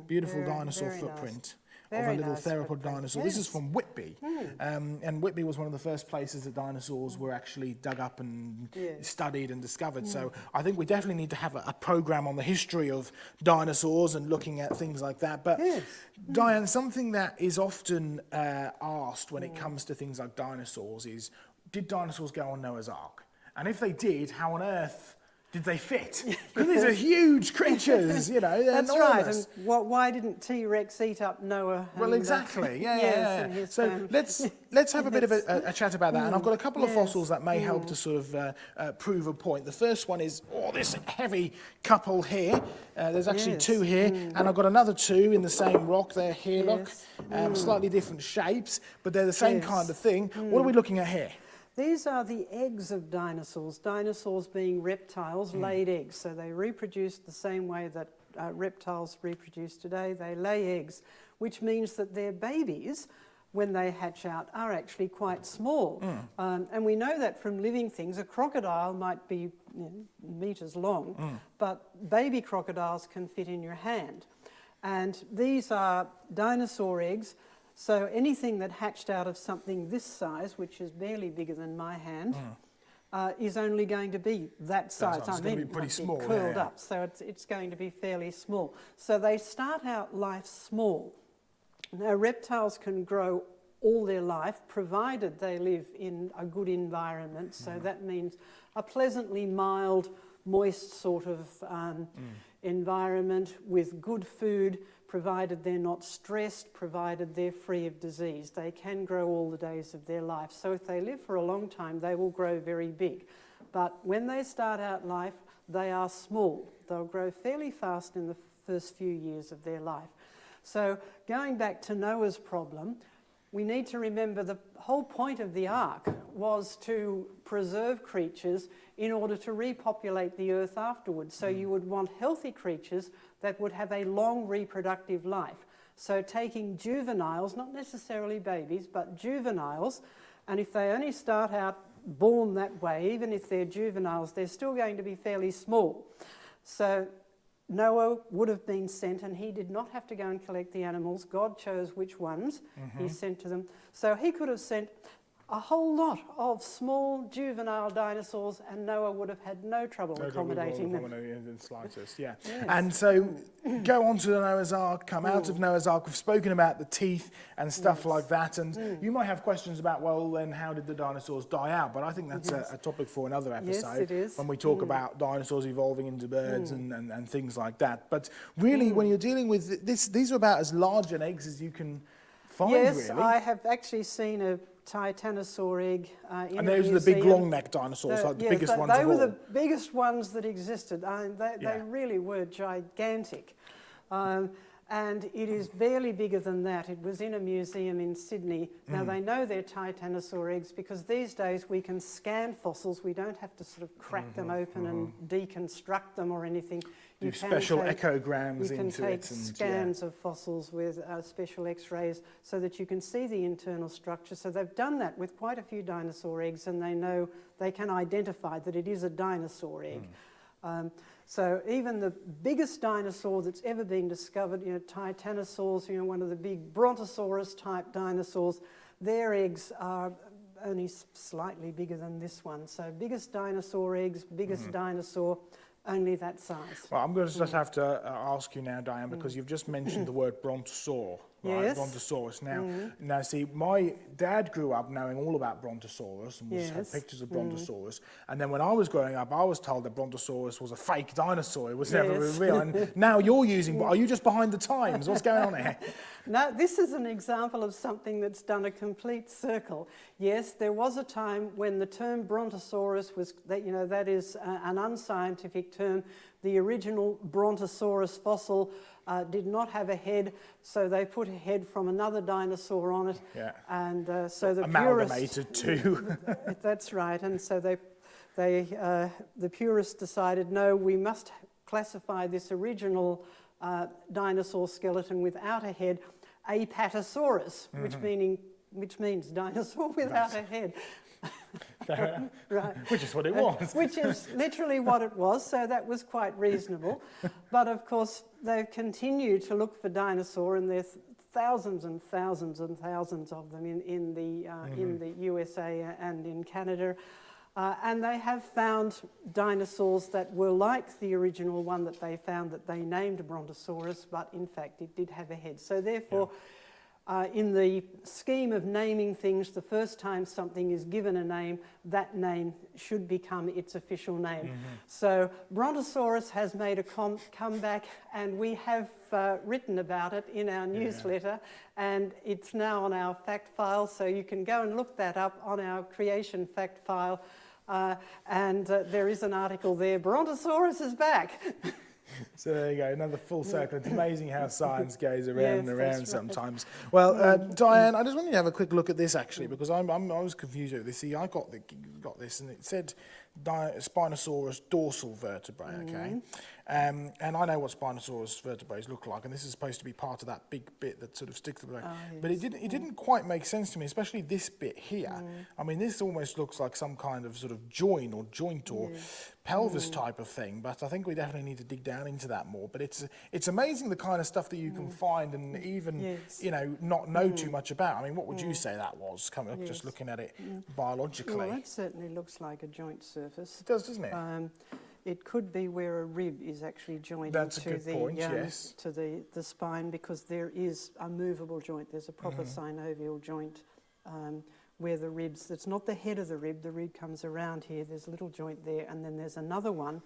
Beautiful dinosaur footprint. Of a little theropod dinosaur. This is from Whitby, and Whitby was one of the first places that dinosaurs were actually dug up and studied and discovered. So I think we definitely need to have a program on the history of dinosaurs and looking at things like that. But Diane, something that is often asked when it comes to things like dinosaurs is, did dinosaurs go on Noah's Ark? And if they did, how on earth did they fit? Because these are huge creatures, you know, they're That's enormous. right, and why didn't T-Rex eat up Noah? Well, exactly, yeah. So let's have a bit of a chat about that, and I've got a couple of fossils that may help to sort of prove a point. The first one is, this heavy couple here. There's actually two here, and I've got another two in the same rock. They're here, look, slightly different shapes, but they're the same kind of thing. What are we looking at here? These are the eggs of dinosaurs. Dinosaurs being reptiles laid eggs, so they reproduce the same way that reptiles reproduce today. They lay eggs, which means that their babies, when they hatch out, are actually quite small. And we know that from living things. A crocodile might be meters long, but baby crocodiles can fit in your hand. And these are dinosaur eggs. So anything that hatched out of something this size, which is barely bigger than my hand, is only going to be that size. I mean, pretty small, curled up, so it's going to be fairly small. So they start out life small. Now, reptiles can grow all their life, provided they live in a good environment. So that means a pleasantly mild, moist sort of environment with good food, provided they're not stressed, provided they're free of disease. They can grow all the days of their life. So if they live for a long time, they will grow very big. But when they start out life, they are small. They'll grow fairly fast in the first few years of their life. So going back to Noah's problem, we need to remember the whole point of the ark was to preserve creatures in order to repopulate the earth afterwards. So you would want healthy creatures that would have a long reproductive life. So taking juveniles, not necessarily babies, but juveniles, and if they only start out born that way, even if they're juveniles, they're still going to be fairly small. So Noah would have been sent, and he did not have to go and collect the animals. God chose which ones he sent to them. So he could have sent a whole lot of small juvenile dinosaurs, and Noah would have had no trouble accommodating them. In the slightest, yeah. Yes. And so go on to the Noah's Ark, come out of Noah's Ark. We've spoken about the teeth and stuff like that, and you might have questions about, well, then how did the dinosaurs die out? But I think that's a topic for another episode. Yes, it is. When we talk about dinosaurs evolving into birds and things like that. But really, when you're dealing with this, these are about as large an eggs as you can find, yes, really. I have actually seen a titanosaur egg in and those are the big long-necked dinosaurs, like the biggest ones of all. They were the biggest ones that existed. They really were gigantic. And it is barely bigger than that. It was in a museum in Sydney. Now, they know they're titanosaur eggs because these days we can scan fossils. We don't have to sort of crack them open and deconstruct them or anything. Do special echograms into it. You can take scans of fossils with special x-rays so that you can see the internal structure. So they've done that with quite a few dinosaur eggs, and they know they can identify that it is a dinosaur egg. So even the biggest dinosaur that's ever been discovered, titanosaurs, one of the big brontosaurus type dinosaurs, their eggs are only slightly bigger than this one. So biggest dinosaur eggs, biggest dinosaur, only that size. Well, I'm going to just have to ask you now, Diane, because you've just mentioned the word brontosaur. Right, yes. Brontosaurus. Now, see, my dad grew up knowing all about Brontosaurus and had pictures of Brontosaurus. And then when I was growing up, I was told that Brontosaurus was a fake dinosaur. It was never real. And now you're using, are you just behind the times? What's going on here? No, this is an example of something that's done a complete circle. Yes, there was a time when the term Brontosaurus was, that is an unscientific term. The original Brontosaurus fossil did not have a head, so they put a head from another dinosaur on it. Yeah. And so the amalgamated too. That's right. And so the purists decided, no, we must classify this original dinosaur skeleton without a head, Apatosaurus, which means dinosaur without a head. Right. Which is what it was. Which is literally what it was, so that was quite reasonable. But of course, they've continued to look for dinosaur, and there's thousands and thousands and thousands of them in the USA and in Canada. And they have found dinosaurs that were like the original one that they found that they named Brontosaurus, but in fact it did have a head. So therefore, in the scheme of naming things, the first time something is given a name, that name should become its official name. So Brontosaurus has made a comeback, and we have written about it in our newsletter, and it's now on our fact file, so you can go and look that up on our creation fact file, and there is an article there, Brontosaurus is back. So there you go, another full circle. It's amazing how science goes around and around right. sometimes. Well, Diane, I just wanted to have a quick look at this actually, because I was confused with this. See, I got this, and it said Spinosaurus dorsal vertebrae, okay? And I know what Spinosaurus vertebrae look like, and this is supposed to be part of that big bit that sort of sticks to the bone. But it didn't quite make sense to me, especially this bit here. I mean, this almost looks like some kind of sort of joint or pelvis type of thing, but I think we definitely need to dig down into that more. But it's amazing the kind of stuff that you can find and even not know too much about. I mean, what would you say that was, just looking at it biologically? Well, that certainly looks like a joint surface. It does, doesn't it? It could be where a rib is actually joined That's to the spine, because there is a movable joint. There's a proper synovial joint where the ribs, it's not the head of the rib comes around here, there's a little joint there, and then there's another one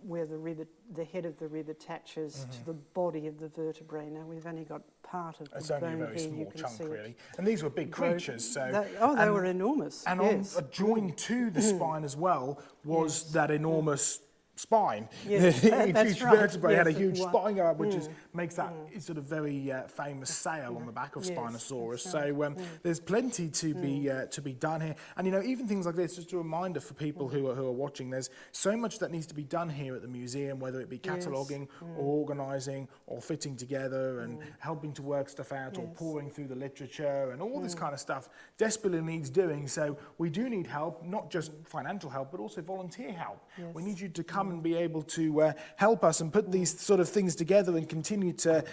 where the head of the rib attaches to the body of the vertebrae. Now we've only got part of the bone here. It's only a very you small can chunk, see really. And these were big creatures, so... they were enormous. And on joined to the spine as well was that enormous spine. Yes, Each right. vertebrae had a Yes, huge it spine go up, which makes that sort of very famous sail on the back of Spinosaurus. So there's plenty to be done here. And even things like this, just a reminder for people who are watching, there's so much that needs to be done here at the museum, whether it be cataloguing or organising or fitting together and helping to work stuff out or pouring through the literature and all this kind of stuff desperately needs doing. So we do need help, not just financial help, but also volunteer help. We need you to come and be able to help us and put these sort of things together and continue to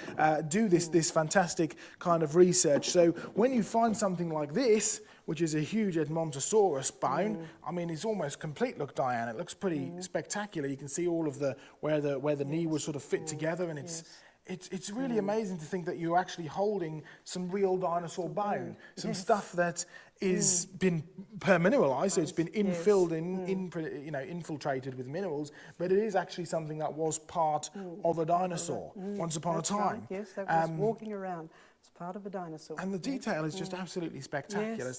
do this fantastic kind of research. So when you find something like this, which is a huge Edmontosaurus bone, I mean, it's almost complete. Look, Diane, it looks pretty spectacular. You can see all of where the knee was sort of fit together, and it's really amazing to think that you're actually holding some real dinosaur bone, some stuff that is been permineralized, so it's been infilled infiltrated with minerals, but it is actually something that was part of a dinosaur once upon a time. Right. Yes, that was walking around. It's part of a dinosaur. And the detail is just absolutely spectacular.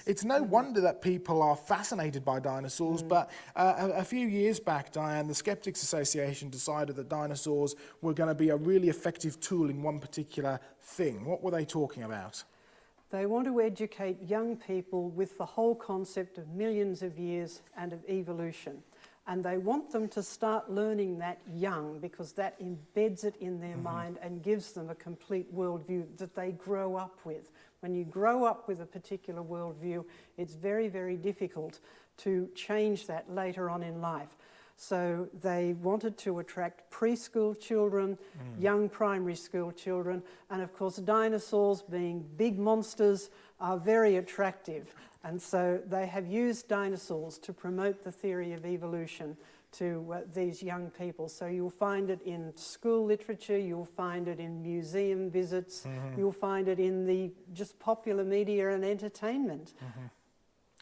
It's no wonder that people are fascinated by dinosaurs, but a few years back, Diane, the Skeptics Association decided that dinosaurs were going to be a really effective tool in one particular thing. What were they talking about? They want to educate young people with the whole concept of millions of years and of evolution. And they want them to start learning that young, because that embeds it in their mind and gives them a complete worldview that they grow up with. When you grow up with a particular worldview, it's very, very difficult to change that later on in life. So they wanted to attract preschool children, young primary school children, and of course dinosaurs, being big monsters, are very attractive. And so they have used dinosaurs to promote the theory of evolution to these young people. So you'll find it in school literature, you'll find it in museum visits, you'll find it in the just popular media and entertainment.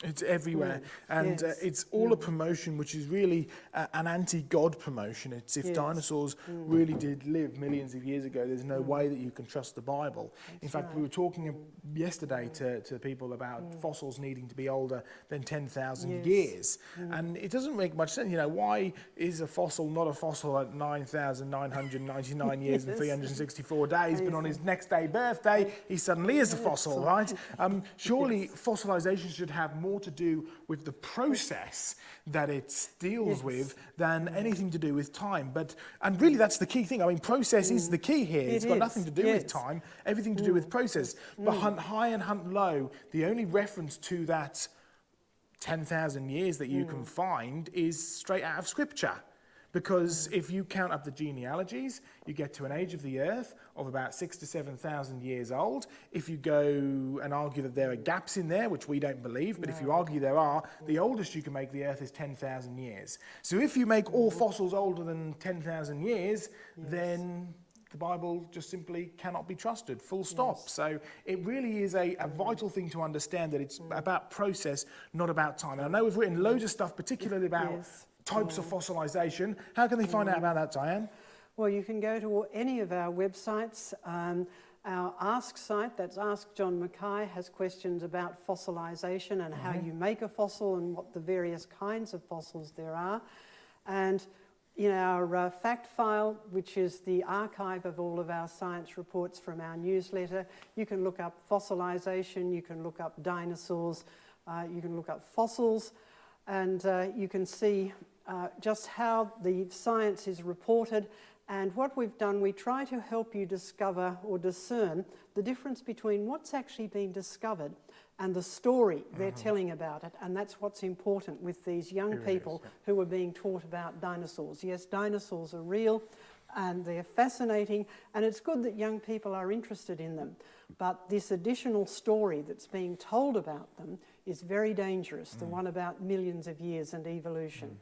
It's everywhere, and it's all a promotion which is really an anti-God promotion. It's if dinosaurs really did live millions of years ago, there's no way that you can trust the Bible. In fact, we were talking yesterday to people about fossils needing to be older than 10,000 years, and it doesn't make much sense. You know, why is a fossil not a fossil at 9,999 years and 364 days, but on his next day birthday, he suddenly is a fossil, right? Surely fossilization should have more to do with the process that it deals with than anything to do with time. And really that's the key thing. I mean, process is the key here. It's got nothing to do with time, everything to do with process. But hunt high and hunt low, the only reference to that 10,000 years that you can find is straight out of Scripture. Because if you count up the genealogies, you get to an age of the earth of about 6,000 to 7,000 years old. If you go and argue that there are gaps in there, which we don't believe, but if you argue there are, the oldest you can make the earth is 10,000 years. So if you make all fossils older than 10,000 years, then the Bible just simply cannot be trusted, full stop. So it really is a vital thing to understand that it's about process, not about time. And I know we've written loads of stuff, particularly about types of fossilization. How can they find out about that, Diane? Well, you can go to any of our websites. Our Ask site, that's Ask John Mackay, has questions about fossilization and how you make a fossil and what the various kinds of fossils there are. And in our fact file, which is the archive of all of our science reports from our newsletter, you can look up fossilization, you can look up dinosaurs, you can look up fossils, and you can see just how the science is reported. And what we've done, we try to help you discover or discern the difference between what's actually been discovered and the story they're telling about it. And that's what's important with these young people who are being taught about dinosaurs. Yes, dinosaurs are real and they're fascinating, and it's good that young people are interested in them. But this additional story that's being told about them is very dangerous, the one about millions of years and evolution.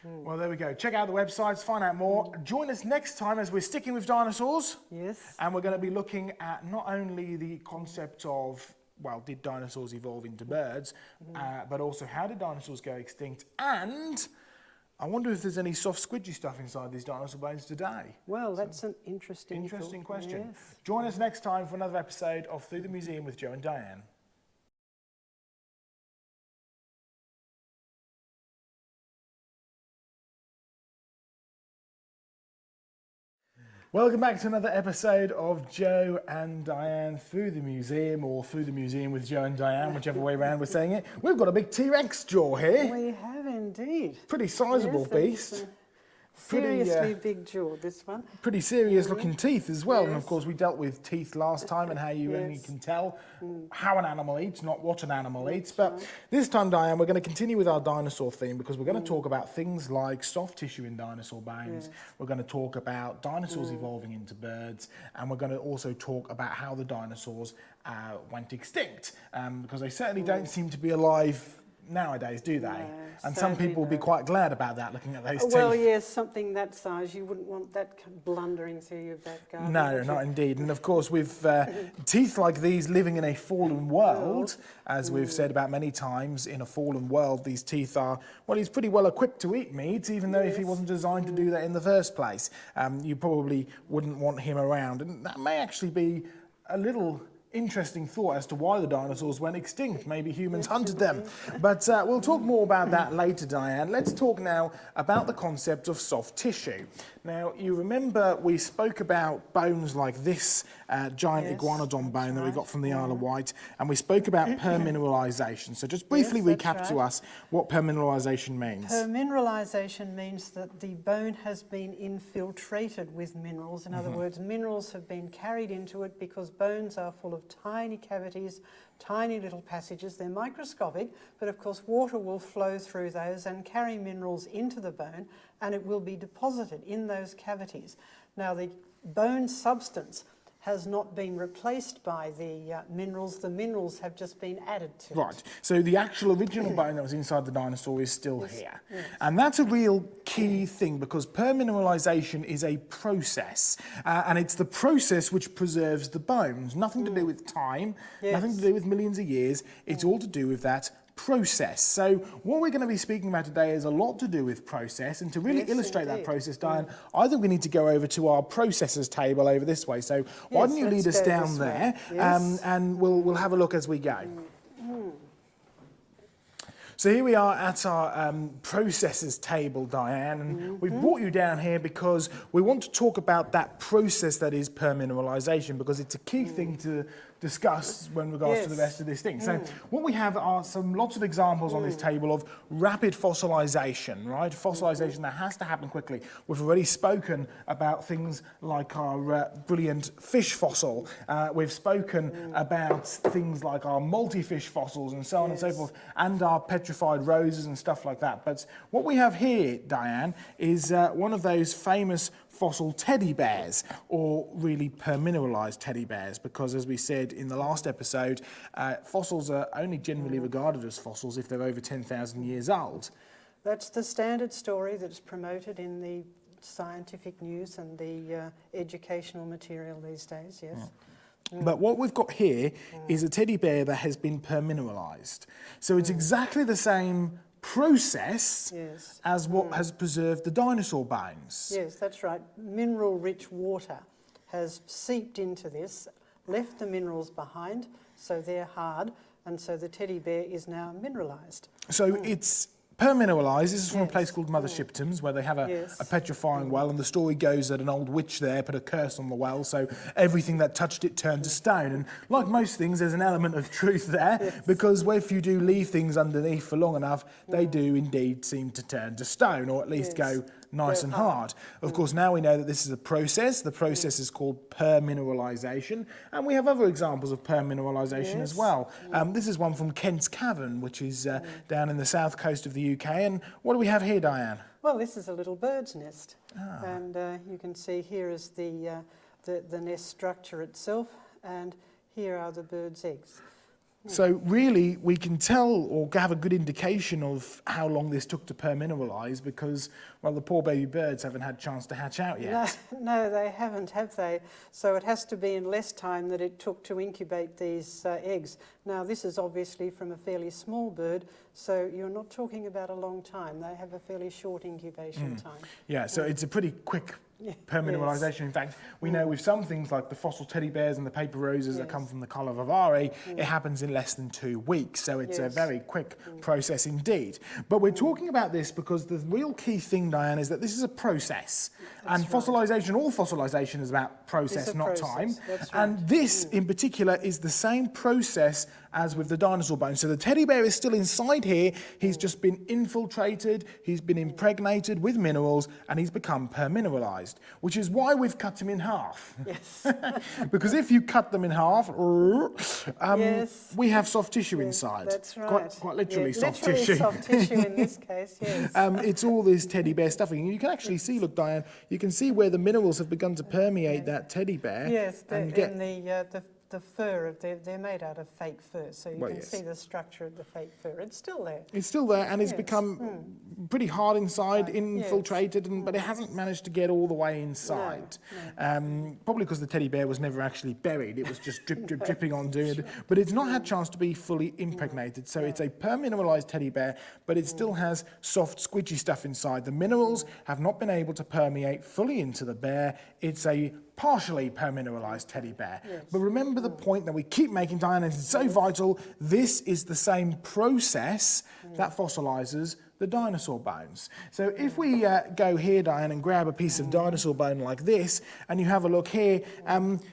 Well, there we go. Check out the websites, find out more. Join us next time as we're sticking with dinosaurs. Yes. And we're going to be looking at not only the concept of, well, did dinosaurs evolve into birds, but also how did dinosaurs go extinct? And I wonder if there's any soft squidgy stuff inside these dinosaur bones today. Well, that's an interesting question. Yes. Join us next time for another episode of Through the Museum with Joe and Diane. Welcome back to another episode of Joe and Diane Through the Museum, or Through the Museum with Joe and Diane, whichever way around we're saying it. We've got a big T-Rex jaw here. We have indeed. Pretty sizable beast. Seriously big jaw, this one. Pretty serious looking teeth as well. And of course we dealt with teeth last time and how you only can tell how an animal eats, not what an animal eats. But this time, Diane, we're going to continue with our dinosaur theme, because we're going to talk about things like soft tissue in dinosaur bones. We're going to talk about dinosaurs evolving into birds, and we're going to also talk about how the dinosaurs went extinct, because they certainly don't seem to be alive nowadays, do they? No, and some people will be quite glad about that, looking at those teeth. Well, yes, something that size, you wouldn't want that blundering through your back garden. No, not indeed. And of course, with teeth like these living in a fallen world, as we've said about many times, in a fallen world, these teeth are, well, he's pretty well equipped to eat meat, even though if he wasn't designed to do that in the first place, you probably wouldn't want him around. And that may actually be a little interesting thought as to why the dinosaurs went extinct. Maybe humans hunted them. But we'll talk more about that later, Diane. Let's talk now about the concept of soft tissue. Now, you remember we spoke about bones like this giant iguanodon bone that we got from the Isle of Wight, and we spoke about permineralization. So just briefly recap to us what permineralization means. Permineralization means that the bone has been infiltrated with minerals. In other words, minerals have been carried into it, because bones are full of tiny cavities, tiny little passages. They're microscopic, but of course water will flow through those and carry minerals into the bone, and it will be deposited in those cavities. Now, the bone substance has not been replaced by the minerals have just been added to it. Right, so the actual original bone that was inside the dinosaur is still here. Yes. And that's a real key thing, because permineralization is a process, and it's the process which preserves the bones. Nothing to do with time, nothing to do with millions of years, it's all to do with that process. So what we're going to be speaking about today is a lot to do with process, and to really illustrate that process, Diane, I think we need to go over to our processes table over this way. So why don't you lead us down there, and we'll have a look as we go. So here we are at our processes table, Diane, and we've brought you down here because we want to talk about that process that is permineralisation, because it's a key thing to discuss when regards to the rest of this thing. So what we have are lots of examples on this table of rapid fossilisation, right? Fossilisation that has to happen quickly. We've already spoken about things like our brilliant fish fossil. We've spoken about things like our multi-fish fossils and so on and so forth, and our petrified roses and stuff like that. But what we have here, Diane, is one of those famous fossil teddy bears, or really permineralised teddy bears, because as we said in the last episode, fossils are only generally regarded as fossils if they're over 10,000 years old. That's the standard story that's promoted in the scientific news and the educational material these days, yes. But what we've got here is a teddy bear that has been permineralised. So it's exactly the same process as what has preserved the dinosaur bones. Yes, that's right. Mineral-rich water has seeped into this, left the minerals behind, so they're hard, and so the teddy bear is now mineralised. So it's permineralised. This is from a place called Mother Shipton's, where they have a petrifying well, and the story goes that an old witch there put a curse on the well, so everything that touched it turned to stone. And like most things, there's an element of truth there, because if you do leave things underneath for long enough, they do indeed seem to turn to stone, or at least go nice and hard. Of course, now we know that this is a process. The process is called permineralisation, and we have other examples of permineralisation as well. This is one from Kent's Cavern, which is down in the south coast of the UK. And what do we have here, Diane? Well, this is a little bird's nest, and you can see here is the nest structure itself, and here are the bird's eggs. So really, we can tell or have a good indication of how long this took to permineralise, because, well, the poor baby birds haven't had a chance to hatch out yet. No, they haven't, have they? So it has to be in less time that it took to incubate these eggs. Now, this is obviously from a fairly small bird, so you're not talking about a long time. They have a fairly short incubation time. Yeah, so it's a pretty quick permineralisation. In fact, we know with some things like the fossil teddy bears and the paper roses that come from the Colla Vivare, it happens in less than 2 weeks. So it's a very quick process indeed. But we're talking about this because the real key thing, Diane, is that this is a process. And fossilisation, all fossilisation is about process, not time. And this in particular is the same process as with the dinosaur bones. So the teddy bear is still inside here. He's just been infiltrated, he's been impregnated with minerals, and he's become permineralised, which is why we've cut him in half. Yes. Because if you cut them in half, we have soft tissue inside. That's right. Quite literally soft literally tissue. Soft tissue in this case, yes. It's all this teddy bear stuffing. You can actually see, look, Diane, you can see where the minerals have begun to permeate that teddy bear. Yes, the fur, they're made out of fake fur, so you can see the structure of the fake fur. It's still there. It's still there, and it's become pretty hard inside, infiltrated, but it hasn't managed to get all the way inside. No. Probably because the teddy bear was never actually buried. It was just dripping onto it. But it's not had a chance to be fully impregnated. So it's a permineralised teddy bear, but it still has soft, squidgy stuff inside. The minerals have not been able to permeate fully into the bear. It's a partially permineralised teddy bear. Yes. But remember the point that we keep making, Diane, and it's so vital. This is the same process that fossilises the dinosaur bones. So if we go here, Diane, and grab a piece of dinosaur bone like this, and you have a look here,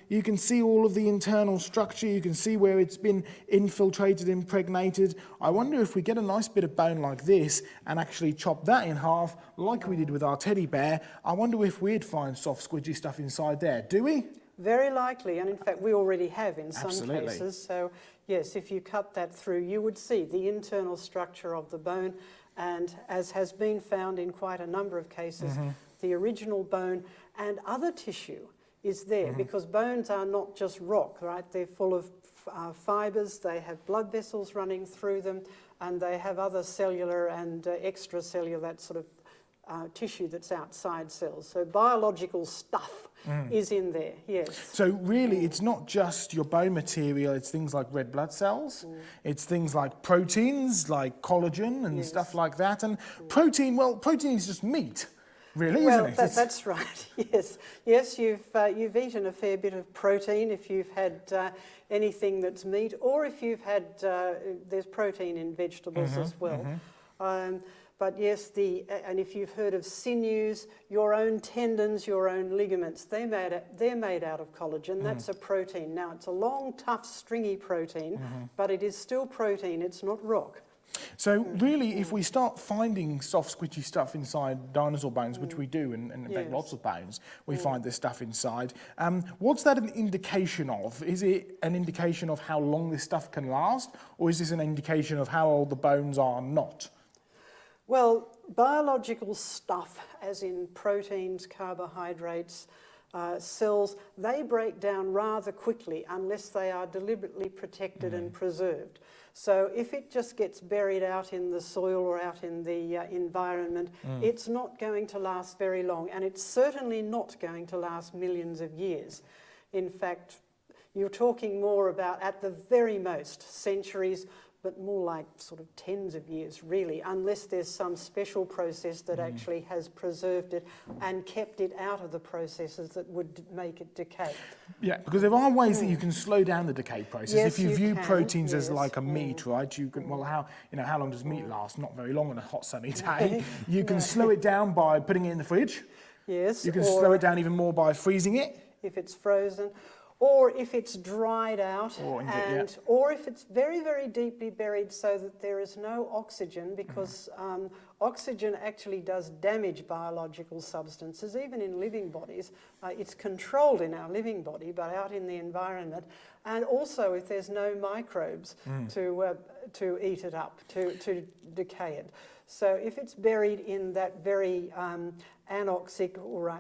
you can see all of the internal structure. You can see where it's been infiltrated, impregnated. I wonder if we get a nice bit of bone like this and actually chop that in half, like we did with our teddy bear, I wonder if we'd find soft, squidgy stuff inside there. Do we? Very likely, and in fact we already have in some cases. So yes, if you cut that through, you would see the internal structure of the bone, and as has been found in quite a number of cases, the original bone and other tissue is there, because bones are not just rock, right? They're full of fibres, they have blood vessels running through them, and they have other cellular and extracellular, that sort of tissue that's outside cells. So biological stuff is in there, yes. So really, it's not just your bone material, it's things like red blood cells, it's things like proteins, like collagen and stuff like that. And protein, well, protein is just meat, really, isn't it? That's right, yes. Yes, you've eaten a fair bit of protein if you've had anything that's meat, or if you've had, there's protein in vegetables as well. But yes, and if you've heard of sinews, your own tendons, your own ligaments, they're made out of collagen. That's a protein. Now, it's a long, tough, stringy protein, but it is still protein. It's not rock. So really, if we start finding soft, squidgy stuff inside dinosaur bones, which we do, and in fact lots of bones, we find this stuff inside, what's that an indication of? Is it an indication of how long this stuff can last, or is this an indication of how old the bones are not? Well, biological stuff, as in proteins, carbohydrates, cells, they break down rather quickly unless they are deliberately protected and preserved. So if it just gets buried out in the soil or out in the environment, it's not going to last very long, and it's certainly not going to last millions of years. In fact, you're talking more about, at the very most, centuries, but more like sort of tens of years, really, unless there's some special process that actually has preserved it and kept it out of the processes that would make it decay. Yeah, because there are ways that you can slow down the decay process. Yes, if you view can, proteins as like a meat, right? You can, well, how long does meat last? Not very long on a hot sunny day. You can slow it down by putting it in the fridge. Yes. You can slow it down even more by freezing it. If it's frozen. Or if it's dried out, or if it's very, very deeply buried so that there is no oxygen, because oxygen actually does damage biological substances, even in living bodies. It's controlled in our living body, but out in the environment. And also if there's no microbes to eat it up, to decay it. So if it's buried in that very anoxic,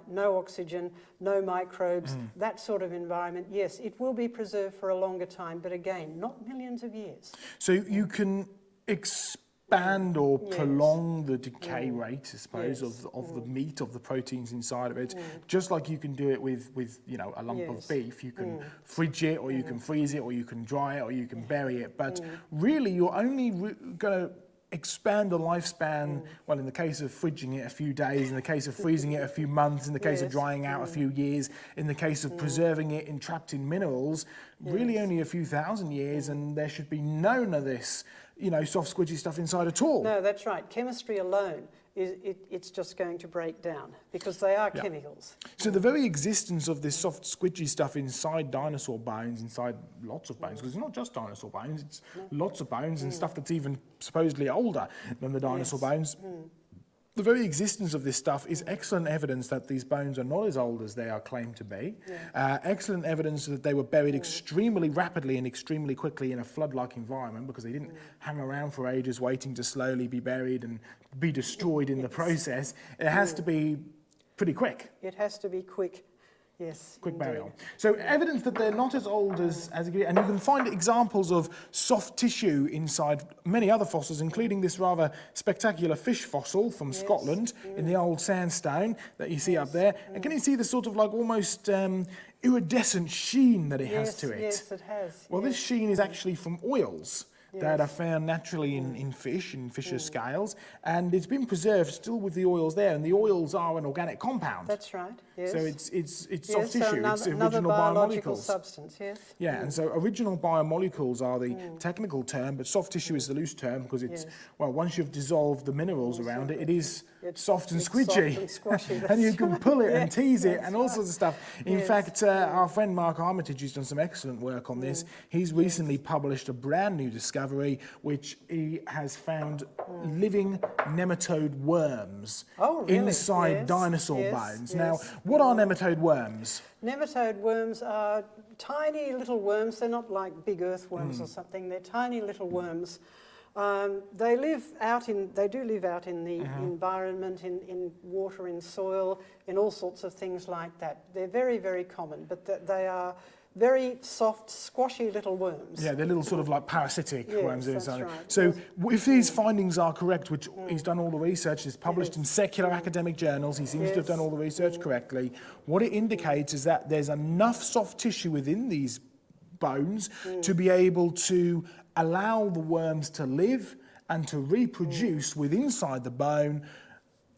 no oxygen, no microbes, that sort of environment, yes, it will be preserved for a longer time, but again, not millions of years. So you can expand or prolong the decay rate, I suppose, of the meat, of the proteins inside of it, just like you can do it with a lump of beef. You can fridge it, or you can freeze it, or you can dry it, or you can bury it. But really, you're only going to expand the lifespan, well, in the case of fridging it, a few days, in the case of freezing it, a few months, in the case of drying out, a few years, in the case of preserving it entrapped in minerals, really only a few thousand years, and there should be none of this, soft, squidgy stuff inside at all. No, that's right. Chemistry alone, it's just going to break down, because they are chemicals. So the very existence of this soft, squidgy stuff inside dinosaur bones, inside lots of bones, because it's not just dinosaur bones, it's lots of bones and stuff that's even supposedly older than the dinosaur bones. The very existence of this stuff is excellent evidence that these bones are not as old as they are claimed to be. Excellent evidence that they were buried extremely rapidly and extremely quickly in a flood-like environment, because they didn't hang around for ages waiting to slowly be buried and be destroyed in the process. It has to be pretty quick. It has to be quick. Yes. Quick burial. So evidence that they're not as old as and you can find examples of soft tissue inside many other fossils, including this rather spectacular fish fossil from Scotland in the old sandstone that you see up there. And can you see the sort of like almost iridescent sheen that it has to it? Yes, it has. Well, this sheen is actually from oils that are found naturally in fish, in fish's scales, and it's been preserved still with the oils there, and the oils are an organic compound. That's right, yes. So it's soft tissue, it's another original biological biomolecules. substance, yes. Yeah, and so original biomolecules are the technical term, but soft tissue is the loose term, because it's, well, once you've dissolved the minerals around it, it is soft and squidgy. Soft and squashy, and you can pull it and tease it that's and all sorts of stuff. In fact, our friend Mark Armitage has done some excellent work on this. He's recently published a brand new discovery, which he has found living nematode worms inside dinosaur bones. Now, what are nematode worms? Nematode worms are tiny little worms. They're not like big earthworms or something. They're tiny little worms. They do live out in the environment, in water, in soil, in all sorts of things like that. They're very, very common, but they are very soft, squashy little worms. Yeah, they're little sort of like parasitic worms. That's right. So if these findings are correct, which he's done all the research, it's published in secular academic journals, he seems to have done all the research correctly, what it indicates is that there's enough soft tissue within these bones to be able to allow the worms to live and to reproduce within inside the bone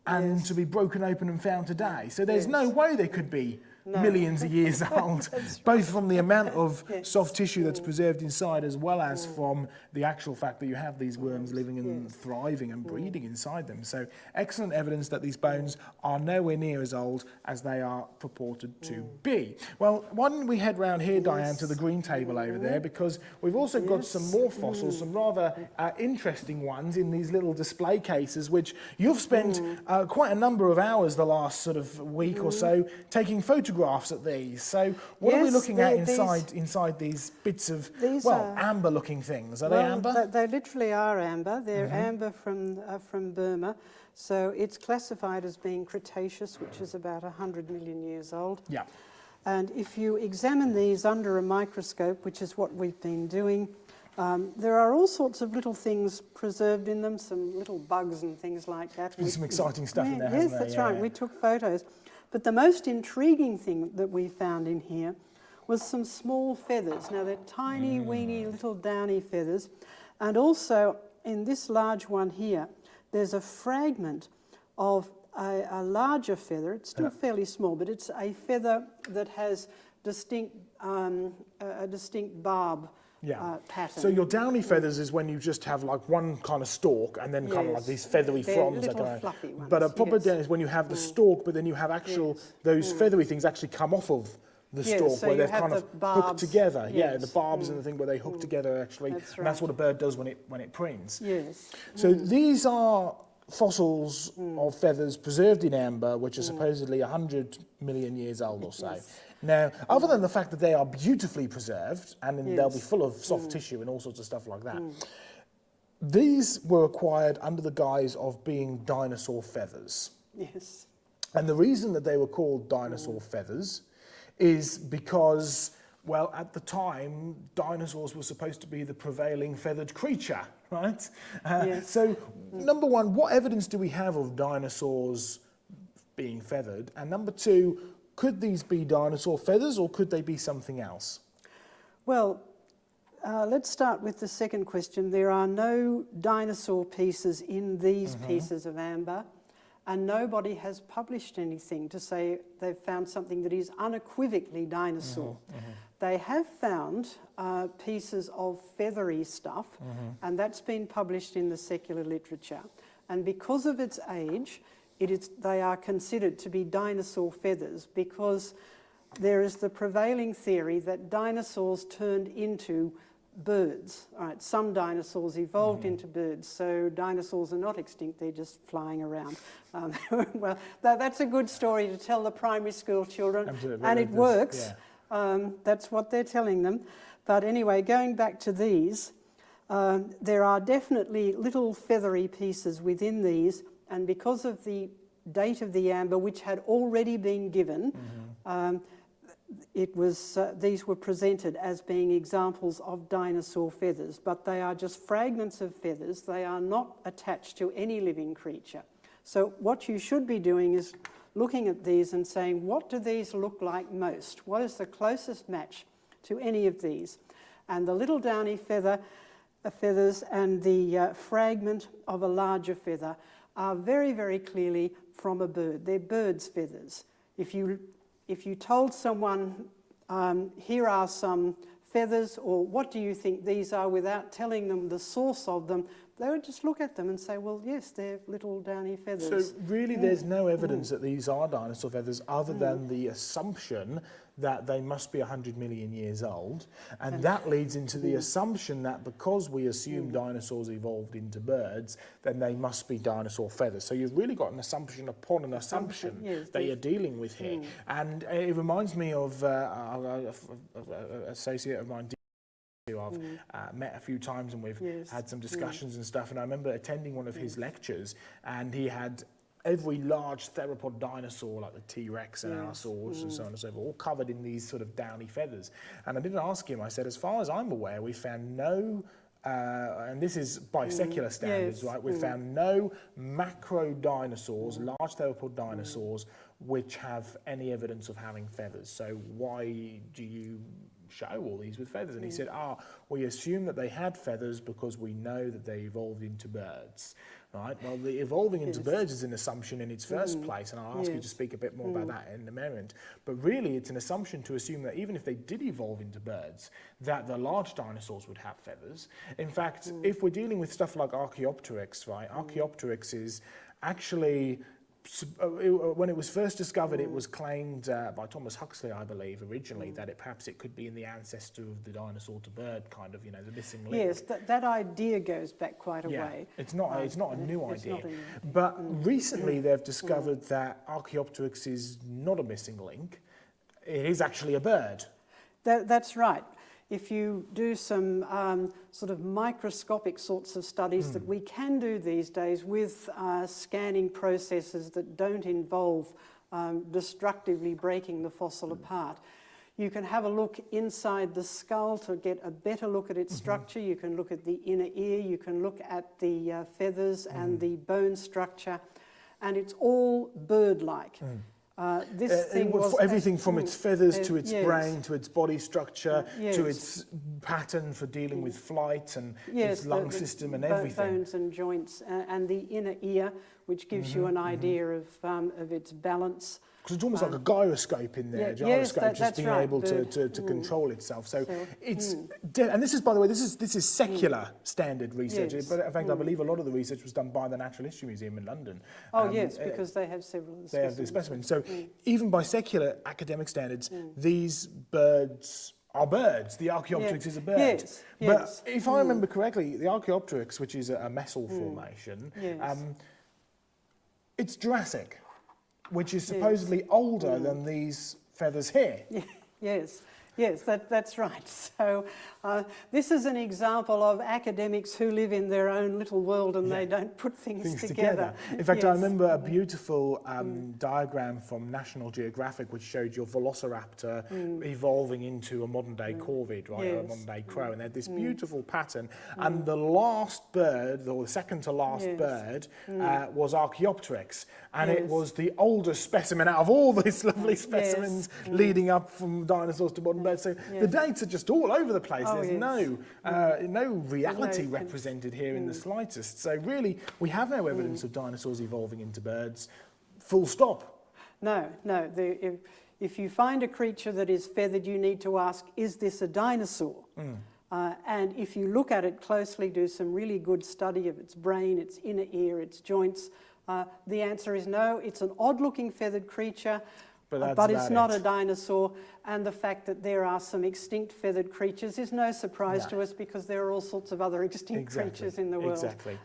and to be broken open and found today. So there's no way they could be millions of years old, both from the amount of soft tissue that's preserved inside as well as from the actual fact that you have these worms living and thriving and breeding inside them. So excellent evidence that these bones are nowhere near as old as they are purported to be. Well, why don't we head round here, Diane, to the green table over there, because we've also got some more fossils, some rather interesting ones in these little display cases, which you've spent quite a number of hours the last sort of week or so taking photographs at these. So what are we looking at inside these bits of, amber-looking things? Are they amber? They literally are amber. They're amber from Burma. So it's classified as being Cretaceous, which is about 100 million years old. Yeah. And if you examine these under a microscope, which is what we've been doing, there are all sorts of little things preserved in them, some little bugs and things like that. There's some exciting stuff in there, hasn't yes, there? that's right. We took photos. But the most intriguing thing that we found in here was some small feathers. Now, they're tiny, weeny, little downy feathers. And also, in this large one here, there's a fragment of a larger feather. It's still fairly small, but it's a feather that has a distinct barb pattern. So your downy feathers is when you just have like one kind of stalk and then kind of like these feathery fronds. Little fluffy ones. But a proper down is when you have the stalk, but then you have actual, those feathery things actually come off of the stalk so where you they're have kind of the barbs. hooked together. Yeah, the barbs and the thing where they hook together actually. That's And that's what a bird does when it preens. Yes. So these are fossils of feathers preserved in amber, which are supposedly 100 million years old or so. Now, other than the fact that they are beautifully preserved and they'll be full of soft tissue and all sorts of stuff like that, these were acquired under the guise of being dinosaur feathers. Yes. And the reason that they were called dinosaur feathers is because, well, at the time, dinosaurs were supposed to be the prevailing feathered creature, right? So, number one, what evidence do we have of dinosaurs being feathered? And number two, could these be dinosaur feathers or could they be something else? Well, let's start with the second question. There are no dinosaur pieces in these pieces of amber, and nobody has published anything to say they've found something that is unequivocally dinosaur. They have found pieces of feathery stuff, and that's been published in the secular literature. And because of its age, they are considered to be dinosaur feathers because there is the prevailing theory that dinosaurs turned into birds. All right, some dinosaurs evolved into birds, so dinosaurs are not extinct, they're just flying around. Well, that's a good story to tell the primary school children, and it works. That's what they're telling them. But anyway, going back to these, there are definitely little feathery pieces within these, and because of the date of the amber, which had already been given, these were presented as being examples of dinosaur feathers, but they are just fragments of feathers. They are not attached to any living creature. So what you should be doing is looking at these and saying, what do these look like most? What is the closest match to any of these? And the little downy feathers and the fragment of a larger feather are very, very clearly from a bird. They're bird's feathers. If you told someone, here are some feathers, or what do you think these are, without telling them the source of them, they would just look at them and say, well, yes, they're little downy feathers. So really there's no evidence that these are dinosaur feathers other than the assumption that they must be 100 million years old. And that leads into the assumption that because we assume dinosaurs evolved into birds, then they must be dinosaur feathers. So you've really got an assumption upon an assumption that you're dealing with here. And it reminds me of an associate of mine who I've met a few times, and we've had some discussions and stuff. And I remember attending one of his lectures, and he had every large theropod dinosaur, like the T-Rex and Allosaurus and so on and so forth, all covered in these sort of downy feathers. And I didn't ask him, I said, as far as I'm aware, we found no, and this is by secular standards, right, we found no macro dinosaurs, large theropod dinosaurs, which have any evidence of having feathers. So why do you show all these with feathers? And he said, we assume that they had feathers because we know that they evolved into birds. Right. Well, the evolving into birds is an assumption in its first place, and I'll ask you to speak a bit more about that in a moment. But really, it's an assumption to assume that even if they did evolve into birds, that the large dinosaurs would have feathers. In fact, if we're dealing with stuff like Archaeopteryx, right? Archaeopteryx is actually, when it was first discovered, it was claimed by Thomas Huxley, I believe, originally, that perhaps it could be in the ancestor of the dinosaur to bird kind of, the missing link. Yes, that idea goes back quite a way. It's not a new idea. But recently they've discovered that Archaeopteryx is not a missing link. It is actually a bird. That's right. If you do some sort of microscopic sorts of studies that we can do these days with scanning processes that don't involve destructively breaking the fossil apart, you can have a look inside the skull to get a better look at its structure. You can look at the inner ear, you can look at the feathers and the bone structure, and it's all bird-like. This thing was everything from its feathers to its brain to its body structure to its pattern for dealing with flight and its lung system and everything. Bones and joints and the inner ear, which gives you an idea of its balance. Because it's almost like a gyroscope in there. Gyroscope just being able to control itself. So it's and this is, by the way, this is secular standard research. But in fact, I believe a lot of the research was done by the Natural History Museum in London. Yes, because they have several of the specimens. They have the specimens. So even by secular academic standards, these birds are birds. The Archaeopteryx is a bird. Yes. But if I remember correctly, the Archaeopteryx, which is a messel formation, it's Jurassic, which is supposedly older than these feathers here. Yes, that's right. So this is an example of academics who live in their own little world and they don't put things together. In fact, I remember a beautiful diagram from National Geographic which showed your velociraptor evolving into a modern-day corvid, right, or a modern-day crow, and they had this beautiful pattern. And the last bird, or the second to last bird, was Archaeopteryx, and it was the oldest specimen out of all these lovely specimens leading up from dinosaurs to modern birds. So the dates are just all over the place. There's no reality represented here in the slightest. So really, we have no evidence of dinosaurs evolving into birds. Full stop. No. If you find a creature that is feathered, you need to ask, is this a dinosaur? And if you look at it closely, do some really good study of its brain, its inner ear, its joints, the answer is no. It's an odd-looking feathered creature, but it's not a dinosaur, and the fact that there are some extinct feathered creatures is no surprise to us because there are all sorts of other extinct creatures in the world. Exactly.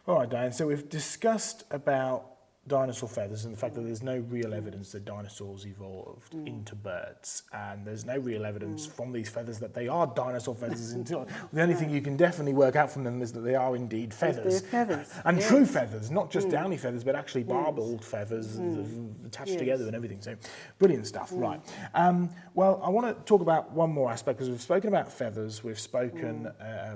All right, Diane, so we've discussed about dinosaur feathers and the fact that there's no real evidence that dinosaurs evolved into birds, and there's no real evidence from these feathers that they are dinosaur feathers. The only thing you can definitely work out from them is that they are indeed feathers. They're feathers. And true feathers, not just downy feathers, but actually barbelled feathers attached together and everything. So brilliant stuff. Right. Well, I want to talk about one more aspect, because we've spoken about feathers, we've spoken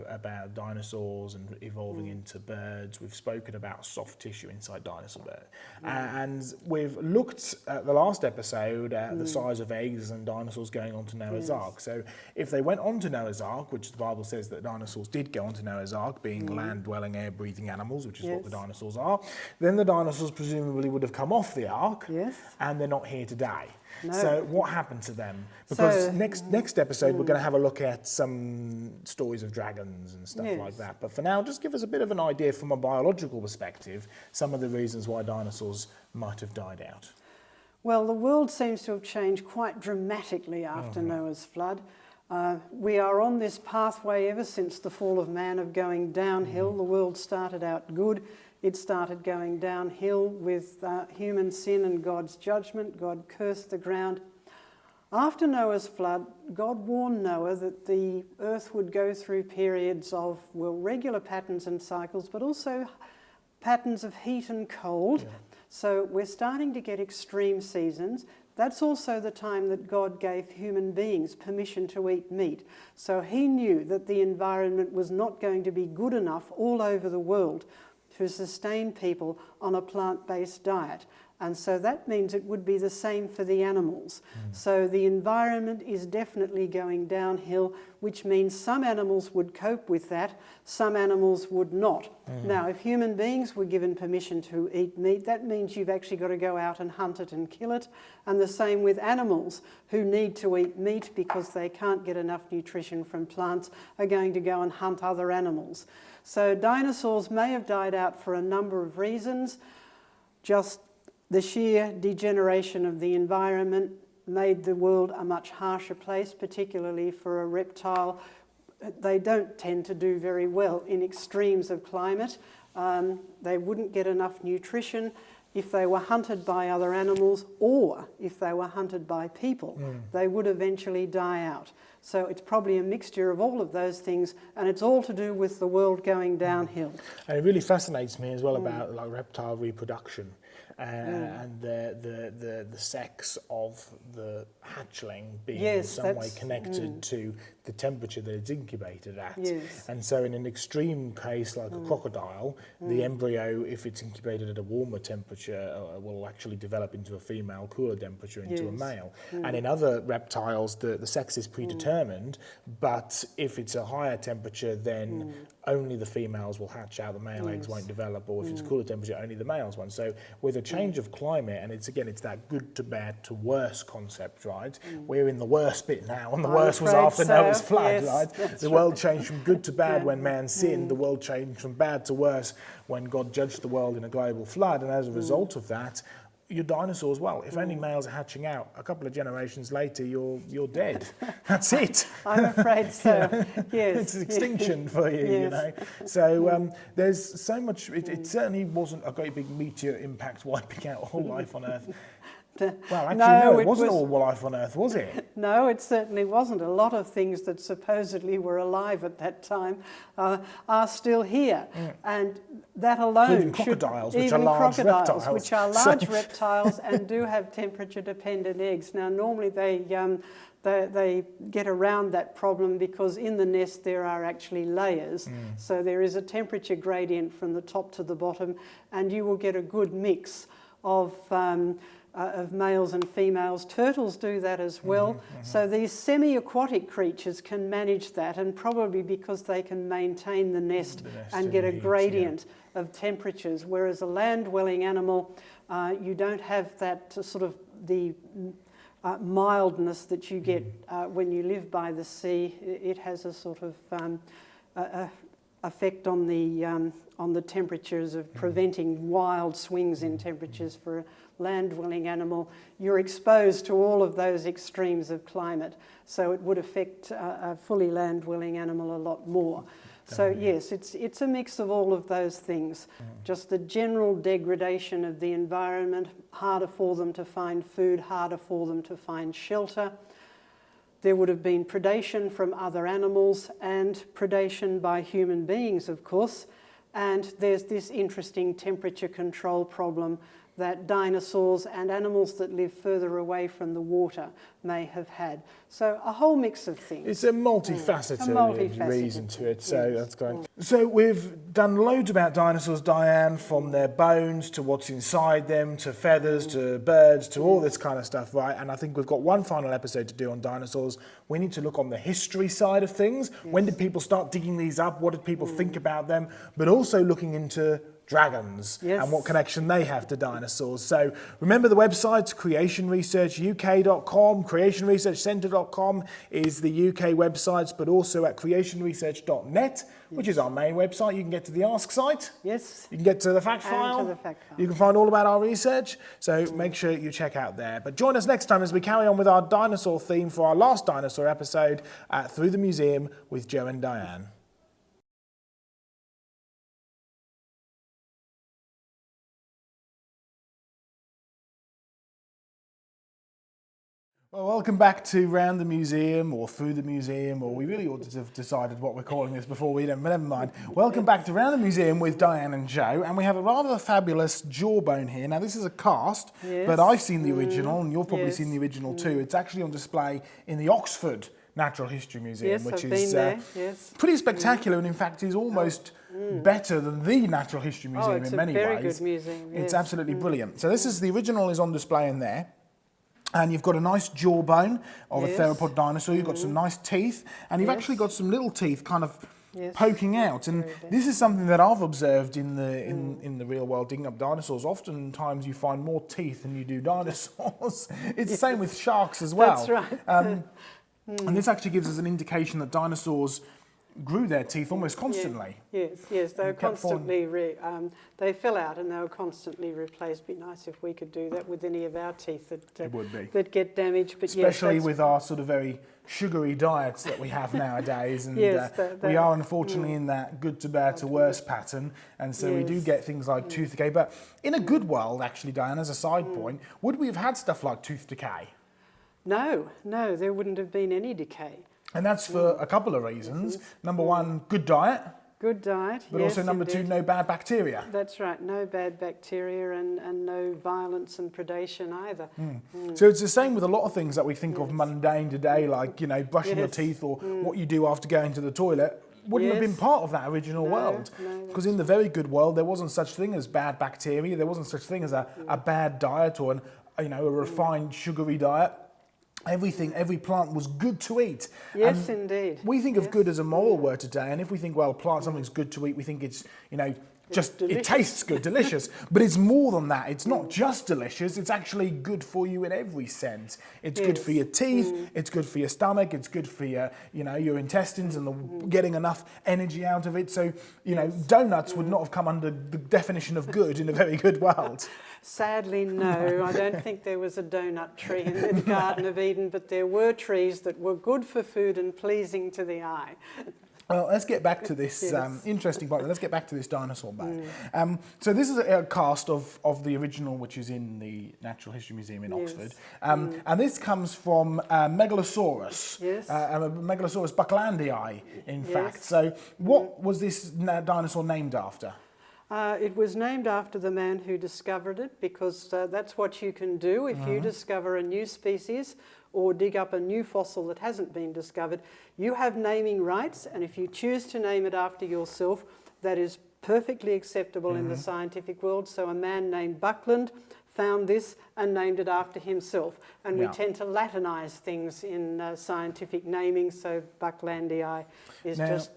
about dinosaurs and evolving into birds, we've spoken about soft tissue inside dinosaur birds. And we've looked at the last episode at the size of eggs and dinosaurs going onto Noah's Ark. So if they went onto Noah's Ark, which the Bible says that dinosaurs did go onto Noah's Ark, being land-dwelling, air-breathing animals, which is what the dinosaurs are, then the dinosaurs presumably would have come off the Ark, and they're not here today. No. So what happened to them? Because next episode we're going to have a look at some stories of dragons and stuff like that. But for now, just give us a bit of an idea from a biological perspective, some of the reasons why dinosaurs might have died out. Well, the world seems to have changed quite dramatically after Noah's flood. We are on this pathway ever since the fall of man of going downhill. The world started out good. It started going downhill with human sin and God's judgment. God cursed the ground. After Noah's flood, God warned Noah that the earth would go through periods of, well, regular patterns and cycles, but also patterns of heat and cold. So we're starting to get extreme seasons. That's also the time that God gave human beings permission to eat meat. So he knew that the environment was not going to be good enough all over the world to sustain people on a plant-based diet. And so that means it would be the same for the animals. So the environment is definitely going downhill, which means some animals would cope with that, some animals would not. Now, if human beings were given permission to eat meat, that means you've actually got to go out and hunt it and kill it. And the same with animals who need to eat meat because they can't get enough nutrition from plants, are going to go and hunt other animals. So dinosaurs may have died out for a number of reasons. Just the sheer degeneration of the environment made the world a much harsher place, particularly for a reptile. They don't tend to do very well in extremes of climate. They wouldn't get enough nutrition if they were hunted by other animals, or if they were hunted by people. They would eventually die out. So it's probably a mixture of all of those things, and it's all to do with the world going downhill. And it really fascinates me as well about like reptile reproduction. And the sex of the hatchling being in some way connected to the temperature that it's incubated at. And so in an extreme case like a crocodile, the embryo, if it's incubated at a warmer temperature, will actually develop into a female, cooler temperature into a male. And in other reptiles, the sex is predetermined, but if it's a higher temperature, then only the females will hatch out, the male eggs won't develop, or if it's cooler temperature, only the males won't. So with a change of climate, and it's that good to bad to worse concept, right? We're in the worst bit now, and the worst was after Noah's flood, right? The world changed from good to bad when man sinned. The world changed from bad to worse when God judged the world in a global flood, and as a result of that, your dinosaurs, well, if only males are hatching out, a couple of generations later, you're dead. That's it. I'm afraid so. Yes. It's extinction for you, you know. So there's so much. It certainly wasn't a great big meteor impact wiping out all life on Earth. Well, actually, no, it wasn't all life on Earth, was it? No, it certainly wasn't. A lot of things that supposedly were alive at that time are still here. And that alone including crocodiles, which are large reptiles. Which are large reptiles and do have temperature-dependent eggs. Now, normally they get around that problem because in the nest there are actually layers. So there is a temperature gradient from the top to the bottom, and you will get a good mix of males and females. Turtles do that as well. So these semi-aquatic creatures can manage that, and probably because they can maintain the nest and get a gradient of temperatures, whereas a land-dwelling animal, you don't have that sort of the mildness that you get when you live by the sea. It has a sort of effect on the temperatures of preventing wild swings in temperatures. For a land-dwelling animal, you're exposed to all of those extremes of climate, so it would affect a fully land-dwelling animal a lot more. So yes, it's a mix of all of those things. Just the general degradation of the environment, harder for them to find food, harder for them to find shelter. There would have been predation from other animals and predation by human beings, of course. And there's this interesting temperature control problem that dinosaurs and animals that live further away from the water may have had. So a whole mix of things. It's a multifaceted reason to it, so that's great. So we've done loads about dinosaurs, Diane, from their bones to what's inside them, to feathers, to birds, to all this kind of stuff, right? And I think we've got one final episode to do on dinosaurs. We need to look on the history side of things. When did people start digging these up? What did people think about them? But also looking into dragons and what connection they have to dinosaurs. So remember the websites, creationresearchuk.com, creationresearchcentre.com is the UK websites, but also at creationresearch.net, which is our main website. You can get to the Ask site. Yes. You can get to the fact file. You can find all about our research. So make sure you check out there. But join us next time as we carry on with our dinosaur theme for our last dinosaur episode at Through the Museum with Joe and Diane. Well, welcome back to Round the Museum, or Through the Museum, or we really ought to have decided what we're calling this before we did, but never mind. Welcome back to Round the Museum with Diane and Joe, and we have a rather fabulous jawbone here. Now, this is a cast, but I've seen the original, and you've probably seen the original too. It's actually on display in the Oxford Natural History Museum, which is pretty spectacular, and in fact is almost better than the Natural History Museum in many ways. It's a very good museum. It's absolutely brilliant. So this is the original is on display in there. And you've got a nice jawbone of a theropod dinosaur. You've got some nice teeth, and you've actually got some little teeth kind of poking out. And this is something that I've observed in the real world, digging up dinosaurs. Oftentimes you find more teeth than you do dinosaurs. It's the same with sharks as well. That's right. And this actually gives us an indication that dinosaurs grew their teeth almost constantly. Yes, they were constantly, they fell out and they were constantly replaced. It'd be nice if we could do that with any of our teeth that get damaged. But especially with our sort of very sugary diets that we have nowadays. And we are unfortunately in that good to bad to worse pattern. And so we do get things like tooth decay. But in a good world, actually, Diane, as a side point, would we have had stuff like tooth decay? No, there wouldn't have been any decay. And that's for a couple of reasons. Number one, good diet. Good diet, but also number two, no bad bacteria. That's right, no bad bacteria and no violence and predation either. So it's the same with a lot of things that we think of mundane today, like, you know, brushing your teeth or what you do after going to the toilet. Wouldn't have been part of that original world. Because in the very good world, there wasn't such thing as bad bacteria. There wasn't such thing as a bad diet or a refined sugary diet. Everything, every plant was good to eat. Yes, indeed. We think of good as a moral word today, and if we think, well, something's good to eat, we think it's, it tastes good, delicious. But it's more than that. It's not just delicious, it's actually good for you in every sense. It's good for your teeth, it's good for your stomach, it's good for your, your intestines and getting enough energy out of it. So, donuts would not have come under the definition of good in a very good world. Sadly, no. I don't think there was a donut tree in the Garden of Eden, but there were trees that were good for food and pleasing to the eye. Well, let's get back to this interesting part. Let's get back to this dinosaur bone. So this is a cast of the original, which is in the Natural History Museum in Oxford. And this comes from Megalosaurus, Megalosaurus bucklandii, in fact. So what was this dinosaur named after? It was named after the man who discovered it, because that's what you can do if you discover a new species or dig up a new fossil that hasn't been discovered. You have naming rights, and if you choose to name it after yourself, that is perfectly acceptable in the scientific world. So a man named Buckland found this and named it after himself. And we tend to Latinize things in scientific naming, so Bucklandii is just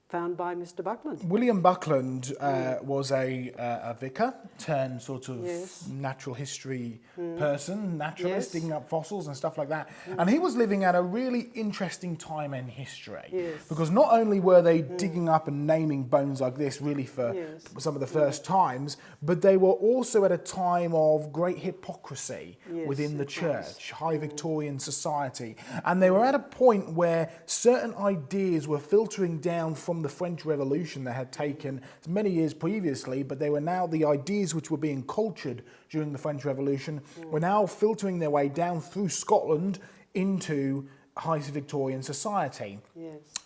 found by Mr. Buckland. William Buckland was a vicar turned sort of natural history person, naturalist, digging up fossils and stuff like that. And he was living at a really interesting time in history. Because not only were they digging up and naming bones like this really for some of the first times, but they were also at a time of great hypocrisy within the church, high Victorian society. And they were at a point where certain ideas were filtering down from the French Revolution that had taken many years previously, but they were now the ideas which were being cultured during the French Revolution were now filtering their way down through Scotland into high Victorian society.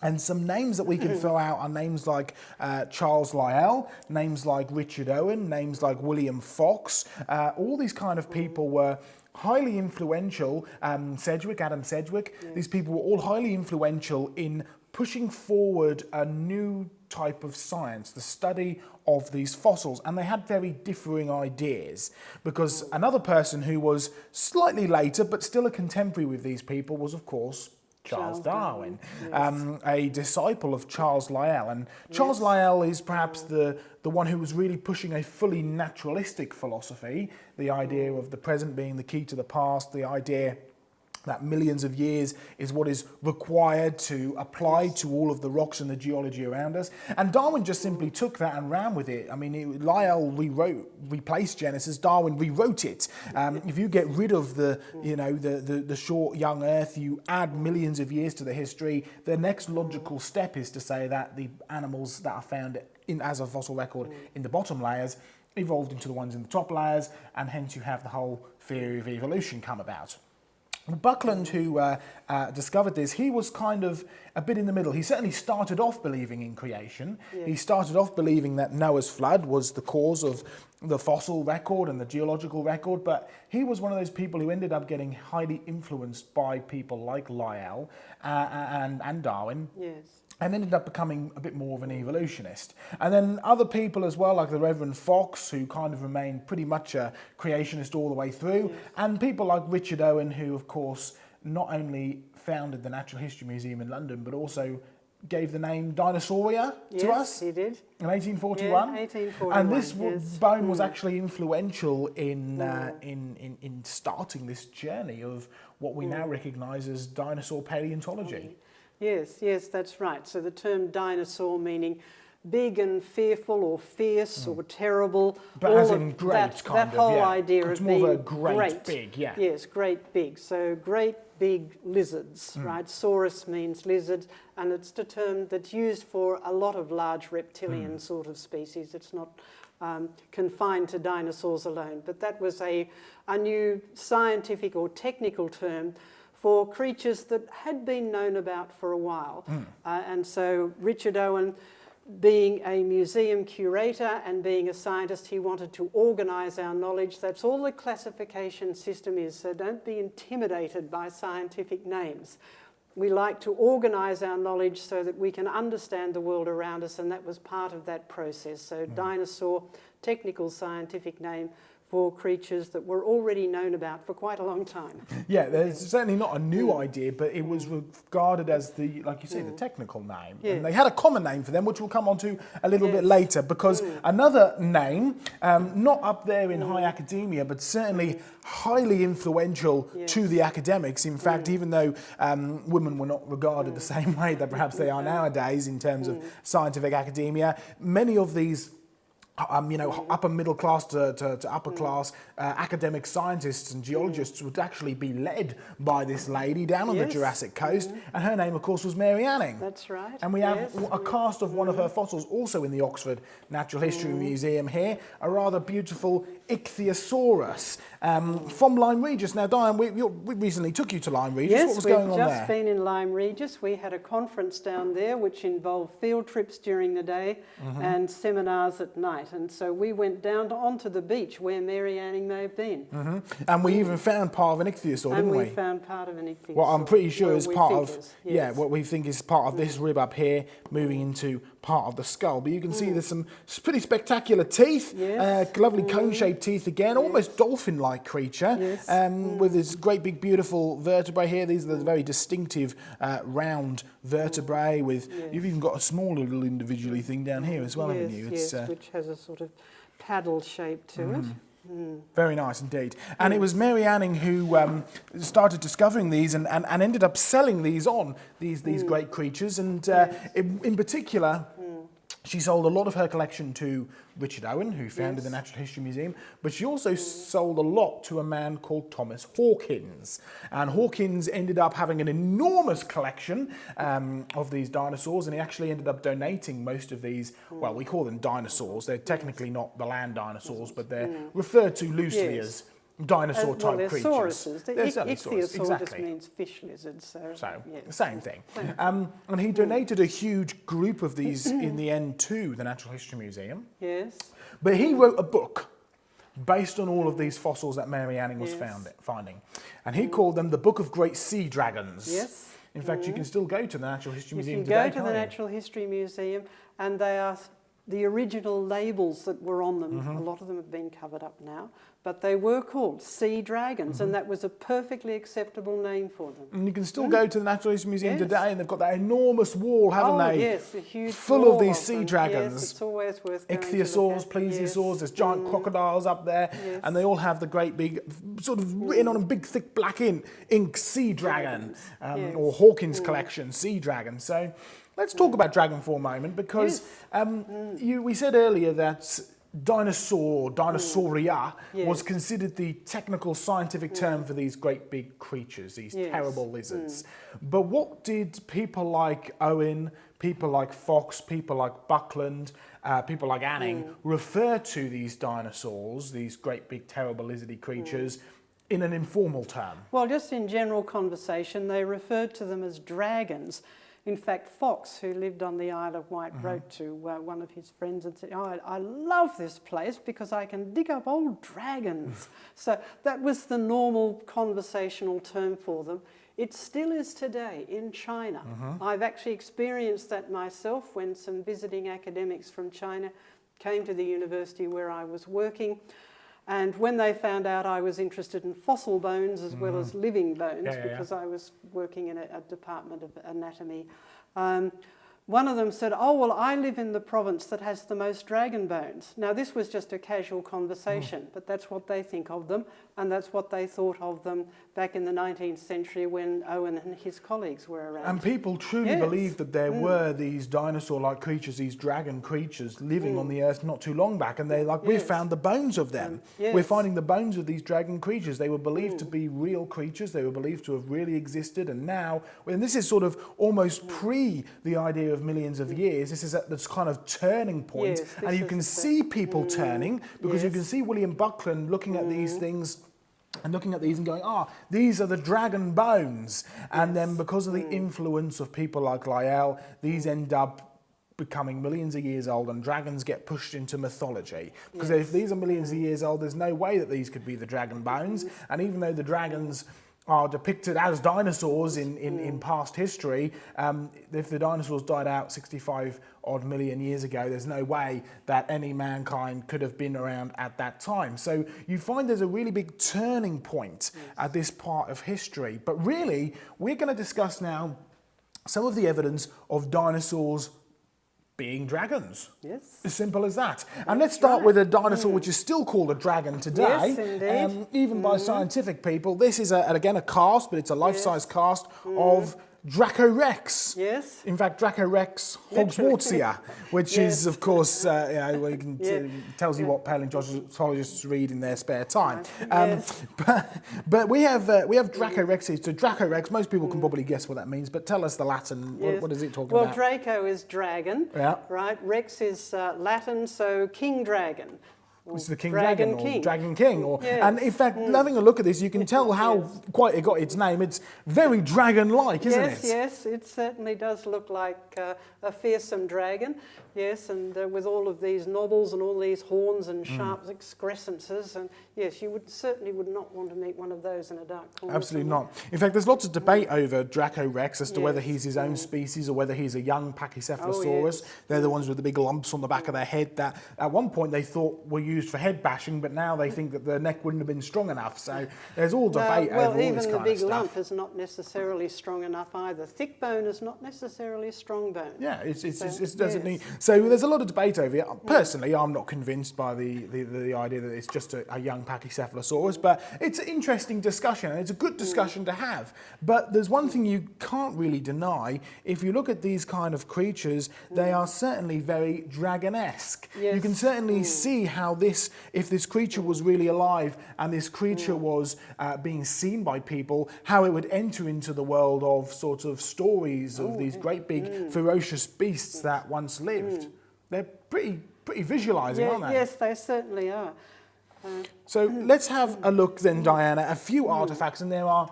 And some names that we can throw out are names like Charles Lyell, names like Richard Owen, names like William Fox. All these kind of people were highly influential. Adam Sedgwick, these people were all highly influential in pushing forward a new type of science, the study of these fossils. And they had very differing ideas, because another person who was slightly later but still a contemporary with these people was, of course, Charles Darwin, a disciple of Charles Lyell. And Charles Lyell is perhaps the one who was really pushing a fully naturalistic philosophy, the idea of the present being the key to the past, the idea that millions of years is what is required to apply to all of the rocks and the geology around us. And Darwin just simply took that and ran with it. I mean, Lyell replaced Genesis, Darwin rewrote it. If you get rid of the short young Earth, you add millions of years to the history, the next logical step is to say that the animals that are found as a fossil record in the bottom layers evolved into the ones in the top layers, and hence you have the whole theory of evolution come about. Buckland, who discovered this, he was kind of a bit in the middle. He certainly started off believing in creation. Yeah. He started off believing that Noah's flood was the cause of the fossil record and the geological record, but he was one of those people who ended up getting highly influenced by people like Lyell and Darwin. Yes. And ended up becoming a bit more of an evolutionist. And then other people as well, like the Reverend Fox, who kind of remained pretty much a creationist all the way through, Yes. and people like Richard Owen, who of course not only founded the Natural History Museum in London, but also gave the name Dinosauria to us. Yes, he did. In 1841. Yeah, 1841. And this yes. bone was actually influential in starting this journey of what we now recognise as dinosaur paleontology. Yes, yes, that's right. So the term dinosaur meaning big and fearful or fierce or terrible. But all as of in great, that, kind that of, whole yeah. idea It's of more being of a great big, yeah. Yes, great big. So great big lizards, right? Saurus means lizard, and it's a term that's used for a lot of large reptilian sort of species. It's not confined to dinosaurs alone. But that was a new scientific or technical term for creatures that had been known about for a while. And so Richard Owen, being a museum curator and being a scientist, he wanted to organise our knowledge. That's all the classification system is, so don't be intimidated by scientific names. We like to organise our knowledge so that we can understand the world around us, and that was part of that process. So dinosaur, technical scientific name for creatures that were already known about for quite a long time. Yeah, there's certainly not a new idea, but it was regarded as the, like you say, the technical name. Yes. And they had a common name for them, which we'll come on to a little bit later, because another name, not up there in high academia, but certainly highly influential to the academics. In fact, even though women were not regarded the same way that perhaps they are nowadays in terms of scientific academia, many of these upper middle class to upper class academic scientists and geologists would actually be led by this lady down on the Jurassic coast, and her name, of course, was Mary Anning. That's right. And we have a cast of one of her fossils also in the Oxford Natural History Museum here, a rather beautiful Ichthyosaurus from Lyme Regis. Now, Diane, we recently took you to Lyme Regis. Yes, what was going on there? we've just been in Lyme Regis. We had a conference down there which involved field trips during the day and seminars at night. And so we went down onto the beach where Mary Anning may have been. And we even found part of an ichthyosaur, didn't we? And we found part of an ichthyosaur. Well, I'm pretty sure is part of, yes. what we think is part of this rib up here, moving into part of the skull. But you can see there's some pretty spectacular teeth, lovely cone-shaped teeth again, almost dolphin-like creature, with this great big beautiful vertebrae here. These are the very distinctive round vertebrae with, you've even got a small little individually thing down here as well, haven't you? It's, which has a sort of paddle shape to it. Very nice indeed. And it was Mary Anning who started discovering these and ended up selling these on, these great creatures. And in particular, she sold a lot of her collection to Richard Owen, who founded the Natural History Museum, but she also sold a lot to a man called Thomas Hawkins. And Hawkins ended up having an enormous collection of these dinosaurs, and he actually ended up donating most of these, well, we call them dinosaurs. They're technically not the land dinosaurs, but they're referred to loosely as dinosaur-type creatures. Sauruses. They're Ichthyosaur just means fish lizards. So same thing. And he donated a huge group of these in the end to the Natural History Museum. Yes. But he wrote a book based on all of these fossils that Mary Anning was finding. And he called them the Book of Great Sea Dragons. Yes. In fact, you can still go to the Natural History Museum today. today. You can go to the Natural History Museum, and they are the original labels that were on them. A lot of them have been covered up now, but they were called sea dragons, and that was a perfectly acceptable name for them. And you can still go to the Natural History Museum today, and they've got that enormous wall, haven't they? Yes, a huge full wall of these sea them. dragons. Yes, it's always worth going Ichthyosaurs, to look at. plesiosaurs, there's giant crocodiles up there, and they all have the great big, sort of written on a big thick black ink sea dragon, or Hawkins collection, sea dragon. So let's talk about dragon for a moment, because we said earlier that Dinosauria was considered the technical scientific term for these great big creatures, these terrible lizards. But what did people like Owen, people like Fox, people like Buckland, people like Anning refer to these dinosaurs, these great big terrible lizardy creatures, in an informal term? Well, just in general conversation, they referred to them as dragons. In fact, Fox, who lived on the Isle of Wight, wrote to one of his friends and said, "Oh, I love this place because I can dig up old dragons." So that was the normal conversational term for them. It still is today in China. I've actually experienced that myself when some visiting academics from China came to the university where I was working. And when they found out I was interested in fossil bones as well as living bones, because I was working in a department of anatomy, one of them said, "Oh, well, I live in the province that has the most dragon bones." Now, this was just a casual conversation, but that's what they think of them, and that's what they thought of them back in the 19th century when Owen and his colleagues were around. And people truly believed that there were these dinosaur-like creatures, these dragon creatures living on the earth not too long back, and they're like, we've found the bones of them. We're finding the bones of these dragon creatures. They were believed to be real creatures. They were believed to have really existed, and now, and this is sort of almost pre the idea of millions of years, this is at this kind of turning point, and you can see people turning, because you can see William Buckland looking at these things and looking at these and going, these are the dragon bones. And then because of the influence of people like Lyell, these end up becoming millions of years old, and dragons get pushed into mythology. Because if these are millions of years old, there's no way that these could be the dragon bones. And even though the dragons are depicted as dinosaurs in past history, if the dinosaurs died out 65 odd million years ago, there's no way that any mankind could have been around at that time. So you find there's a really big turning point at this part of history. But really, we're going to discuss now some of the evidence of dinosaurs being dragons. Yes. As simple as that. And let's start with a dinosaur which is still called a dragon today. Yes, indeed. Even by scientific people. This is, again, a cast, but it's a life-size cast of Dracorex. Yes. In fact, Dracorex Hogwartsia, which is, of course, tells you what paleontologists read in their spare time. But we have Dracorex. So Dracorex, most people can probably guess what that means, but tell us the Latin. What is it talking about? Well, Draco is dragon, right? Rex is Latin, so king dragon. It's the King Dragon Dragon, King. or Dragon King. And in fact, having a look at this, you can tell how quite it got its name. It's very dragon-like, isn't it? Yes, it certainly does look like a fearsome dragon. Yes, and with all of these knobbles and all these horns and sharp excrescences, and yes, you certainly would not want to meet one of those in a dark corner. Absolutely not. In fact, there's lots of debate over Dracorex as to whether he's his own species or whether he's a young Pachycephalosaurus. They're the ones with the big lumps on the back of their head that at one point they thought were used for head bashing, but now they think that the neck wouldn't have been strong enough. So there's all debate over all this kind of stuff. Well, even the big lump is not necessarily strong enough either. Thick bone is not necessarily strong bone. Yeah, it doesn't need. So there's a lot of debate over it. Personally, I'm not convinced by the idea that it's just a young Pachycephalosaurus, but it's an interesting discussion, and it's a good discussion to have. But there's one thing you can't really deny. If you look at these kind of creatures, they are certainly very dragon-esque. You can certainly see how if this creature was really alive and this creature was being seen by people, how it would enter into the world of sort of stories of these great big ferocious beasts that once lived. They're pretty visualising, aren't they? Yes, they certainly are. So let's have a look then, Diana, a few artefacts, and there are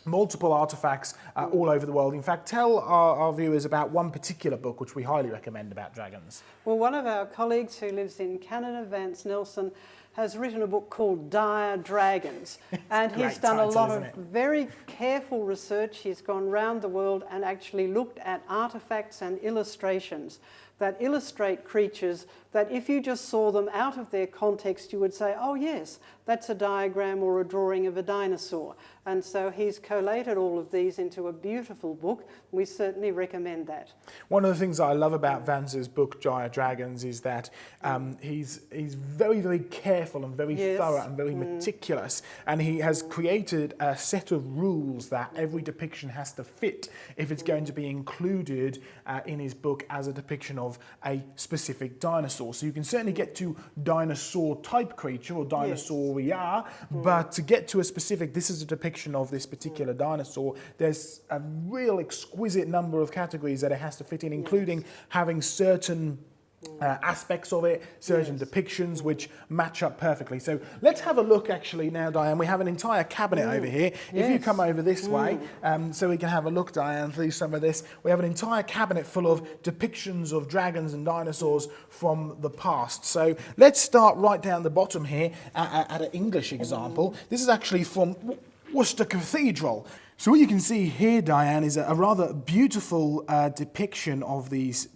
multiple artefacts all over the world. In fact, tell our viewers about one particular book which we highly recommend about dragons. Well, one of our colleagues who lives in Canada, Vance Nelson, has written a book called Dire Dragons, and he's done a lot of very careful research. He's gone round the world and actually looked at artefacts and illustrations that illustrate creatures that if you just saw them out of their context, you would say, oh yes, that's a diagram or a drawing of a dinosaur. And so he's collated all of these into a beautiful book. We certainly recommend that. One of the things I love about Vance's book, Dire Dragons, is that he's very, very careful and very thorough and very meticulous. And he has created a set of rules that every depiction has to fit if it's going to be included in his book as a depiction of a specific dinosaur. So you can certainly get to dinosaur-type creature or dinosauria, but to get to a specific, this is a depiction of this particular dinosaur, there's a real exquisite number of categories that it has to fit in, including having certain aspects of it, certain depictions which match up perfectly. So let's have a look actually now, Diane. We have an entire cabinet over here. If you come over this way, so we can have a look, Diane, through some of this. We have an entire cabinet full of depictions of dragons and dinosaurs from the past. So let's start right down the bottom here at an English example. This is actually from Worcester Cathedral. So what you can see here, Diane, is a rather beautiful depiction of these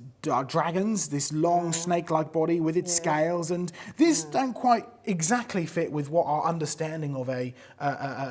dragons, this long snake-like body with its scales, and these don't quite exactly fit with what our understanding of a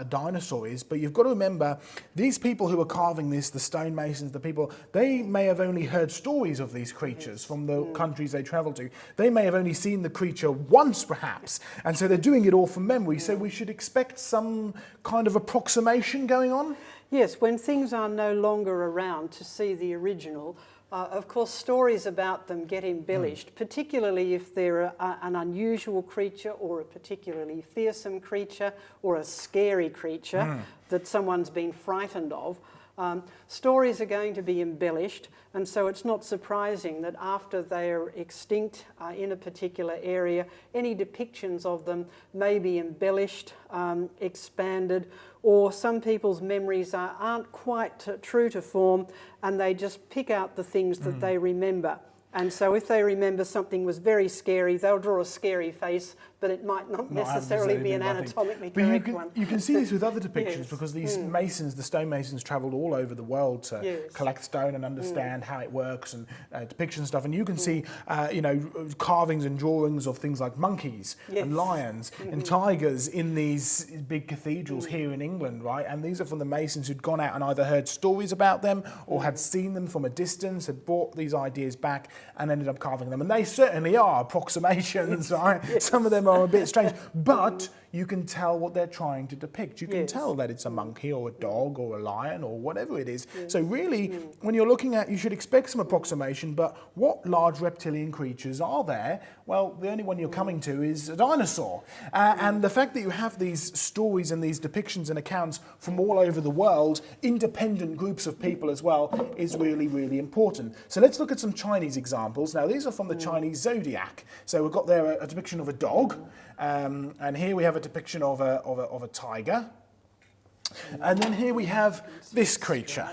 dinosaur is. But you've got to remember, these people who are carving this, the stonemasons, the people, they may have only heard stories of these creatures from the countries they travel to. They may have only seen the creature once, perhaps, and so they're doing it all from memory. So we should expect some kind of approximation going on? Yes, when things are no longer around to see the original, of course, stories about them get embellished, particularly if they're an unusual creature or a particularly fearsome creature or a scary creature that someone's been frightened of. Stories are going to be embellished, and so it's not surprising that after they are extinct in a particular area, any depictions of them may be embellished, expanded, or some people's memories aren't quite true to form, and they just pick out the things that they remember. And so if they remember something was very scary, they'll draw a scary face, but it might not necessarily be an anatomically correct one. You can see this with other depictions because these masons, the stonemasons, travelled all over the world to collect stone and understand how it works and depiction stuff. And you can see, you know, carvings and drawings of things like monkeys and lions and tigers in these big cathedrals here in England, right? And these are from the masons who'd gone out and either heard stories about them or had seen them from a distance, had brought these ideas back and ended up carving them. And they certainly are approximations, right? Some of them are a bit strange, but you can tell what they're trying to depict. You can tell that it's a monkey or a dog or a lion or whatever it is. So really, when you're looking at, you should expect some approximation, but what large reptilian creatures are there? Well, the only one you're coming to is a dinosaur. And the fact that you have these stories and these depictions and accounts from all over the world, independent groups of people as well, is really, really important. So let's look at some Chinese examples. Now, these are from the Chinese zodiac. So we've got there a depiction of a dog, and here we have a depiction of a tiger, and then here we have this creature.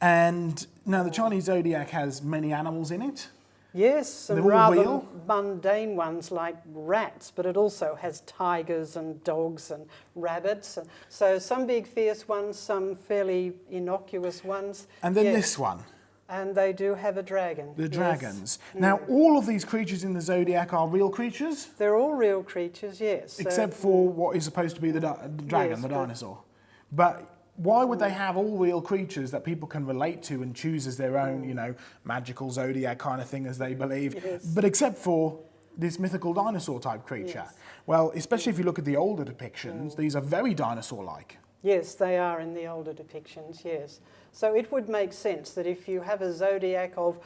And now the Chinese zodiac has many animals in it. Yes, some rather mundane ones like rats, but it also has tigers and dogs and rabbits. And so some big fierce ones, some fairly innocuous ones. And then this one. And they do have a dragon. The dragons. Now, all of these creatures in the zodiac are real creatures? They're all real creatures, yes. Except for what is supposed to be the dragon, the dinosaur. But why would they have all real creatures that people can relate to and choose as their own, you know, magical zodiac kind of thing as they believe, but except for this mythical dinosaur type creature? Well, especially if you look at the older depictions, these are very dinosaur-like. Yes, they are in the older depictions, yes. So it would make sense that if you have a zodiac of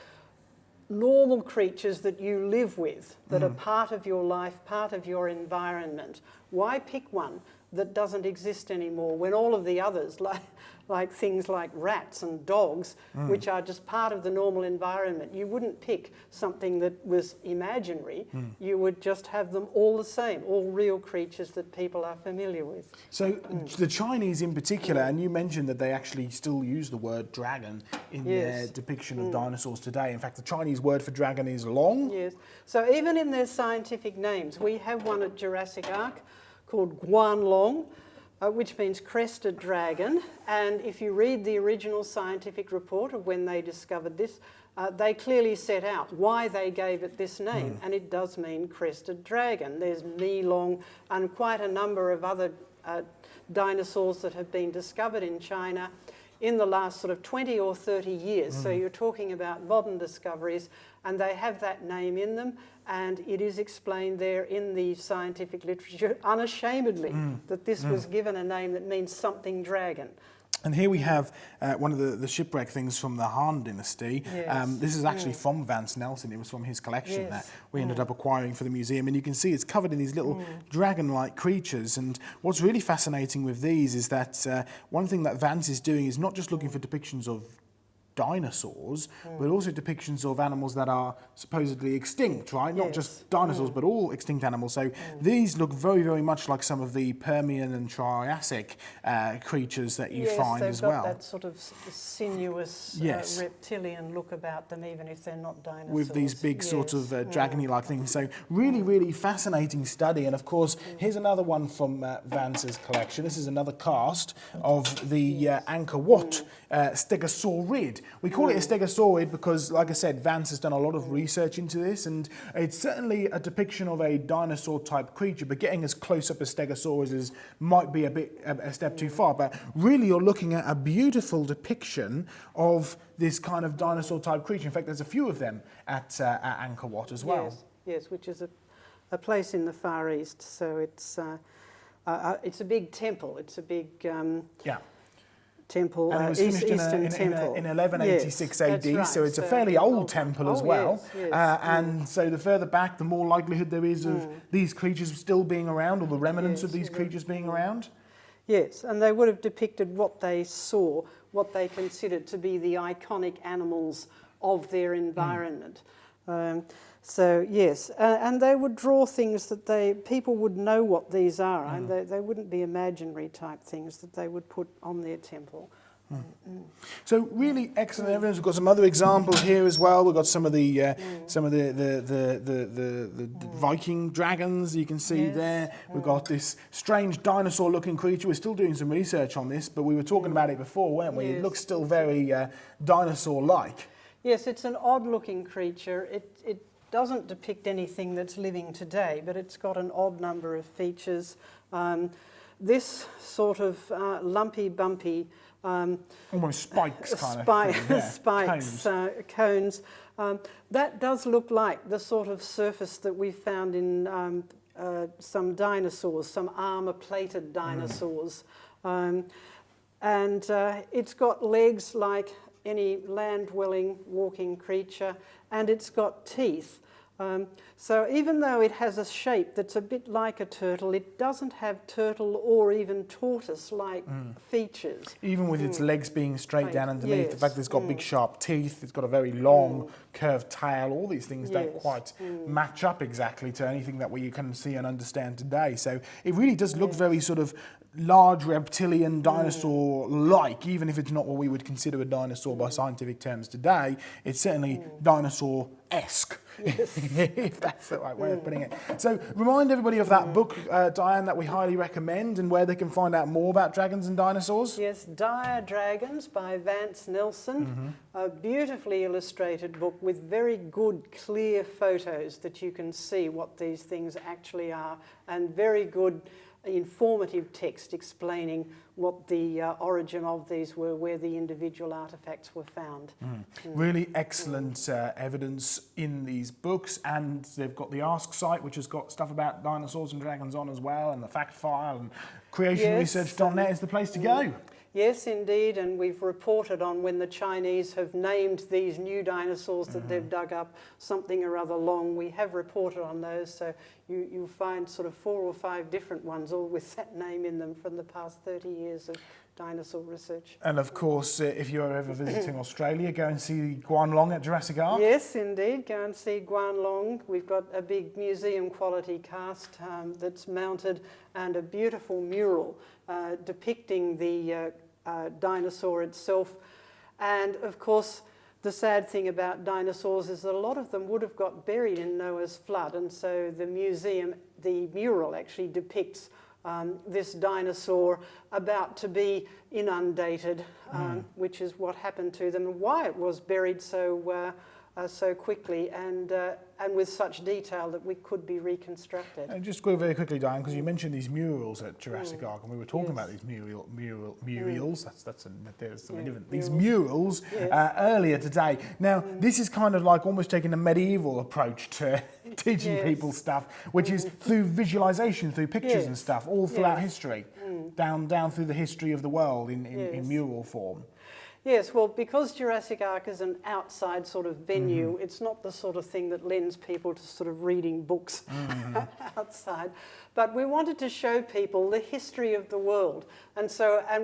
normal creatures that you live with, that are part of your life, part of your environment, why pick one that doesn't exist anymore when all of the others, like things like rats and dogs, which are just part of the normal environment, you wouldn't pick something that was imaginary. You would just have them all the same, all real creatures that people are familiar with. So the Chinese in particular, and you mentioned that they actually still use the word dragon in their depiction of dinosaurs today. In fact, the Chinese word for dragon is long. Yes. So even in their scientific names, we have one at Jurassic Ark called Guanlong, which means crested dragon. And if you read the original scientific report of when they discovered this, they clearly set out why they gave it this name, and it does mean crested dragon. There's Milong and quite a number of other dinosaurs that have been discovered in China in the last sort of 20 or 30 years. So you're talking about modern discoveries, and they have that name in them, and it is explained there in the scientific literature unashamedly that this was given a name that means something dragon. And here we have one of the shipwreck things from the Han Dynasty. This is actually from Vance Nelson. It was from his collection that we ended up acquiring for the museum. And you can see it's covered in these little dragon-like creatures. And what's really fascinating with these is that one thing that Vance is doing is not just looking for depictions of dinosaurs, but also depictions of animals that are supposedly extinct, right? Not just dinosaurs, but all extinct animals. So these look very, very much like some of the Permian and Triassic creatures that you find as well. Yes, they've got that sort of sinuous reptilian look about them, even if they're not dinosaurs. With these big sort of dragony-like things. So really, really fascinating study. And of course, here's another one from Vance's collection. This is another cast of the Angkor Wat stegosaurid. We call it a stegosaurid because, like I said, Vance has done a lot of research into this, and it's certainly a depiction of a dinosaur-type creature, but getting as close up as stegosaurus might be a step too far. But really, you're looking at a beautiful depiction of this kind of dinosaur-type creature. In fact, there's a few of them at Angkor Wat as well. Yes, which is a place in the Far East. So it's a big temple. It's a big temple. And it was finished in 1186 AD, right. So it's a fairly old temple as well. And so the further back, the more likelihood there is of these creatures still being around, or the remnants of these creatures being around. Yes, and they would have depicted what they saw, what they considered to be the iconic animals of their environment. So yes, and they would draw things that people would know what these are, and they wouldn't be imaginary type things that they would put on their temple. So really excellent evidence. We've got some other examples here as well. We've got some of the Viking dragons you can see there. We've got this strange dinosaur-looking creature. We're still doing some research on this, but we were talking about it before, weren't we? It looks still very dinosaur-like. Yes, it's an odd-looking creature. It doesn't depict anything that's living today, but it's got an odd number of features. This sort of lumpy, bumpy, almost spikes kind of thing. Yeah. Spikes, cones. That does look like the sort of surface that we found in some dinosaurs, some armour-plated dinosaurs. And it's got legs like any land-dwelling walking creature, and it's got teeth. So even though it has a shape that's a bit like a turtle, it doesn't have turtle or even tortoise-like features. Even with its legs being straight down underneath, the fact that it's got big sharp teeth, it's got a very long curved tail, all these things don't quite match up exactly to anything that we can see and understand today. So it really does look very sort of large reptilian dinosaur-like, even if it's not what we would consider a dinosaur by scientific terms today. It's certainly dinosaur-esque, if that's the right way of putting it. So remind everybody of that book, Diane, that we highly recommend, and where they can find out more about dragons and dinosaurs. Yes, Dire Dragons by Vance Nelson, a beautifully illustrated book with very good, clear photos that you can see what these things actually are, and very good informative text explaining what the origin of these were, where the individual artefacts were found. Really excellent evidence in these books, and they've got the Ask site, which has got stuff about dinosaurs and dragons on as well, and the fact file, and creationresearch.net is the place to go. Yes, indeed, and we've reported on when the Chinese have named these new dinosaurs that they've dug up something or other long. We have reported on those, so you'll find sort of 4 or 5 different ones, all with that name in them from the past 30 years of dinosaur research. And of course, if you're ever visiting Australia, go and see Guan Long at Jurassic Ark. Yes, indeed, go and see Guan Long. We've got a big museum quality cast that's mounted, and a beautiful mural depicting the dinosaur itself. And of course, the sad thing about dinosaurs is that a lot of them would have got buried in Noah's flood, and so the mural actually depicts this dinosaur about to be inundated, which is what happened to them and why it was buried so quickly and with such detail that we could be reconstructed. And just go very quickly, Diane, because you mentioned these murals at Jurassic Ark, and we were talking about these murals. There's something different. These murals earlier today. Now, this is kind of like almost taking a medieval approach to teaching people stuff, which is through visualization, through pictures and stuff, all throughout history, down through the history of the world in mural form. Yes, well, because Jurassic Ark is an outside sort of venue, it's not the sort of thing that lends people to sort of reading books outside. But we wanted to show people the history of the world. And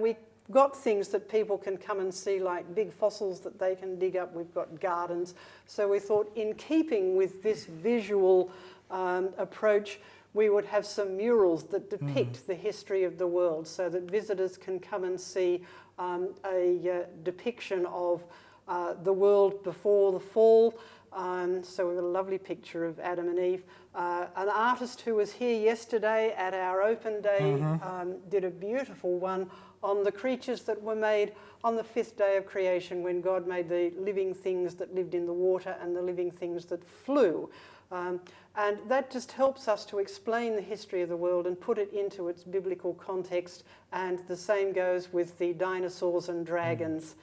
we got things that people can come and see, like big fossils that they can dig up. We've got gardens. So we thought, in keeping with this visual approach, we would have some murals that depict the history of the world, so that visitors can come and see a depiction of the world before the fall. So we've got a lovely picture of Adam and Eve. An artist who was here yesterday at our open day did a beautiful one on the creatures that were made on the 5th day of creation, when God made the living things that lived in the water and the living things that flew. And that just helps us to explain the history of the world and put it into its biblical context. And the same goes with the dinosaurs and dragons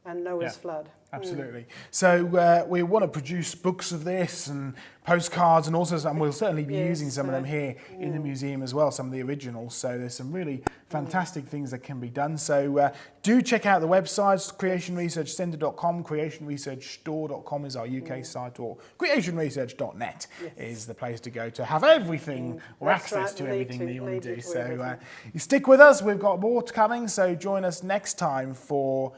and Noah's flood. Absolutely. So we want to produce books of this and postcards and also, and we'll certainly be using some of them here in the museum as well, some of the originals. So there's some really fantastic things that can be done. So do check out the websites, creationresearchcentre.com, creationresearchstore.com is our UK site, or creationresearch.net is the place to go to have everything or access to everything that you want to do. So you stick with us, we've got more coming, so join us next time for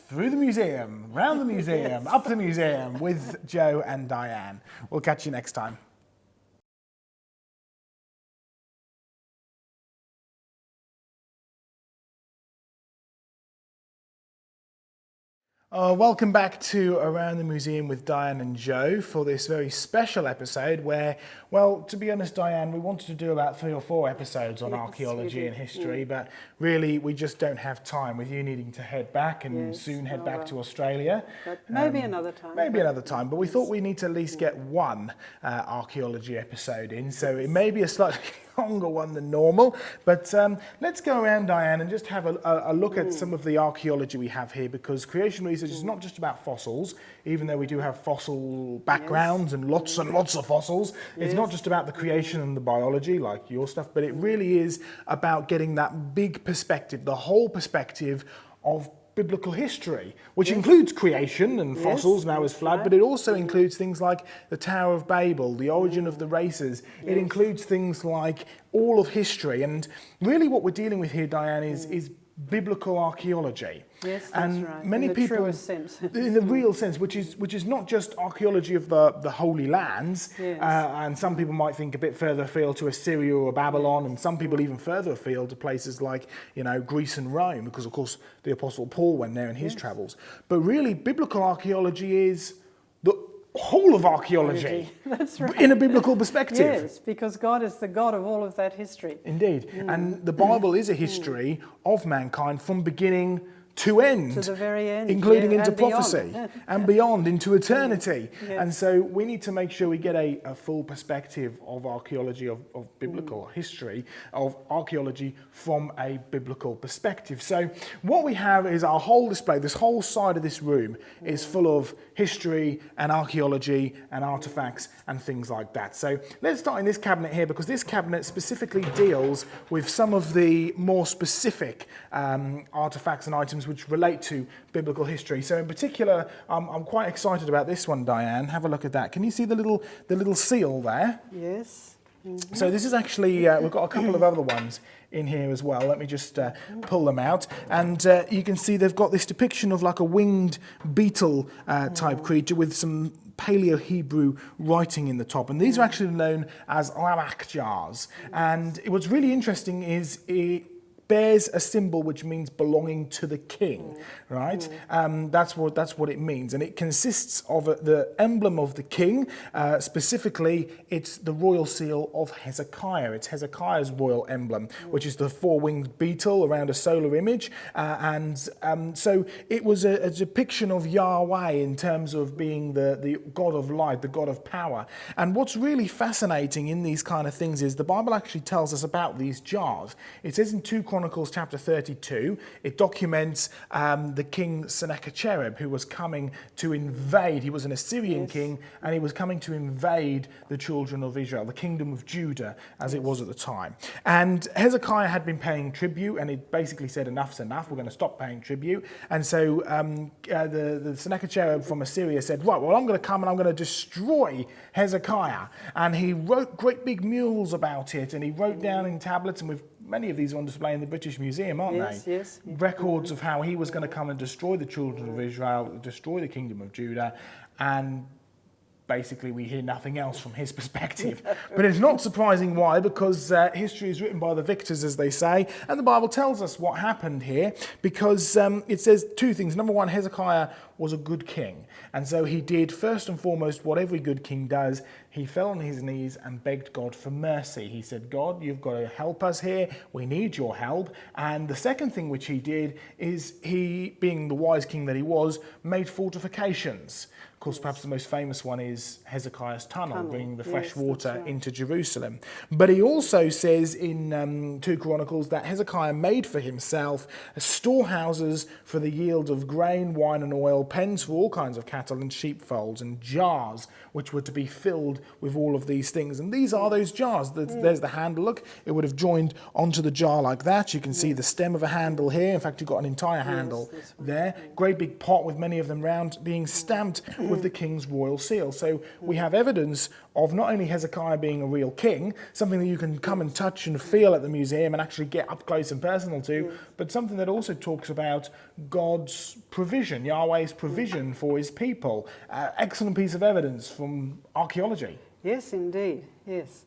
Through the Museum, round the museum, up the museum with Joe and Diane. We'll catch you next time. Welcome back to Around the Museum with Diane and Joe for this very special episode where, well, to be honest, Diane, we wanted to do about 3 or 4 episodes on archaeology and history, but really we just don't have time, with you needing to head back and soon head back to Australia. But maybe another time. Maybe another time, but we thought we need to at least get one archaeology episode in, so it may be a slightly longer one than normal, but let's go around, Diane, and just have a look at some of the archaeology we have here, because creation research is not just about fossils, even though we do have fossil backgrounds and lots of fossils. It's not just about the creation and the biology like your stuff, but it really is about getting that big perspective, the whole perspective of biblical history, which includes creation and fossils, Noah's flood, but it also includes things like the Tower of Babel, the origin of the races. It includes things like all of history. And really what we're dealing with here, Diane, is biblical archaeology. Yes, that's and right. many in the people, truest sense. in the real sense, which is not just archaeology of the Holy Lands, and some people might think a bit further afield to Assyria or Babylon, and some people even further afield to places like, you know, Greece and Rome, because of course the Apostle Paul went there in his travels. But really, biblical archaeology is the whole of archaeology. That's right. In a biblical perspective. Yes, because God is the God of all of that history. Indeed. And the Bible is a history of mankind from beginning to end. To the very end. Including into and prophecy. Beyond. And beyond, into eternity. And so we need to make sure we get a full perspective of archaeology, of biblical history, of archaeology from a biblical perspective. So what we have is our whole display, this whole side of this room is full of history and archaeology and artefacts and things like that. So let's start in this cabinet here, because this cabinet specifically deals with some of the more specific artefacts and items which relate to biblical history. So in particular, I'm quite excited about this one, Diane. Have a look at that. Can you see the little seal there? Yes. So this is actually, we've got a couple of other ones in here as well. Let me just pull them out. And you can see they've got this depiction of like a winged beetle type creature with some Paleo-Hebrew writing in the top. And these are actually known as lamach jars. And what's really interesting is it bears a symbol which means belonging to the king, right? That's what it means, and it consists of the emblem of the king. Specifically, it's the royal seal of Hezekiah. It's Hezekiah's royal emblem, which is the 4-winged beetle around a solar image, so it was a depiction of Yahweh in terms of being the God of light, the God of power. And what's really fascinating in these kind of things is the Bible actually tells us about these jars. It says in 2 Chronicles chapter 32, it documents the king Sennacherib, who was coming to invade. He was an Assyrian king, and he was coming to invade the children of Israel, the kingdom of Judah, as it was at the time. And Hezekiah had been paying tribute, and it basically said, enough's enough, we're going to stop paying tribute. And so the Sennacherib from Assyria said, right, well, I'm going to come and I'm going to destroy Hezekiah. And he wrote great big murals about it, and he wrote down in tablets, and we've many of these are on display in the British Museum, aren't they? Yes. Records of how he was going to come and destroy the children of Israel, destroy the kingdom of Judah, and basically we hear nothing else from his perspective. But it's not surprising why, because history is written by the victors, as they say, and the Bible tells us what happened here, because it says two things. Number one, Hezekiah was a good king, and so he did first and foremost what every good king does. He fell on his knees and begged God for mercy. He said, God, you've got to help us here. We need your help. And the second thing which he did is he, being the wise king that he was, made fortifications. Of course, perhaps the most famous one is Hezekiah's tunnel, bringing the fresh water into Jerusalem. But he also says in 2 Chronicles that Hezekiah made for himself storehouses for the yield of grain, wine and oil, pens for all kinds of cattle and sheepfolds, and jars which were to be filled with all of these things. And these are those jars. There's the handle. Look, it would have joined onto the jar like that. You can see the stem of a handle here. In fact, you've got an entire handle there. Great big pot with many of them round, being stamped with the king's royal seal. So we have evidence of not only Hezekiah being a real king, something that you can come and touch and feel at the museum and actually get up close and personal to, but something that also talks about God's provision, Yahweh's provision for his people. Excellent piece of evidence from archaeology. Yes, indeed. Yes.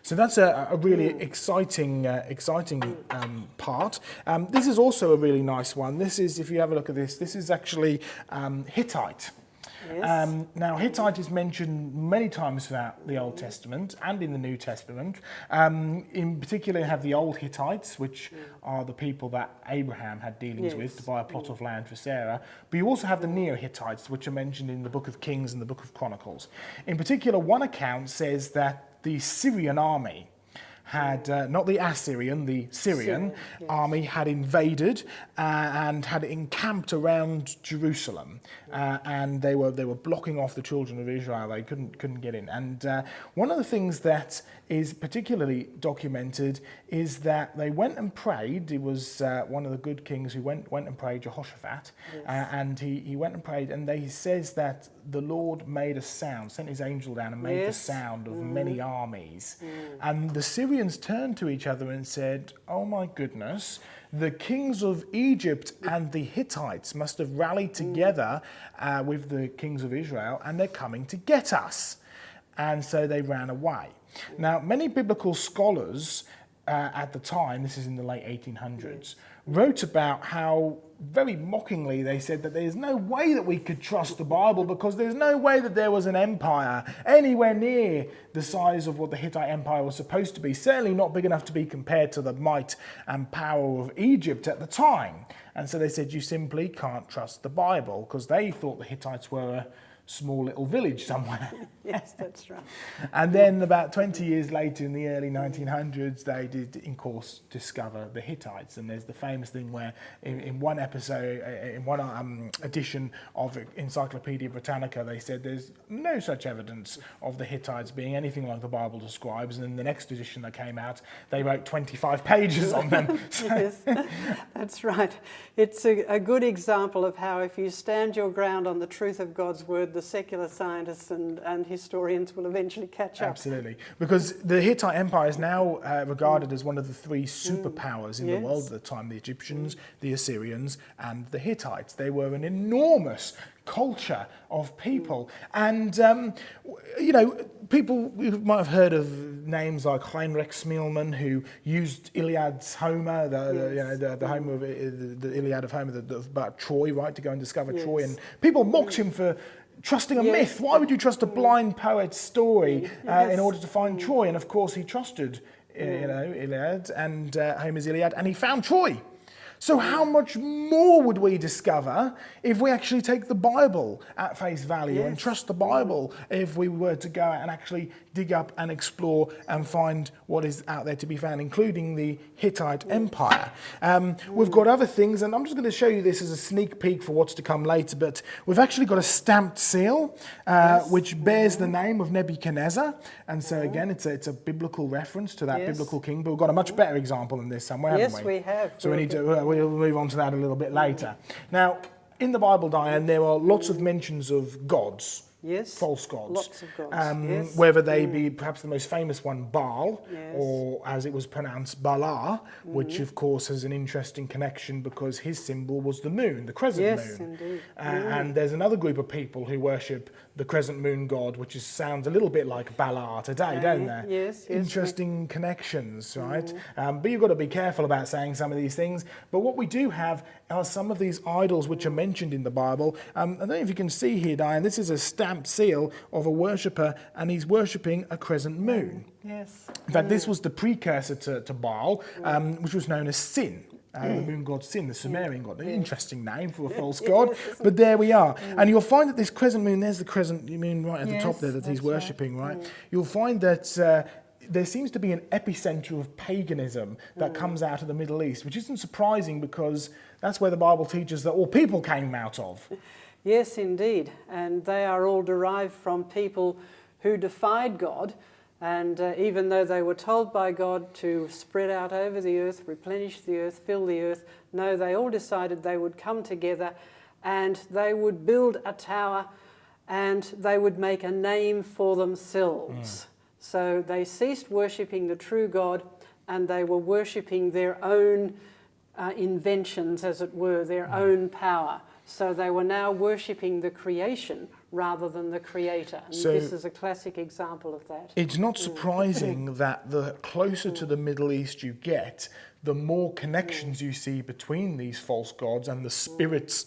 So that's a really exciting part. This is also a really nice one. This is, if you have a look at this, this is actually Hittite. Yes. Now, Hittite is mentioned many times throughout the Old Testament and in the New Testament. In particular, you have the Old Hittites, which are the people that Abraham had dealings with to buy a plot of land for Sarah. But you also have the Neo-Hittites, which are mentioned in the Book of Kings and the Book of Chronicles. In particular, one account says that the Syrian army had, not the Assyrian, the Syrian army had invaded and had encamped around Jerusalem, and they were blocking off the children of Israel. They couldn't get in. And one of the things that is particularly documented is that they went and prayed. It was one of the good kings who went and prayed, Jehoshaphat, and he went and prayed, and he says that the Lord made a sound, sent his angel down and made the sound of many armies. And the Syrians turned to each other and said, oh my goodness, the kings of Egypt and the Hittites must have rallied together with the kings of Israel, and they're coming to get us. And so they ran away. Now, many biblical scholars at the time, this is in the late 1800s, wrote about how, very mockingly, they said that there's no way that we could trust the Bible because there's no way that there was an empire anywhere near the size of what the Hittite Empire was supposed to be, certainly not big enough to be compared to the might and power of Egypt at the time. And so they said, you simply can't trust the Bible, because they thought the Hittites were a small little village somewhere. Yes, that's right. And then about 20 years later, in the early 1900s, they did, in course, discover the Hittites. And there's the famous thing where in one episode, in one edition of Encyclopedia Britannica, they said there's no such evidence of the Hittites being anything like the Bible describes. And in the next edition that came out, they wrote 25 pages on them. Yes, that's right. It's a good example of how if you stand your ground on the truth of God's word, the secular scientists and historians will eventually catch up. Absolutely. Because the Hittite Empire is now regarded as one of the three superpowers in the world at the time: the Egyptians, the Assyrians, and the Hittites. They were an enormous culture of people. And, you know, people might have heard of names like Heinrich Schmielmann, who used Iliad's Homer, the Homer of the Iliad of Homer, about Troy, right, to go and discover Troy. And people mocked him for trusting a myth. Why would you trust a blind poet's story in order to find Troy? And of course he trusted Iliad and Homer's Iliad, and he found Troy. So how much more would we discover if we actually take the Bible at face value and trust the Bible if we were to go out and actually dig up and explore and find what is out there to be found, including the Hittite Empire. We've got other things, and I'm just going to show you this as a sneak peek for what's to come later, but we've actually got a stamped seal which bears the name of Nebuchadnezzar, and so again it's a biblical reference to that biblical king, but we've got a much better example than this somewhere, haven't we? Yes, we have. So we need to we'll move on to that a little bit later. Now, in the Bible, Diane, there are lots of mentions of gods, Yes. false gods. Lots of gods. Yes. Whether they be perhaps the most famous one, Baal, Yes. or as it was pronounced, Bala, which of course has an interesting connection because his symbol was the moon, the crescent Yes, moon. indeed. And there's another group of people who worship the crescent moon god, which sounds a little bit like Bala today, don't there? Yes, yes. Interesting connections, right? But you've got to be careful about saying some of these things. But what we do have are some of these idols which are mentioned in the Bible. I don't know if you can see here, Diane, this is a stamped seal of a worshipper, and he's worshipping a crescent moon. Yes. In fact, this was the precursor to Baal, which was known as Sin. The moon god Sin, the Sumerian god. An interesting name for a false god, but there we are. And you'll find that this crescent moon, there's the crescent moon right at the top there that he's worshipping, right? You'll find that there seems to be an epicenter of paganism that comes out of the Middle East, which isn't surprising because that's where the Bible teaches that all people came out of. Yes, indeed. And they are all derived from people who defied God. And even though they were told by God to spread out over the earth, replenish the earth, fill the earth, no, they all decided they would come together and they would build a tower and they would make a name for themselves. So they ceased worshipping the true God and they were worshipping their own inventions, as it were, their own power. So they were now worshipping the creation rather than the creator. And So this is a classic example of that. it's not surprising that the closer to the Middle East you get, the more connections you see between these false gods and the spirits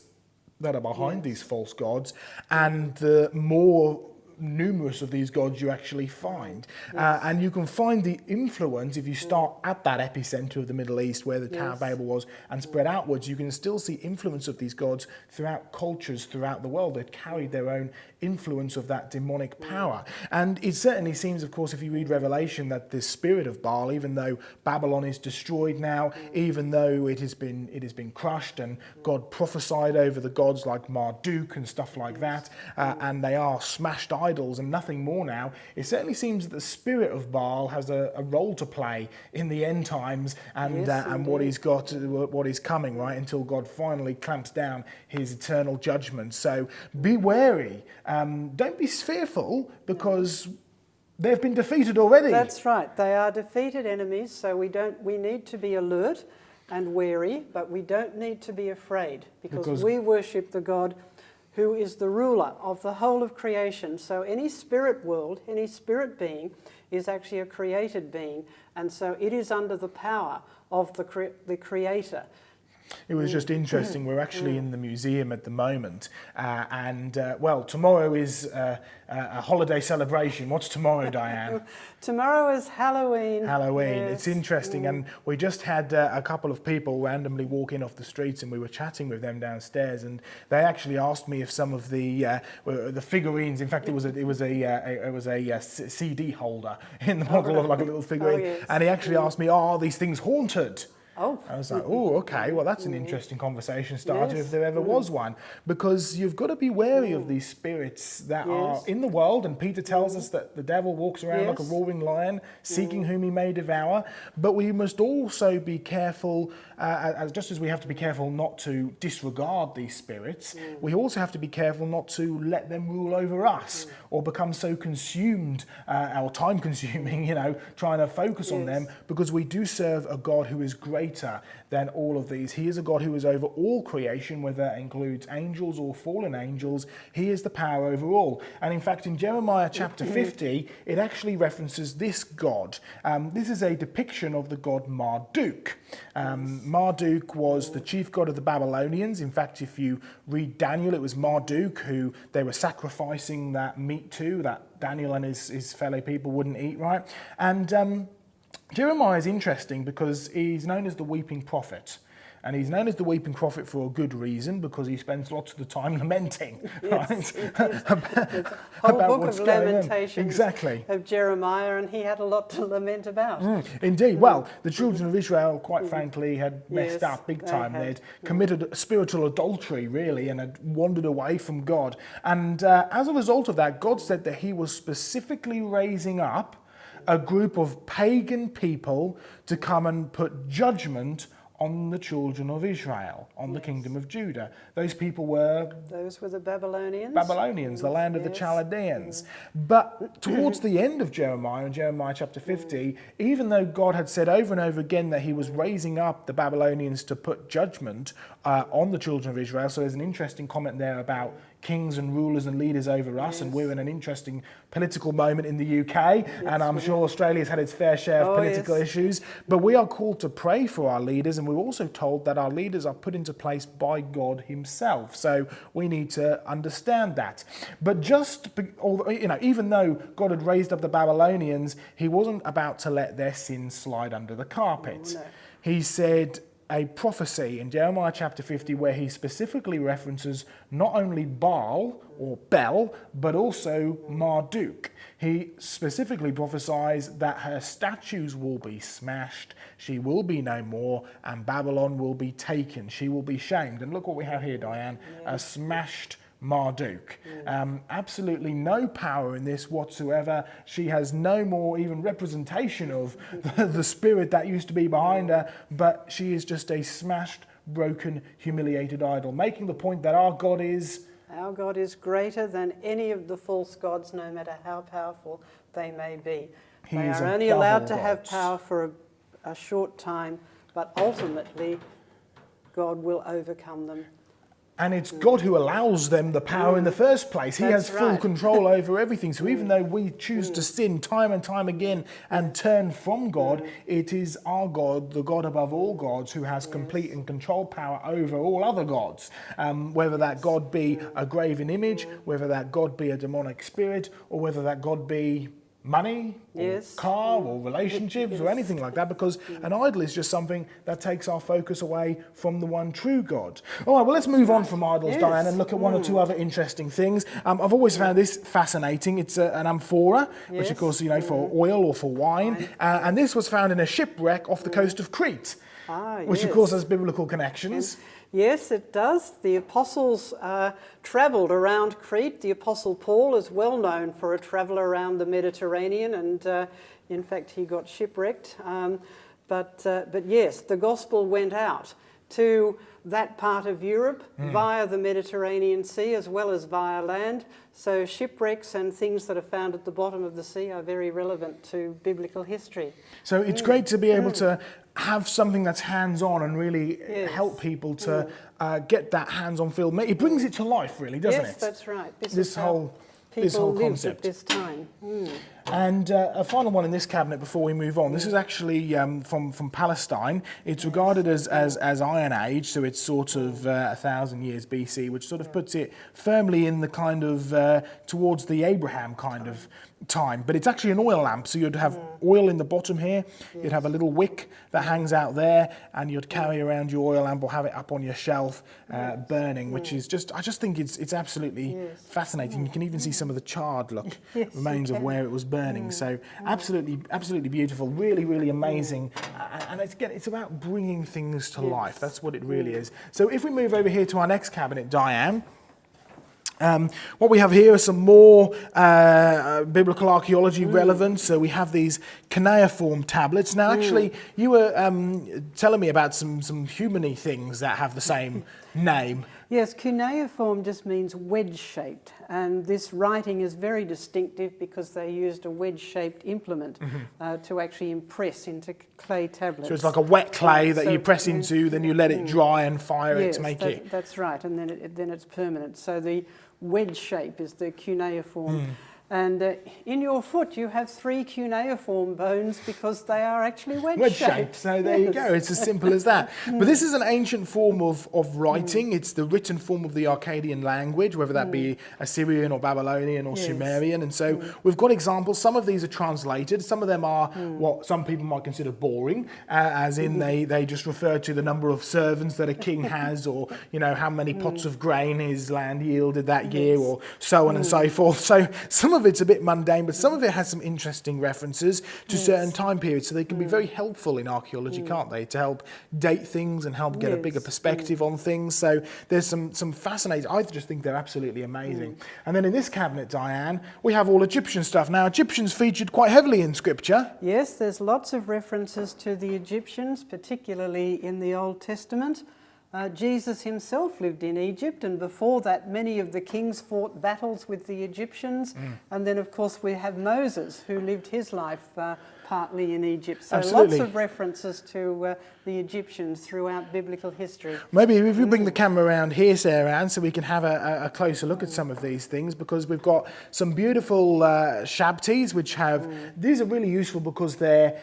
that are behind these false gods, and the more numerous of these gods you actually find. And you can find the influence if you start at that epicenter of the Middle East where the Tower of Babel was and spread outwards. You can still see influence of these gods throughout cultures throughout the world that carried their own influence of that demonic power. And it certainly seems, of course, if you read Revelation, that the spirit of Baal, even though Babylon is destroyed now, even though it has been crushed, and God prophesied over the gods like Marduk and stuff like that, and they are smashed idols and nothing more now, it certainly seems that the spirit of Baal has a role to play in the end times and what he's got, what is coming, right, until God finally clamps down his eternal judgment. So be wary. Don't be fearful because they've been defeated already. That's right. They are defeated enemies, so we need to be alert and wary, but we don't need to be afraid because we worship the God who is the ruler of the whole of creation. So any spirit world, any spirit being is actually a created being, and so it is under the power of the Creator. It was just interesting. We're actually in the museum at the moment, and tomorrow is a holiday celebration. What's tomorrow, Diane? Tomorrow is Halloween. Halloween. Yes. It's interesting, and we just had a couple of people randomly walk in off the streets, and we were chatting with them downstairs, and they actually asked me if some of the figurines. In fact, it was a CD holder in the model of like a little figurine, yes. and he actually asked me, "Are these things haunted?" Oh. I was like, oh, okay, well, that's an interesting conversation starter Yes. if there ever was one. Because you've got to be wary of these spirits that are in the world. And Peter tells us that the devil walks around like a roaring lion, seeking whom he may devour. But we must also be careful, just as we have to be careful not to disregard these spirits, we also have to be careful not to let them rule over us or become so consumed or time-consuming, trying to focus on them, because we do serve a God who is greater than all of these. He is a God who is over all creation, whether that includes angels or fallen angels. He is the power over all. And in fact, in Jeremiah chapter 50, it actually references this God. This is a depiction of the god Marduk. Marduk was the chief god of the Babylonians. In fact, if you read Daniel, it was Marduk who they were sacrificing that meat to, that Daniel and his fellow people wouldn't eat, right? And Jeremiah is interesting because he's known as the weeping prophet. And he's known as the weeping prophet for a good reason, because he spends lots of the time lamenting, right? The whole book of Lamentations exactly. of Jeremiah, and he had a lot to lament about. Indeed. Well, the children of Israel, quite frankly, had messed up big time. They'd committed spiritual adultery, really, and had wandered away from God. And as a result of that, God said that he was specifically raising up a group of pagan people to come and put judgment on the children of Israel, on the kingdom of Judah. Those people were... Those were the Babylonians. Babylonians, the land of the Chaldeans. But towards the end of Jeremiah, in Jeremiah chapter 50, even though God had said over and over again that he was raising up the Babylonians to put judgment on the children of Israel, so there's an interesting comment there about kings and rulers and leaders over us, and we're in an interesting political moment in the UK, and I'm sure Australia's had its fair share of political issues, but we are called to pray for our leaders, and we're also told that our leaders are put into place by God himself, so we need to understand that. But even though God had raised up the Babylonians, he wasn't about to let their sins slide under the carpet. He said a prophecy in Jeremiah chapter 50 where he specifically references not only Baal or Bel, but also Marduk. He specifically prophesies that her statues will be smashed, she will be no more, and Babylon will be taken. She will be shamed. And look what we have here, Diane, a smashed Marduk. Absolutely no power in this whatsoever. She has no more even representation of the spirit that used to be behind her, but she is just a smashed, broken, humiliated idol, making the point that our God is... Our God is greater than any of the false gods, no matter how powerful they may be. They are only allowed to have power for a short time, but ultimately God will overcome them. And it's God who allows them the power in the first place. He has full control over everything. So even though we choose to sin time and time again and turn from God, it is our God, the God above all gods, who has complete and control power over all other gods. Whether that God be a graven image, whether that God be a demonic spirit, or whether that God be money, or car, or relationships, or anything like that, because an idol is just something that takes our focus away from the one true God. All right, well, let's move on from idols, Diane, and look at one or two other interesting things. I've always found this fascinating. It's an amphora, which of course, for oil or for wine, and this was found in a shipwreck off the coast of Crete, which of course has biblical connections. Yes, it does. The apostles travelled around Crete. The apostle Paul is well known for a travel around the Mediterranean, and in fact he got shipwrecked. But yes, the gospel went out to that part of Europe via the Mediterranean Sea as well as via land. So shipwrecks and things that are found at the bottom of the sea are very relevant to biblical history. So it's great to be able to have something that's hands-on and really help people to get that hands-on feel. It brings it to life, really, doesn't it? Yes, that's right. This whole concept. At this time. And a final one in this cabinet before we move on. This is actually from Palestine. It's regarded as Iron Age, so it's sort of 1,000 years BC, which sort of puts it firmly in the kind of towards the Abraham kind of time. But it's actually an oil lamp, so you'd have oil in the bottom here, you'd have a little wick that hangs out there, and you'd carry around your oil lamp or have it up on your shelf burning, which is just, I just think it's absolutely fascinating. You can even see some of the charred remains of where it was burning. So absolutely beautiful, really, really amazing. And it's about bringing things to life. That's what it really is. So if we move over here to our next cabinet, Diane, what we have here are some more biblical archaeology relevant. So we have these cuneiform tablets. Now, actually, you were telling me about some human-y things that have the same name. Yes, cuneiform just means wedge-shaped, and this writing is very distinctive because they used a wedge-shaped implement to actually impress into clay tablets. So it's like a wet clay that you press into, then you let it dry and fire it to make it. That's right, and then it's permanent. So the wedge shape is the cuneiform. And in your foot you have 3 cuneiform bones because they are actually wedge-shaped. So there you go, it's as simple as that. But this is an ancient form of writing. It's the written form of the Akkadian language, whether that be Assyrian or Babylonian or Sumerian. And so we've got examples. Some of these are translated. Some of them are what some people might consider boring, as in they just refer to the number of servants that a king has, or how many pots of grain his land yielded that year, or so on and so forth. So some of of it's a bit mundane, but some of it has some interesting references to certain time periods, so they can be very helpful in archaeology, can't they, to help date things and help get a bigger perspective on things. So there's some fascinating, I just think they're absolutely amazing. And then in this cabinet, Diane, we have all Egyptian stuff. Now, Egyptians featured quite heavily in Scripture. Yes, there's lots of references to the Egyptians, particularly in the Old Testament. Jesus himself lived in Egypt, and before that many of the kings fought battles with the Egyptians. And then of course we have Moses, who lived his life partly in Egypt. So lots of references to the Egyptians throughout biblical history. Maybe if you bring the camera around here, Sarah Ann, so we can have a closer look at some of these things, because we've got some beautiful shabtis which have, these are really useful because they're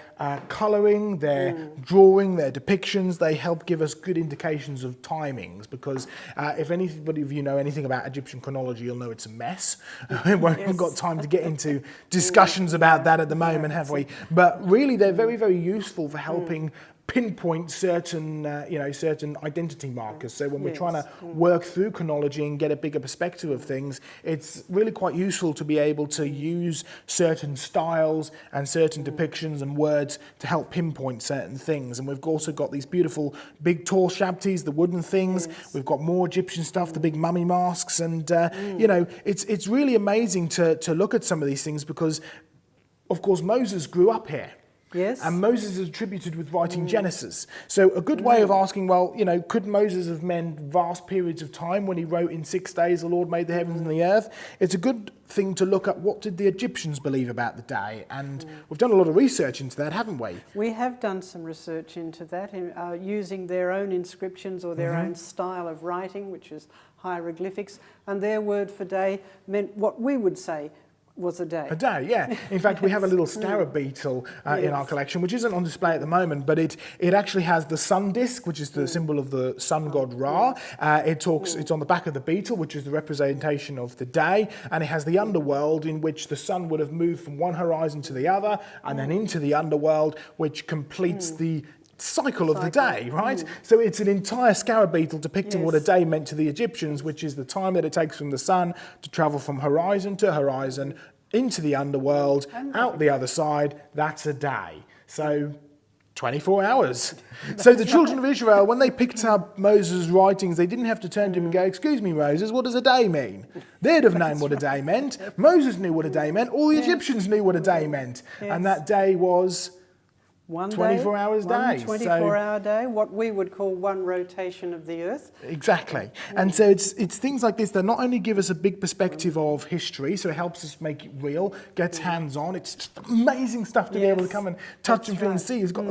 colouring, they're drawing, they're depictions, they help give us good indications of timings, because if anybody of you know anything about Egyptian chronology, you'll know it's a mess. We haven't got time to get into discussions about that at the moment, have we? But really they're very, very useful for helping pinpoint certain, certain identity markers. So when we're trying to work through chronology and get a bigger perspective of things, it's really quite useful to be able to use certain styles and certain depictions and words to help pinpoint certain things. And we've also got these beautiful big tall shabtis, the wooden things. We've got more Egyptian stuff, the big mummy masks, and it's really amazing to look at some of these things, because of course Moses grew up here. Yes. And Moses is attributed with writing Genesis. So a good way of asking, well, could Moses have meant vast periods of time when he wrote in 6 days the Lord made the heavens and the earth? It's a good thing to look at, what did the Egyptians believe about the day? And we've done a lot of research into that, haven't we? We have done some research into that, using their own inscriptions or their own style of writing, which is hieroglyphics, and their word for day meant what we would say was a day. A day, yeah. In fact, we have a little scarab beetle in our collection, which isn't on display at the moment, but it actually has the sun disk, which is the symbol of the sun god Ra. It's on the back of the beetle, which is the representation of the day, and it has the underworld, in which the sun would have moved from one horizon to the other, and then into the underworld, which completes the cycle of the day, right? So it's an entire scarab beetle depicting what a day meant to the Egyptians, which is the time that it takes from the sun to travel from horizon to horizon into the underworld, out the other side. That's a day. So 24 hours. So the children of Israel, when they picked up Moses' writings, they didn't have to turn to him and go, "Excuse me, Moses, what does a day mean?" They'd have known what a day meant. Moses knew what a day meant. All the Egyptians knew what a day meant. And that day was 24 hours a day. 24-hour day, what we would call one rotation of the earth. Exactly. And so it's things like this that not only give us a big perspective of history, so it helps us make it real, gets hands-on. It's just amazing stuff to be able to come and touch and feel and see. It's got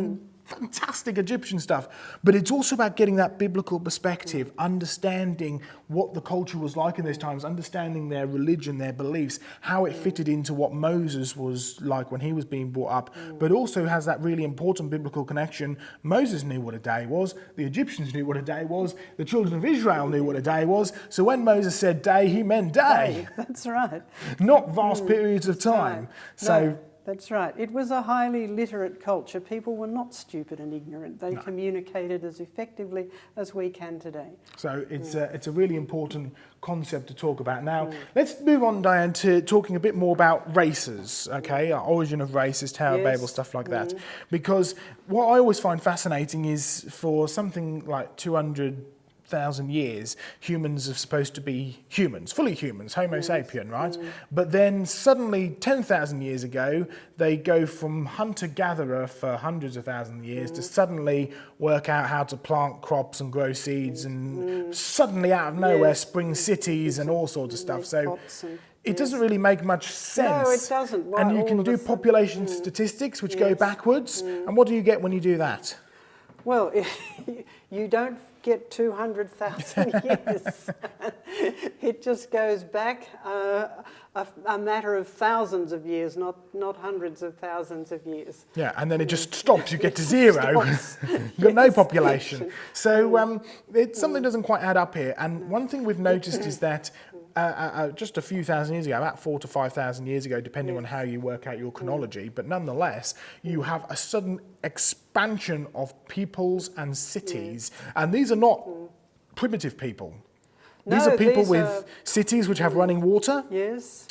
fantastic Egyptian stuff, but it's also about getting that biblical perspective, understanding what the culture was like in those times, understanding their religion, their beliefs, how it fitted into what Moses was like when he was being brought up, but also has that really important biblical connection. Moses knew what a day was, the Egyptians knew what a day was, the children of Israel knew what a day was, so when Moses said day, he meant day. That's right. Not vast periods of time. No. That's right. It was a highly literate culture. People were not stupid and ignorant. They communicated as effectively as we can today. So it's a really important concept to talk about. Now, let's move on, Diane, to talking a bit more about races, okay? Our origin of races, Tower of Babel, stuff like that. Because what I always find fascinating is, for something like 200,000 years, humans are supposed to be humans, fully humans, Homo sapien, right? But then suddenly 10,000 years ago, they go from hunter-gatherer for hundreds of thousands of years to suddenly work out how to plant crops and grow seeds, and suddenly out of nowhere spring cities and all sorts of stuff. So it doesn't really make much sense. No, it doesn't. Why, and you can do population statistics, which go backwards. And what do you get when you do that? Well, you don't get 200,000 years. It just goes back a matter of thousands of years, not hundreds of thousands of years. Yeah, and then it just stops. You get to zero. You've got no population. So something doesn't quite add up here. And one thing we've noticed is that just a few thousand years ago, about 4,000 to 5,000 years ago, depending on how you work out your chronology, but nonetheless, you have a sudden expansion of peoples and cities, and these are not primitive people. These are people with cities which have running water,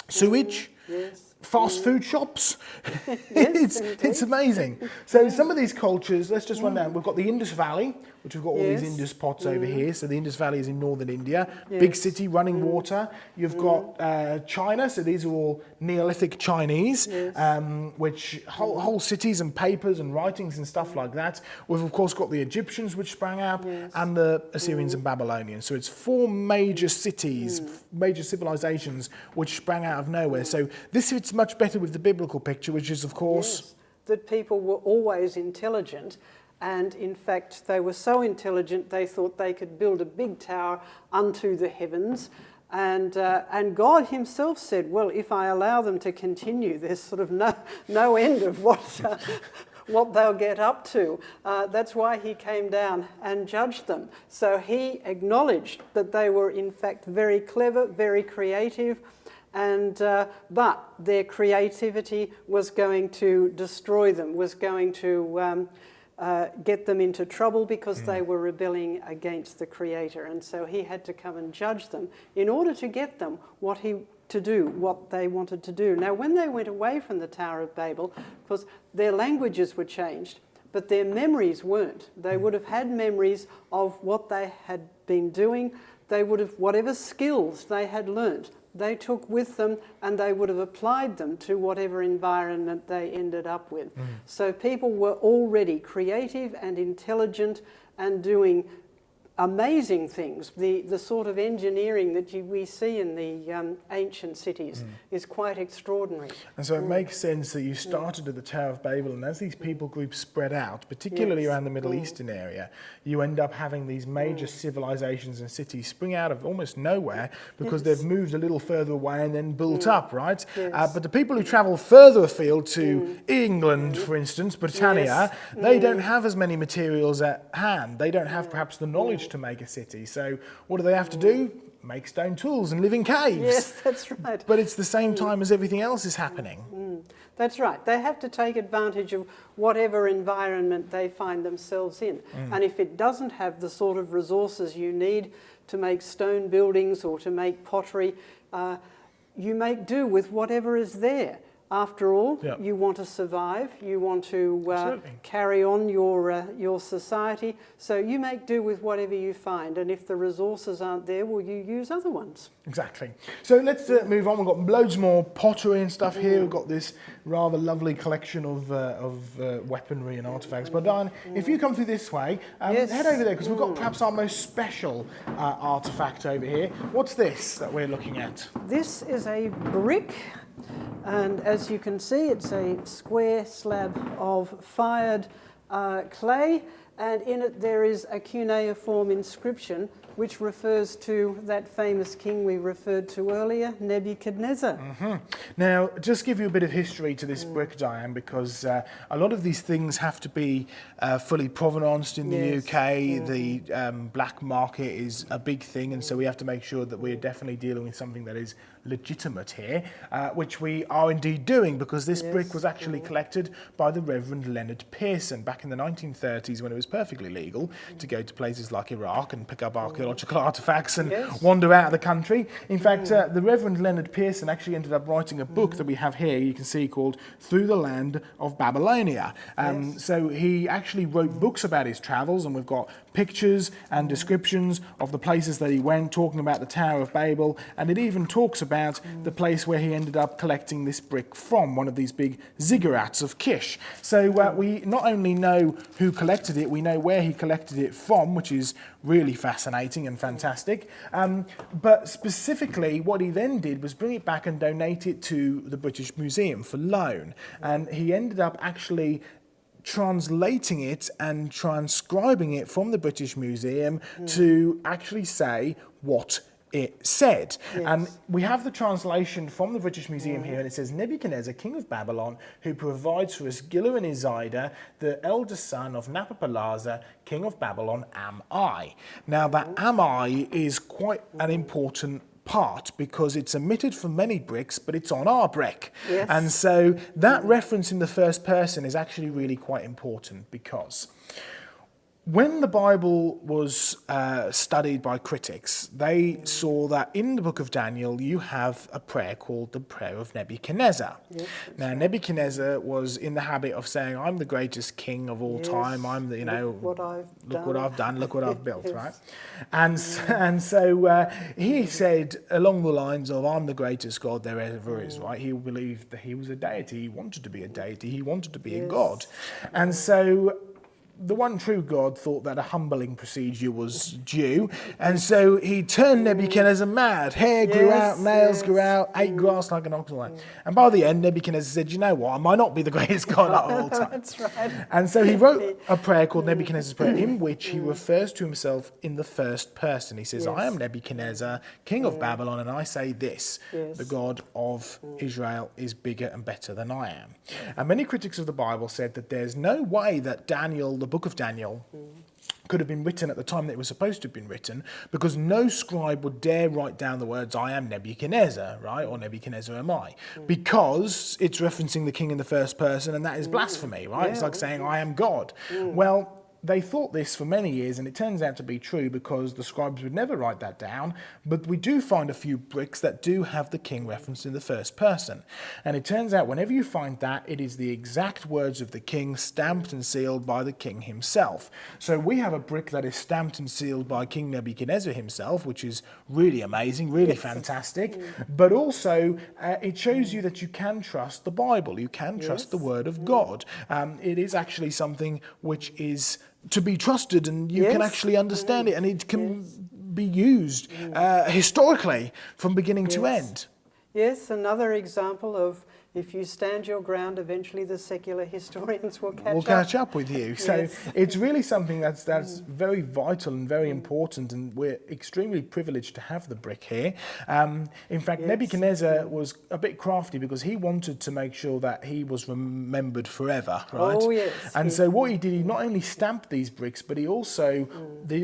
sewage, Yes. fast food shops. Yes, it's amazing. So some of these cultures, let's just run down. We've got the Indus Valley, which we've got all these Yes. Indus pots over here. So the Indus Valley is in northern India. Yes. Big city, running water. You've got China, so these are all Neolithic Chinese, Yes. which whole cities and papers and writings and stuff like that. We've of course got the Egyptians, which sprang up, and the Assyrians and Babylonians. So it's four major cities, major civilizations, which sprang out of nowhere. So this fits much better with the biblical picture, which is of course... Yes. That people were always intelligent, and in fact they were so intelligent they thought they could build a big tower unto the heavens, and God himself said, well, if I allow them to continue, there's sort of no end of what they'll get up to. That's why he came down and judged them. So he acknowledged that they were in fact very clever, very creative, and but their creativity was going to destroy them, was going to get them into trouble because they were rebelling against the Creator. And so he had to come and judge them in order to get them what they wanted to do. Now, when they went away from the Tower of Babel, because their languages were changed, but their memories weren't. They would have had memories of what they had been doing. They would have, whatever skills they had learnt, they took with them, and they would have applied them to whatever environment they ended up with. So people were already creative and intelligent and doing amazing things. The sort of engineering that we see in the ancient cities is quite extraordinary. And so it makes sense that you started at the Tower of Babel, and as these people groups spread out, particularly around the Middle Eastern area, you end up having these major civilizations and cities spring out of almost nowhere because they've moved a little further away and then built up, right? Yes. But the people who travel further afield to England, for instance, Britannia, they don't have as many materials at hand. They don't have perhaps the knowledge to make a city. So what do they have to do? Make stone tools and live in caves. Yes, that's right. But it's the same time as everything else is happening. That's right. They have to take advantage of whatever environment they find themselves in. And if it doesn't have the sort of resources you need to make stone buildings or to make pottery, you make do with whatever is there. After all, you want to survive, you want to carry on your society, so you make do with whatever you find, and if the resources aren't there, well, you use other ones. Exactly. So let's move on. We've got loads more pottery and stuff here. We've got this rather lovely collection of weaponry and artefacts. But Diane, if you come through this way, head over there, because we've got perhaps our most special artefact over here. What's this that we're looking at? This is a brick. And as you can see, it's a square slab of fired clay, and in it there is a cuneiform inscription which refers to that famous king we referred to earlier, Nebuchadnezzar. Now, just give you a bit of history to this brick, Diane, because a lot of these things have to be fully provenanced in the UK. The black market is a big thing, and so we have to make sure that we're definitely dealing with something that is legitimate here, which we are indeed doing, because this brick was actually collected by the Reverend Leonard Pearson back in the 1930s, when it was perfectly legal to go to places like Iraq and pick up archaeological artefacts and wander out of the country. In fact, the Reverend Leonard Pearson actually ended up writing a book that we have here, you can see, called Through the Land of Babylonia. So he actually wrote books about his travels, and we've got pictures and descriptions of the places that he went, talking about the Tower of Babel, and it even talks about the place where he ended up collecting this brick from, one of these big ziggurats of Kish. So we not only know who collected it, we know where he collected it from, which is really fascinating and fantastic. But specifically, what he then did was bring it back and donate it to the British Museum for loan. And he ended up actually translating it and transcribing it from the British Museum to actually say what it said. And we have the translation from the British Museum here, and it says, Nebuchadnezzar, king of Babylon, who provides for Asgila and Izida, the eldest son of Nabopolassar, king of Babylon, am I. Now that am I is quite an important part, because it's omitted from many bricks, but it's on our brick. And so that reference in the first person is actually really quite important, because When the Bible was studied by critics, they saw that in the book of Daniel you have a prayer called the prayer of Nebuchadnezzar. Yes, Now, Nebuchadnezzar was in the habit of saying, I'm the greatest king of all time, I'm the, look what I've done, look what I've built, Yes. right? And so he said along the lines of, I'm the greatest God there ever is, right? He believed that he was a deity, he wanted to be a deity, he wanted to be a God. And so the one true God thought that a humbling procedure was due, and so he turned Nebuchadnezzar mad. Hair grew out, nails grew out, ate grass like an ox. And by the end, Nebuchadnezzar said, you know what, I might not be the greatest God of all time. That's right. And so he wrote a prayer called Nebuchadnezzar's Prayer, in which he refers to himself in the first person. He says, I am Nebuchadnezzar, king of Babylon, and I say this, the God of Israel is bigger and better than I am. And many critics of the Bible said that there's no way that Daniel, the book of Daniel, could have been written at the time that it was supposed to have been written, because no scribe would dare write down the words, I am Nebuchadnezzar, right? Or Nebuchadnezzar am I? Because it's referencing the king in the first person, and that is blasphemy, right? It's like saying, I am God. Well, they thought this for many years, and it turns out to be true because the scribes would never write that down, but we do find a few bricks that do have the king referenced in the first person. And it turns out whenever you find that, it is the exact words of the king stamped and sealed by the king himself. So we have a brick that is stamped and sealed by King Nebuchadnezzar himself, which is really amazing, really fantastic, but also it shows you that you can trust the Bible, you can trust the word of God. It is actually something which is to be trusted, and you can actually understand it, and it can be used historically from beginning to end. Yes, another example of if you stand your ground, eventually the secular historians will catch up with you. So it's really something that's very vital and very important, and we're extremely privileged to have the brick here. In fact, Nebuchadnezzar was a bit crafty because he wanted to make sure that he was remembered forever, right? Oh, yes. And so what he did, he not only stamped these bricks, but he also,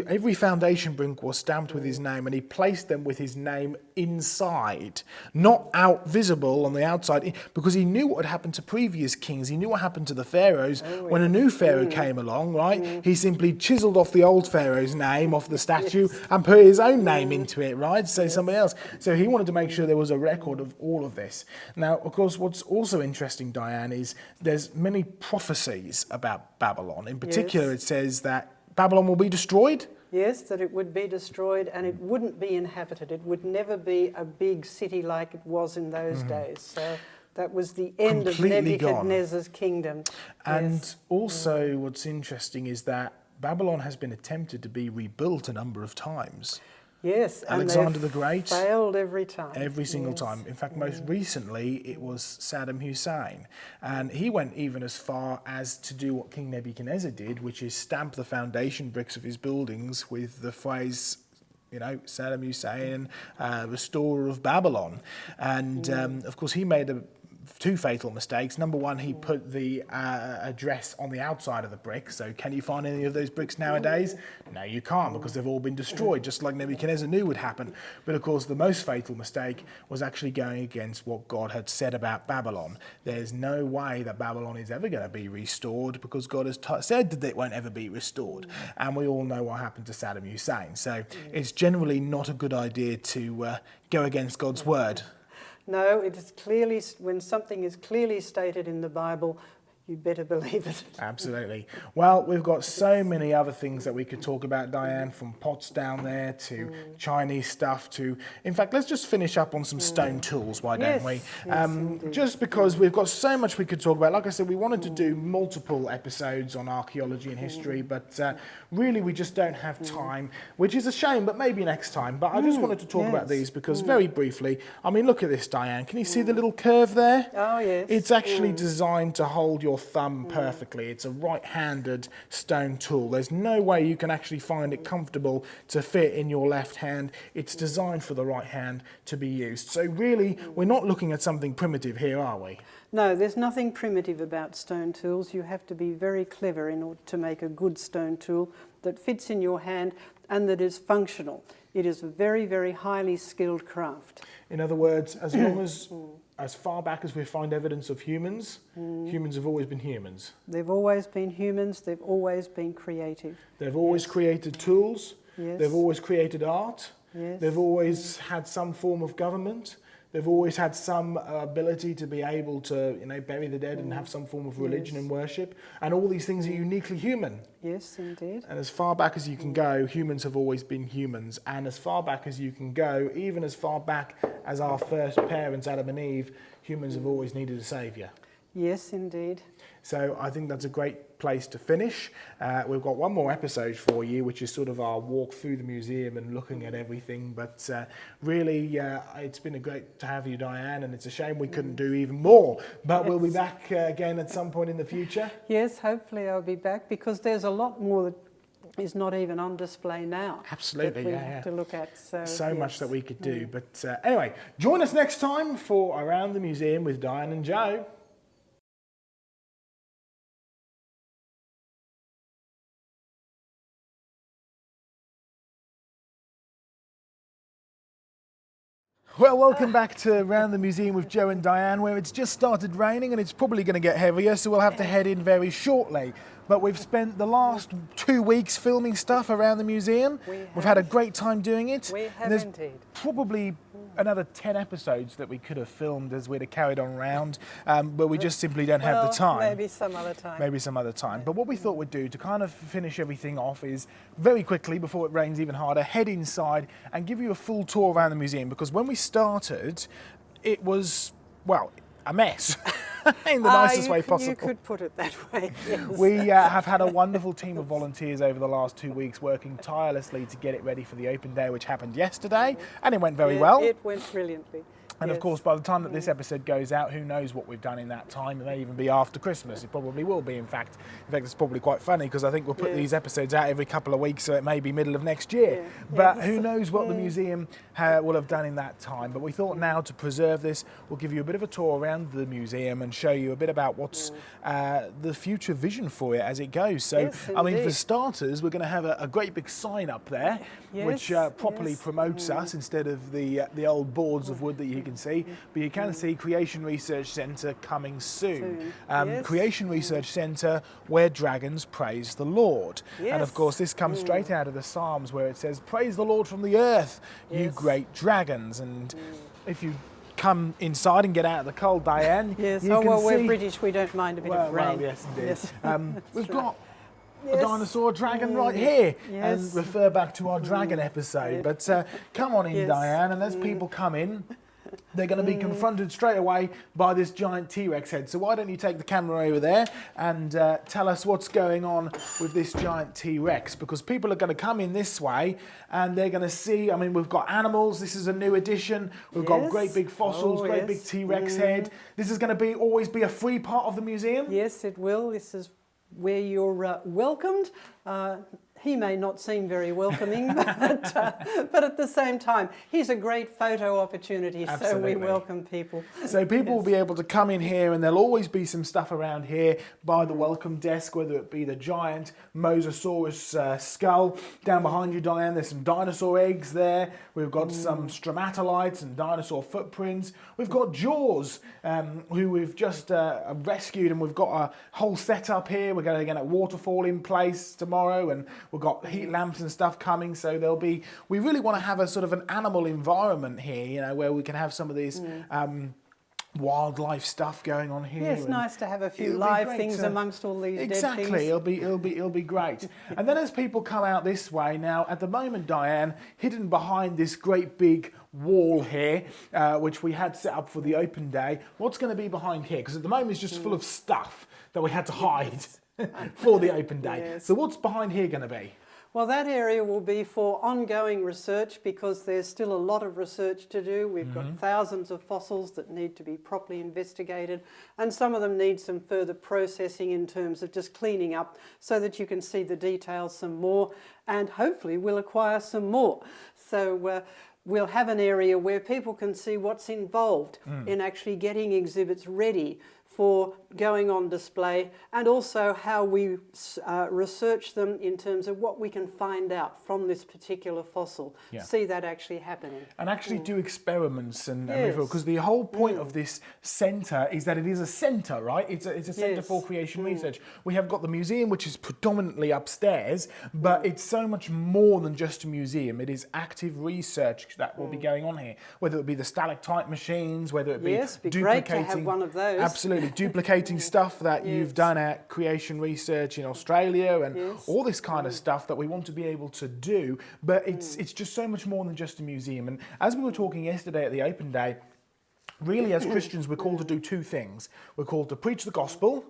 every foundation brick was stamped with his name, and he placed them with his name inside, not out visible on the outside, because he knew what had happened to previous kings. He knew what happened to the pharaohs. When a new pharaoh came along, right, he simply chiseled off the old pharaoh's name off the statue and put his own name into it, right, so somebody else. So he wanted to make sure there was a record of all of this. Now, of course, what's also interesting, Diane, is there's many prophecies about Babylon. In particular, it says that Babylon will be destroyed. Yes, that it would be destroyed and it wouldn't be inhabited. It would never be a big city like it was in those days. So that was the end of Nebuchadnezzar's kingdom. And also what's interesting is that Babylon has been attempted to be rebuilt a number of times. Yes, Alexander and the Great failed every time. Every single time. In fact, most recently it was Saddam Hussein, and he went even as far as to do what King Nebuchadnezzar did, which is stamp the foundation bricks of his buildings with the phrase, you know, Saddam Hussein, restorer of Babylon. And of course, he made two fatal mistakes. Number one, he put the address on the outside of the brick. So can you find any of those bricks nowadays? No, you can't, because they've all been destroyed, just like Nebuchadnezzar knew would happen. But of course, the most fatal mistake was actually going against what God had said about Babylon. There's no way that Babylon is ever going to be restored, because God has said that it won't ever be restored. And we all know what happened to Saddam Hussein. So it's generally not a good idea to go against God's word. No, it is clearly, when something is clearly stated in the Bible, you better believe it. Absolutely. Well, we've got so many other things that we could talk about, Diane, from pots down there to Chinese stuff to... In fact, let's just finish up on some stone tools, why don't we? Just because we've got so much we could talk about. Like I said, we wanted to do multiple episodes on archaeology and history, but really we just don't have time, which is a shame, but maybe next time. But I just wanted to talk about these because very briefly, I mean, look at this, Diane. Can you see the little curve there? Oh, yes. It's actually designed to hold your thumb perfectly. It's a right-handed stone tool. There's no way you can actually find it comfortable to fit in your left hand. It's designed for the right hand to be used. So really, we're not looking at something primitive here, are we? No, there's nothing primitive about stone tools. You have to be very clever in order to make a good stone tool that fits in your hand and that is functional. It is a very, very highly skilled craft. In other words, as long as as far back as we find evidence of humans, humans have always been humans. They've always been humans, they've always been creative. They've always created tools, Yes. they've always created art, Yes. they've always had some form of government, they've always had some ability to be able to, bury the dead and have some form of religion and worship, and all these things are uniquely human. Yes, indeed. And as far back as you can go, humans have always been humans, and as far back as you can go, even as far back as our first parents, Adam and Eve, humans have always needed a saviour. Yes, indeed. So I think that's a great place to finish. We've got one more episode for you, which is sort of our walk through the museum and looking at everything. But really, it's been great to have you, Diane, and it's a shame we couldn't do even more. But we'll be back again at some point in the future. Yes, hopefully I'll be back, because there's a lot more that is not even on display now. Absolutely, that we have to look at. So much that we could do. But anyway, join us next time for Around the Museum with Diane and Joe. Well, welcome back to Around the Museum with Joe and Diane, where it's just started raining and it's probably going to get heavier, so we'll have to head in very shortly. But we've spent the last 2 weeks filming stuff around the museum. We've had a great time doing it. We have There's indeed. probably another 10 episodes that we could have filmed as we'd have carried on around, but we just simply don't have the time. Maybe some other time. Maybe some other time. But what we thought we'd do to kind of finish everything off is very quickly, before it rains even harder, head inside and give you a full tour around the museum, because when we started, it was, well, a mess. In the nicest way possible. You could put it that way, yes. We have had a wonderful team of volunteers over the last 2 weeks working tirelessly to get it ready for the open day, which happened yesterday, and it went very well. It went brilliantly. And of course, by the time that this episode goes out, who knows what we've done in that time. It may even be after Christmas. It probably will be, in fact. It's probably quite funny, because I think we'll put these episodes out every couple of weeks, so it may be middle of next year. But who knows what the museum will have done in that time. But we thought now, to preserve this, we'll give you a bit of a tour around the museum and show you a bit about what's the future vision for it as it goes. So, I mean, for starters, we're going to have a great big sign up there, which properly promotes us, instead of the old boards of wood that you can see. But you can see Creation Research Centre coming soon. Creation Research Centre, where dragons praise the Lord. And of course, this comes straight out of the Psalms, where it says, "Praise the Lord from the earth, you great dragons." And if you come inside and get out of the cold, Diane, yes. you can we're see, British, we don't mind a bit of rain. well, yes, indeed. Yes. We've got a dinosaur dragon right here, and refer back to our dragon episode. But come on in, Diane, and as people come in, they're going to be confronted straight away by this giant T-Rex head. So why don't you take the camera over there and tell us what's going on with this giant T-Rex? Because people are going to come in this way and they're going to see, I mean, we've got animals. This is a new addition. We've got great big fossils, great big T-Rex head. This is going to always be a free part of the museum? Yes, it will. This is where you're welcomed. He may not seem very welcoming, but at the same time, he's a great photo opportunity, Absolutely. so we welcome people. So people will be able to come in here, and there'll always be some stuff around here by the welcome desk, whether it be the giant Mosasaurus skull. Down behind you, Diane, there's some dinosaur eggs there. We've got some stromatolites and dinosaur footprints. We've got Jaws, who we've just rescued, and we've got a whole setup here. We're going to get a waterfall in place tomorrow, and we've got heat lamps and stuff coming, so we really want to have a sort of an animal environment here, where we can have some of these wildlife stuff going on here. Yeah, it's nice to have a few live things amongst all these dead things. Exactly, it'll be great. And then as people come out this way, now at the moment, Diane, hidden behind this great big wall here, which we had set up for the open day, what's going to be behind here? Because at the moment it's just full of stuff that we had to hide. For the open day. Yes. So what's behind here going to be? Well, that area will be for ongoing research, because there's still a lot of research to do. We've got thousands of fossils that need to be properly investigated, and some of them need some further processing in terms of just cleaning up so that you can see the details some more, and hopefully we'll acquire some more. So we'll have an area where people can see what's involved in actually getting exhibits ready for going on display, and also how we research them in terms of what we can find out from this particular fossil. Yeah. See that actually happening. And actually do experiments and Yes. because the whole point of this centre is that it is a centre, right? It's a centre Yes. for creation research. We have got the museum, which is predominantly upstairs, but it's so much more than just a museum. It is active research that will be going on here, whether it be the stalactite machines, whether it be Yes, be duplicating, great to have one of those. absolutely duplicating stuff that you've done at creation research in Australia, and all this kind of stuff that we want to be able to do. But it's just so much more than just a museum. And as we were talking yesterday at the open day, really as Christians we're called to do two things. We're called to preach the gospel,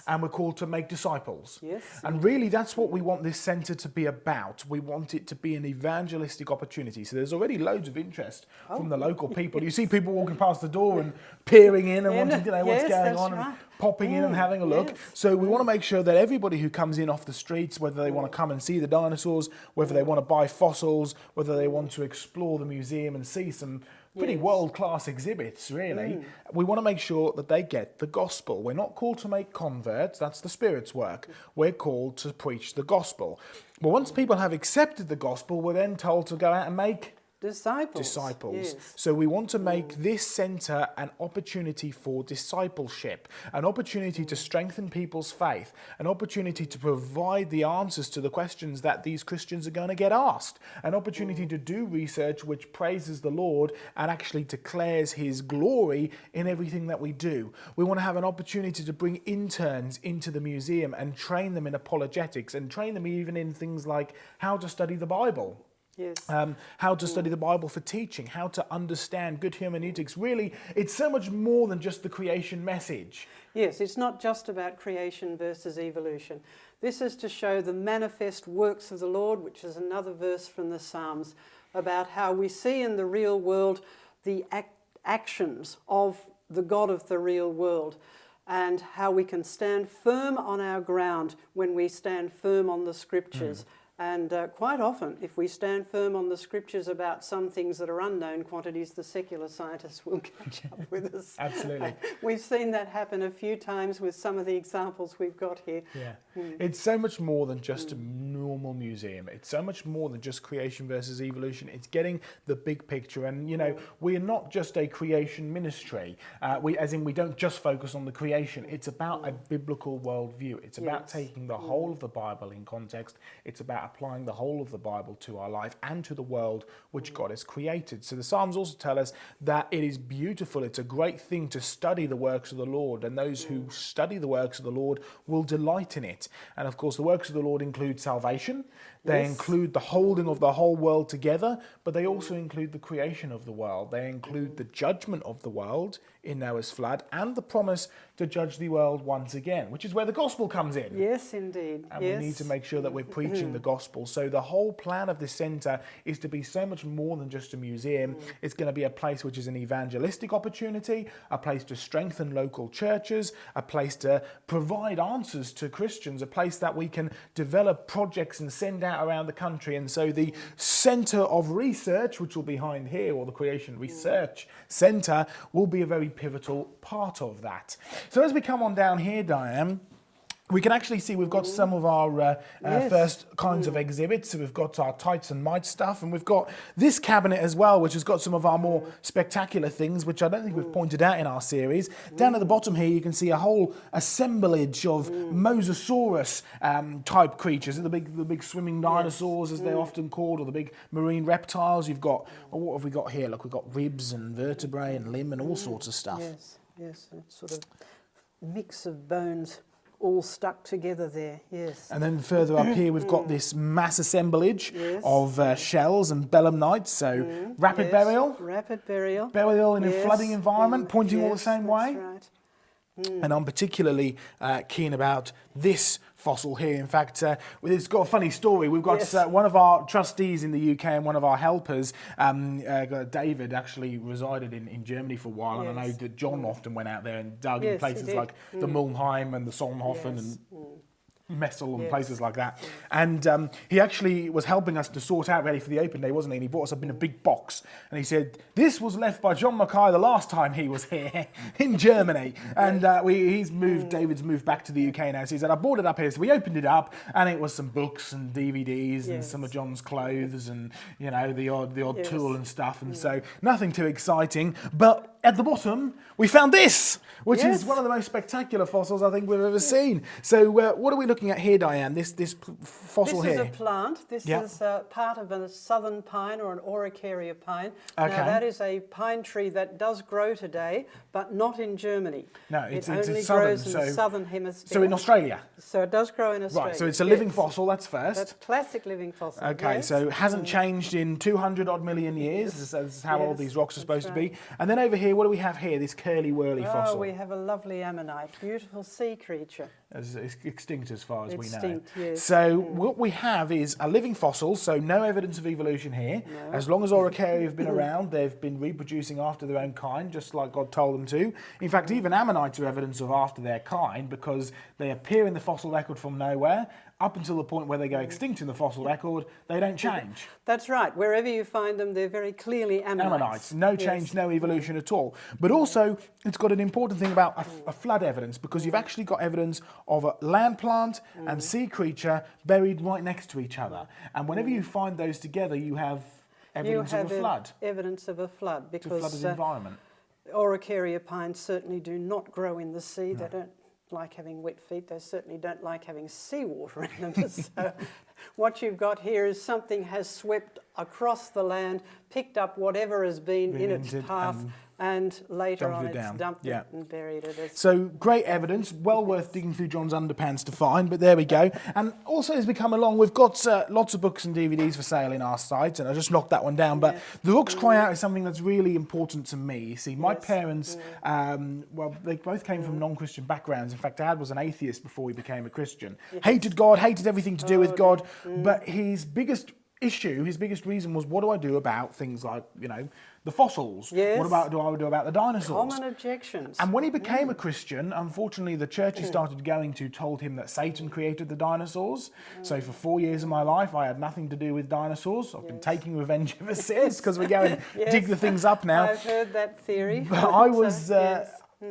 and we're called to make disciples. Yes. And really that's what we want this centre to be about. We want it to be an evangelistic opportunity. So there's already loads of interest from the local people. You see people walking past the door and peering in and wanting to know what's going on and popping in and having a look. Yes. So we want to make sure that everybody who comes in off the streets, whether they want to come and see the dinosaurs, whether they want to buy fossils, whether they want to explore the museum and see some pretty world-class exhibits, really. We want to make sure that they get the gospel. We're not called to make converts, that's the Spirit's work. We're called to preach the gospel. But once people have accepted the gospel, we're then told to go out and make disciples. Yes. So we want to make this centre an opportunity for discipleship, an opportunity to strengthen people's faith, an opportunity to provide the answers to the questions that these Christians are going to get asked, an opportunity to do research which praises the Lord and actually declares his glory in everything that we do. We want to have an opportunity to bring interns into the museum and train them in apologetics and train them even in things like how to study the Bible. Yes. How to study the Bible for teaching, how to understand good hermeneutics. Really, it's so much more than just the creation message. Yes, it's not just about creation versus evolution. This is to show the manifest works of the Lord, which is another verse from the Psalms, about how we see in the real world the actions of the God of the real world, and how we can stand firm on our ground when we stand firm on the Scriptures. And quite often, if we stand firm on the Scriptures about some things that are unknown quantities, the secular scientists will catch up with us. Absolutely. We've seen that happen a few times with some of the examples we've got here. Yeah. It's so much more than just a normal museum. It's so much more than just creation versus evolution. It's getting the big picture. And, you know, we're not just a creation ministry. We don't just focus on the creation. It's about a biblical worldview. It's about taking the whole of the Bible in context. It's about applying the whole of the Bible to our life and to the world which God has created. So the Psalms also tell us that it is beautiful. It's a great thing to study the works of the Lord, and those who study the works of the Lord will delight in it. And of course, the works of the Lord include salvation. They include the holding of the whole world together, but they also include the creation of the world. They include the judgment of the world in Noah's flood and the promise to judge the world once again, which is where the gospel comes in. Yes, indeed. And we need to make sure that we're preaching the gospel. So the whole plan of this centre is to be so much more than just a museum. It's going to be a place which is an evangelistic opportunity, a place to strengthen local churches, a place to provide answers to Christians, a place that we can develop projects and send out around the country. And so the centre of research, which will be behind here, or the Creation Research Centre, will be a very pivotal part of that. So as we come on down here, Diane, we can actually see we've got some of our first kinds of exhibits. So we've got our tights and mites stuff, and we've got this cabinet as well, which has got some of our more spectacular things, which I don't think we've pointed out in our series. Down at the bottom here, you can see a whole assemblage of Mosasaurus type creatures, the big swimming dinosaurs, as they're often called, or the big marine reptiles. You've got, what have we got here? Look, we've got ribs and vertebrae and limb and all sorts of stuff. Yes, it's sort of mix of bones all stuck together there, yes. And then further up here, we've got this mass assemblage of shells and belemnites, so rapid burial. Rapid burial. Burial in a flooding environment, pointing all the same way. Right. And I'm particularly keen about this fossil here. In fact, it's got a funny story. We've got one of our trustees in the UK and one of our helpers, David, actually resided in Germany for a while, and I know that John often went out there and dug in places like the Mulmheim and the Solnhofen and Messel and places like that. And he actually was helping us to sort out ready for the open day, wasn't he? And he brought us up in a big box. And he said, this was left by John Mackay the last time he was here in Germany. And David's moved back to the UK now. So he said, I brought it up here. So we opened it up and it was some books and DVDs and some of John's clothes and, you know, the odd tool and stuff. And so nothing too exciting. But at the bottom, we found this, which is one of the most spectacular fossils I think we've ever seen. So what are we looking at here, Diane? This fossil here? This is a plant. This is part of a southern pine or an Araucaria pine. Okay. Now that is a pine tree that does grow today, but not in Germany. No, it only southern, grows in the southern hemisphere. So in Australia? So it does grow in Australia. Right, so it's a living fossil, that's first. That's classic living fossil. Okay, so it hasn't changed in 200 odd million years. That's how old these rocks are supposed to be. And then over here, what do we have here, this curly-whirly fossil? Oh, we have a lovely ammonite, beautiful sea creature. It's extinct as far as we know. Extinct, yes. So what we have is a living fossil, so no evidence of evolution here. No. As long as Araucaria have been around, they've been reproducing after their own kind, just like God told them to. In fact, even ammonites are evidence of after their kind because they appear in the fossil record from nowhere. Up until the point where they go extinct in the fossil record, they don't change. That's right. Wherever you find them, they're very clearly ammonites. Ammonites. No change, no evolution at all. But also, it's got an important thing about a flood evidence because you've actually got evidence of a land plant and sea creature buried right next to each other. And whenever you find those together, you have evidence of a flood. Evidence of a flood because to flood the environment. Araucaria pines certainly do not grow in the sea. No. They don't like having wet feet. They certainly don't like having seawater in them. So what you've got here is something has swept across the land, picked up whatever has been in its path, and later on it's dumped it and buried it. So great evidence, well worth digging through John's underpants to find, but there we go. And also as we come along, we've got lots of books and DVDs for sale in our site, and I just knocked that one down, but The Rocks Cry Out is something that's really important to me. You see, my parents, well, they both came from non-Christian backgrounds. In fact, Dad was an atheist before he became a Christian. Hated God, hated everything to do with God, but his biggest issue, his biggest reason was, what do I do about things like, you know, the fossils? Yes. What do I do about the dinosaurs? Common objections. And when he became a Christian, unfortunately, the church he started going to told him that Satan created the dinosaurs. So for 4 years of my life, I had nothing to do with dinosaurs. I've been taking revenge ever since because we go and dig the things up now. I've heard that theory. But I was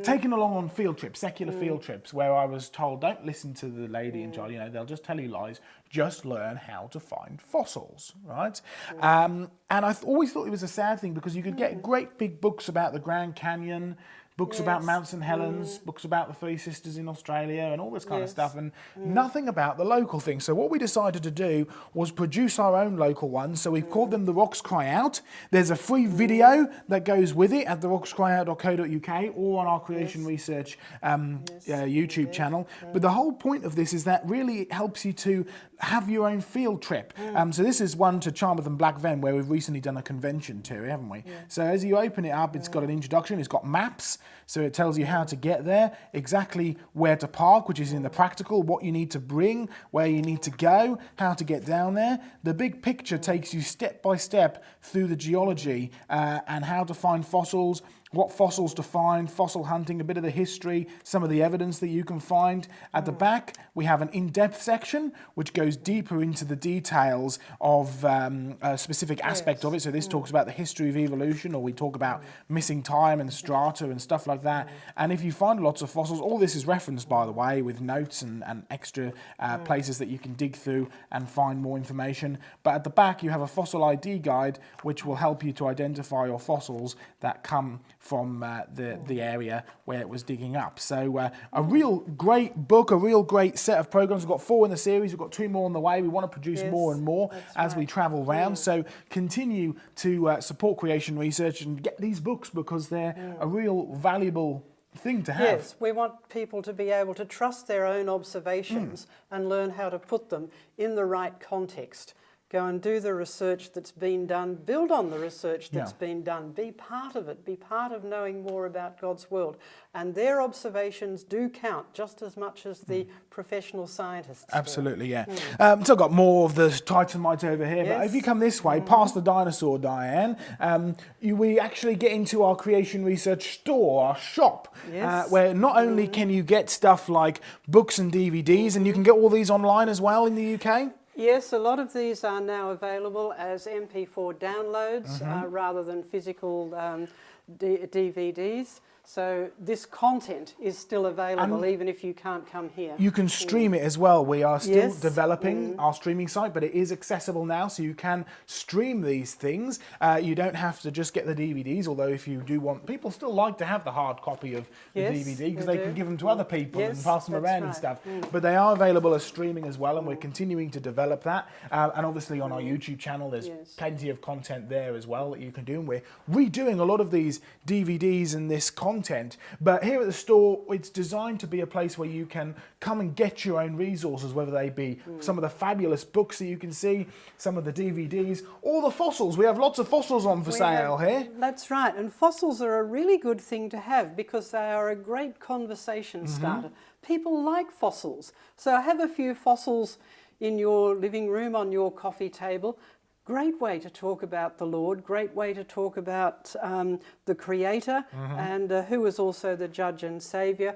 taken along on field trips, secular field trips, where I was told, don't listen to the lady in charge, you know, they'll just tell you lies, just learn how to find fossils, right? And I always thought it was a sad thing because you could get great big books about the Grand Canyon, books about Mount St Helens, books about the Three Sisters in Australia and all this kind of stuff, and nothing about the local thing. So what we decided to do was produce our own local ones. So we've called them The Rocks Cry Out. There's a free video that goes with it at therockscryout.co.uk or on our Creation Research YouTube channel. But the whole point of this is that really it helps you to have your own field trip. So this is one to Charmouth and Black Fen where we've recently done a convention to, haven't we? So as you open it up, it's got an introduction, it's got maps, so it tells you how to get there, exactly where to park, which is in the practical, what you need to bring, where you need to go, how to get down there. The big picture takes you step by step through the geology and how to find fossils, what fossils to find, fossil hunting, a bit of the history, some of the evidence that you can find. At the back, we have an in-depth section which goes deeper into the details of a specific aspect of it. So this talks about the history of evolution, or we talk about missing time and strata and stuff like that. And if you find lots of fossils, all this is referenced, by the way, with notes and extra places that you can dig through and find more information. But at the back, you have a fossil ID guide which will help you to identify your fossils that come from the area where it was digging up. So a real great book, a real great set of programs. We've got 4 in the series, we've got 2 more on the way. We want to produce more and more as we travel around. So continue to support Creation Research and get these books because they're a real valuable thing to have. Yes, we want people to be able to trust their own observations and learn how to put them in the right context. Go and do the research that's been done, build on the research that's Yeah. been done, be part of it, be part of knowing more about God's world. And their observations do count just as much as the professional scientists do. Absolutely, yeah. So I've got more of the Titanite over here, but Yes. if you come this way, past the dinosaur, Diane, we actually get into our creation research store, our shop, Yes. where not only can you get stuff like books and DVDs, and you can get all these online as well in the UK? Yes, a lot of these are now available as MP4 downloads rather than physical DVDs. So this content is still available even if you can't come here. You can stream it as well. We are still Yes. developing our streaming site, but it is accessible now, so you can stream these things. You don't have to just get the DVDs, although if you do want, people still like to have the hard copy of the Yes, DVD because they they can do. give them to other people and Yes, pass them that's around and right. stuff. But they are available as streaming as well, and we're continuing to develop that. And obviously on our YouTube channel, there's Yes. plenty of content there as well that you can do. And we're redoing a lot of these DVDs and this content. But here at the store, it's designed to be a place where you can come and get your own resources, whether they be some of the fabulous books that you can see, some of the DVDs, all the fossils. We have lots of fossils on for sale here. That's right, and fossils are a really good thing to have because they are a great conversation starter. People like fossils, so have a few fossils in your living room, on your coffee table. Great way to talk about the Lord, great way to talk about the Creator and who is also the Judge and Saviour.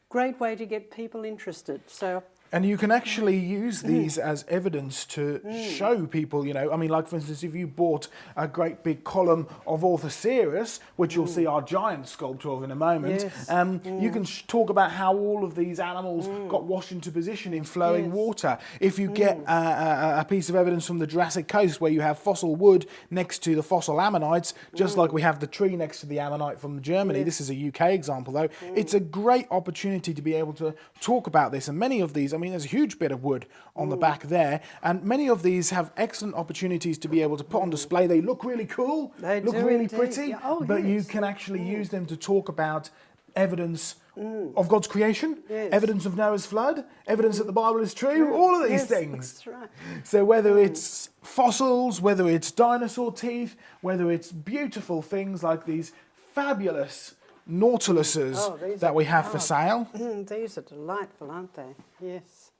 Great way to get people interested. So. And you can actually use these as evidence to show people, you know, I mean, like for instance, if you bought a great big column of Orthoceras, which you'll see our giant sculpture of in a moment, Yes. you can talk about how all of these animals got washed into position in flowing Yes. water. If you get a piece of evidence from the Jurassic Coast where you have fossil wood next to the fossil ammonites, just like we have the tree next to the ammonite from Germany, Yes. this is a UK example though, it's a great opportunity to be able to talk about this. And many of these, I mean, there's a huge bit of wood on the back there, and many of these have excellent opportunities to be able to put on display. They look really cool, They look do really indeed. pretty, Yeah. Oh, but you yes. can actually use them to talk about evidence of God's creation, Yes. evidence of Noah's flood, evidence that the Bible is true, all of these Yes, things. That's right. So whether it's fossils, whether it's dinosaur teeth, whether it's beautiful things like these fabulous nautiluses these that are we have for sale. These are delightful, aren't they? Yes.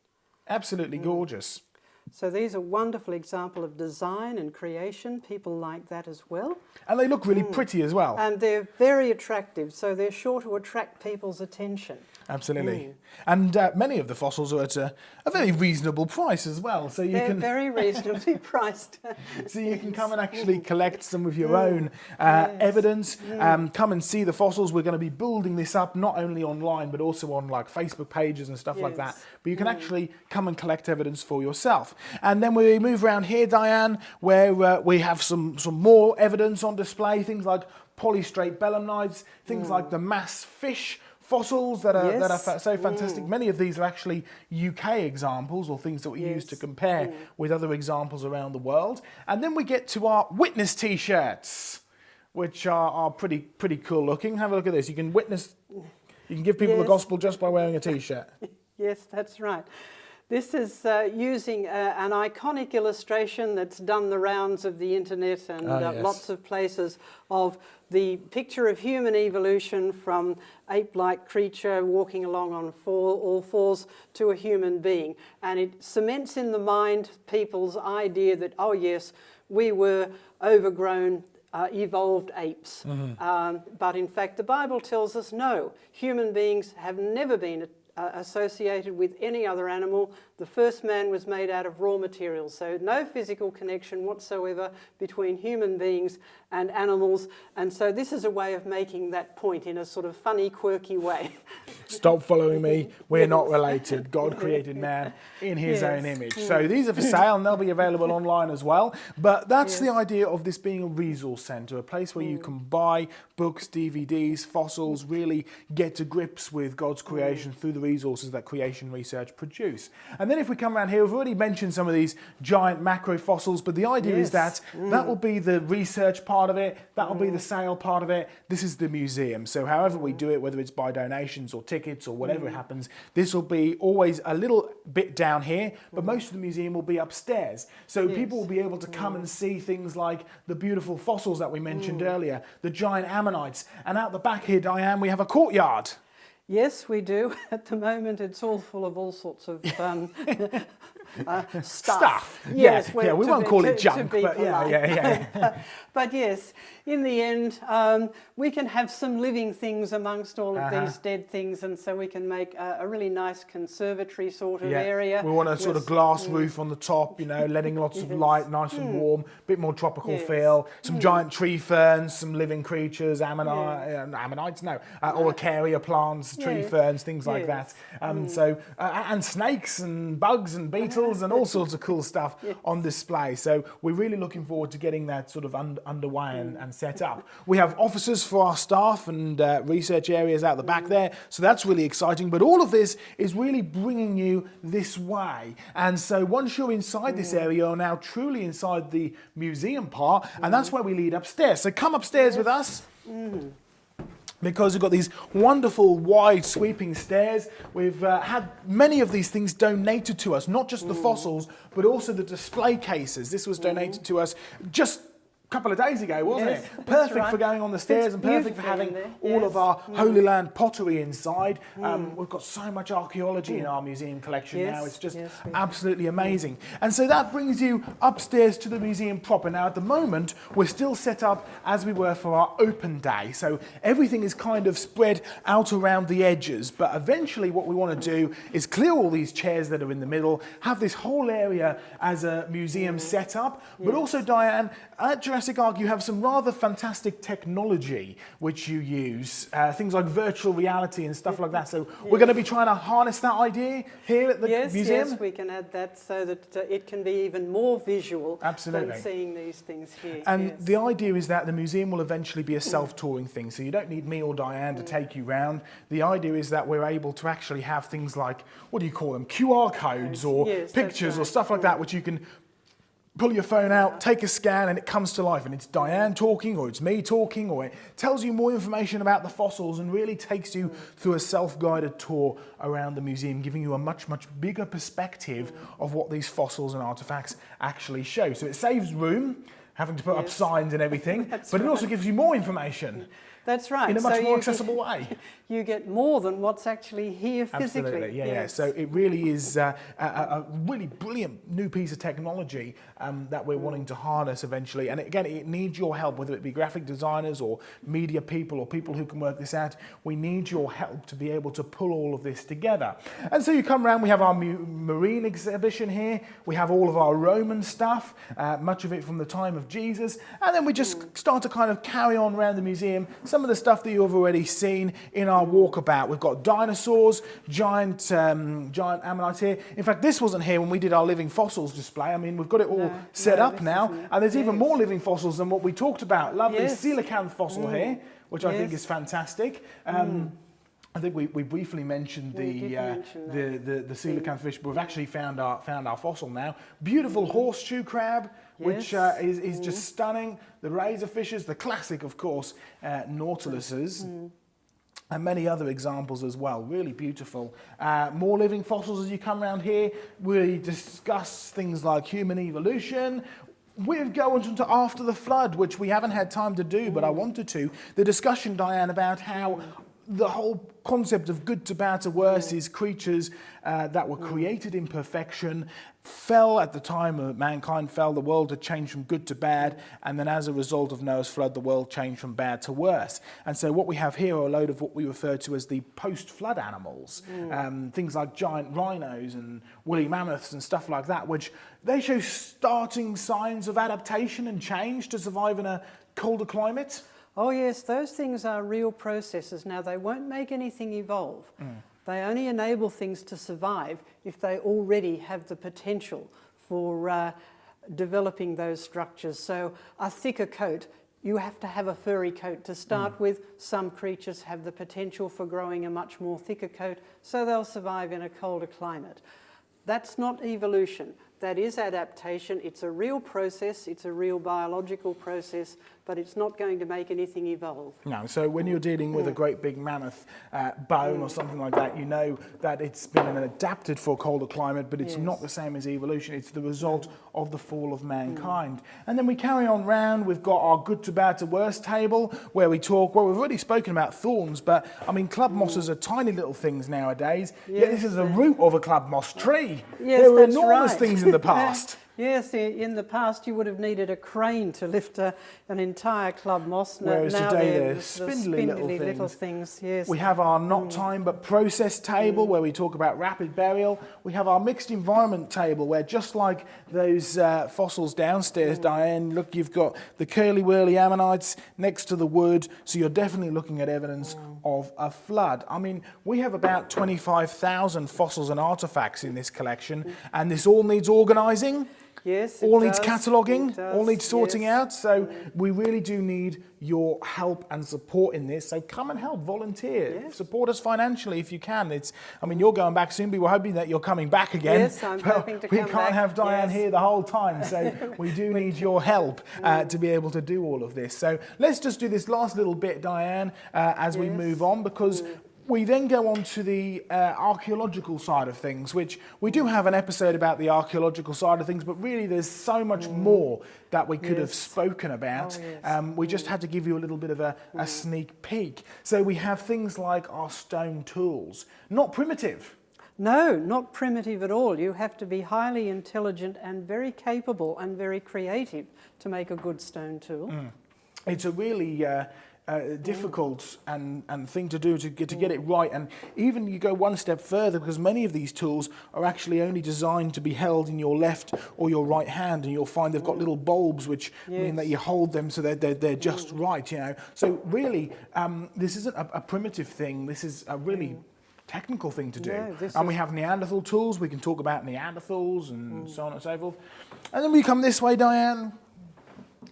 Absolutely gorgeous. So these are a wonderful example of design and creation. People like that as well. And they look really pretty as well. And they're very attractive, so they're sure to attract people's attention. Absolutely. And many of the fossils are at a very reasonable price as well. So you They're can very reasonably priced. so you can come and actually collect some of your own evidence. Come and see the fossils. We're going to be building this up not only online but also on like Facebook pages and stuff like that. Yes. But you can actually come and collect evidence for yourself. And then we move around here, Diane, where we have some more evidence on display. Things like polystrate belemnites, things like the mass fish fossils that are Yes. so fantastic. Many of these are actually UK examples or things that we use to compare with other examples around the world. And then we get to our witness t-shirts, which are pretty cool looking. Have a look at this. You can give people the Yes. gospel just by wearing a t-shirt. Yes, that's right. This is using an iconic illustration that's done the rounds of the internet and yes. lots of places of the picture of human evolution from ape-like creature walking along on all fours to a human being. And it cements in the mind people's idea that, oh yes, we were overgrown evolved apes. But in fact, the Bible tells us no, human beings have never been associated with any other animal. The first man was made out of raw materials, so no physical connection whatsoever between human beings and animals. And so this is a way of making that point in a sort of funny, quirky way. Stop following me. We're not related. God created man in his own image. So these are for sale and they'll be available online as well. But that's the idea of this being a resource centre, a place where you can buy books, DVDs, fossils, really get to grips with God's creation through the the resources that creation research produce. And then if we come around here, we've already mentioned some of these giant macrofossils, but the idea is that that will be the research part of it, that will be the sale part of it, this is the museum. So however we do it, whether it's by donations or tickets or whatever happens, this will be always a little bit down here, but most of the museum will be upstairs. So people will be able to come and see things like the beautiful fossils that we mentioned earlier, the giant ammonites, and out the back here, Diane, we have a courtyard. Yes, we do. At the moment, it's all full of all sorts of stuff. Yes, we won't call it junk, but yeah. But yes, in the end, we can have some living things amongst all of these dead things, and so we can make a really nice conservatory sort of area. We want a sort of glass roof on the top, you know, letting lots of light, nice and warm, a bit more tropical feel, some giant tree ferns, some living creatures, ammonites, Araucaria plants, tree ferns, things like that. And snakes and bugs and beetles and all sorts of cool stuff on display. So we're really looking forward to getting that sort of underway and set up. We have offices for our staff and research areas out the back there. So that's really exciting. But all of this is really bringing you this way. And so once you're inside this area, you're now truly inside the museum part. And that's where we lead upstairs. So come upstairs with us. Because we've got these wonderful, wide, sweeping stairs. We've had many of these things donated to us, not just the fossils, but also the display cases. This was donated to us just a couple of days ago, wasn't it? Perfect for going on the stairs and perfect for having all of our Holy Land pottery inside. We've got so much archaeology in our museum collection now. It's just absolutely amazing. And so that brings you upstairs to the museum proper. Now, at the moment, we're still set up as we were for our open day. So everything is kind of spread out around the edges. But eventually what we want to do is clear all these chairs that are in the middle, have this whole area as a museum setup. But also, Diane, at Jurassic Ark, you have some rather fantastic technology which you use, things like virtual reality and stuff like that. So we're going to be trying to harness that idea here at the museum? Yes, we can add that so that it can be even more visual than seeing these things here. And the idea is that the museum will eventually be a self-touring thing, so you don't need me or Diane to take you round. The idea is that we're able to actually have things like, what do you call them, QR codes or pictures or stuff like that, which you can pull your phone out, take a scan, and it comes to life. And it's Diane talking, or it's me talking, or it tells you more information about the fossils and really takes you through a self-guided tour around the museum, giving you a much, much bigger perspective of what these fossils and artefacts actually show. So it saves room, having to put up signs and everything, but it also gives you more information. That's right. In a much more accessible way. You get more than what's actually here physically. Absolutely, yeah. So it really is a really brilliant new piece of technology that we're wanting to harness eventually. And again, it needs your help, whether it be graphic designers or media people or people who can work this out. We need your help to be able to pull all of this together. And so you come around, we have our marine exhibition here. We have all of our Roman stuff, much of it from the time of Jesus. And then we just start to kind of carry on around the museum. Some of the stuff that you've already seen in our walkabout. We've got dinosaurs, giant ammonites here. In fact, this wasn't here when we did our living fossils display. I mean, we've got it all set up now, and there's even more living fossils than what we talked about. Lovely coelacanth fossil here, which I think is fantastic. I think we briefly mentioned the coelacanth fish, but we've actually found our fossil now. Beautiful horseshoe crab, which is just stunning. The razorfishes, the classic, of course, nautiluses. And many other examples as well, really beautiful. More living fossils as you come around here. We discuss things like human evolution. We're going into after the flood, which we haven't had time to do, but I wanted to. The discussion, Diane, about how the whole concept of good to bad to worse is creatures that were created in perfection, fell at the time mankind fell, the world had changed from good to bad, and then as a result of Noah's flood, the world changed from bad to worse. And so what we have here are a load of what we refer to as the post-flood animals, things like giant rhinos and woolly mammoths and stuff like that, which they show starting signs of adaptation and change to survive in a colder climate. Oh yes, those things are real processes. Now, they won't make anything evolve. They only enable things to survive if they already have the potential for developing those structures. So a thicker coat you have to have a furry coat to start with. Some creatures have the potential for growing a much more thicker coat, so they'll survive in a colder climate. That's not evolution. That is adaptation. It's a real process. It's a real biological process, but it's not going to make anything evolve. No, so when you're dealing with a great big mammoth bone or something like that, you know that it's been adapted for a colder climate, but it's not the same as evolution. It's the result of the fall of mankind. And then we carry on round. We've got our good to bad to worst table where we talk, well, we've already spoken about thorns, but I mean, club mosses are tiny little things nowadays. Yet this is the root of a club moss tree. Yes, there were that's enormous right. things in the past. Yes, in the past you would have needed a crane to lift an entire club moss. Whereas now today they're they're spindly little things. Yes. We have our not time but process table where we talk about rapid burial. We have our mixed environment table where, just like those fossils downstairs, Diane, look, you've got the curly-whirly ammonites next to the wood, so you're definitely looking at evidence of a flood. I mean, we have about 25,000 fossils and artefacts in this collection, and this all needs organising. Yes, all needs cataloguing, all needs sorting yes. out. So we really do need your help and support in this. So come and help, volunteer, support us financially if you can. I mean, you're going back soon, but we're hoping that you're coming back again. Yes, I'm hoping to come back. We can't have Diane here the whole time, so we do need your help to be able to do all of this. So let's just do this last little bit, Diane, as we move on, because we then go on to the archaeological side of things, which we do have an episode about the archaeological side of things, but really there's so much more that we could have spoken about. We just had to give you a little bit of a sneak peek. So we have things like our stone tools, not primitive. No, not primitive at all. You have to be highly intelligent and very capable and very creative to make a good stone tool. It's a really difficult and thing to do to get it right, and even you go one step further, because many of these tools are actually only designed to be held in your left or your right hand, and you'll find they've got little bulbs which mean that you hold them so they're just right, you know. So really, this isn't a primitive thing. This is a really technical thing to do. And we have Neanderthal tools. We can talk about Neanderthals and so on and so forth. And then we come this way, Diane.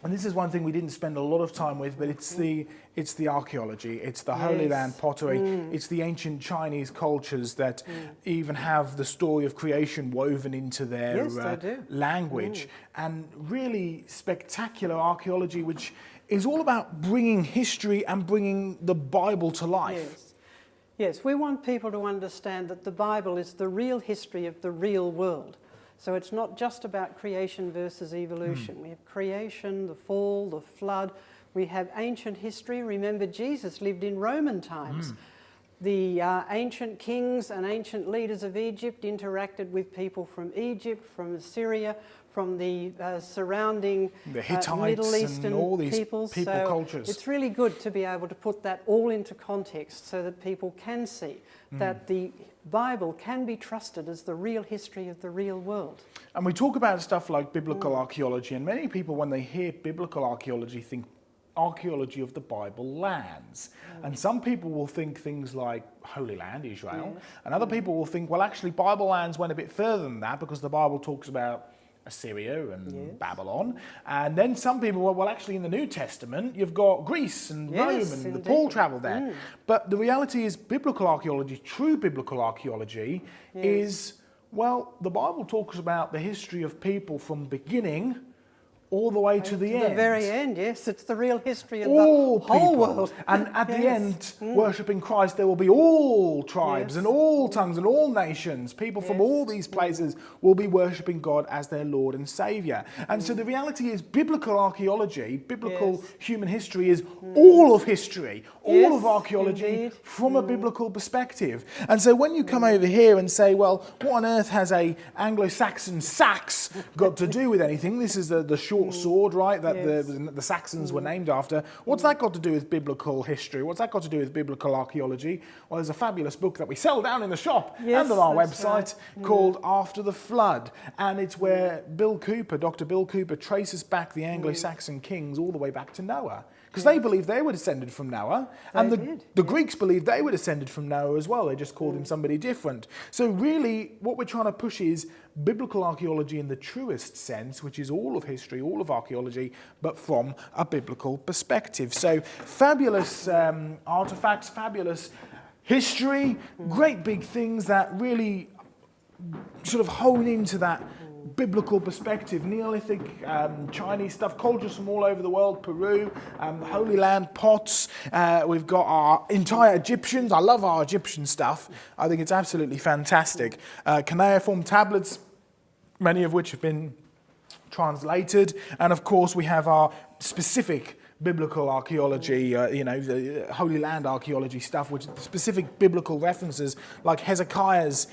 And this is one thing we didn't spend a lot of time with, but it's the archaeology, it's the Holy Land pottery, it's the ancient Chinese cultures that even have the story of creation woven into their language. And really spectacular archaeology, which is all about bringing history and bringing the Bible to life. Yes, we want people to understand that the Bible is the real history of the real world. So it's not just about creation versus evolution. We have creation, the fall, the flood. We have ancient history. Remember, Jesus lived in Roman times. The ancient kings and ancient leaders of Egypt interacted with people from Egypt, from Assyria, from the surrounding Middle Eastern and all these peoples. cultures. It's really good to be able to put that all into context so that people can see that the Bible can be trusted as the real history of the real world. And we talk about stuff like biblical archaeology, and many people, when they hear biblical archaeology, think archaeology of the Bible lands. And some people will think things like Holy Land, Israel, and other people will think, well, actually, Bible lands went a bit further than that, because the Bible talks about Assyria and Babylon. And then some people, well, actually in the New Testament, you've got Greece and Rome, and Paul travelled there. But the reality is biblical archaeology, true biblical archaeology, is, well, the Bible talks about the history of people from beginning all the way to the end. The very end, yes. It's the real history of all the whole people. world. And at the end, worshipping Christ, there will be all tribes and all tongues and all nations. People from all these places will be worshipping God as their Lord and Saviour. And so the reality is biblical archaeology, biblical human history is all of history, all of archaeology from a biblical perspective. And so when you come over here and say, well, what on earth has a Anglo-Saxon sax got to do with anything? This is the short sword, right, that the Saxons were named after. What's that got to do with biblical history? What's that got to do with biblical archaeology? Well, there's a fabulous book that we sell down in the shop and on our website called After the Flood. And it's where Bill Cooper, Dr. Bill Cooper, traces back the Anglo-Saxon kings all the way back to Noah. because they believed they were descended from Noah, and the Greeks believed they were descended from Noah as well. They just called him somebody different. So really, what we're trying to push is biblical archaeology in the truest sense, which is all of history, all of archaeology, but from a biblical perspective. So fabulous artifacts, fabulous history, great big things that really sort of hone into that biblical perspective, Neolithic, Chinese stuff, cultures from all over the world, Peru, Holy Land, pots. We've got our entire Egyptians. I love our Egyptian stuff. I think it's absolutely fantastic. Cuneiform tablets, many of which have been translated. And of course, we have our specific biblical archaeology, the Holy Land archaeology stuff, which is specific biblical references like Hezekiah's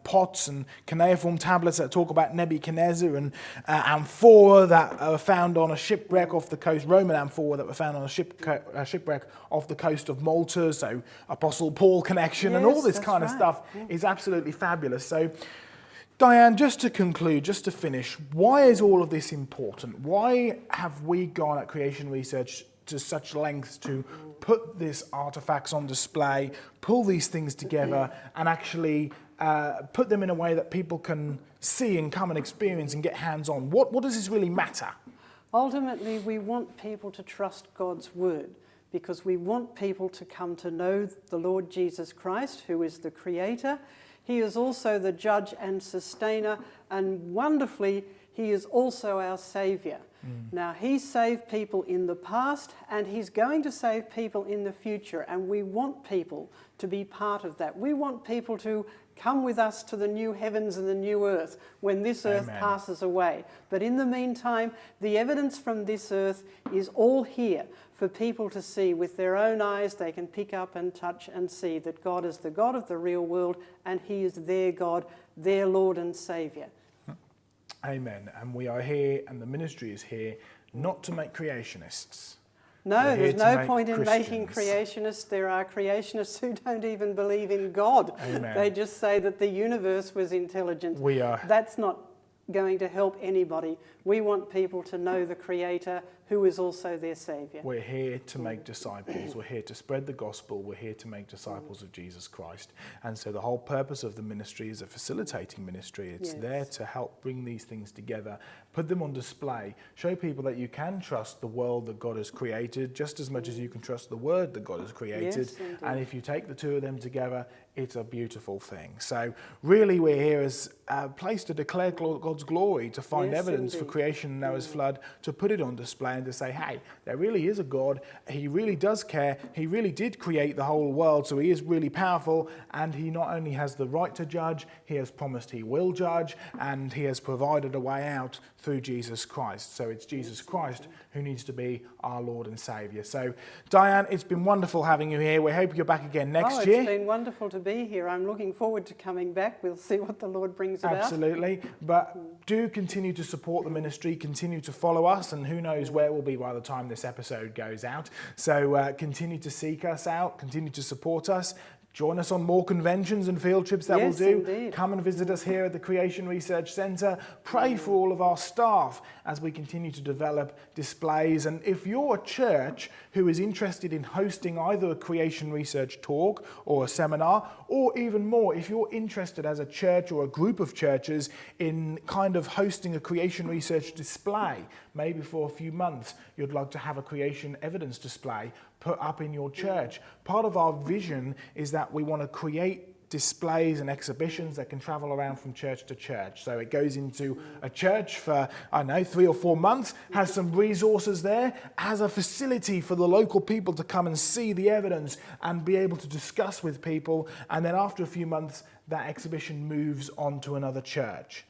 pots and cuneiform tablets that talk about Nebuchadnezzar, and amphora that are found on a shipwreck off the coast, Roman amphora that were found on a shipwreck off the coast of Malta, so Apostle Paul connection, and all this kind of stuff is absolutely fabulous. So Diane, just to conclude, just to finish, why is all of this important? Why have we gone at Creation Research to such lengths to put these artifacts on display, pull these things together, and actually put them in a way that people can see and come and experience and get hands-on? What does this really matter? Ultimately, we want people to trust God's word, because we want people to come to know the Lord Jesus Christ, who is the Creator. He is also the judge and sustainer, and wonderfully, he is also our Saviour. Now, he saved people in the past, and he's going to save people in the future, and we want people to be part of that. We want people to come with us to the new heavens and the new earth when this earth passes away. But in the meantime, the evidence from this earth is all here for people to see with their own eyes. They can pick up and touch and see that God is the God of the real world, and he is their God, their Lord and Saviour. Amen. And we are here, and the ministry is here, not to make creationists. No, there's no point in making creationists. There are creationists who don't even believe in God. Amen. They just say that the universe was intelligent. That's not going to help anybody. We want people to know the Creator, who is also their Saviour. We're here to make disciples. We're here to spread the gospel. We're here to make disciples of Jesus Christ. And so the whole purpose of the ministry is a facilitating ministry. It's there to help bring these things together, put them on display, show people that you can trust the world that God has created just as much as you can trust the word that God has created. And if you take the two of them together, it's a beautiful thing. So really we're here as a place to declare God's glory, to find evidence for creation and Noah's flood, to put it on display and to say, hey, there really is a God. He really does care. He really did create the whole world, so he is really powerful, and he not only has the right to judge, he has promised he will judge, and he has provided a way out through Jesus Christ. So it's Jesus Christ who needs to be our Lord and Saviour. So Diane, it's been wonderful having you here. We hope you're back again next year. It's been wonderful to be here. I'm looking forward to coming back. We'll see what the Lord brings about. Absolutely. But do continue to support the ministry, continue to follow us, and who knows where we'll be by the time this episode goes out. So continue to seek us out, continue to support us. Join us on more conventions and field trips that we'll do. Indeed. Come and visit us here at the Creation Research Centre. Pray for all of our staff as we continue to develop displays. And if you're a church who is interested in hosting either a Creation Research talk or a seminar, or even more, if you're interested as a church or a group of churches in kind of hosting a Creation Research display, maybe for a few months, you'd like to have a creation evidence display put up in your church. Part of our vision is that we want to create displays and exhibitions that can travel around from church to church. So it goes into a church for, 3 or 4 months, has some resources there, has a facility for the local people to come and see the evidence and be able to discuss with people. And then after a few months, that exhibition moves on to another church.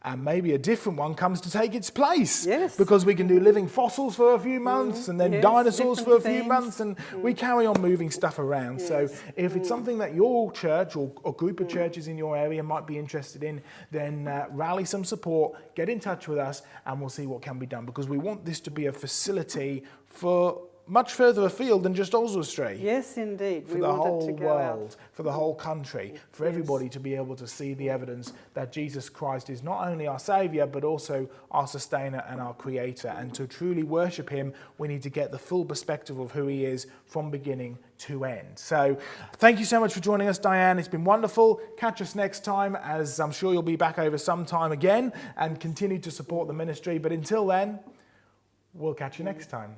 And maybe a different one comes to take its place. Yes. Because we can do living fossils for a few months and then dinosaurs for a few months, and we carry on moving stuff around. So if it's something that your church or group of churches in your area might be interested in, then rally some support, get in touch with us, and we'll see what can be done. Because we want this to be a facility for much further afield than just Oswestry. Yes, indeed. For we the wanted whole to go world, out. for the whole country, for everybody to be able to see the evidence that Jesus Christ is not only our Saviour, but also our Sustainer and our Creator. And to truly worship Him, we need to get the full perspective of who He is from beginning to end. So thank you so much for joining us, Diane. It's been wonderful. Catch us next time, as I'm sure you'll be back over some time again and continue to support the ministry. But until then, we'll catch you next time.